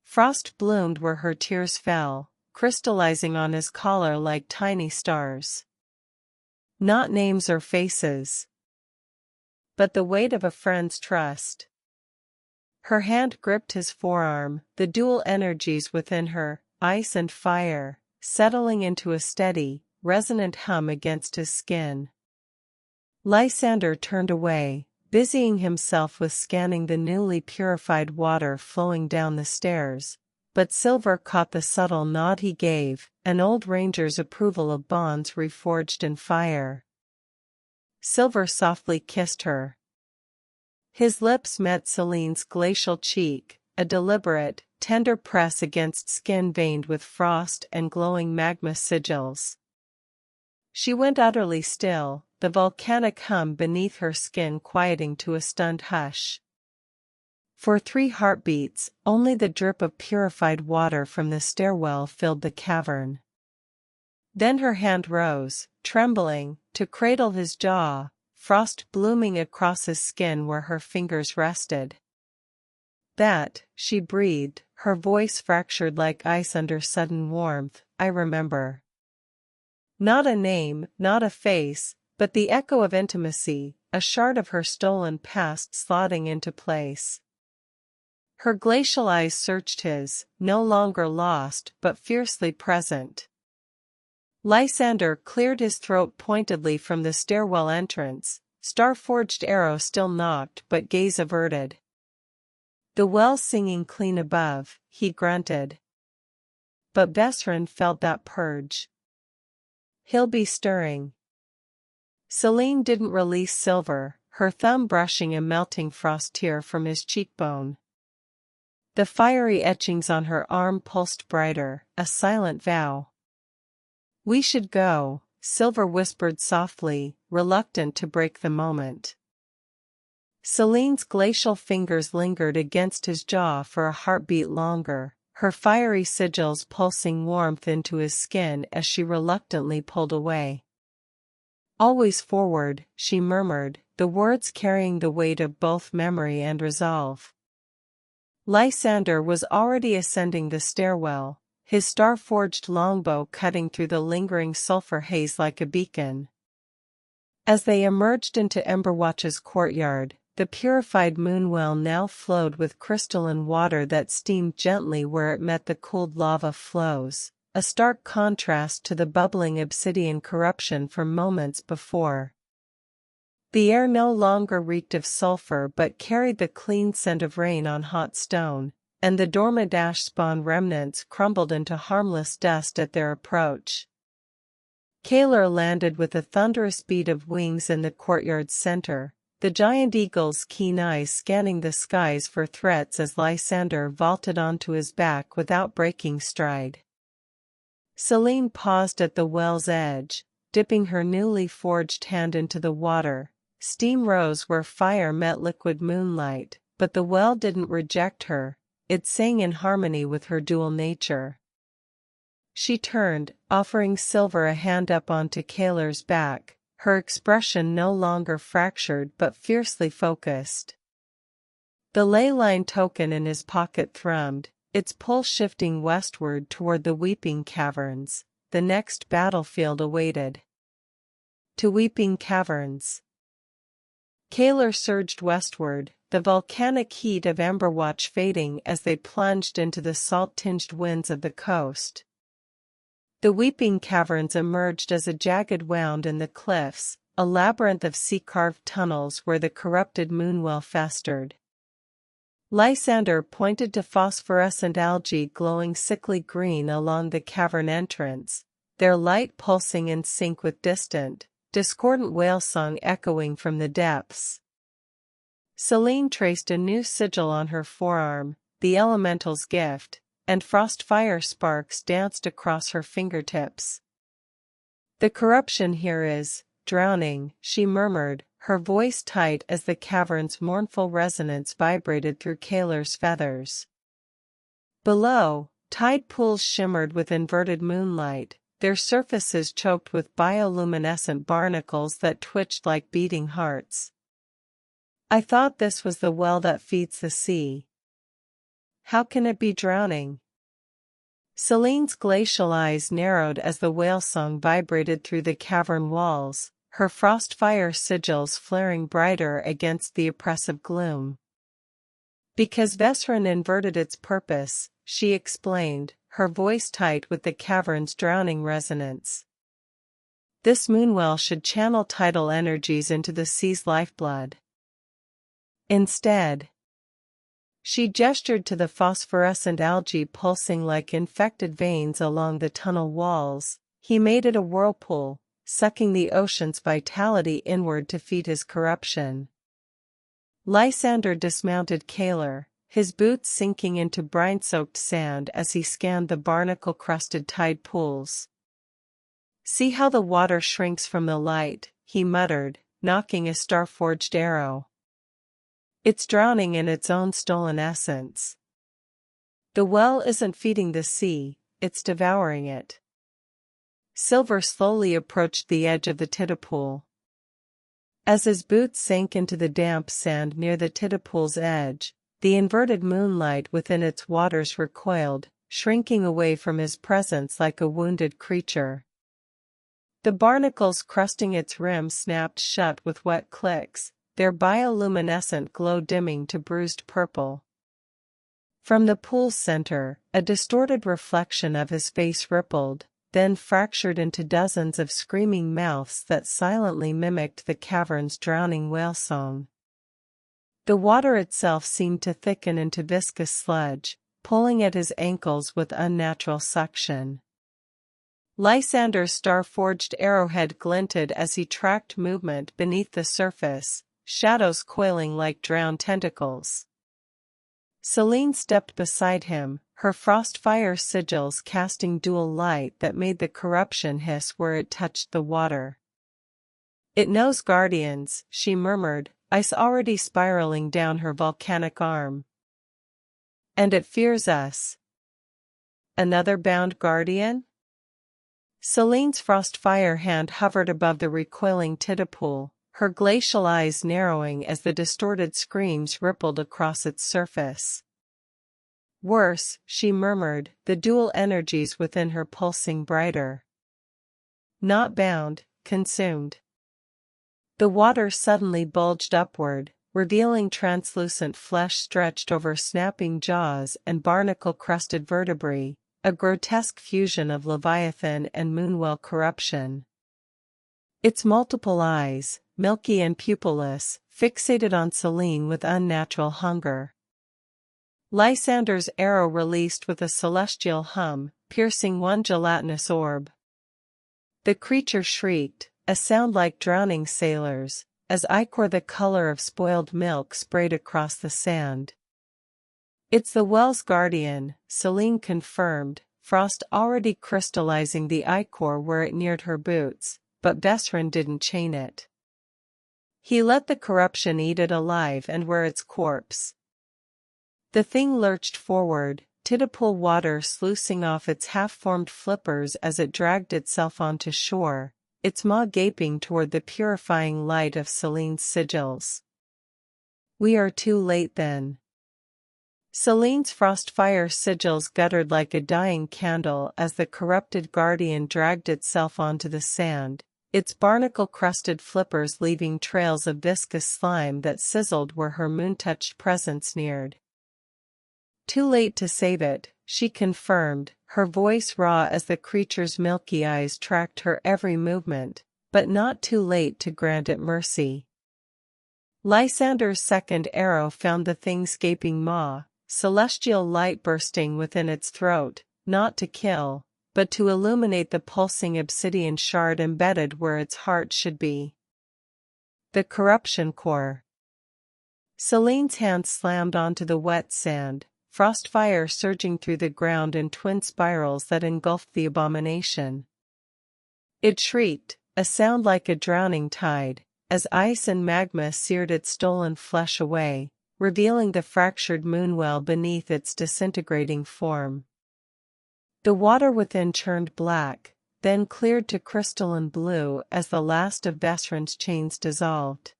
Frost bloomed where her tears fell, crystallizing on his collar like tiny stars. Not names or faces, but the weight of a friend's trust. Her hand gripped his forearm, the dual energies within her, ice and fire, settling into a steady, resonant hum against his skin. Lysander turned away, busying himself with scanning the newly purified water flowing down the stairs, but Silver caught the subtle nod he gave, an old ranger's approval of bonds reforged in fire. Silver softly kissed her. His lips met Selene's glacial cheek, a deliberate, tender press against skin veined with frost and glowing magma sigils. She went utterly still, the volcanic hum beneath her skin quieting to a stunned hush. For 3 heartbeats, only the drip of purified water from the stairwell filled the cavern. Then her hand rose, trembling, to cradle his jaw, frost blooming across his skin where her fingers rested. "That," she breathed, her voice fractured like ice under sudden warmth, "I remember." Not a name, not a face, but the echo of intimacy, a shard of her stolen past slotting into place. Her glacial eyes searched his, no longer lost but fiercely present. Lysander cleared his throat pointedly from the stairwell entrance, star-forged arrow still nocked but gaze averted. "The well singing clean above," he grunted. But Vesryn felt that purge. "He'll be stirring." Selene didn't release Silver, her thumb brushing a melting frost tear from his cheekbone. The fiery etchings on her arm pulsed brighter, a silent vow. "We should go," Silver whispered softly, reluctant to break the moment. Selene's glacial fingers lingered against his jaw for a heartbeat longer, her fiery sigils pulsing warmth into his skin as she reluctantly pulled away. "Always forward," she murmured, the words carrying the weight of both memory and resolve. Lysander was already ascending the stairwell, his star-forged longbow cutting through the lingering sulfur haze like a beacon. As they emerged into Emberwatch's courtyard, the purified moonwell now flowed with crystalline water that steamed gently where it met the cooled lava flows, a stark contrast to the bubbling obsidian corruption from moments before. The air no longer reeked of sulfur but carried the clean scent of rain on hot stone, and the dormidash spawn remnants crumbled into harmless dust at their approach. Kaler landed with a thunderous beat of wings in the courtyard's center, the giant eagle's keen eyes scanning the skies for threats as Lysander vaulted onto his back without breaking stride. Selene paused at the well's edge, dipping her newly forged hand into the water. Steam rose where fire met liquid moonlight, but the well didn't reject her, it sang in harmony with her dual nature. She turned, offering Silver a hand up onto Kaler's back, her expression no longer fractured but fiercely focused. The ley line token in his pocket thrummed, its pull shifting westward toward the Weeping Caverns. The next battlefield awaited. To Weeping Caverns. Kaler surged westward, the volcanic heat of Emberwatch fading as they plunged into the salt-tinged winds of the coast. The Weeping Caverns emerged as a jagged wound in the cliffs, a labyrinth of sea-carved tunnels where the corrupted moonwell festered. Lysander pointed to phosphorescent algae glowing sickly green along the cavern entrance, their light pulsing in sync with distant, discordant whale song echoing from the depths. Selene traced a new sigil on her forearm, the elemental's gift, and frost-fire sparks danced across her fingertips. "The corruption here is drowning," she murmured, her voice tight as the cavern's mournful resonance vibrated through Kaler's feathers. Below, tide pools shimmered with inverted moonlight, their surfaces choked with bioluminescent barnacles that twitched like beating hearts. "I thought this was the well that feeds the sea. How can it be drowning?" Selene's glacial eyes narrowed as the whale song vibrated through the cavern walls, her frost-fire sigils flaring brighter against the oppressive gloom. "Because Vesryn inverted its purpose," she explained, her voice tight with the cavern's drowning resonance. This moonwell should channel tidal energies into the sea's lifeblood. Instead, she gestured to the phosphorescent algae pulsing like infected veins along the tunnel walls. He made it a whirlpool, sucking the ocean's vitality inward to feed his corruption. Lysander dismounted Kaler, his boots sinking into brine-soaked sand as he scanned the barnacle-crusted tide pools. "See how the water shrinks from the light," he muttered, knocking a star-forged arrow. "It's drowning in its own stolen essence. The well isn't feeding the sea, it's devouring it." Silver slowly approached the edge of the tidal. As his boots sank into the damp sand near the tidal's edge, the inverted moonlight within its waters recoiled, shrinking away from his presence like a wounded creature. The barnacles crusting its rim snapped shut with wet clicks, their bioluminescent glow dimming to bruised purple. From the pool's center, a distorted reflection of his face rippled, then fractured into dozens of screaming mouths that silently mimicked the cavern's drowning whale song. The water itself seemed to thicken into viscous sludge, pulling at his ankles with unnatural suction. Lysander's star-forged arrowhead glinted as he tracked movement beneath the surface, shadows coiling like drowned tentacles. Selene stepped beside him, her frostfire sigils casting dual light that made the corruption hiss where it touched the water. "It knows guardians," she murmured, ice already spiraling down her volcanic arm. "And it fears us." "Another bound guardian?" Selene's frostfire hand hovered above the recoiling tidal, her glacial eyes narrowing as the distorted screams rippled across its surface. "Worse," she murmured, the dual energies within her pulsing brighter. "Not bound, consumed." The water suddenly bulged upward, revealing translucent flesh stretched over snapping jaws and barnacle-crusted vertebrae, a grotesque fusion of leviathan and moonwell corruption. Its multiple eyes, milky and pupilless, fixated on Selene with unnatural hunger. Lysander's arrow released with a celestial hum, piercing one gelatinous orb. The creature shrieked, a sound like drowning sailors, as ichor the color of spoiled milk sprayed across the sand. "It's the well's guardian," Selene confirmed, frost already crystallizing the ichor where it neared her boots, but Vesryn didn't chain it. He let the corruption eat it alive and wear its corpse. The thing lurched forward, tidal water sluicing off its half-formed flippers as it dragged itself onto shore, its maw gaping toward the purifying light of Selene's sigils. "We are too late then." Selene's frostfire sigils guttered like a dying candle as the corrupted guardian dragged itself onto the sand, its barnacle-crusted flippers leaving trails of viscous slime that sizzled where her moon-touched presence neared. "Too late to save it," she confirmed, her voice raw as the creature's milky eyes tracked her every movement, "but not too late to grant it mercy." Lysander's second arrow found the thing's gaping maw, celestial light bursting within its throat, not to kill, but to illuminate the pulsing obsidian shard embedded where its heart should be. The corruption core. Selene's hand slammed onto the wet sand, frostfire surging through the ground in twin spirals that engulfed the abomination. It shrieked, a sound like a drowning tide, as ice and magma seared its stolen flesh away, revealing the fractured moonwell beneath its disintegrating form. The water within churned black, then cleared to crystalline blue as the last of Vesryn's chains dissolved.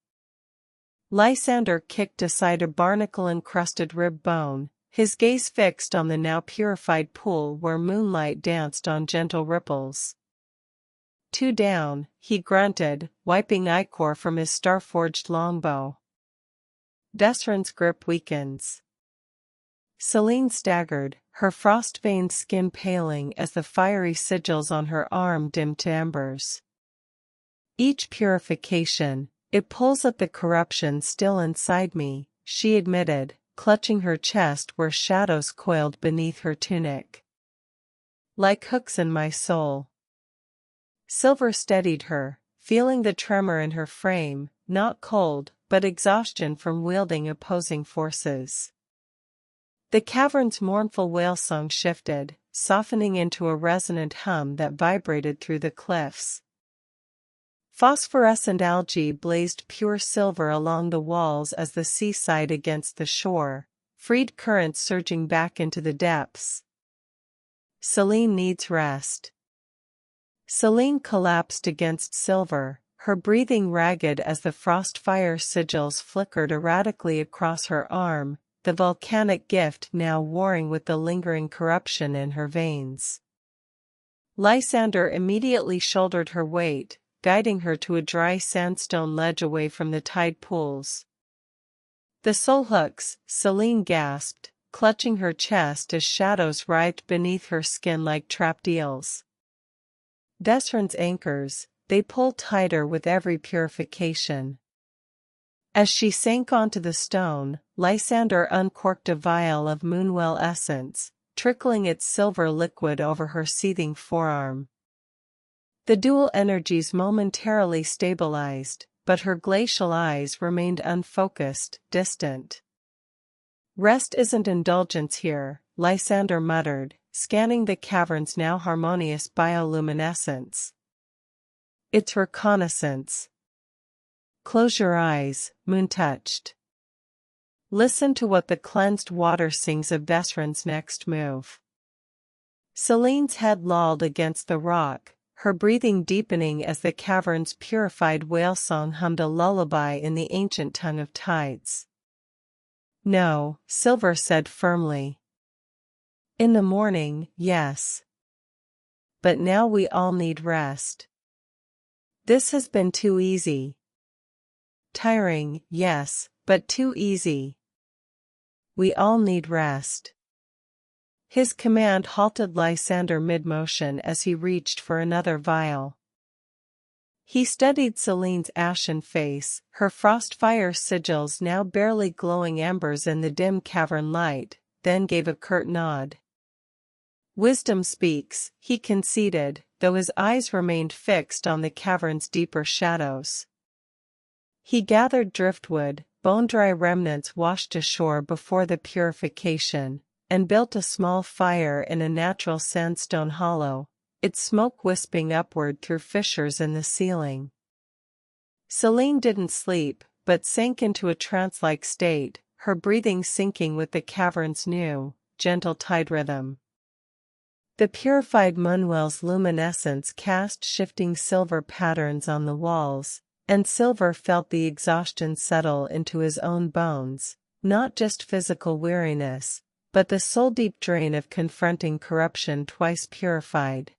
Lysander kicked aside a barnacle-encrusted rib bone, his gaze fixed on the now purified pool where moonlight danced on gentle ripples. "Two down," he grunted, wiping ichor from his star-forged longbow. Vesryn's grip weakens. Selene staggered, her frost-veined skin paling as the fiery sigils on her arm dimmed to embers. Each purification, it pulls up the corruption still inside me, she admitted, clutching her chest where shadows coiled beneath her tunic. Like hooks in my soul. Silver steadied her, feeling the tremor in her frame, not cold, but exhaustion from wielding opposing forces. The cavern's mournful wail song shifted, softening into a resonant hum that vibrated through the cliffs. Phosphorescent algae blazed pure silver along the walls as the sea sighed against the shore, freed currents surging back into the depths. Selene needs rest. Selene collapsed against Silver, her breathing ragged as the frost fire sigils flickered erratically across her arm, the volcanic gift now warring with the lingering corruption in her veins. Lysander immediately shouldered her weight, guiding her to a dry sandstone ledge away from the tide pools. The soul hooks, Selene gasped, clutching her chest as shadows writhed beneath her skin like trapped eels. Vesryn's anchors, they pulled tighter with every purification. As she sank onto the stone, Lysander uncorked a vial of moonwell essence, trickling its silver liquid over her seething forearm. The dual energies momentarily stabilized, but her glacial eyes remained unfocused, distant. Rest isn't indulgence here, Lysander muttered, scanning the cavern's now harmonious bioluminescence. It's reconnaissance. Close your eyes, moon-touched. Listen to what the cleansed water sings of Vesryn's next move. Selene's head lolled against the rock, her breathing deepening as the cavern's purified whale song hummed a lullaby in the ancient tongue of tides. No, Silver said firmly. In the morning, yes. But now we all need rest. This has been too easy. Tiring, yes, but too easy. We all need rest. His command halted Lysander mid-motion as he reached for another vial. He studied Selene's ashen face, her frost-fire sigils now barely glowing embers in the dim cavern light, then gave a curt nod. Wisdom speaks, he conceded, though his eyes remained fixed on the cavern's deeper shadows. He gathered driftwood, bone-dry remnants washed ashore before the purification, and built a small fire in a natural sandstone hollow, its smoke wisping upward through fissures in the ceiling. Selene didn't sleep, but sank into a trance-like state, her breathing syncing with the cavern's new, gentle tide rhythm. The purified moonwells' luminescence cast shifting silver patterns on the walls, and Silver felt the exhaustion settle into his own bones, not just physical weariness, but the soul-deep drain of confronting corruption twice purified.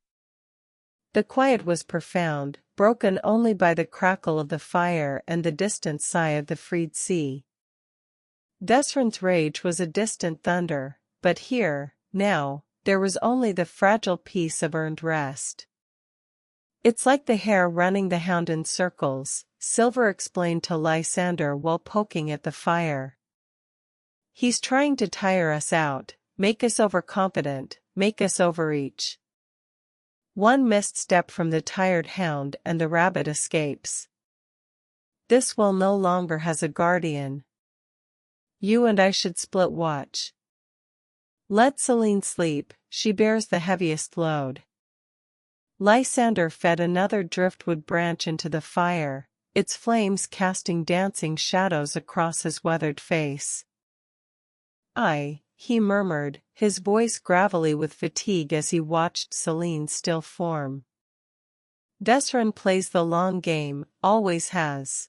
The quiet was profound, broken only by the crackle of the fire and the distant sigh of the freed sea. Vesryn's rage was a distant thunder, but here, now, there was only the fragile peace of earned rest. It's like the hare running the hound in circles, Silver explained to Lysander while poking at the fire. He's trying to tire us out, make us overconfident, make us overreach. One misstep from the tired hound and the rabbit escapes. This well no longer has a guardian. You and I should split watch. Let Selene sleep, she bears the heaviest load. Lysander fed another driftwood branch into the fire, its flames casting dancing shadows across his weathered face. He murmured, his voice gravelly with fatigue as he watched Selene's still form. Vesryn plays the long game, always has.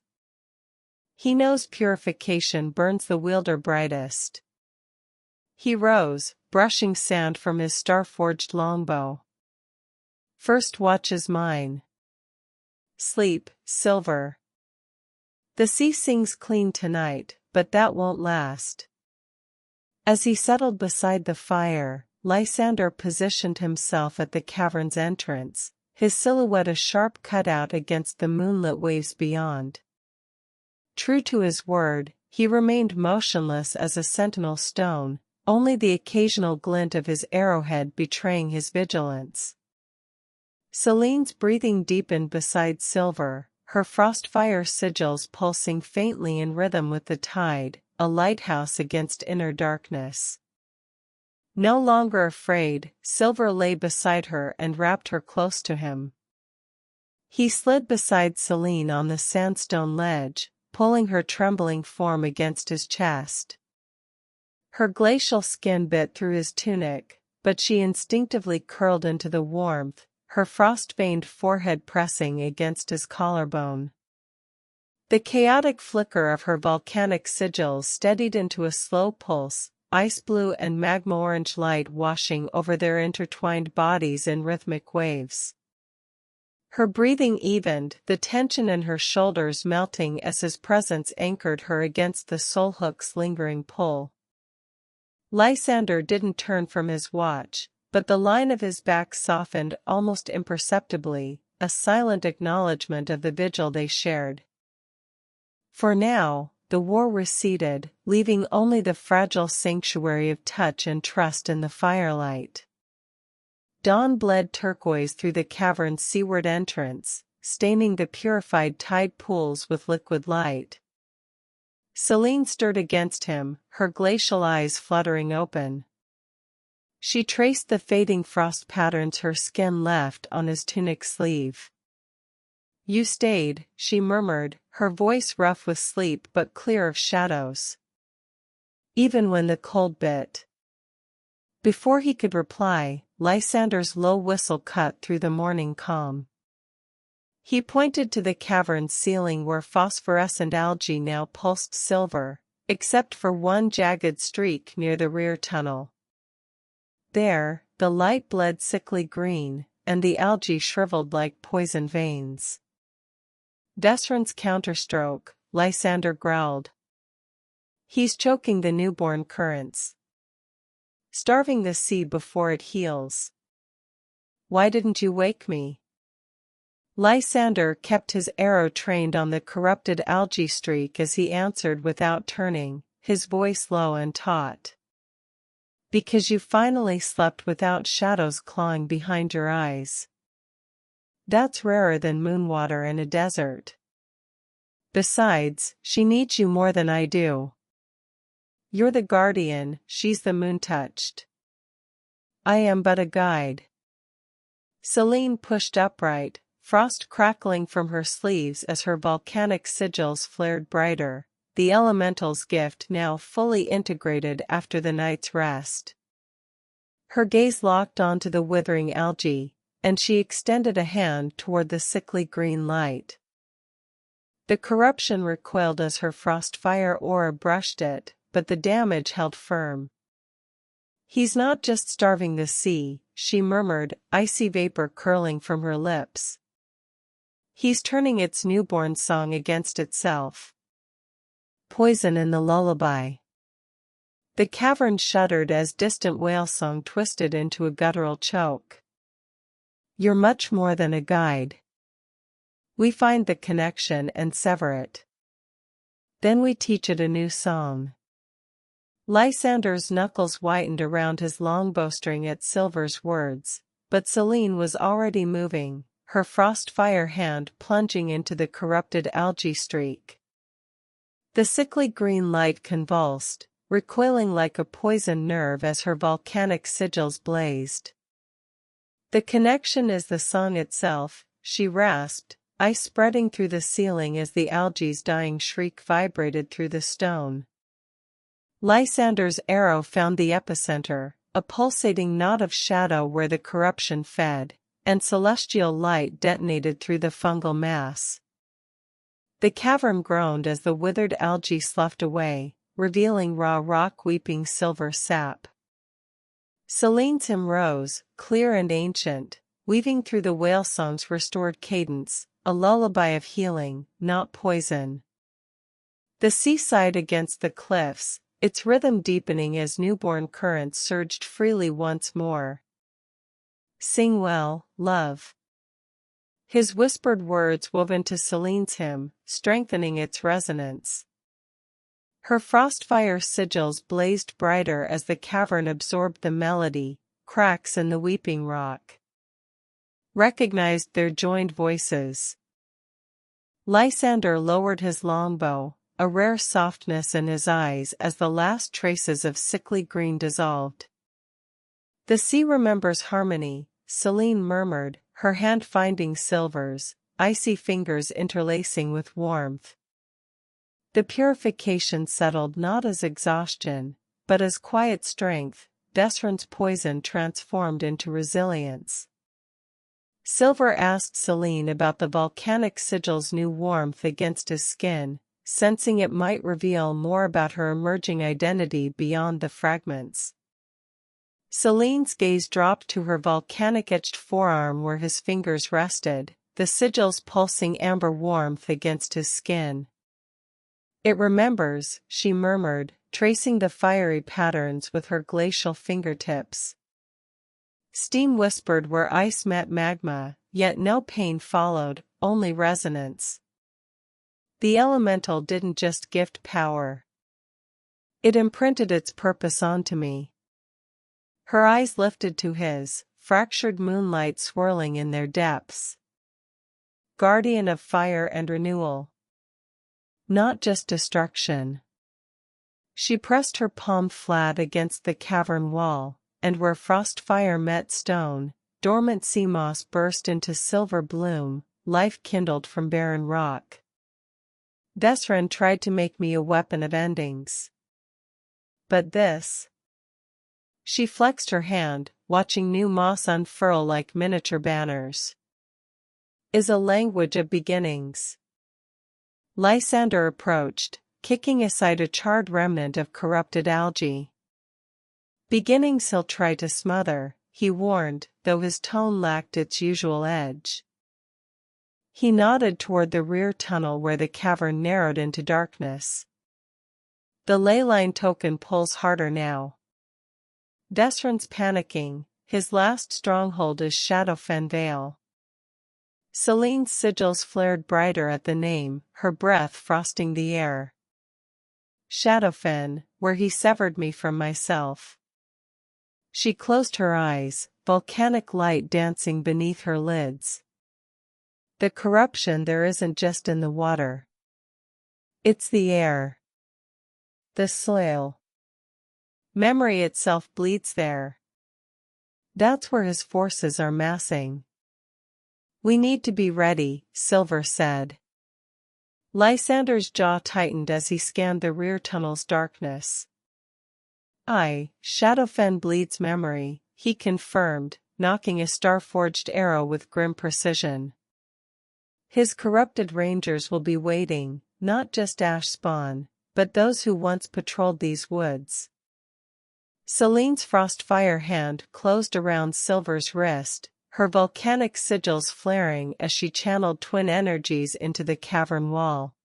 He knows purification burns the wielder brightest. He rose, brushing sand from his star-forged longbow. First watch is mine. Sleep, Silver. The sea sings clean tonight, but that won't last. As he settled beside the fire, Lysander positioned himself at the cavern's entrance, his silhouette a sharp cutout against the moonlit waves beyond. True to his word, he remained motionless as a sentinel stone, only the occasional glint of his arrowhead betraying his vigilance. Selene's breathing deepened beside Silver, her frostfire sigils pulsing faintly in rhythm with the tide, a lighthouse against inner darkness. No longer afraid, Silver lay beside her and wrapped her close to him. He slid beside Selene on the sandstone ledge, pulling her trembling form against his chest. Her glacial skin bit through his tunic, but she instinctively curled into the warmth, her frost-veined forehead pressing against his collarbone. The chaotic flicker of her volcanic sigils steadied into a slow pulse, ice blue and magma-orange light washing over their intertwined bodies in rhythmic waves. Her breathing evened, the tension in her shoulders melting as his presence anchored her against the soulhook's lingering pull. Lysander didn't turn from his watch, but the line of his back softened almost imperceptibly, a silent acknowledgement of the vigil they shared. For now, the war receded, leaving only the fragile sanctuary of touch and trust in the firelight. Dawn bled turquoise through the cavern's seaward entrance, staining the purified tide pools with liquid light. Selene stirred against him, her glacial eyes fluttering open. She traced the fading frost patterns her skin left on his tunic sleeve. "You stayed," she murmured, her voice rough with sleep but clear of shadows. "Even when the cold bit." Before he could reply, Lysander's low whistle cut through the morning calm. He pointed to the cavern's ceiling where phosphorescent algae now pulsed silver, except for one jagged streak near the rear tunnel. There, the light bled sickly green, and the algae shriveled like poison veins. "Vesryn's counterstroke," Lysander growled. "He's choking the newborn currents. Starving the sea before it heals. Why didn't you wake me?" Lysander kept his arrow trained on the corrupted algae streak as he answered without turning, his voice low and taut. "Because you finally slept without shadows clawing behind your eyes. That's rarer than moonwater in a desert. Besides, she needs you more than I do. You're the guardian, she's the moon-touched. I am but a guide." Selene pushed upright, frost crackling from her sleeves as her volcanic sigils flared brighter, the elemental's gift now fully integrated after the night's rest. Her gaze locked onto the withering algae, and she extended a hand toward the sickly green light. The corruption recoiled as her frostfire aura brushed it, but the damage held firm. "He's not just starving the sea," she murmured, icy vapor curling from her lips. "He's turning its newborn song against itself. Poison in the lullaby." The cavern shuddered as distant whale song twisted into a guttural choke. "You're much more than a guide. We find the connection and sever it. Then we teach it a new song." Lysander's knuckles whitened around his long bowstring at Silver's words, but Selene was already moving, her frostfire hand plunging into the corrupted algae streak. The sickly green light convulsed, recoiling like a poisoned nerve as her volcanic sigils blazed. "The connection is the song itself," she rasped, ice spreading through the ceiling as the algae's dying shriek vibrated through the stone. Lysander's arrow found the epicenter, a pulsating knot of shadow where the corruption fed, and celestial light detonated through the fungal mass. The cavern groaned as the withered algae sloughed away, revealing raw rock weeping silver sap. Selene's hymn rose, clear and ancient, weaving through the whale song's restored cadence, a lullaby of healing, not poison. The sea sighed against the cliffs, its rhythm deepening as newborn currents surged freely once more. Sing well, love. His whispered words wove into Selene's hymn, strengthening its resonance. Her frostfire sigils blazed brighter as the cavern absorbed the melody, cracks in the weeping rock recognized their joined voices. Lysander lowered his longbow, a rare softness in his eyes as the last traces of sickly green dissolved. The sea remembers harmony, Selene murmured, her hand finding silvers, icy fingers interlacing with warmth. The purification settled not as exhaustion, but as quiet strength, Vesryn's poison transformed into resilience. Silver asked Selene about the volcanic sigil's new warmth against his skin, sensing it might reveal more about her emerging identity beyond the fragments. Selene's gaze dropped to her volcanic-etched forearm where his fingers rested, the sigil's pulsing amber warmth against his skin. It remembers, she murmured, tracing the fiery patterns with her glacial fingertips. Steam whispered where ice met magma, yet no pain followed, only resonance. The elemental didn't just gift power. It imprinted its purpose onto me. Her eyes lifted to his, fractured moonlight swirling in their depths. Guardian of fire and renewal. Not just destruction. She pressed her palm flat against the cavern wall, and where frost fire met stone, dormant sea moss burst into silver bloom, life kindled from barren rock. Vesryn tried to make me a weapon of endings. But this. She flexed her hand, watching new moss unfurl like miniature banners. Is a language of beginnings. Lysander approached, kicking aside a charred remnant of corrupted algae. Beginnings he'll try to smother, he warned, though his tone lacked its usual edge. He nodded toward the rear tunnel where the cavern narrowed into darkness. The ley line token pulls harder now. Vesryn's panicking, his last stronghold is Shadowfen Vale. Selene's sigils flared brighter at the name, her breath frosting the air. Shadowfen, where he severed me from myself. She closed her eyes, volcanic light dancing beneath her lids. The corruption there isn't just in the water. It's the air. The soil. Memory itself bleeds there. That's where his forces are massing. We need to be ready, Silver said. Lysander's jaw tightened as he scanned the rear tunnel's darkness. Aye, Shadowfen bleeds memory, he confirmed, knocking a star-forged arrow with grim precision. His corrupted rangers will be waiting, not just ash spawn, but those who once patrolled these woods. Selene's frostfire hand closed around Silver's wrist, her volcanic sigils flaring as she channeled twin energies into the cavern wall.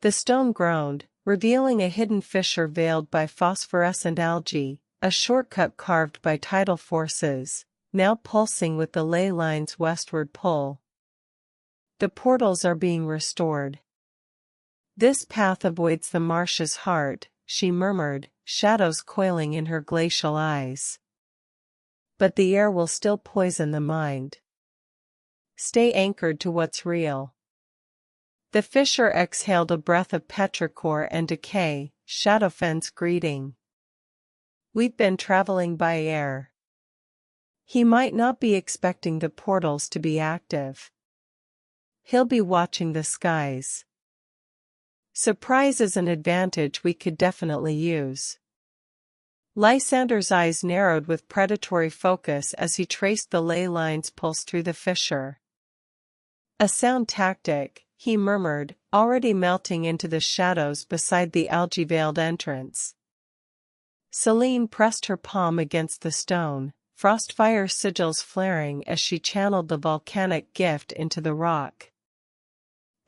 The stone groaned, revealing a hidden fissure veiled by phosphorescent algae, a shortcut carved by tidal forces, now pulsing with the ley line's westward pull. The portals are being restored. This path avoids the marsh's heart, she murmured, shadows coiling in her glacial eyes. But the air will still poison the mind. Stay anchored to what's real. The fissure exhaled a breath of petrichor and decay, Shadowfen's greeting. We've been traveling by air. He might not be expecting the portals to be active. He'll be watching the skies. Surprise is an advantage we could definitely use. Lysander's eyes narrowed with predatory focus as he traced the ley line's pulse through the fissure. A sound tactic, he murmured, already melting into the shadows beside the algae-veiled entrance. Selene pressed her palm against the stone, frostfire sigils flaring as she channeled the volcanic gift into the rock.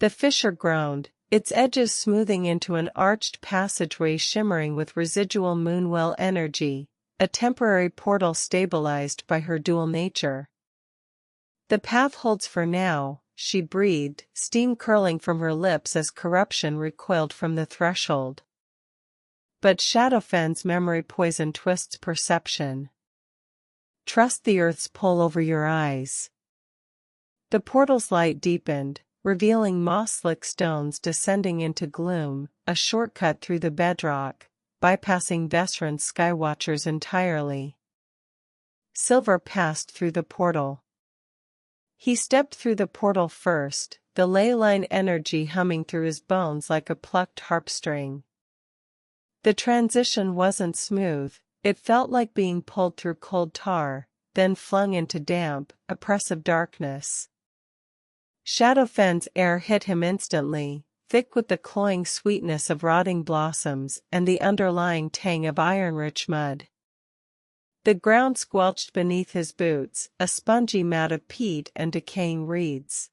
The fissure groaned, its edges smoothing into an arched passageway shimmering with residual moonwell energy, a temporary portal stabilized by her dual nature. "The path holds for now," she breathed, steam curling from her lips as corruption recoiled from the threshold. But Shadowfen's memory poison twists perception. "Trust the earth's pull over your eyes." The portal's light deepened, revealing moss-slick stones descending into gloom, a shortcut through the bedrock, bypassing Vesryn's skywatchers entirely. Silver passed through the portal. He stepped through the portal first, the ley line energy humming through his bones like a plucked harp string. The transition wasn't smooth, it felt like being pulled through cold tar, then flung into damp, oppressive darkness. Shadowfen's air hit him instantly, thick with the cloying sweetness of rotting blossoms and the underlying tang of iron-rich mud. The ground squelched beneath his boots, a spongy mat of peat and decaying reeds.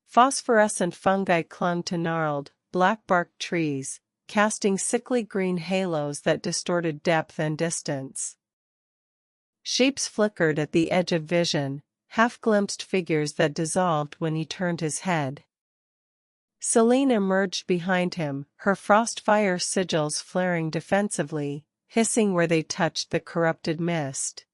Phosphorescent fungi clung to gnarled, black-barked trees, casting sickly green halos that distorted depth and distance. Shapes flickered at the edge of vision, half-glimpsed figures that dissolved when he turned his head. Selene emerged behind him, her frostfire sigils flaring defensively, hissing where they touched the corrupted mist.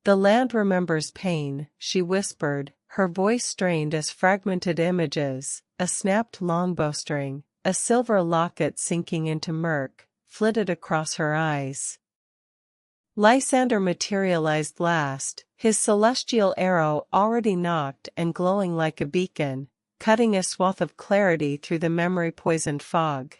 "The land remembers pain," she whispered, her voice strained as fragmented images, a snapped longbowstring, a silver locket sinking into murk, flitted across her eyes. Lysander materialized last, his celestial arrow already nocked and glowing like a beacon, cutting a swath of clarity through the memory-poisoned fog.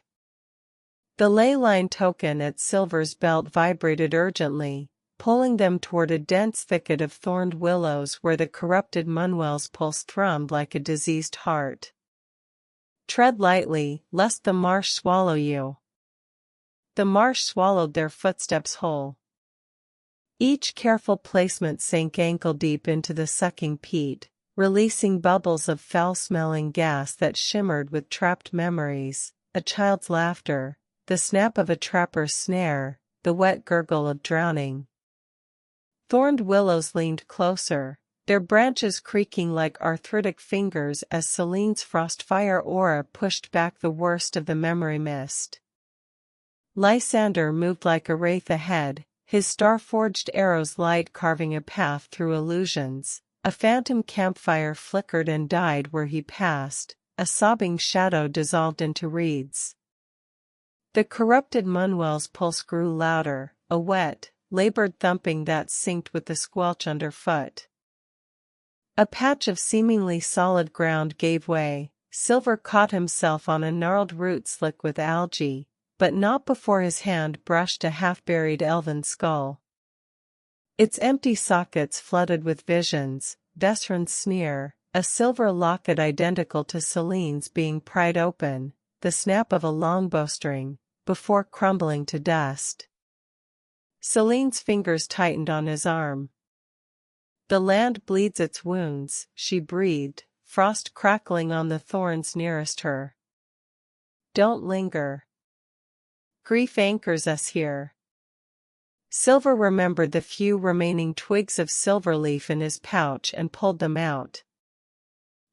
The ley line token at Silver's belt vibrated urgently, pulling them toward a dense thicket of thorned willows where the corrupted moonwells' pulse thrummed like a diseased heart. "Tread lightly, lest the marsh swallow you." The marsh swallowed their footsteps whole. Each careful placement sank ankle-deep into the sucking peat, releasing bubbles of foul-smelling gas that shimmered with trapped memories, a child's laughter, the snap of a trapper's snare, the wet gurgle of drowning. Thorned willows leaned closer, their branches creaking like arthritic fingers as Selene's frostfire aura pushed back the worst of the memory mist. Lysander moved like a wraith ahead, his star-forged arrows light carving a path through illusions. A phantom campfire flickered and died where he passed, a sobbing shadow dissolved into reeds. The corrupted moonwell's pulse grew louder, a wet, labored thumping that synced with the squelch underfoot. A patch of seemingly solid ground gave way. Silver caught himself on a gnarled root slick with algae, but not before his hand brushed a half-buried elven skull. Its empty sockets flooded with visions, Vesryn's sneer, a silver locket identical to Selene's being pried open, the snap of a longbowstring, before crumbling to dust. Selene's fingers tightened on his arm. "The land bleeds its wounds," she breathed, frost crackling on the thorns nearest her. "Don't linger. Grief anchors us here." Silver remembered the few remaining twigs of silverleaf in his pouch and pulled them out.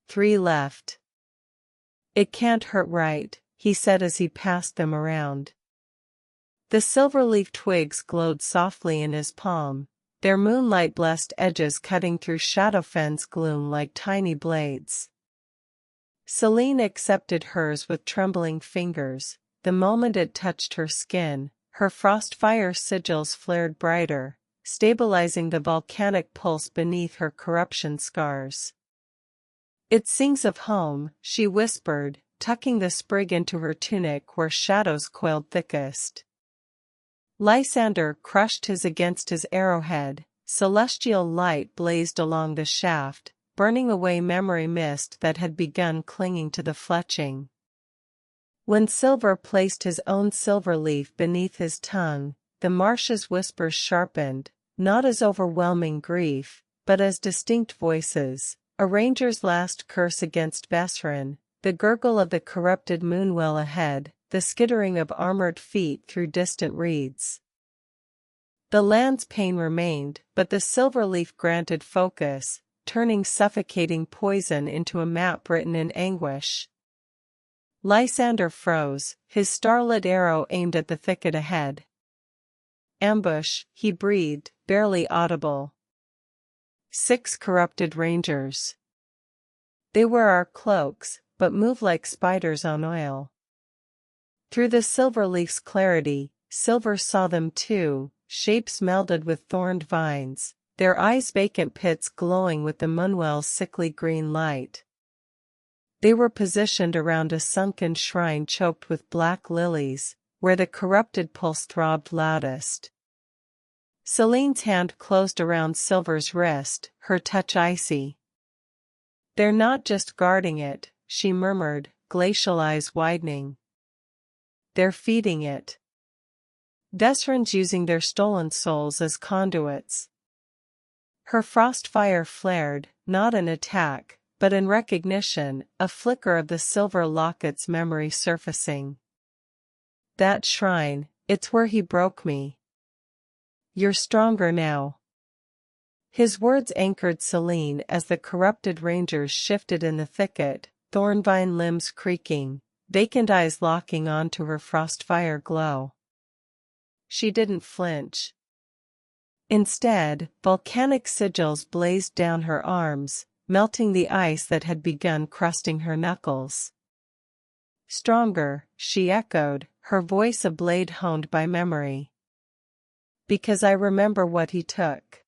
3 left. "It can't hurt, right?" he said as he passed them around. The silverleaf twigs glowed softly in his palm, their moonlight-blessed edges cutting through Shadowfen's gloom like tiny blades. Selene accepted hers with trembling fingers. The moment it touched her skin, her frostfire sigils flared brighter, stabilizing the volcanic pulse beneath her corruption scars. "It sings of home," she whispered, tucking the sprig into her tunic where shadows coiled thickest. Lysander crushed his against his arrowhead, celestial light blazed along the shaft, burning away memory mist that had begun clinging to the fletching. When Silver placed his own silver leaf beneath his tongue, the marsh's whispers sharpened, not as overwhelming grief, but as distinct voices, a ranger's last curse against Vesryn, the gurgle of the corrupted moonwell ahead, the skittering of armored feet through distant reeds. The land's pain remained, but the silver leaf granted focus, turning suffocating poison into a map written in anguish. Lysander froze, his starlit arrow aimed at the thicket ahead. "Ambush," he breathed, barely audible. 6 corrupted rangers. They wear our cloaks, but move like spiders on oil. Through the silver leaf's clarity, Silver saw them too, shapes melded with thorned vines, their eyes vacant pits glowing with the moonwell's sickly green light. They were positioned around a sunken shrine choked with black lilies, where the corrupted pulse throbbed loudest. Selene's hand closed around Silver's wrist, her touch icy. "They're not just guarding it," she murmured, glacial eyes widening. "They're feeding it. Vesryn's using their stolen souls as conduits." Her frost fire flared, not in attack, but in recognition, a flicker of the silver locket's memory surfacing. "That shrine, it's where he broke me. You're stronger now." His words anchored Selene as the corrupted rangers shifted in the thicket, thornvine limbs creaking, vacant eyes locking onto her frostfire glow. She didn't flinch. Instead, volcanic sigils blazed down her arms, melting the ice that had begun crusting her knuckles. "Stronger," she echoed, her voice a blade honed by memory. "Because I remember what he took."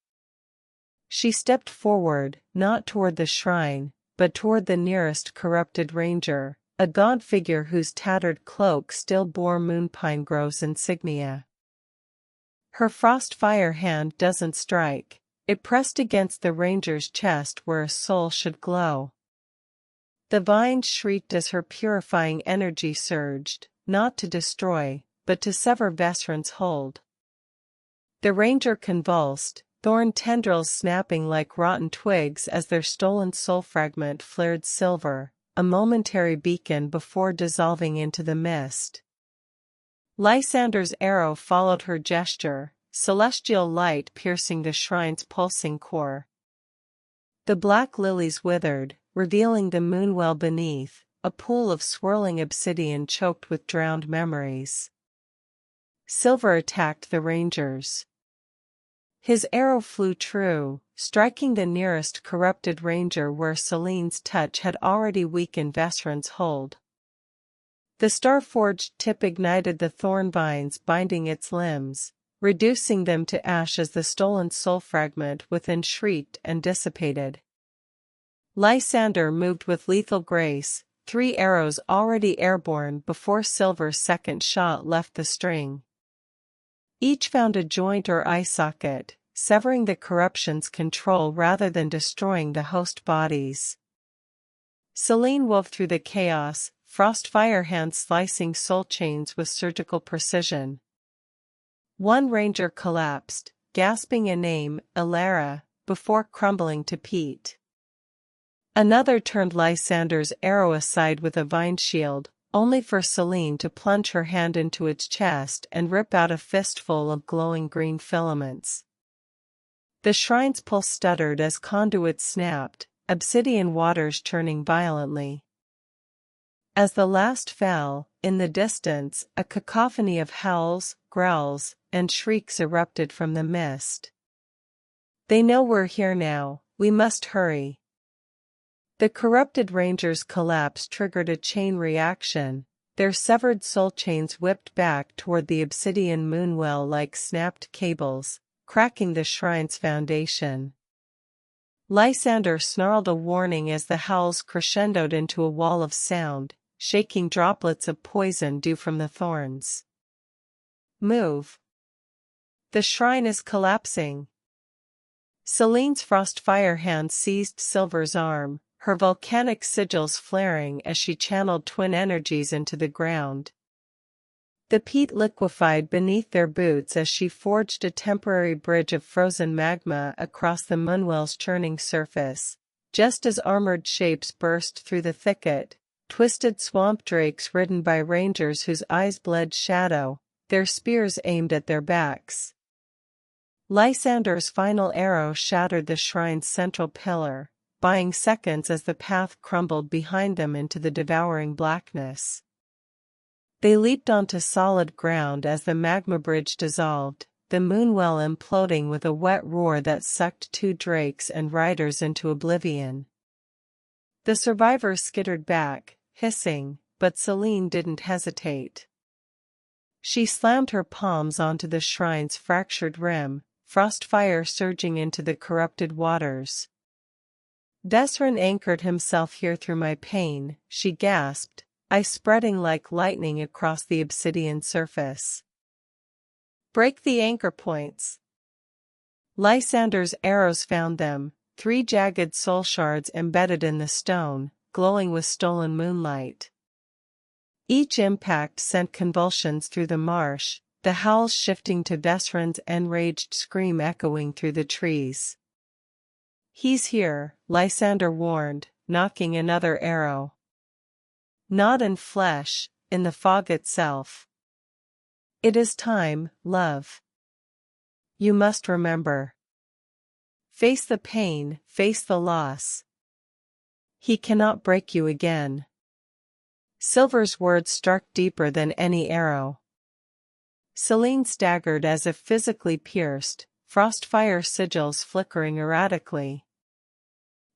She stepped forward, not toward the shrine, but toward the nearest corrupted ranger, a gaunt figure whose tattered cloak still bore moonpine grove's insignia. Her frost-fire hand doesn't strike, it pressed against the ranger's chest where a soul should glow. The vines shrieked as her purifying energy surged, not to destroy, but to sever Vesryn's hold. The ranger convulsed, thorn tendrils snapping like rotten twigs as their stolen soul fragment flared silver, a momentary beacon before dissolving into the mist. Lysander's arrow followed her gesture, celestial light piercing the shrine's pulsing core. The black lilies withered, revealing the moonwell beneath, a pool of swirling obsidian choked with drowned memories. Silver attacked the rangers. His arrow flew true, striking the nearest corrupted ranger where Selene's touch had already weakened Vesryn's hold. The star-forged tip ignited the thorn vines binding its limbs, reducing them to ash as the stolen soul fragment within shrieked and dissipated. Lysander moved with lethal grace, 3 arrows already airborne before Silver's second shot left the string. Each found a joint or eye socket, severing the corruption's control rather than destroying the host bodies. Selene wove through the chaos, frostfire hands slicing soul chains with surgical precision. One ranger collapsed, gasping a name, Ilara, before crumbling to peat. Another turned Lysander's arrow aside with a vine shield, only for Selene to plunge her hand into its chest and rip out a fistful of glowing green filaments. The shrine's pulse stuttered as conduits snapped, obsidian waters churning violently. As the last fell, in the distance, a cacophony of howls, growls, and shrieks erupted from the mist. "They know we're here now, we must hurry." The corrupted ranger's collapse triggered a chain reaction, their severed soul chains whipped back toward the obsidian moonwell like snapped cables, cracking the shrine's foundation. Lysander snarled a warning as the howls crescendoed into a wall of sound, shaking droplets of poison due from the thorns. "Move! The shrine is collapsing!" Selene's frostfire hand seized Silver's arm, her volcanic sigils flaring as she channeled twin energies into the ground. The peat liquefied beneath their boots as she forged a temporary bridge of frozen magma across the moonwell's churning surface, just as armored shapes burst through the thicket, twisted swamp drakes ridden by rangers whose eyes bled shadow, their spears aimed at their backs. Lysander's final arrow shattered the shrine's central pillar, buying seconds as the path crumbled behind them into the devouring blackness. They leaped onto solid ground as the magma bridge dissolved, the moonwell imploding with a wet roar that sucked 2 drakes and riders into oblivion. The survivors skittered back, hissing, but Selene didn't hesitate. She slammed her palms onto the shrine's fractured rim, frost fire surging into the corrupted waters. Vesryn anchored himself here through my pain, she gasped, ice spreading like lightning across the obsidian surface. Break the anchor points. Lysander's arrows found them, 3 jagged soul shards embedded in the stone, glowing with stolen moonlight. Each impact sent convulsions through the marsh, the howls shifting to Vesryn's enraged scream echoing through the trees. He's here, Lysander warned, knocking another arrow. Not in flesh, in the fog itself. It is time, love. You must remember. Face the pain, face the loss. He cannot break you again. Silver's words struck deeper than any arrow. Selene staggered as if physically pierced, frostfire sigils flickering erratically.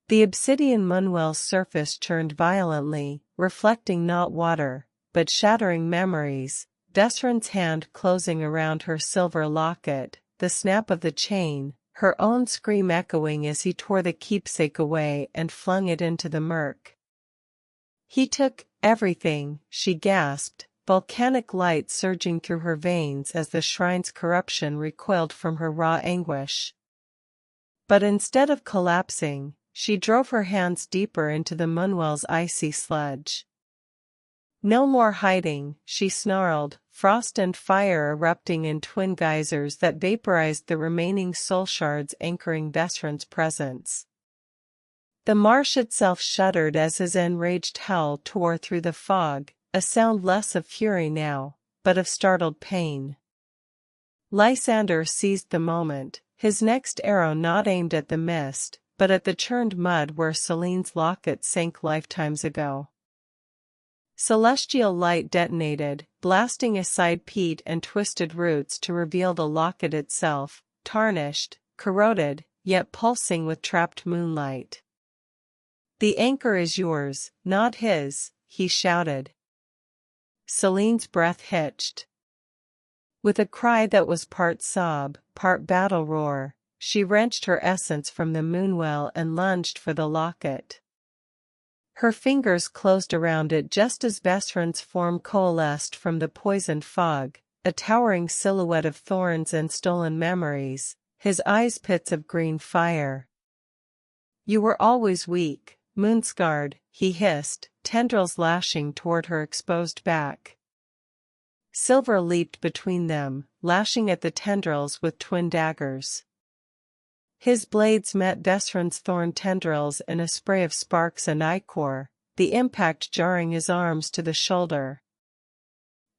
The obsidian moonwell's surface churned violently, reflecting not water, but shattering memories, Vesryn's hand closing around her silver locket, the snap of the chain, her own scream echoing as he tore the keepsake away and flung it into the murk. He took everything, she gasped, volcanic light surging through her veins as the shrine's corruption recoiled from her raw anguish. But instead of collapsing, she drove her hands deeper into the moonwell's icy sludge. No more hiding, she snarled, frost and fire erupting in twin geysers that vaporized the remaining soul shards anchoring Vesryn's presence. The marsh itself shuddered as his enraged howl tore through the fog, a sound less of fury now, but of startled pain. Lysander seized the moment, his next arrow not aimed at the mist, but at the churned mud where Selene's locket sank lifetimes ago. Celestial light detonated, blasting aside peat and twisted roots to reveal the locket itself, tarnished, corroded, yet pulsing with trapped moonlight. The anchor is yours, not his, he shouted. Selene's breath hitched. With a cry that was part sob, part battle roar, she wrenched her essence from the moonwell and lunged for the locket. Her fingers closed around it just as Vesryn's form coalesced from the poisoned fog, a towering silhouette of thorns and stolen memories, his eyes pits of green fire. You were always weak, moon-scarred, he hissed, tendrils lashing toward her exposed back. Silver leaped between them, lashing at the tendrils with twin daggers. His blades met Vesryn's thorn tendrils in a spray of sparks and ichor, the impact jarring his arms to the shoulder.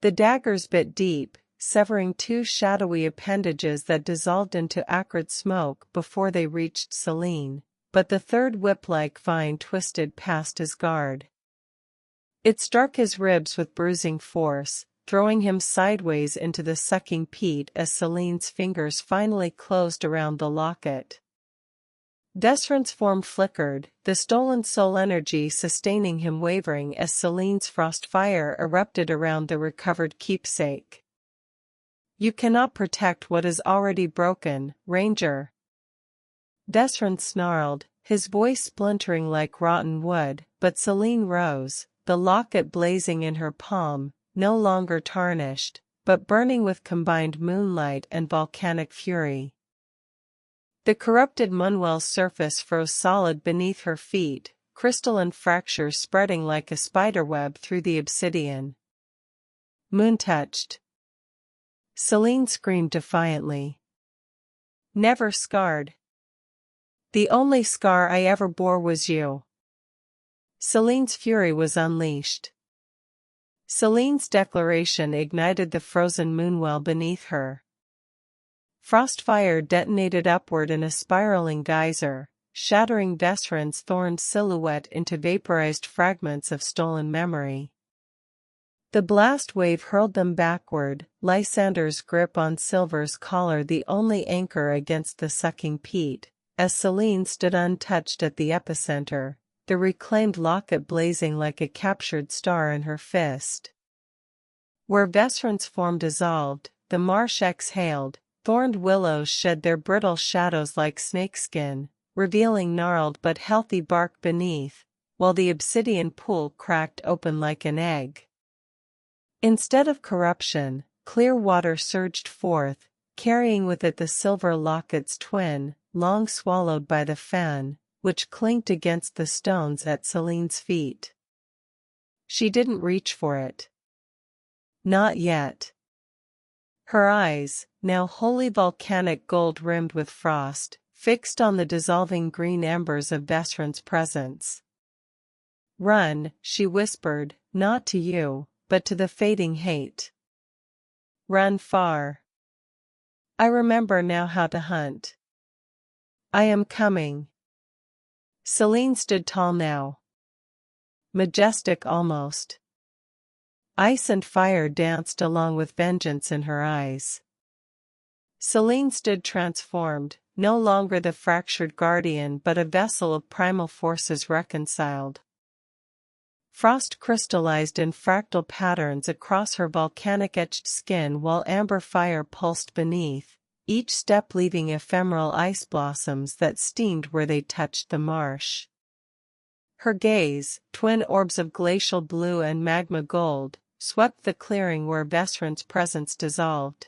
The daggers bit deep, severing 2 shadowy appendages that dissolved into acrid smoke before they reached Selene, but the third whip-like vine twisted past his guard. It struck his ribs with bruising force, throwing him sideways into the sucking peat as Selene's fingers finally closed around the locket. Vesryn's form flickered, the stolen soul energy sustaining him wavering as Selene's frost fire erupted around the recovered keepsake. You cannot protect what is already broken, Ranger. Vesryn snarled, his voice splintering like rotten wood, but Selene rose, the locket blazing in her palm, no longer tarnished, but burning with combined moonlight and volcanic fury. The corrupted moonwell's surface froze solid beneath her feet, crystalline fractures spreading like a spiderweb through the obsidian. Moon-touched. Selene screamed defiantly. Never scarred. The only scar I ever bore was you. Selene's fury was unleashed. Selene's declaration ignited the frozen moonwell beneath her. Frostfire detonated upward in a spiraling geyser, shattering Vesryn's thorned silhouette into vaporized fragments of stolen memory. The blast wave hurled them backward, Lysander's grip on Silver's collar the only anchor against the sucking peat, as Selene stood untouched at the epicenter, the reclaimed locket blazing like a captured star in her fist. Where Vesryn's form dissolved, the marsh exhaled, thorned willows shed their brittle shadows like snakeskin, revealing gnarled but healthy bark beneath, while the obsidian pool cracked open like an egg. Instead of corruption, clear water surged forth, carrying with it the silver locket's twin, long swallowed by the fan, which clinked against the stones at Selene's feet. She didn't reach for it. Not yet. Her eyes, now wholly volcanic gold rimmed with frost, fixed on the dissolving green embers of Vesryn's presence. "Run," she whispered, "not to you, but to the fading hate. Run far. I remember now how to hunt. I am coming." Selene stood tall now. Majestic almost. Ice and fire danced along with vengeance in her eyes. Selene stood transformed, no longer the fractured guardian but a vessel of primal forces reconciled. Frost crystallized in fractal patterns across her volcanic-etched skin while amber fire pulsed beneath, each step leaving ephemeral ice blossoms that steamed where they touched the marsh. Her gaze, twin orbs of glacial blue and magma gold, swept the clearing where Vesryn's presence dissolved.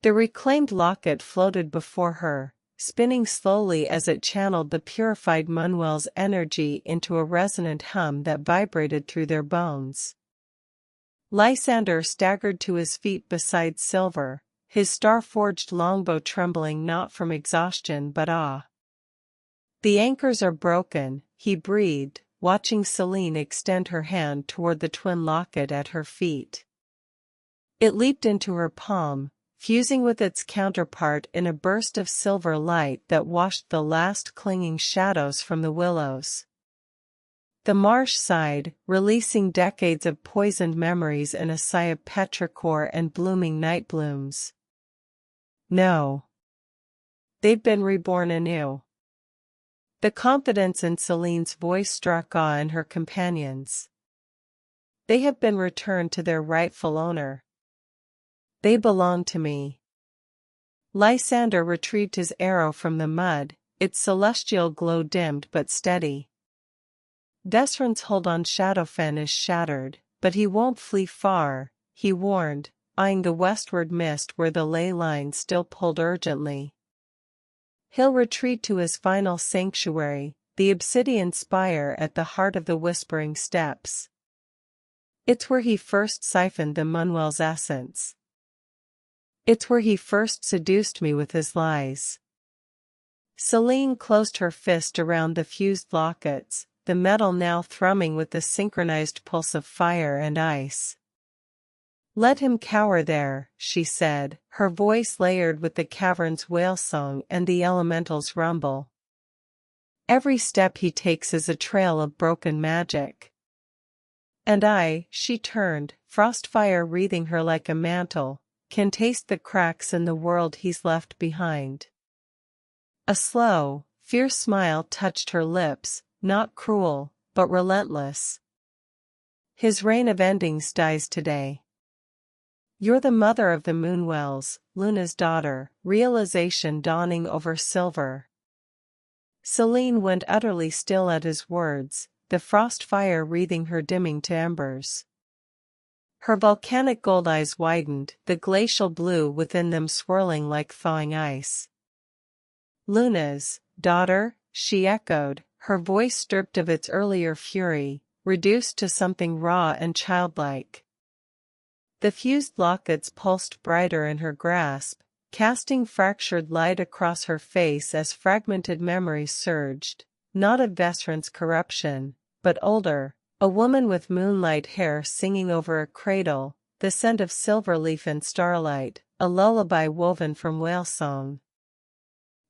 The reclaimed locket floated before her, spinning slowly as it channeled the purified moonwells' energy into a resonant hum that vibrated through their bones. Lysander staggered to his feet beside Silver, his star-forged longbow trembling not from exhaustion but awe. "The anchors are broken," he breathed, watching Selene extend her hand toward the twin locket at her feet. It leaped into her palm, fusing with its counterpart in a burst of silver light that washed the last clinging shadows from the willows. The marsh sighed, releasing decades of poisoned memories in a sigh of petrichor and blooming night blooms. "No. They've been reborn anew." The confidence in Selene's voice struck awe in her companions. "They have been returned to their rightful owner. They belong to me." Lysander retrieved his arrow from the mud, its celestial glow dimmed but steady. "Vesryn's hold on Shadowfen is shattered, but he won't flee far," he warned, eyeing the westward mist where the ley line still pulled urgently. "He'll retreat to his final sanctuary, the obsidian spire at the heart of the Whispering Steppes. It's where he first siphoned the moonwell's essence. It's where he first seduced me with his lies." Selene closed her fist around the fused lockets, the metal now thrumming with the synchronized pulse of fire and ice. "Let him cower there," she said, her voice layered with the cavern's whale song and the elemental's rumble. "Every step he takes is a trail of broken magic. And she turned, frostfire wreathing her like a mantle, can taste the cracks in the world he's left behind." A slow, fierce smile touched her lips, not cruel, but relentless. "His reign of endings dies today. You're the mother of the moonwells, Luna's daughter," realization dawning over Silver. Selene went utterly still at his words, the frost fire wreathing her dimming to embers. Her volcanic gold eyes widened, the glacial blue within them swirling like thawing ice. "Luna's daughter," she echoed, her voice stripped of its earlier fury, reduced to something raw and childlike. The fused lockets pulsed brighter in her grasp, casting fractured light across her face as fragmented memories surged, not of Vesryn's corruption, but older, a woman with moonlight hair singing over a cradle, the scent of silver leaf and starlight, a lullaby woven from whale song.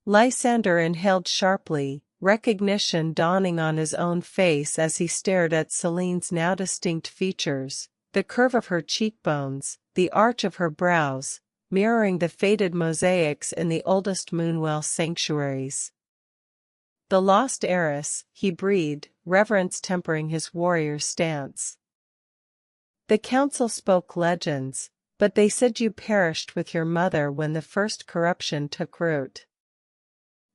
Lysander inhaled sharply, recognition dawning on his own face as he stared at Selene's now distinct features, the curve of her cheekbones, the arch of her brows, mirroring the faded mosaics in the oldest moonwell sanctuaries. The lost heiress, he breathed, reverence tempering his warrior's stance. The council spoke legends, but they said you perished with your mother when the first corruption took root.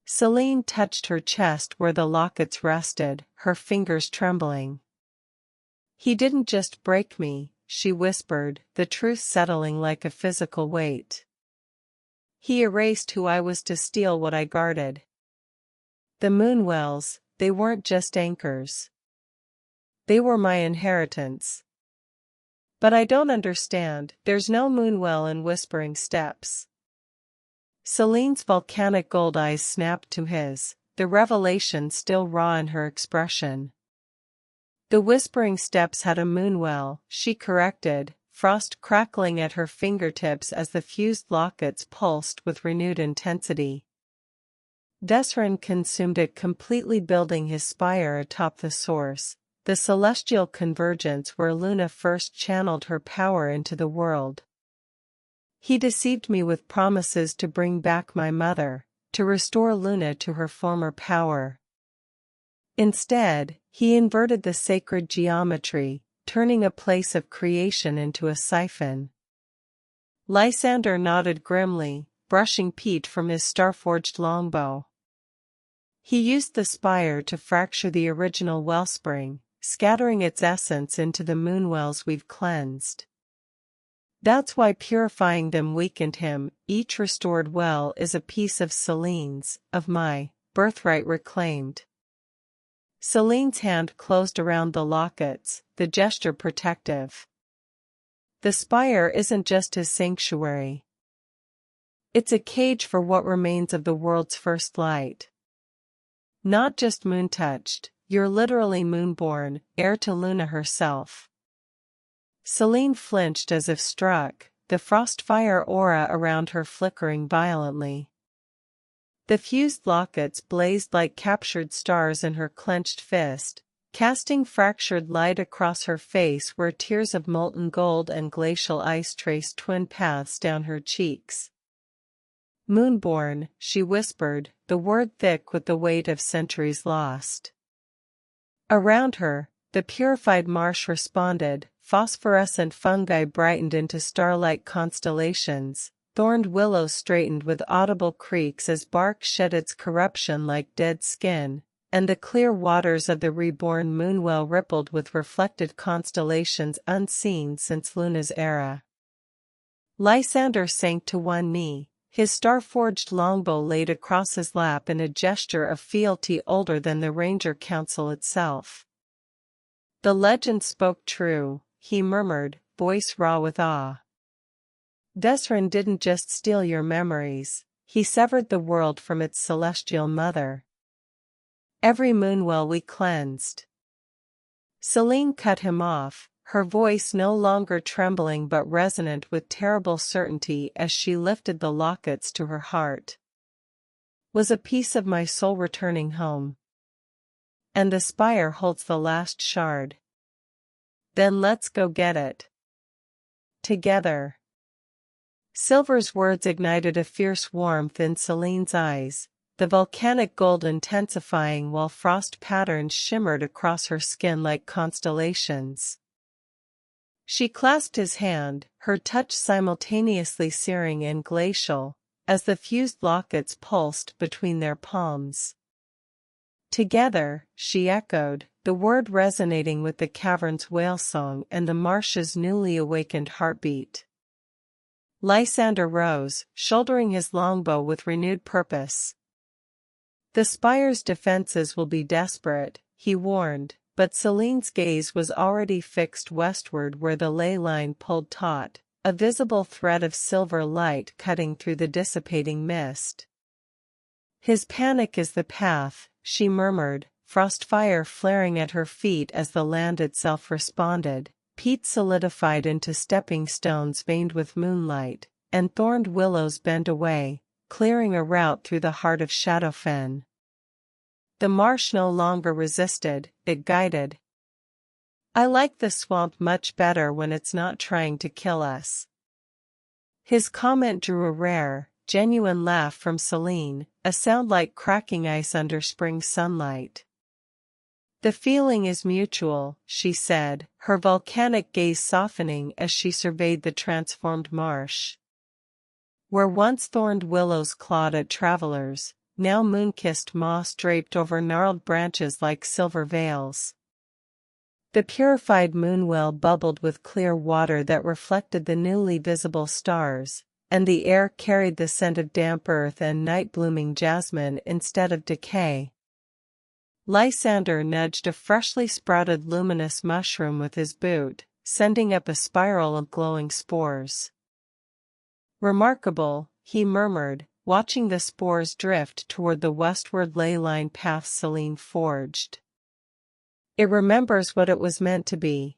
Selene touched her chest where the lockets rested, her fingers trembling. He didn't just break me, she whispered, the truth settling like a physical weight. He erased who I was to steal what I guarded. The moonwells, they weren't just anchors. They were my inheritance. But I don't understand, there's no moonwell in Whispering Steps. Selene's volcanic gold eyes snapped to his, the revelation still raw in her expression. The Whispering Steps had a moonwell, she corrected, frost crackling at her fingertips as the fused lockets pulsed with renewed intensity. Vesryn consumed it completely, building his spire atop the source, the celestial convergence where Luna first channeled her power into the world. He deceived me with promises to bring back my mother, to restore Luna to her former power. Instead, he inverted the sacred geometry, turning a place of creation into a siphon. Lysander nodded grimly, brushing peat from his star-forged longbow. He used the spire to fracture the original wellspring, scattering its essence into the moonwells we've cleansed. That's why purifying them weakened him. Each restored well is a piece of Selene's, of my, birthright reclaimed. Selene's hand closed around the lockets, the gesture protective. The spire isn't just his sanctuary. It's a cage for what remains of the world's first light. Not just moon-touched, you're literally moonborn, heir to Luna herself. Selene flinched as if struck, the frostfire aura around her flickering violently. The fused lockets blazed like captured stars in her clenched fist, casting fractured light across her face where tears of molten gold and glacial ice traced twin paths down her cheeks. Moonborn, she whispered, the word thick with the weight of centuries lost. Around her, the purified marsh responded, phosphorescent fungi brightened into starlight constellations, thorned willows straightened with audible creaks as bark shed its corruption like dead skin, and the clear waters of the reborn moonwell rippled with reflected constellations unseen since Luna's era. Lysander sank to one knee, his star-forged longbow laid across his lap in a gesture of fealty older than the Ranger Council itself. The legend spoke true, he murmured, voice raw with awe. Vesryn didn't just steal your memories, he severed the world from its celestial mother. Every moonwell we cleansed. Selene cut him off, her voice no longer trembling but resonant with terrible certainty as she lifted the lockets to her heart. Was a piece of my soul returning home? And the spire holds the last shard. Then let's go get it. Together. Silver's words ignited a fierce warmth in Selene's eyes, the volcanic gold intensifying while frost patterns shimmered across her skin like constellations. She clasped his hand, her touch simultaneously searing and glacial, as the fused lockets pulsed between their palms. Together, she echoed, the word resonating with the cavern's whale song and the marsh's newly awakened heartbeat. Lysander rose, shouldering his longbow with renewed purpose. The spire's defenses will be desperate, he warned, but Selene's gaze was already fixed westward where the ley line pulled taut, a visible thread of silver light cutting through the dissipating mist. His panic is the path, she murmured, frost fire flaring at her feet as the land itself responded, peat solidified into stepping stones veined with moonlight, and thorned willows bent away, clearing a route through the heart of Shadowfen. The marsh no longer resisted, it guided. I like the swamp much better when it's not trying to kill us. His comment drew a rare, genuine laugh from Selene, a sound like cracking ice under spring sunlight. The feeling is mutual, she said, her volcanic gaze softening as she surveyed the transformed marsh. Where once thorned willows clawed at travelers, now moon-kissed moss draped over gnarled branches like silver veils. The purified moonwell bubbled with clear water that reflected the newly visible stars, and the air carried the scent of damp earth and night-blooming jasmine instead of decay. Lysander nudged a freshly sprouted luminous mushroom with his boot, sending up a spiral of glowing spores. Remarkable, he murmured, watching the spores drift toward the westward ley-line path Selene forged. It remembers what it was meant to be.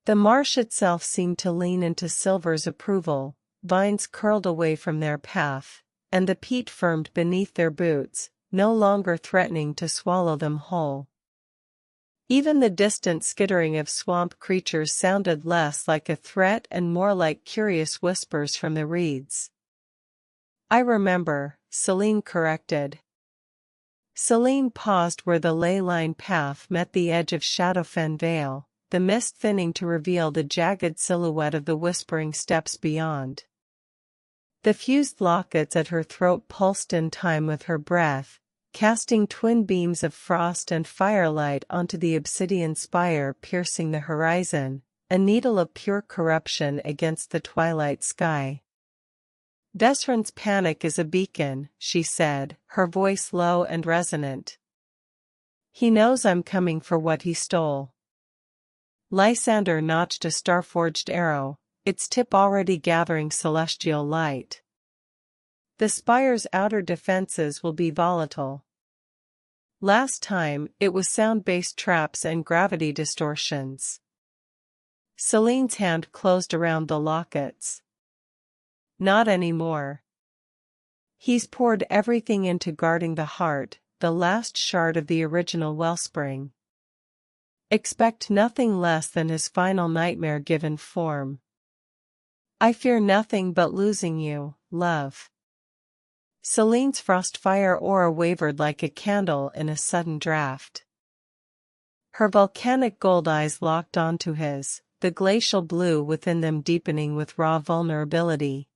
The marsh itself seemed to lean into Silver's approval, vines curled away from their path, and the peat firmed beneath their boots, no longer threatening to swallow them whole. Even the distant skittering of swamp creatures sounded less like a threat and more like curious whispers from the reeds. I remember, Selene corrected. Selene paused where the ley-line path met the edge of Shadowfen Vale, the mist thinning to reveal the jagged silhouette of the whispering steps beyond. The fused lockets at her throat pulsed in time with her breath, casting twin beams of frost and firelight onto the obsidian spire piercing the horizon, a needle of pure corruption against the twilight sky. Vesryn's panic is a beacon, she said, her voice low and resonant. He knows I'm coming for what he stole. Lysander notched a star-forged arrow, its tip already gathering celestial light. The spire's outer defenses will be volatile. Last time, it was sound-based traps and gravity distortions. Selene's hand closed around the lockets. Not anymore. He's poured everything into guarding the heart, the last shard of the original wellspring. Expect nothing less than his final nightmare-given form. I fear nothing but losing you, love. Selene's frostfire aura wavered like a candle in a sudden draft. Her volcanic gold eyes locked onto his, the glacial blue within them deepening with raw vulnerability.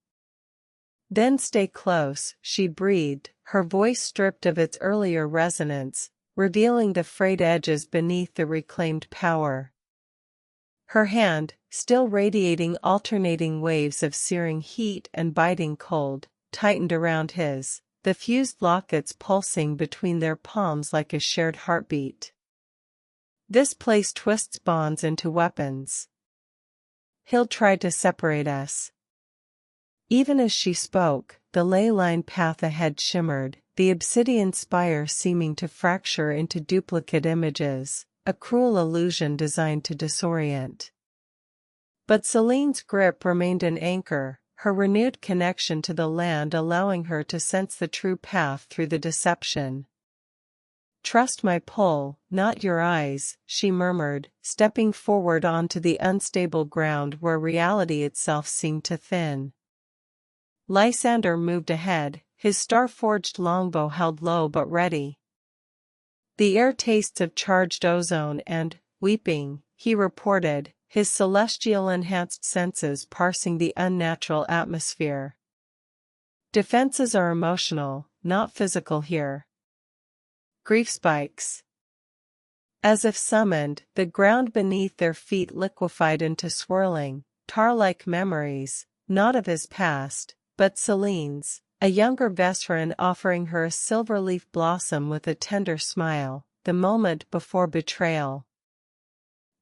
Then stay close, she breathed, her voice stripped of its earlier resonance, revealing the frayed edges beneath the reclaimed power. Her hand, still radiating alternating waves of searing heat and biting cold, tightened around his, the fused lockets pulsing between their palms like a shared heartbeat. This place twists bonds into weapons. He'll try to separate us. Even as she spoke, the ley-line path ahead shimmered, the obsidian spire seeming to fracture into duplicate images, a cruel illusion designed to disorient. But Selene's grip remained an anchor, her renewed connection to the land allowing her to sense the true path through the deception. Trust my pull, not your eyes, she murmured, stepping forward onto the unstable ground where reality itself seemed to thin. Lysander moved ahead, his star-forged longbow held low but ready. The air tastes of charged ozone and, weeping, he reported, his celestial-enhanced senses parsing the unnatural atmosphere. Defenses are emotional, not physical here. Grief spikes. As if summoned, the ground beneath their feet liquefied into swirling, tar-like memories, not of his past, but Selene's, a younger Vesryn offering her a silver-leaf blossom with a tender smile, the moment before betrayal.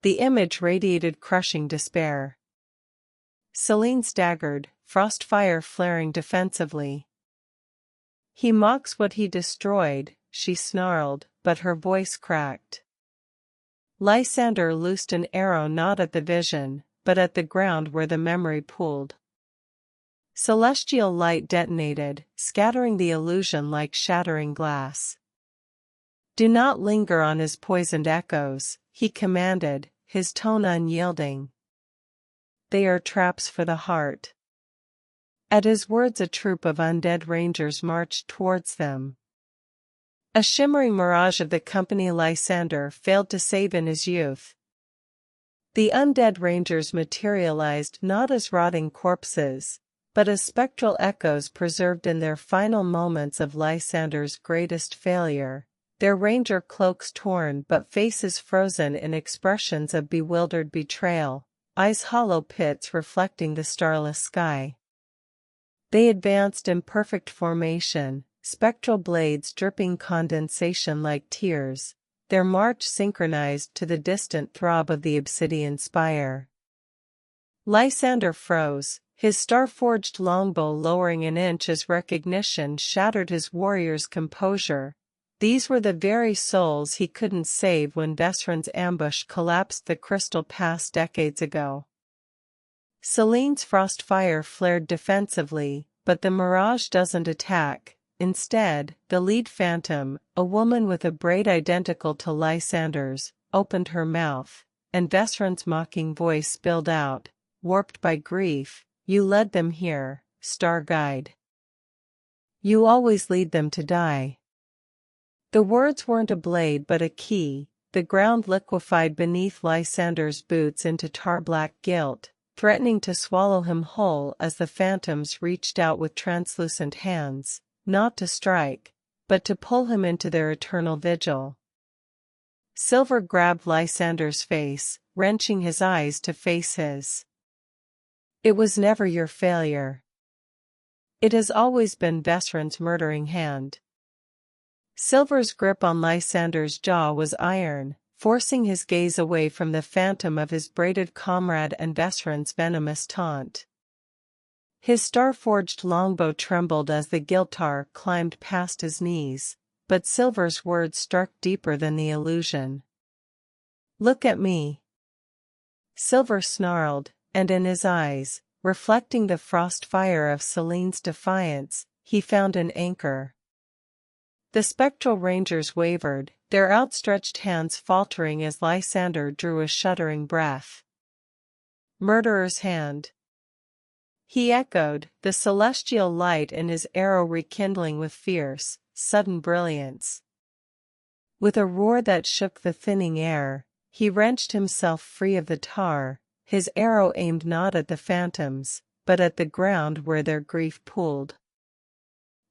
The image radiated crushing despair. Selene staggered, frostfire flaring defensively. He mocks what he destroyed, she snarled, but her voice cracked. Lysander loosed an arrow not at the vision, but at the ground where the memory pooled. Celestial light detonated, scattering the illusion like shattering glass. "Do not linger on his poisoned echoes," he commanded, his tone unyielding. "They are traps for the heart." At his words a troop of undead rangers marched towards them. A shimmering mirage of the company Lysander failed to save in his youth. The undead rangers materialized not as rotting corpses, but as spectral echoes preserved in their final moments of Lysander's greatest failure, their ranger cloaks torn but faces frozen in expressions of bewildered betrayal, eyes hollow pits reflecting the starless sky. They advanced in perfect formation, spectral blades dripping condensation like tears, their march synchronized to the distant throb of the obsidian spire. Lysander froze, his star-forged longbow lowering an inch as recognition shattered his warrior's composure. These were the very souls he couldn't save when Vesryn's ambush collapsed the crystal pass decades ago. Selene's frost fire flared defensively, but the mirage doesn't attack. Instead, the lead phantom, a woman with a braid identical to Lysander's, opened her mouth, and Vesryn's mocking voice spilled out, warped by grief, "You led them here, star guide. You always lead them to die." The words weren't a blade but a key, the ground liquefied beneath Lysander's boots into tar-black guilt, threatening to swallow him whole as the phantoms reached out with translucent hands, not to strike, but to pull him into their eternal vigil. Silver grabbed Lysander's face, wrenching his eyes to face his. "It was never your failure. It has always been Vesryn's murdering hand." Silver's grip on Lysander's jaw was iron, forcing his gaze away from the phantom of his braided comrade and Vesryn's venomous taunt. His star-forged longbow trembled as the Giltar climbed past his knees, but Silver's words struck deeper than the illusion. "Look at me." Silver snarled, and in his eyes, reflecting the frost fire of Selene's defiance, he found an anchor. The spectral rangers wavered, their outstretched hands faltering as Lysander drew a shuddering breath. "Murderer's hand," he echoed, the celestial light in his arrow rekindling with fierce, sudden brilliance. With a roar that shook the thinning air, he wrenched himself free of the tar, his arrow aimed not at the phantoms, but at the ground where their grief pooled.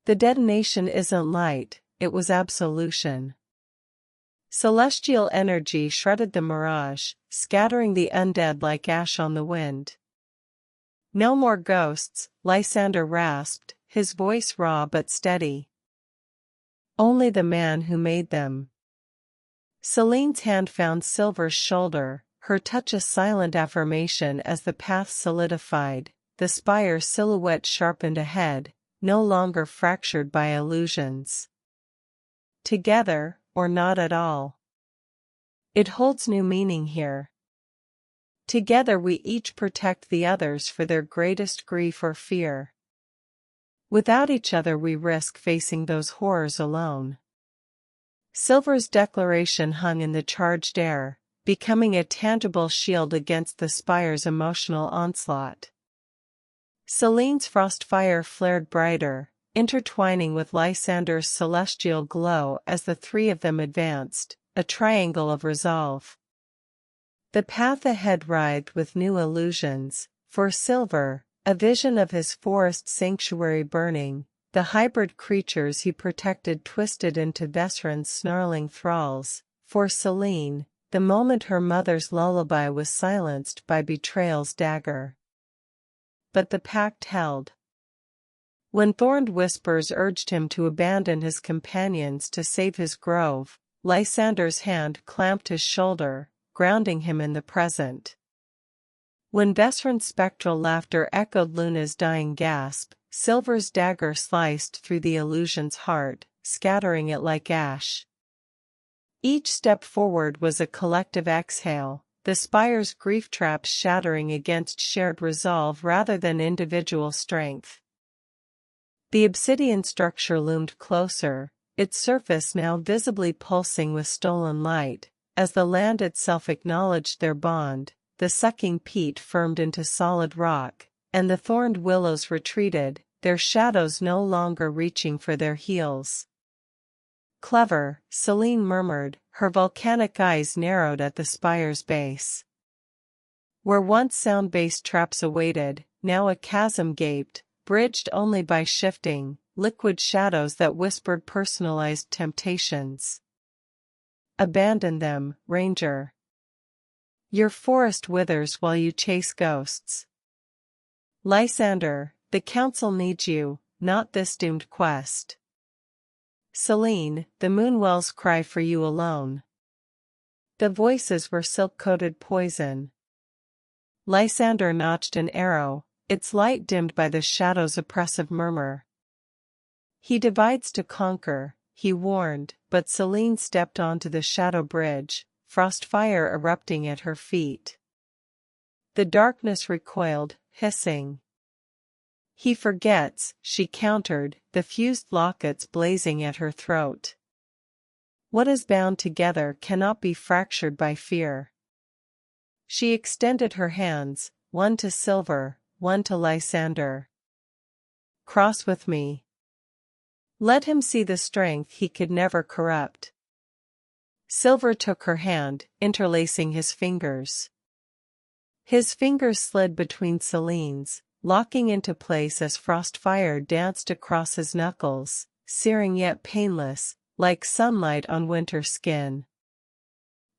The detonation isn't light, it was absolution. Celestial energy shredded the mirage, scattering the undead like ash on the wind. "No more ghosts," Lysander rasped, his voice raw but steady. "Only the man who made them." Selene's hand found Silver's shoulder, her touch a silent affirmation as the path solidified, the spire silhouette sharpened ahead, no longer fractured by illusions. Together, or not at all. It holds new meaning here. Together we each protect the others for their greatest grief or fear. Without each other we risk facing those horrors alone. Silver's declaration hung in the charged air, becoming a tangible shield against the spire's emotional onslaught. Selene's frost fire flared brighter, intertwining with Lysander's celestial glow as the three of them advanced, a triangle of resolve. The path ahead writhed with new illusions, for Silver, a vision of his forest sanctuary burning, the hybrid creatures he protected twisted into Vesryn's snarling thralls, for Selene, the moment her mother's lullaby was silenced by betrayal's dagger. But the pact held. When thorned whispers urged him to abandon his companions to save his grove, Lysander's hand clamped his shoulder, grounding him in the present. When Vesryn's spectral laughter echoed Luna's dying gasp, Silver's dagger sliced through the illusion's heart, scattering it like ash. Each step forward was a collective exhale, the spire's grief traps shattering against shared resolve rather than individual strength. The obsidian structure loomed closer, its surface now visibly pulsing with stolen light. As the land itself acknowledged their bond, the sucking peat firmed into solid rock, and the thorned willows retreated, their shadows no longer reaching for their heels. Clever, Selene murmured, her volcanic eyes narrowed at the spire's base. Where once sound-based traps awaited, now a chasm gaped, bridged only by shifting, liquid shadows that whispered personalized temptations. Abandon them, Ranger. Your forest withers while you chase ghosts. Lysander, the council needs you, not this doomed quest. Selene, the moonwells cry for you alone. The voices were silk-coated poison. Lysander notched an arrow, its light dimmed by the shadow's oppressive murmur. He divides to conquer, he warned, but Selene stepped onto the shadow bridge, frost fire erupting at her feet. The darkness recoiled, hissing. He forgets, she countered, the fused lockets blazing at her throat. What is bound together cannot be fractured by fear. She extended her hands, one to Silver, one to Lysander. Cross with me. Let him see the strength he could never corrupt. Silver took her hand, interlacing his fingers. His fingers slid between Selene's, locking into place as frost fire danced across his knuckles, searing yet painless, like sunlight on winter skin.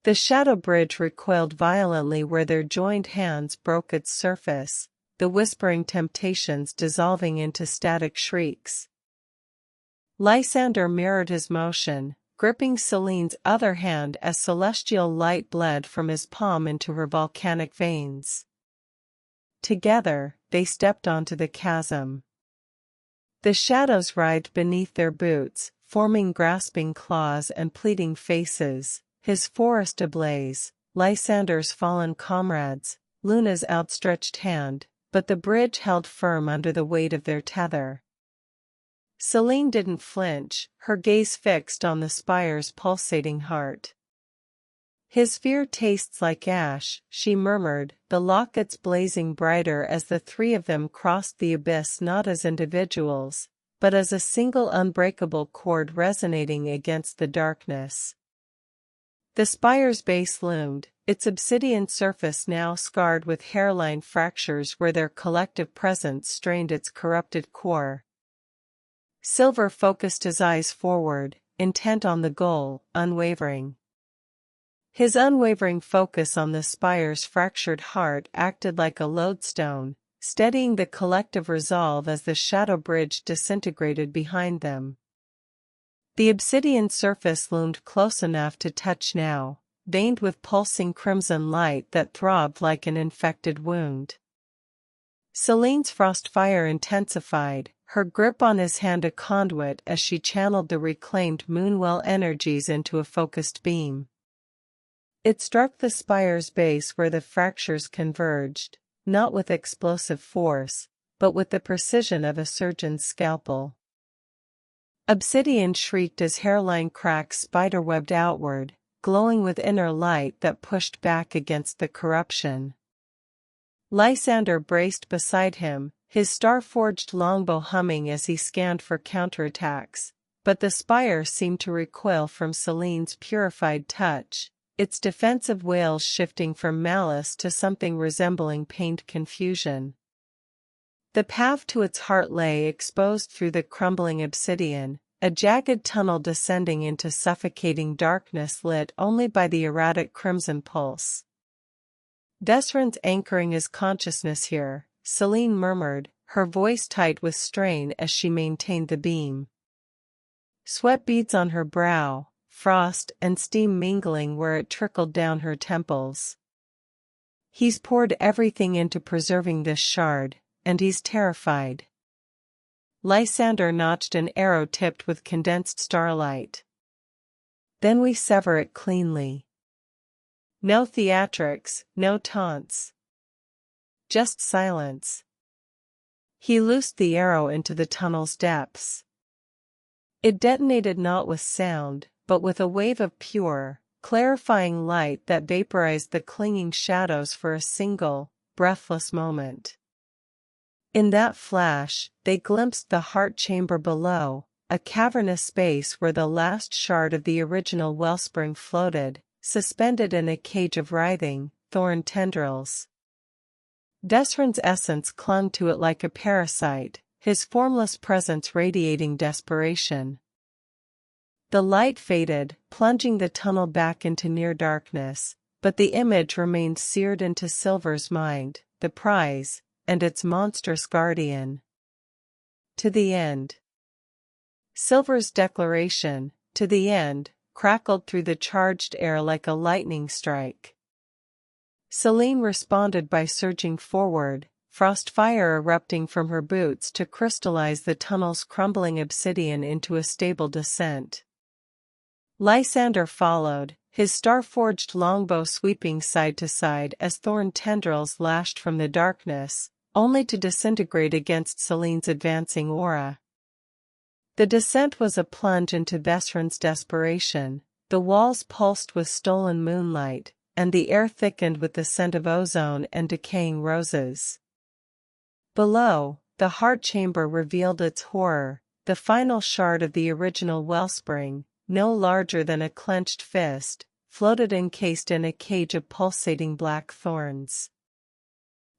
The shadow bridge recoiled violently where their joined hands broke its surface, the whispering temptations dissolving into static shrieks. Lysander mirrored his motion, gripping Selene's other hand as celestial light bled from his palm into her volcanic veins. Together, they stepped onto the chasm. The shadows writhed beneath their boots, forming grasping claws and pleading faces, his forest ablaze, Lysander's fallen comrades, Luna's outstretched hand, but the bridge held firm under the weight of their tether. Selene didn't flinch, her gaze fixed on the spire's pulsating heart. His fear tastes like ash, she murmured, the lockets blazing brighter as the three of them crossed the abyss not as individuals, but as a single unbreakable cord resonating against the darkness. The spire's base loomed, its obsidian surface now scarred with hairline fractures where their collective presence strained its corrupted core. Silver focused his eyes forward, intent on the goal, unwavering. His unwavering focus on the spire's fractured heart acted like a lodestone, steadying the collective resolve as the shadow bridge disintegrated behind them. The obsidian surface loomed close enough to touch now, veined with pulsing crimson light that throbbed like an infected wound. Selene's frost fire intensified, her grip on his hand a conduit as she channeled the reclaimed moonwell energies into a focused beam. It struck the spire's base where the fractures converged, not with explosive force, but with the precision of a surgeon's scalpel. Obsidian shrieked as hairline cracks spiderwebbed outward, glowing with inner light that pushed back against the corruption. Lysander braced beside him, his star-forged longbow humming as he scanned for counterattacks, but the spire seemed to recoil from Selene's purified touch, its defensive wails shifting from malice to something resembling pained confusion. The path to its heart lay exposed through the crumbling obsidian, a jagged tunnel descending into suffocating darkness lit only by the erratic crimson pulse. Vesryn's anchoring his consciousness here, Selene murmured, her voice tight with strain as she maintained the beam. Sweat beads on her brow, frost and steam mingling where it trickled down her temples. He's poured everything into preserving this shard, and he's terrified. Lysander notched an arrow tipped with condensed starlight. Then we sever it cleanly. No theatrics, no taunts. Just silence. He loosed the arrow into the tunnel's depths. It detonated not with sound, but with a wave of pure, clarifying light that vaporized the clinging shadows for a single, breathless moment. In that flash, they glimpsed the heart chamber below, a cavernous space where the last shard of the original wellspring floated, suspended in a cage of writhing, thorn tendrils. Vesryn's essence clung to it like a parasite, his formless presence radiating desperation. The light faded, plunging the tunnel back into near darkness, but the image remained seared into Silver's mind, the prize, and its monstrous guardian. To the end. Silver's declaration, to the end, crackled through the charged air like a lightning strike. Selene responded by surging forward, frost fire erupting from her boots to crystallize the tunnel's crumbling obsidian into a stable descent. Lysander followed, his star-forged longbow sweeping side to side as thorn tendrils lashed from the darkness, only to disintegrate against Selene's advancing aura. The descent was a plunge into Vesryn's desperation, the walls pulsed with stolen moonlight, and the air thickened with the scent of ozone and decaying roses. Below, the heart chamber revealed its horror, the final shard of the original wellspring, no larger than a clenched fist, floated encased in a cage of pulsating black thorns.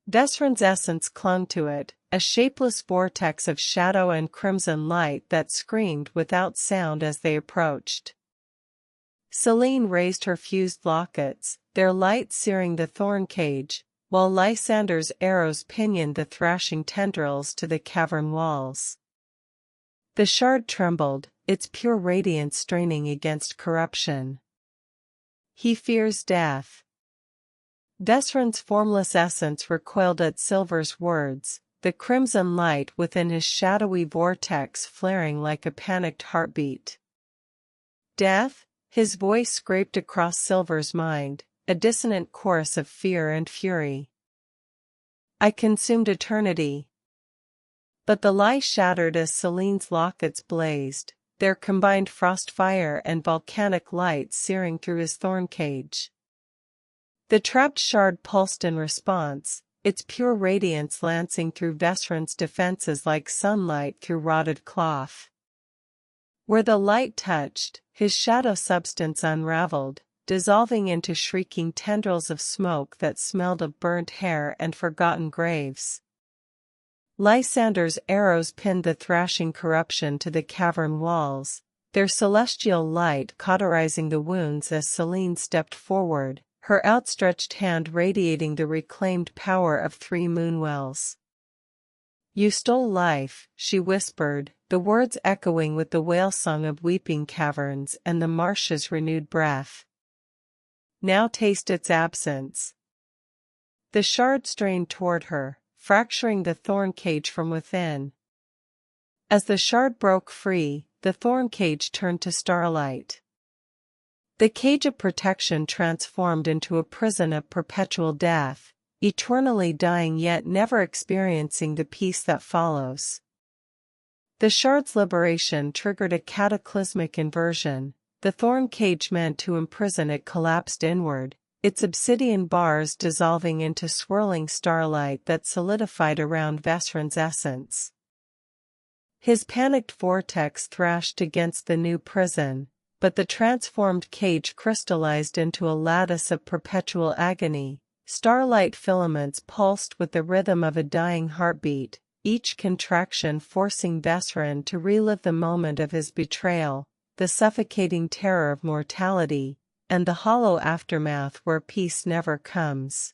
Vesryn's essence clung to it, a shapeless vortex of shadow and crimson light that screamed without sound as they approached. Selene raised her fused lockets, their light searing the thorn cage, while Lysander's arrows pinioned the thrashing tendrils to the cavern walls. The shard trembled, its pure radiance straining against corruption. He fears death. Vesryn's formless essence recoiled at Silver's words, the crimson light within his shadowy vortex flaring like a panicked heartbeat. Death? His voice scraped across Silver's mind, a dissonant chorus of fear and fury. I consumed eternity. But the lie shattered as Selene's lockets blazed, their combined frost fire and volcanic light searing through his thorn cage. The trapped shard pulsed in response, its pure radiance lancing through Vesryn's defenses like sunlight through rotted cloth. Where the light touched, his shadow substance unraveled, dissolving into shrieking tendrils of smoke that smelled of burnt hair and forgotten graves. Lysander's arrows pinned the thrashing corruption to the cavern walls, their celestial light cauterizing the wounds as Selene stepped forward, her outstretched hand radiating the reclaimed power of 3 moonwells. You stole life, she whispered, the words echoing with the wail-song of weeping caverns and the marsh's renewed breath. Now taste its absence. The shard strained toward her, fracturing the thorn cage from within. As the shard broke free, the thorn cage turned to starlight. The cage of protection transformed into a prison of perpetual death, eternally dying yet never experiencing the peace that follows. The shard's liberation triggered a cataclysmic inversion. The thorn cage meant to imprison it collapsed inward, its obsidian bars dissolving into swirling starlight that solidified around Vesryn's essence. His panicked vortex thrashed against the new prison, but the transformed cage crystallized into a lattice of perpetual agony. Starlight filaments pulsed with the rhythm of a dying heartbeat, each contraction forcing Vesryn to relive the moment of his betrayal, the suffocating terror of mortality, and the hollow aftermath where peace never comes.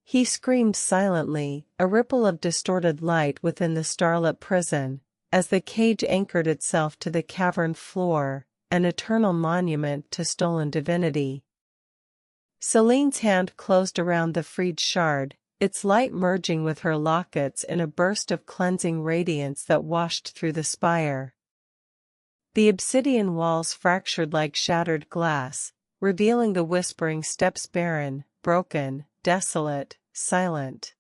He screamed silently, a ripple of distorted light within the starlit prison, as the cage anchored itself to the cavern floor, an eternal monument to stolen divinity. Selene's hand closed around the freed shard, its light merging with her lockets in a burst of cleansing radiance that washed through the spire. The obsidian walls fractured like shattered glass, revealing the whispering steps barren, broken, desolate, silent.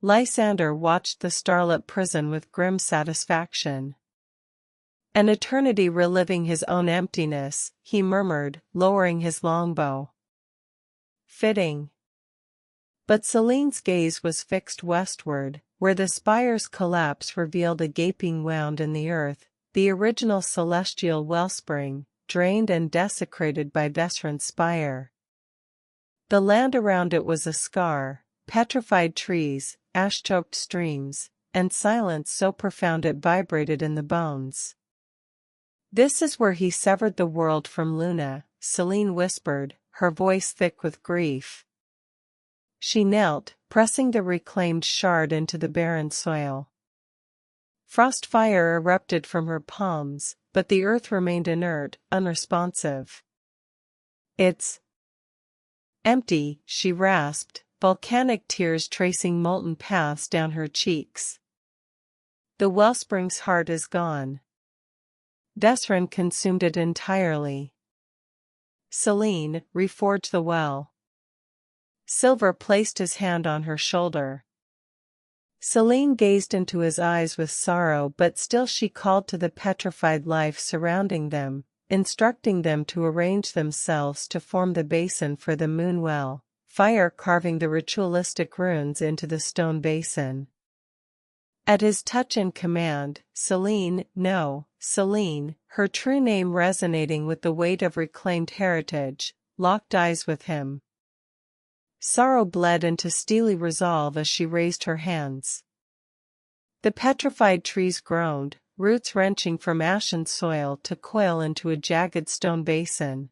Lysander watched the starlit prison with grim satisfaction. An eternity reliving his own emptiness, he murmured, lowering his longbow. Fitting. But Selene's gaze was fixed westward, where the spire's collapse revealed a gaping wound in the earth, the original celestial wellspring, drained and desecrated by Vesryn's spire. The land around it was a scar, petrified trees, ash-choked streams, and silence so profound it vibrated in the bones. "This is where he severed the world from Luna," Selene whispered, her voice thick with grief. She knelt, pressing the reclaimed shard into the barren soil. Frost fire erupted from her palms, but the earth remained inert, unresponsive. "It's empty," she rasped, volcanic tears tracing molten paths down her cheeks. "The wellspring's heart is gone. Vesryn consumed it entirely." "Selene, reforge the well." Silver placed his hand on her shoulder. Selene gazed into his eyes with sorrow, but still she called to the petrified life surrounding them, instructing them to arrange themselves to form the basin for the moonwell, fire carving the ritualistic runes into the stone basin. At his touch and command, Selene, her true name resonating with the weight of reclaimed heritage, locked eyes with him. Sorrow bled into steely resolve as she raised her hands. The petrified trees groaned, roots wrenching from ashen soil to coil into a jagged stone basin.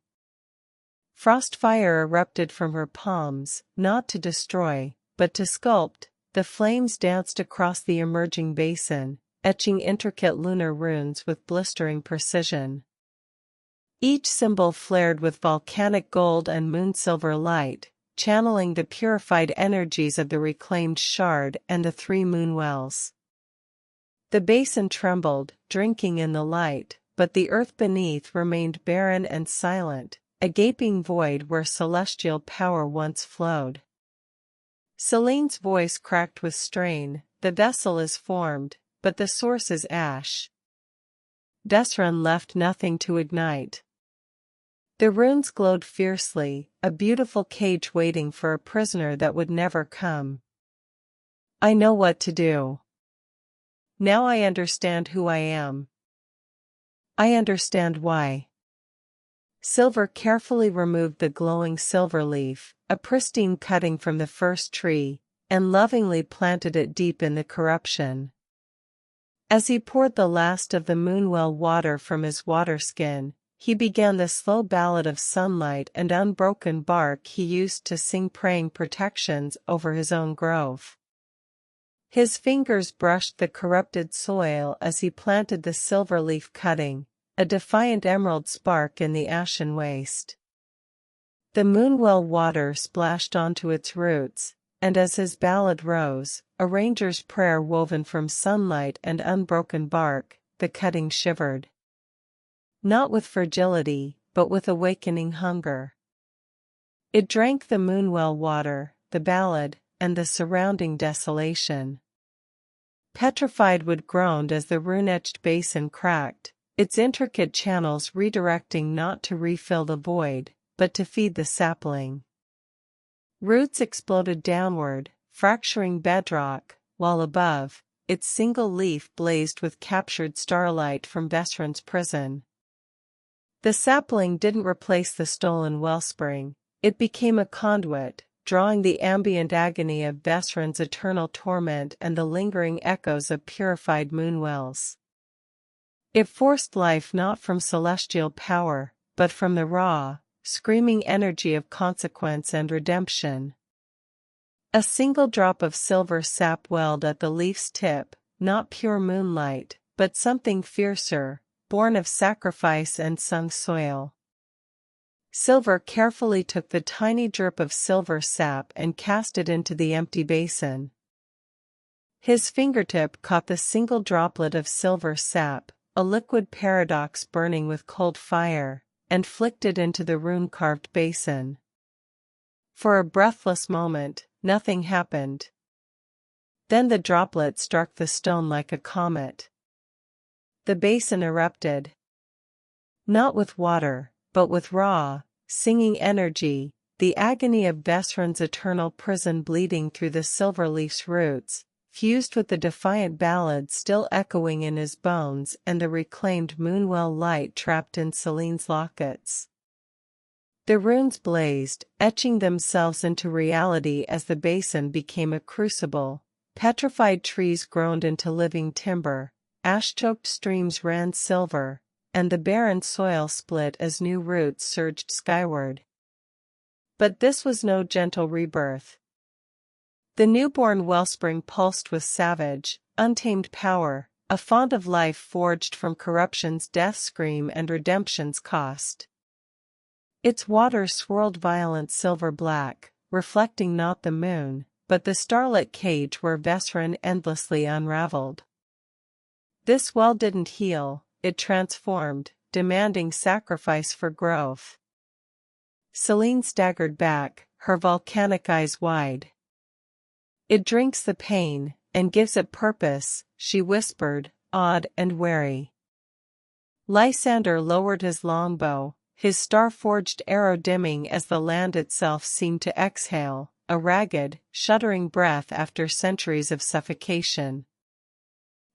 Frost fire erupted from her palms, not to destroy, but to sculpt. The flames danced across the emerging basin, etching intricate lunar runes with blistering precision. Each symbol flared with volcanic gold and moonsilver light, channeling the purified energies of the reclaimed shard and the 3 moonwells. The basin trembled, drinking in the light, but the earth beneath remained barren and silent, a gaping void where celestial power once flowed. Selene's voice cracked with strain, "The vessel is formed, but the source is ash." Vesryn left nothing to ignite. The runes glowed fiercely, a beautiful cage waiting for a prisoner that would never come. "I know what to do. Now I understand who I am. I understand why." Silver carefully removed the glowing silver leaf, a pristine cutting from the first tree, and lovingly planted it deep in the corruption. As he poured the last of the moonwell water from his water skin, he began the slow ballad of sunlight and unbroken bark he used to sing, praying protections over his own grove. His fingers brushed the corrupted soil as he planted the silver leaf cutting, a defiant emerald spark in the ashen waste. The moonwell water splashed onto its roots, and as his ballad rose, a ranger's prayer woven from sunlight and unbroken bark, the cutting shivered. Not with fragility, but with awakening hunger. It drank the moonwell water, the ballad, and the surrounding desolation. Petrified wood groaned as the rune-etched basin cracked, its intricate channels redirecting not to refill the void, but to feed the sapling. Roots exploded downward, fracturing bedrock, while above, its single leaf blazed with captured starlight from Vesryn's prison. The sapling didn't replace the stolen wellspring, it became a conduit, drawing the ambient agony of Vesryn's eternal torment and the lingering echoes of purified moonwells. It forced life not from celestial power, but from the raw, screaming energy of consequence and redemption. A single drop of silver sap welled at the leaf's tip, not pure moonlight, but something fiercer, born of sacrifice and sung soil. Silver carefully took the tiny drip of silver sap and cast it into the empty basin. His fingertip caught the single droplet of silver sap, a liquid paradox burning with cold fire, and flicked it into the rune-carved basin. For a breathless moment, nothing happened. Then the droplet struck the stone like a comet. The basin erupted. Not with water, but with raw, singing energy, the agony of Vesryn's eternal prison bleeding through the silverleaf's roots, fused with the defiant ballad still echoing in his bones and the reclaimed moonwell light trapped in Selene's lockets. The runes blazed, etching themselves into reality as the basin became a crucible. Petrified trees groaned into living timber, ash-choked streams ran silver, and the barren soil split as new roots surged skyward. But this was no gentle rebirth. The newborn wellspring pulsed with savage, untamed power, a font of life forged from corruption's death scream and redemption's cost. Its waters swirled violent silver-black, reflecting not the moon, but the starlit cage where Vesryn endlessly unraveled. This well didn't heal, it transformed, demanding sacrifice for growth. Selene staggered back, her volcanic eyes wide. "It drinks the pain, and gives it purpose," she whispered, awed and wary. Lysander lowered his longbow, his star-forged arrow dimming as the land itself seemed to exhale, a ragged, shuddering breath after centuries of suffocation.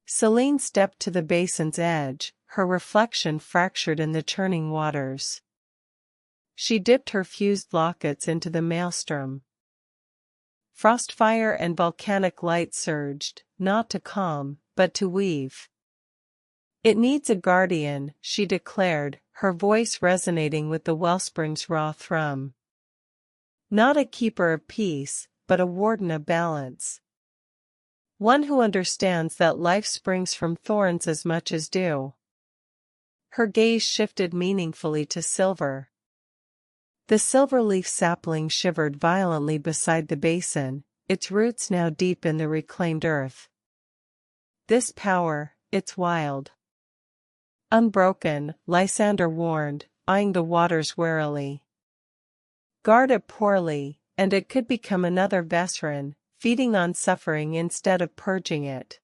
Selene stepped to the basin's edge, her reflection fractured in the churning waters. She dipped her fused lockets into the maelstrom. Frostfire and volcanic light surged, not to calm, but to weave. "It needs a guardian," she declared, her voice resonating with the wellspring's raw thrum. "Not a keeper of peace, but a warden of balance. One who understands that life springs from thorns as much as dew." Her gaze shifted meaningfully to silver. The silverleaf sapling shivered violently beside the basin, its roots now deep in the reclaimed earth. "This power, it's wild. Unbroken," Lysander warned, eyeing the waters warily. "Guard it poorly, and it could become another Vesryn, feeding on suffering instead of purging it."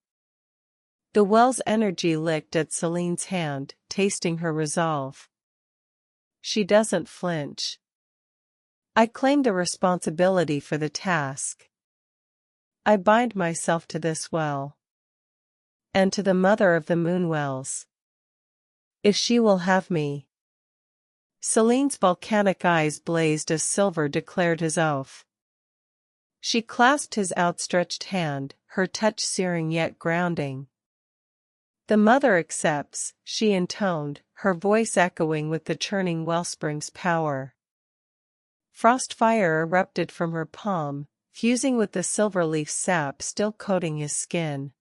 The well's energy licked at Selene's hand, tasting her resolve. "She doesn't flinch. I claim the responsibility for the task. I bind myself to this well. And to the mother of the moonwells. If she will have me." Selene's volcanic eyes blazed as silver declared his oath. She clasped his outstretched hand, her touch searing yet grounding. "The mother accepts," she intoned, her voice echoing with the churning wellspring's power. Frostfire erupted from her palm, fusing with the silverleaf sap still coating his skin.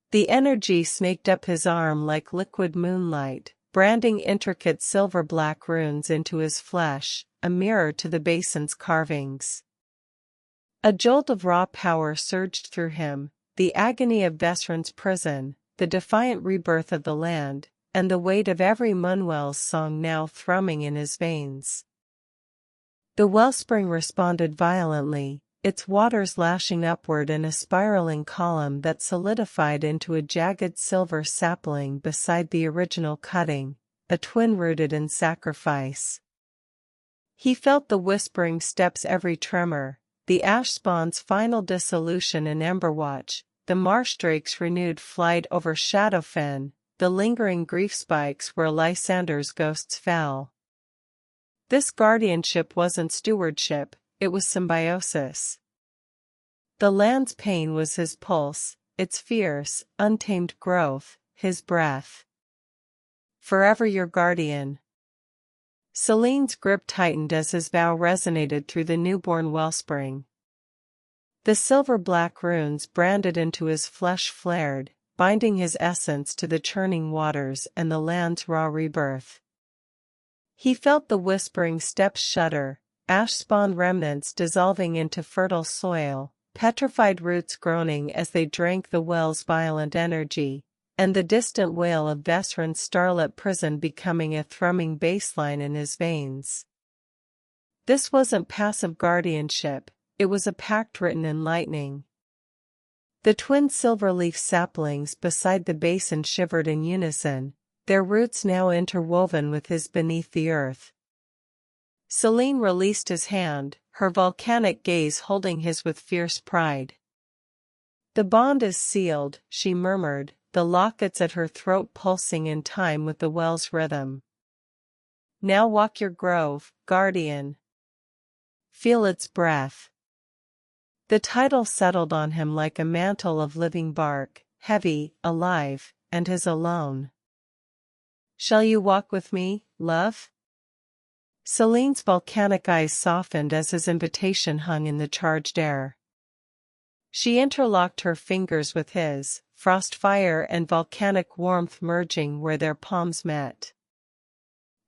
The energy snaked up his arm like liquid moonlight, branding intricate silver-black runes into his flesh, a mirror to the basin's carvings. A jolt of raw power surged through him, the agony of Vesryn's prison, the defiant rebirth of the land, and the weight of every moonwell's song now thrumming in his veins. The wellspring responded violently, its waters lashing upward in a spiraling column that solidified into a jagged silver sapling beside the original cutting, a twin rooted in sacrifice. He felt the whispering steps' every tremor, the ash spawn's final dissolution in Emberwatch, the marshdrake's renewed flight over Shadowfen, the lingering grief spikes where Lysander's ghosts fell. This guardianship wasn't stewardship, it was symbiosis. The land's pain was his pulse, its fierce, untamed growth, his breath. "Forever your guardian." Selene's grip tightened as his vow resonated through the newborn wellspring. The silver-black runes branded into his flesh flared, binding his essence to the churning waters and the land's raw rebirth. He felt the whispering steps shudder, ash-spawn remnants dissolving into fertile soil, petrified roots groaning as they drank the well's violent energy, and the distant wail of Vesryn's starlit prison becoming a thrumming bassline in his veins. This wasn't passive guardianship, it was a pact written in lightning. The twin silver-leaf saplings beside the basin shivered in unison, their roots now interwoven with his beneath the earth. Selene released his hand, her volcanic gaze holding his with fierce pride. "The bond is sealed," she murmured, the lockets at her throat pulsing in time with the well's rhythm. "Now walk your grove, guardian. Feel its breath." The title settled on him like a mantle of living bark, heavy, alive, and his alone. "Shall you walk with me, love?" Selene's volcanic eyes softened as his invitation hung in the charged air. She interlocked her fingers with his, frost fire and volcanic warmth merging where their palms met.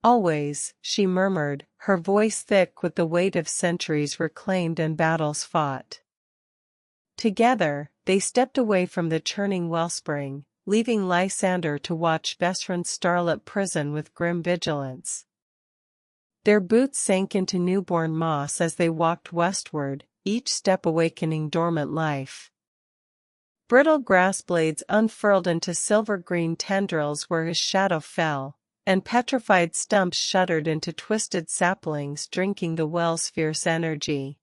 "Always," she murmured, her voice thick with the weight of centuries reclaimed and battles fought. Together, they stepped away from the churning wellspring, leaving Lysander to watch Vesryn's starlit prison with grim vigilance. Their boots sank into newborn moss as they walked westward, each step awakening dormant life. Brittle grass blades unfurled into silver-green tendrils where his shadow fell, and petrified stumps shuddered into twisted saplings drinking the well's fierce energy.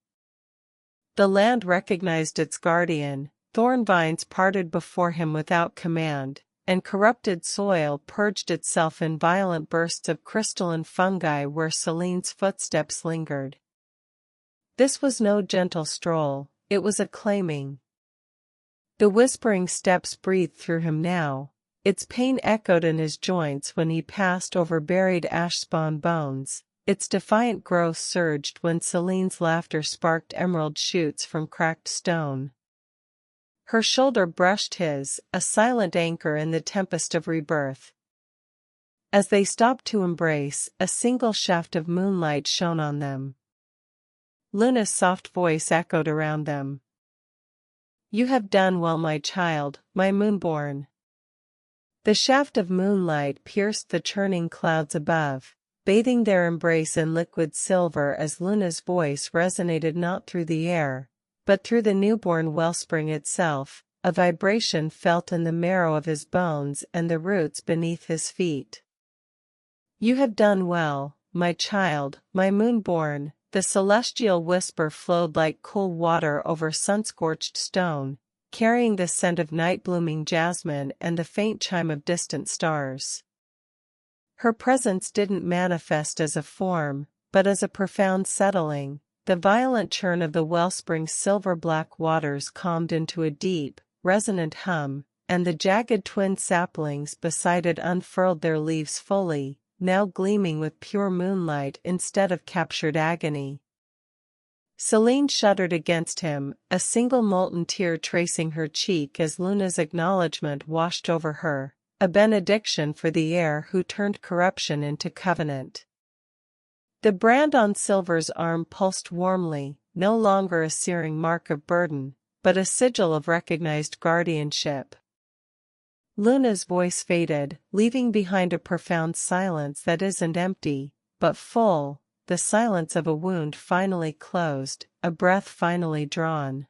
The land recognized its guardian, thorn vines parted before him without command, and corrupted soil purged itself in violent bursts of crystalline fungi where Selene's footsteps lingered. This was no gentle stroll, it was a claiming. The whispering steps breathed through him now, its pain echoed in his joints when he passed over buried ash-spawn bones. Its defiant growth surged when Selene's laughter sparked emerald shoots from cracked stone. Her shoulder brushed his, a silent anchor in the tempest of rebirth. As they stopped to embrace, a single shaft of moonlight shone on them. Luna's soft voice echoed around them. "You have done well, my child, my moonborn." The shaft of moonlight pierced the churning clouds above, bathing their embrace in liquid silver as Luna's voice resonated not through the air, but through the newborn wellspring itself, a vibration felt in the marrow of his bones and the roots beneath his feet. "You have done well, my child, my moonborn." The celestial whisper flowed like cool water over sun-scorched stone, carrying the scent of night-blooming jasmine and the faint chime of distant stars. Her presence didn't manifest as a form, but as a profound settling. The violent churn of the wellspring's silver-black waters calmed into a deep, resonant hum, and the jagged twin saplings beside it unfurled their leaves fully, now gleaming with pure moonlight instead of captured agony. Selene shuddered against him, a single molten tear tracing her cheek as Luna's acknowledgment washed over her, a benediction for the heir who turned corruption into covenant. The brand on Silver's arm pulsed warmly, no longer a searing mark of burden, but a sigil of recognized guardianship. Luna's voice faded, leaving behind a profound silence that isn't empty, but full, the silence of a wound finally closed, a breath finally drawn.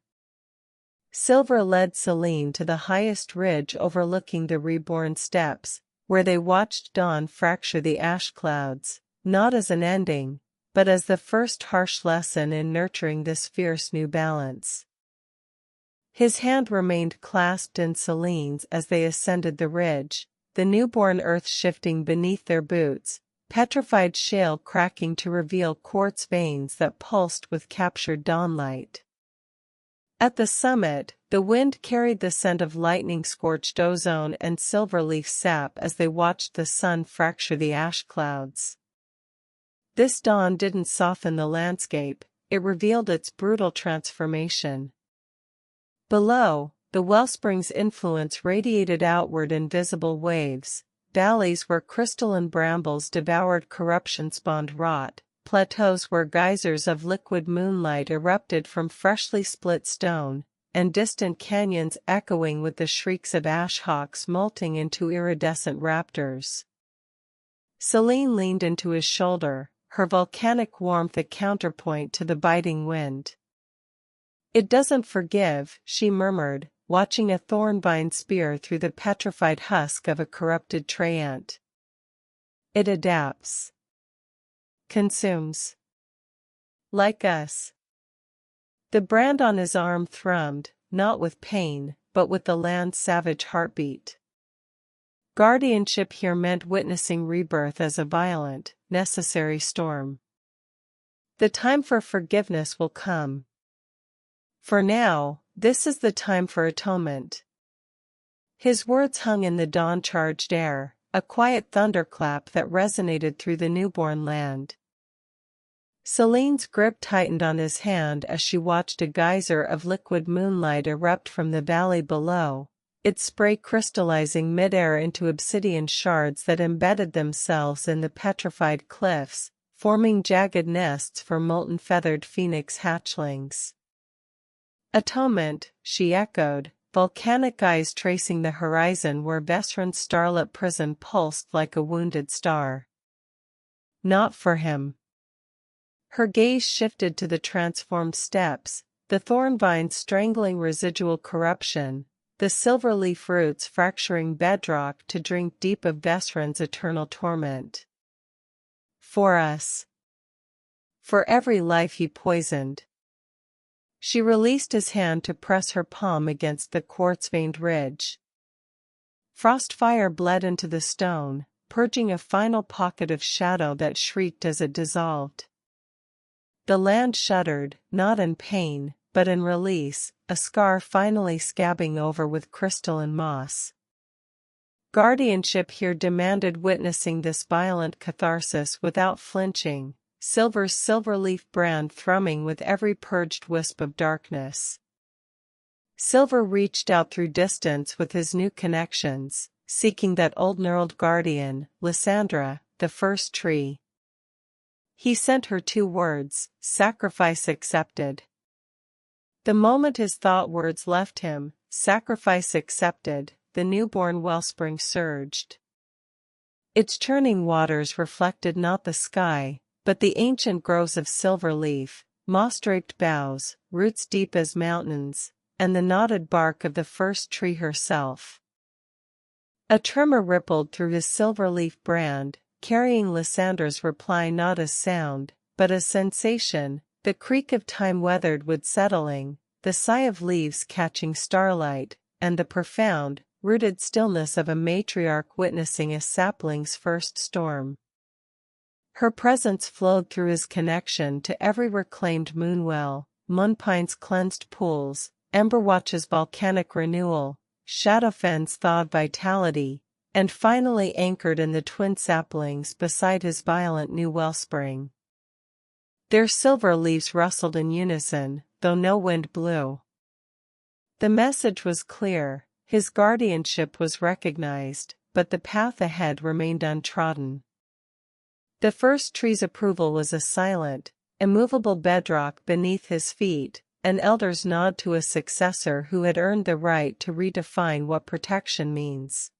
Silver led Selene to the highest ridge overlooking the reborn steppes, where they watched dawn fracture the ash clouds, not as an ending, but as the first harsh lesson in nurturing this fierce new balance. His hand remained clasped in Selene's as they ascended the ridge, the newborn earth shifting beneath their boots, petrified shale cracking to reveal quartz veins that pulsed with captured dawnlight. At the summit, the wind carried the scent of lightning-scorched ozone and silver-leaf sap as they watched the sun fracture the ash clouds. This dawn didn't soften the landscape, it revealed its brutal transformation. Below, the wellspring's influence radiated outward in visible waves, valleys where crystalline brambles devoured corruption-spawned rot, plateaus where geysers of liquid moonlight erupted from freshly split stone, and distant canyons echoing with the shrieks of ashhawks molting into iridescent raptors. Selene leaned into his shoulder, her volcanic warmth a counterpoint to the biting wind. "It doesn't forgive," she murmured, watching a thorn-vine spear through the petrified husk of a corrupted treant. "It adapts. Consumes. Like us." The brand on his arm thrummed, not with pain, but with the land's savage heartbeat. Guardianship here meant witnessing rebirth as a violent, necessary storm. The time for forgiveness will come. For now, this is the time for atonement. His words hung in the dawn-charged air, a quiet thunderclap that resonated through the newborn land. Selene's grip tightened on his hand as she watched a geyser of liquid moonlight erupt from the valley below, its spray crystallizing midair into obsidian shards that embedded themselves in the petrified cliffs, forming jagged nests for molten feathered phoenix hatchlings. "Atonement," she echoed, volcanic eyes tracing the horizon where Vesryn's starlit prison pulsed like a wounded star. "Not for him." Her gaze shifted to the transformed steps, the thorn vines strangling residual corruption, the silver leaf roots fracturing bedrock to drink deep of Vesryn's eternal torment. "For us. For every life he poisoned." She released his hand to press her palm against the quartz-veined ridge. Frostfire bled into the stone, purging a final pocket of shadow that shrieked as it dissolved. The land shuddered, not in pain, but in release, a scar finally scabbing over with crystal and moss. Guardianship here demanded witnessing this violent catharsis without flinching, Silver's silver-leaf brand thrumming with every purged wisp of darkness. Silver reached out through distance with his new connections, seeking that old-knurled guardian, Lysander, the first tree. He sent her 2 words, sacrifice accepted. The moment his thought words left him, sacrifice accepted, the newborn wellspring surged. Its churning waters reflected not the sky, but the ancient groves of silver leaf, moss-draped boughs, roots deep as mountains, and the knotted bark of the first tree herself. A tremor rippled through his silver-leaf brand, carrying Lysander's reply not as sound, but as sensation, the creak of time weathered wood settling, the sigh of leaves catching starlight, and the profound, rooted stillness of a matriarch witnessing a sapling's first storm. Her presence flowed through his connection to every reclaimed moonwell, moonpine's cleansed pools, Emberwatch's volcanic renewal, Shadowfen's thawed vitality, and finally anchored in the twin saplings beside his violent new wellspring. Their silver leaves rustled in unison, though no wind blew. The message was clear, his guardianship was recognized, but the path ahead remained untrodden. The first tree's approval was a silent, immovable bedrock beneath his feet, an elder's nod to a successor who had earned the right to redefine what protection means.